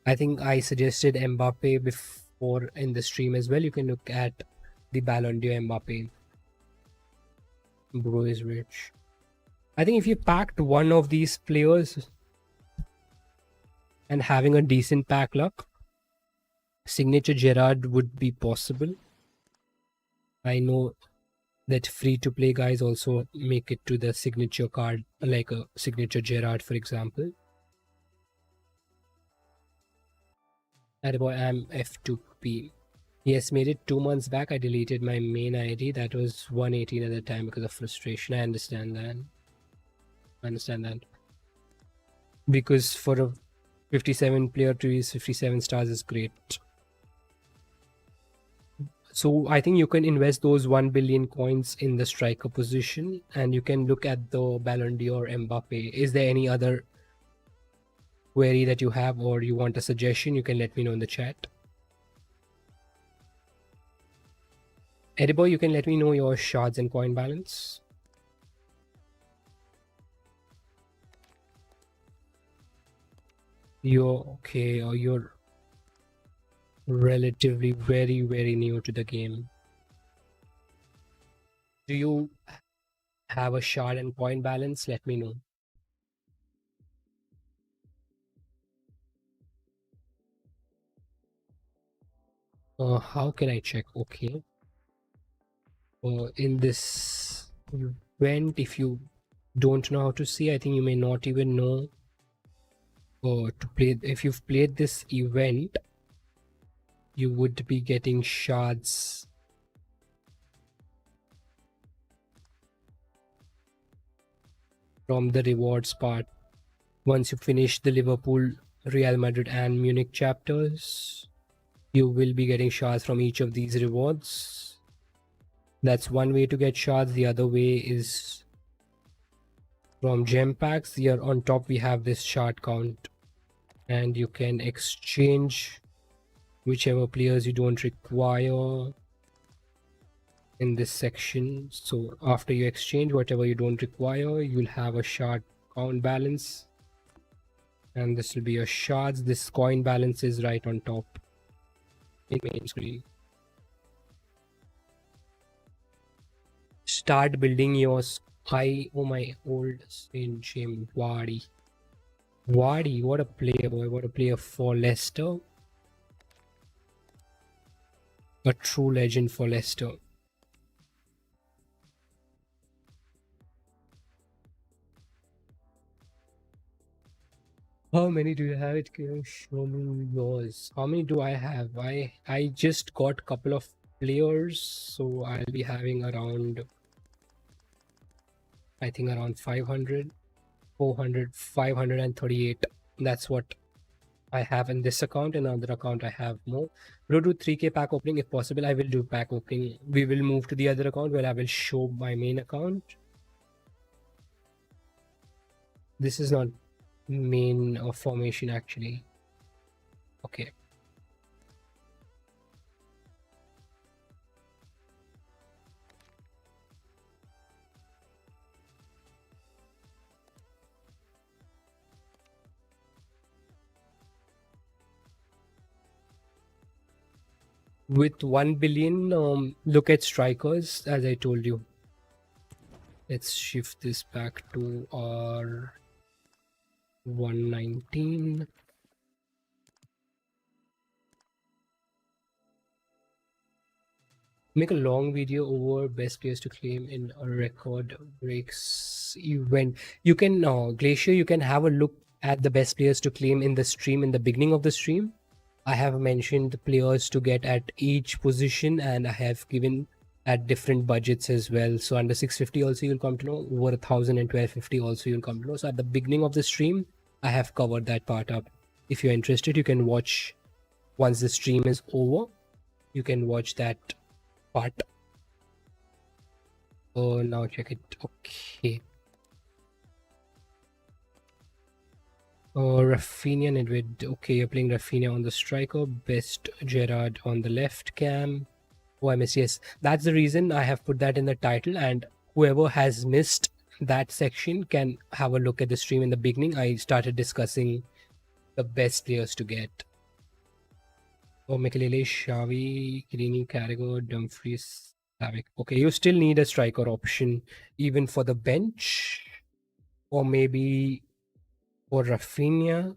I think I suggested Mbappe before in the stream as well. You can look at the Ballon d'Or Mbappe. Bro is rich. I think if you packed one of these players and having a decent pack luck, signature Gerard would be possible. I know that free to play guys also make it to the signature card, like a signature Gerard, for example. That boy, I'm F2P. Yes, made it 2 months back. I deleted my main ID. That was 118 at the time because of frustration. I understand that. Because for a 57 player to use 57 stars is great. So I think you can invest those 1 billion coins in the striker position, and you can look at the Ballon d'Or Mbappe. Is there any other query that you have, or you want a suggestion? You can let me know in the chat. Ediboy, you can let me know your shards and coin balance. You're okay, or you're relatively very new to the game. Do you have a shard and coin balance? Let me know. How can I check? Okay. In this event, if you don't know how to see, I think you may not even know to play. If you've played this event, you would be getting shards from the rewards part. Once you finish the Liverpool, Real Madrid and Munich chapters, you will be getting shards from each of these rewards. That's one way to get shards. The other way is from gem packs. Here on top we have this shard count, and you can exchange whichever players you don't require in this section. So after you exchange whatever you don't require, you'll have a shard count balance, and this will be your shards. This coin balance is right on top in main screen. Start building your oh my old Saint Shame Wadi, what a player, boy. What a player for Leicester. A true legend for Leicester. How many do you have? It can show me yours. How many do I have? I just got a couple of players, so I'll be having around, I think around 500, 400, 538. That's what I have in this account. In another account I have more. We'll do 3k pack opening if possible. I will do pack opening. We will move to the other account where I will show my main account. This is not main formation actually. Okay. With 1 billion, look at strikers, as I told you. Let's shift this back to our 119. Make a long video over best players to claim in a record breaks event. You can Glacier, you can have a look at the best players to claim in the stream, in the beginning of the stream. I have mentioned the players to get at each position, and I have given at different budgets as well. So under 650 also you'll come to know, over 1000 and 1250 also you'll come to know. So at the beginning of the stream I have covered that part up. If you're interested, you can watch once the stream is over. You can watch that part. Oh, now check it. Okay. Rafinha, Nedved. Okay, you're playing Rafinha on the striker. Best Gerard on the left cam. Oh, I missed. Yes, that's the reason I have put that in the title. And whoever has missed that section can have a look at the stream in the beginning. I started discussing the best players to get. Oh, Mikelele, Xavi, Kirini, Carragher, Dumfries, Havoc. Okay, you still need a striker option even for the bench, or maybe for Rafinha.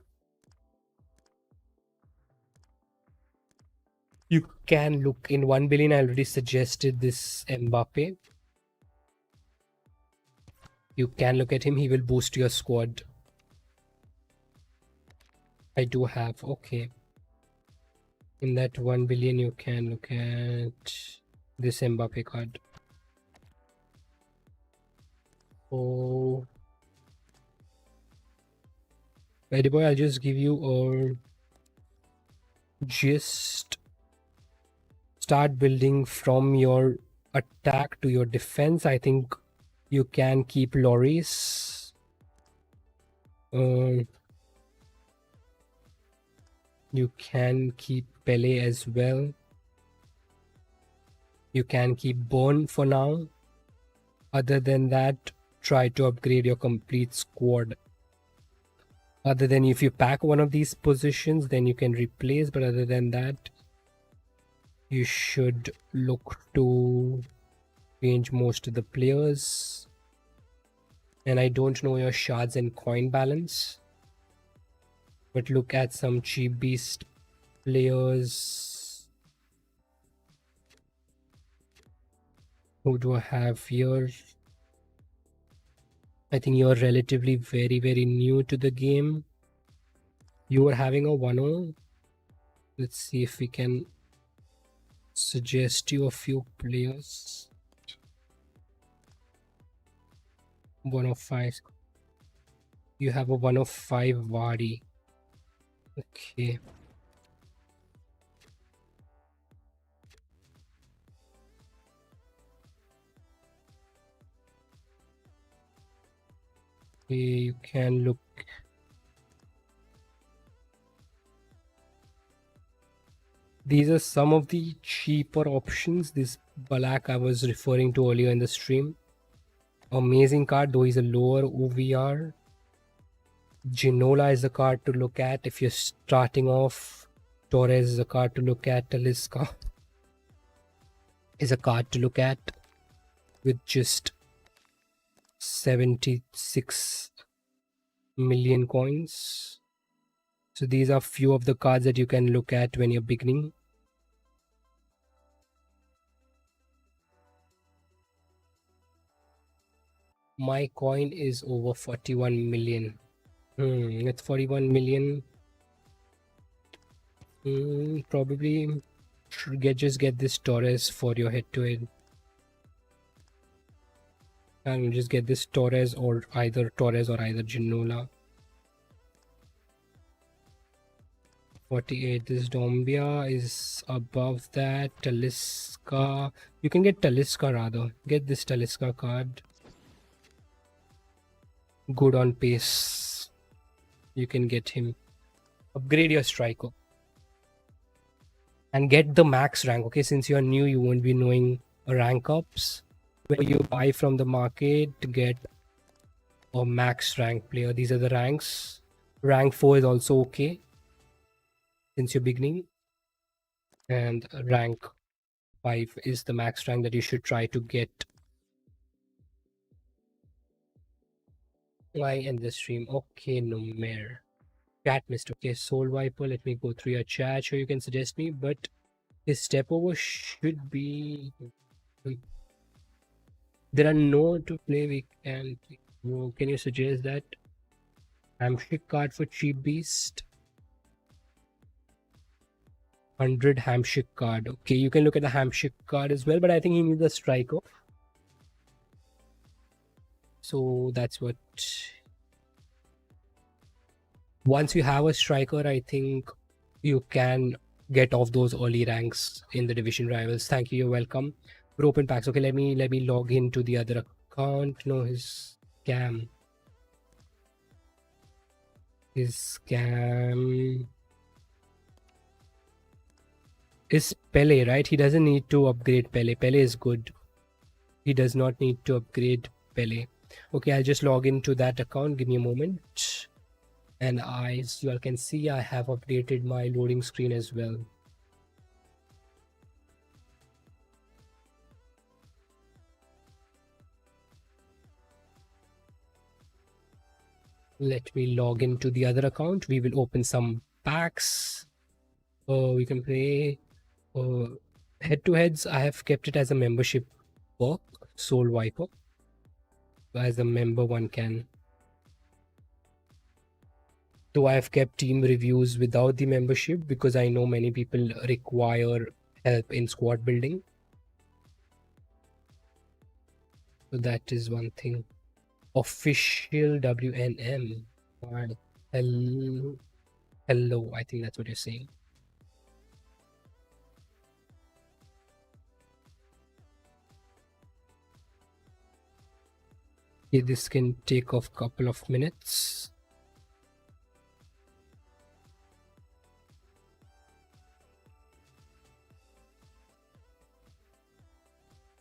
You can look in 1 billion. I already suggested this Mbappe. You can look at him. He will boost your squad. I do have. Okay. In that 1 billion, you can look at this Mbappe card. Oh. Eddie boy, I'll just give you a just start building from your attack to your defense. I think you can keep Loris. You can keep Pele as well. You can keep Bone for now. Other than that, try to upgrade your complete squad. Other than if you pack one of these positions, then you can replace. But other than that, you should look to change most of the players. And I don't know your shards and coin balance, but look at some cheap beast players. Who do I have here? I think you're relatively very new to the game. You are having a 1-0. Let's see if we can suggest you a few players. 105. You have a 105 Vardy. Okay. You can look. These are some of the cheaper options. This Balak I was referring to earlier in the stream. Amazing card, though he's a lower OVR. Ginola is a card to look at if you're starting off. Torres is a card to look at. Talisca is a card to look at with just 76 million coins. So these are few of the cards that you can look at when you're beginning. My coin is over 41 million. It's 41 million. Probably just get this Torres for your head-to-head. And just get this Torres or either Ginola. 48. This Dombia is above that. Talisca. You can get Talisca rather. Get this Talisca card. Good on pace. You can get him. Upgrade your striker. And get the max rank. Okay, since you're new, you won't be knowing rank ups. When you buy from the market to get a max rank player. These are the ranks. Rank 4 is also okay since you're beginning. And rank 5 is the max rank that you should try to get. Why end the stream? Okay, no more. Chat missed. Okay, Soul Viper. Let me go through your chat. Sure, you can suggest me, but his step over should be. There are no to play. We can. Can you suggest that? Hamshik card for cheap beast. 100 Hamshik card. Okay, you can look at the Hamshik card as well, but I think he needs a striker. So that's what. Once you have a striker, I think you can get off those early ranks in the division rivals. Thank you. You're welcome. For open packs. Okay, let me log into the other account. No, his scam. His scam is Pele, right? He doesn't need to upgrade Pele. Pele is good. He does not need to upgrade Pele. Okay, I'll just log into that account. Give me a moment. And as you all can see, I have updated my loading screen as well. Let me log into the other account. We will open some packs. We can play head-to-heads. I have kept it as a membership perk, Soul Viper. As a member, one can. Though I have kept team reviews without the membership because I know many people require help in squad building. So that is one thing. Official WNM. Why? Hello, I think that's what you're saying. Okay, this can take off a couple of minutes.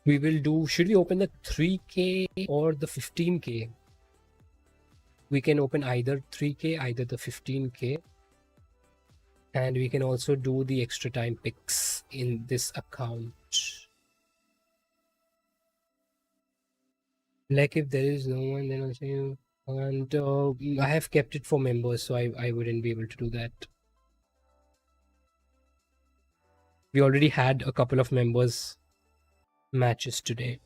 We will do, should we open the 3K or the 15K? We can open either 3K, either the 15K. And we can also do the extra time picks in this account. Like if there is no one, then I'll say you. And I have kept it for members, so I wouldn't be able to do that. We already had a couple of members matches today.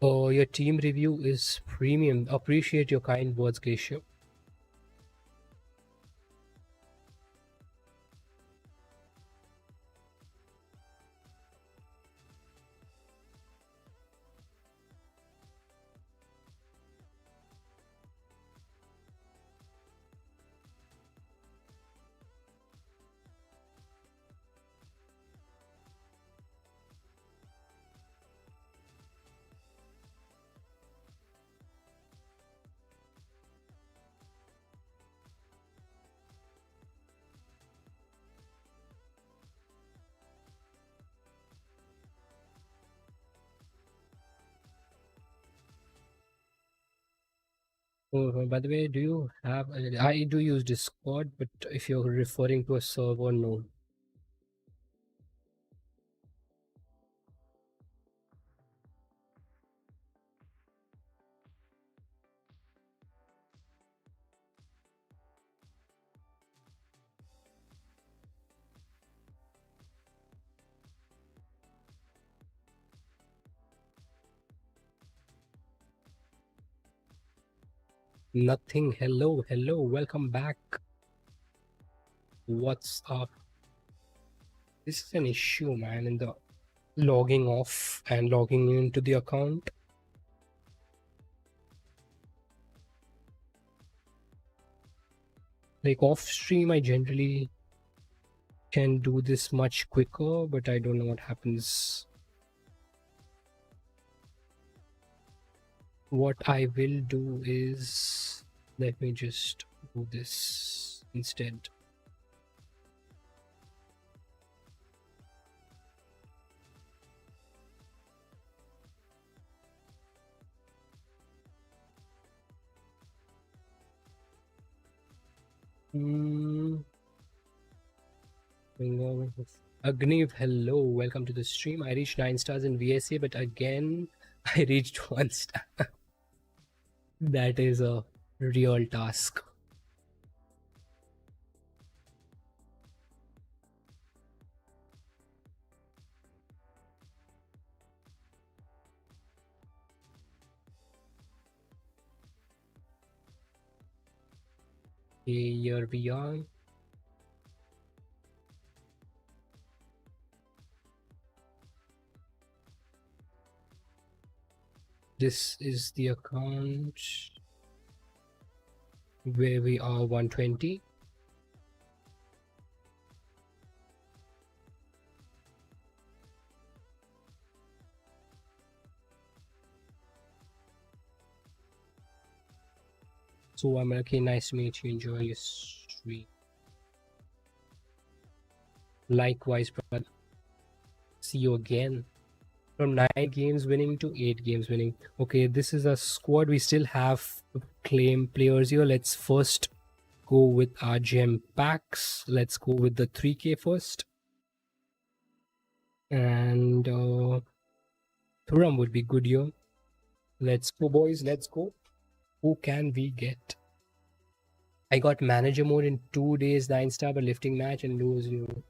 Oh, your team review is premium. Appreciate your kind words, Glacier. Oh, by the way, do you have? I do use Discord, but if you're referring to a server, no. Nothing. Hello, hello. Welcome back. What's up? This is an issue, man, in the logging off and logging into the account. Like off stream, I generally can do this much quicker, but I don't know what happens. What I will do is, let me just do this instead. Agniv, hello, welcome to the stream. I reached 9 stars in VSA, but again, I reached 1 star. That is a real task. Okay, here we are. This is the account where we are 120. So I'm okay, nice to meet you. Enjoy your stream. Likewise, brother. See you again. From 9 games winning to 8 games winning. Okay, this is a squad. We still have to claim players here. Let's first go with our gem packs. Let's go with the 3K first. And Thuram would be good here. Let's go, boys. Let's go. Who can we get? I got manager mode in 2 days, 9-star, but lifting match and lose you.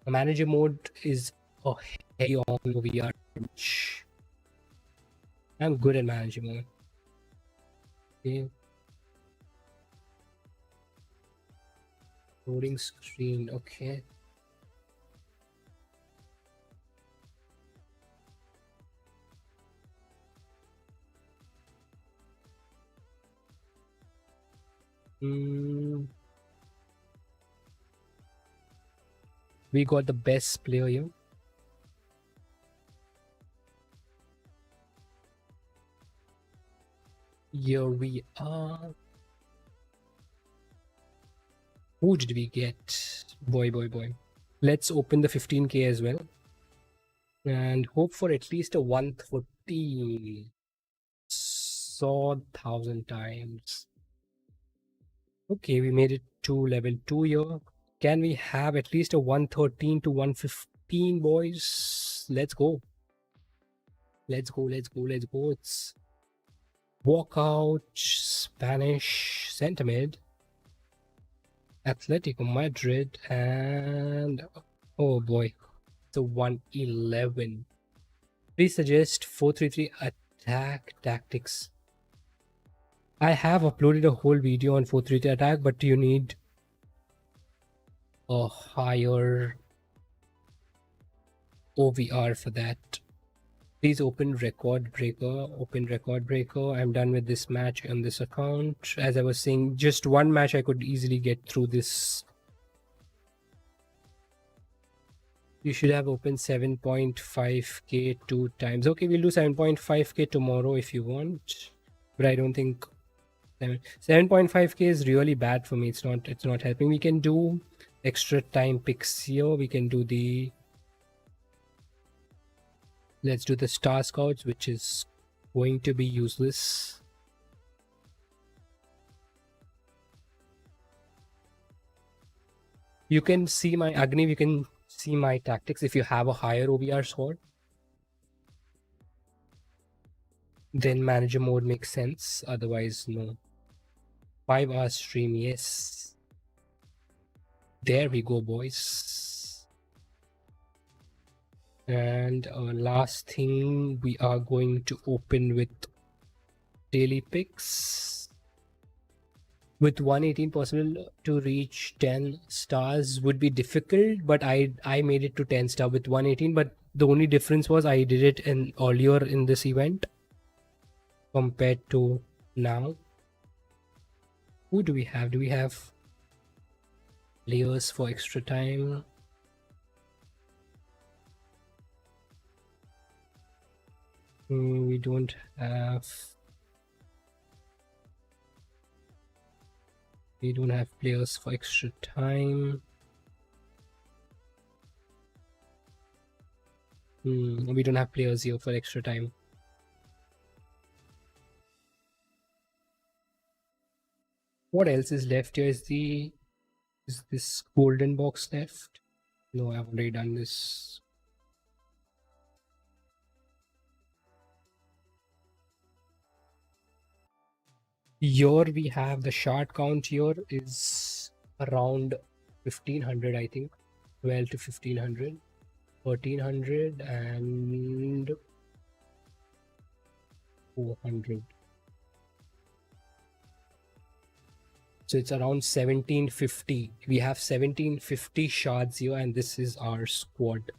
Manager mode is a heavy on VR. I'm good at manager mode. Okay. Loading screen. Okay. We got the best player here. Here we are. Who did we get? Boy. Let's open the 15k as well. And hope for at least a 130. Saw 1,000 times. Okay, we made it to level 2 here. Can we have at least a 113 to 115, boys? Let's go. Let's go. It's walkout, Spanish centimid, Atletico Madrid, and oh boy, it's a 111. Please suggest 433 attack tactics. I have uploaded a whole video on 433 attack, but you need a higher OVR for that. Please open record breaker. I'm done with this match on this account. As I was saying, just one match I could easily get through this. You should have opened 7.5k 2 times. Okay, we'll do 7.5k tomorrow if you want, but I don't think 7.5k is really bad for me. It's not helping. We can do extra time picks here. We can do the let's do the star scouts, which is going to be useless. You can see my Agni, you can see my tactics if you have a higher OVR score. Then manager mode makes sense, otherwise no. 5-hour stream, yes. There we go, boys. And last thing, we are going to open with daily picks. With 118 possible to reach 10 stars would be difficult, but I made it to 10 star with 118. But the only difference was I did it earlier in this event compared to now. Who do we have? Do we have players for extra time? We don't have. We don't have players for extra time. We don't have players here for extra time. What else is left here? Is this golden box left? No, I've already done this. Here we have the shard count here is around 1500, I think. 12 to 1500, 1300 and 400. So it's around 1750. We have 1750 shards here, and this is our squad.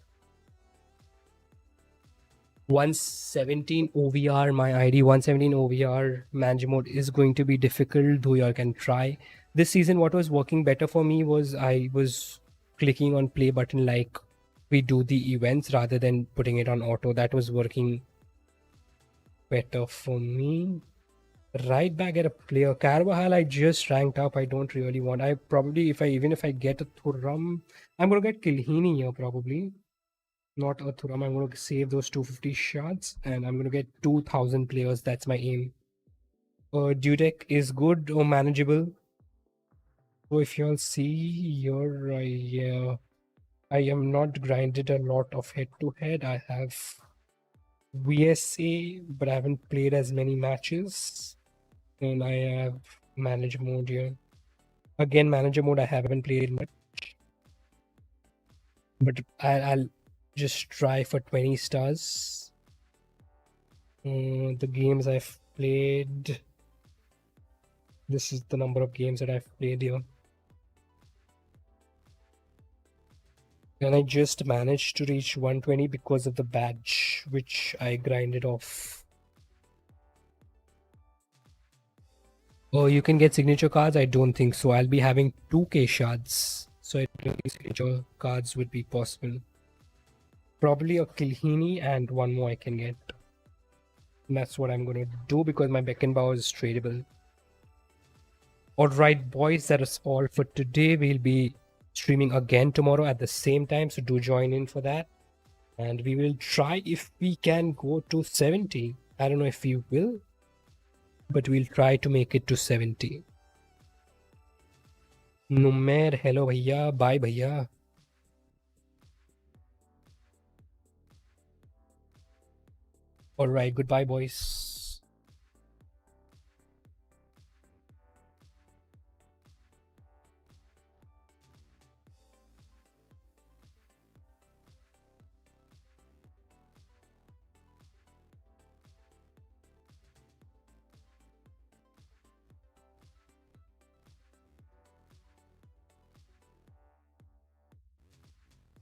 117 OVR, my ID 117 OVR manager mode is going to be difficult, though you all can try. This season, what was working better for me was I was clicking on play button like we do the events rather than putting it on auto. That was working better for me. Right back at a player. Carvajal, I just ranked up. I don't really want. I probably, even if I get a Thuram, I'm going to get Kilhini here probably. Not a Thuram. I'm going to save those 250 shots and I'm going to get 2,000 players. That's my aim. Dudek is good or manageable. So if you'll see here, I am not grinded a lot of head to head. I have VSA, but I haven't played as many matches. And I have manager mode here. Again, manager mode I haven't played much. But I'll just try for 20 stars. The games I've played. This is the number of games that I've played here. And I just managed to reach 120 because of the badge, which I grinded off. Oh, you can get signature cards? I don't think so. I'll be having 2k shards. So I don't think signature cards would be possible. Probably a Kilhini and one more I can get. And that's what I'm going to do because my Beckenbauer is tradable. Alright boys, that is all for today. We'll be streaming again tomorrow at the same time, so do join in for that. And we will try if we can go to 70. I don't know if we will, but we'll try to make it to 70. Numer, hello bhaiya, bye bhaiya. Alright, goodbye boys.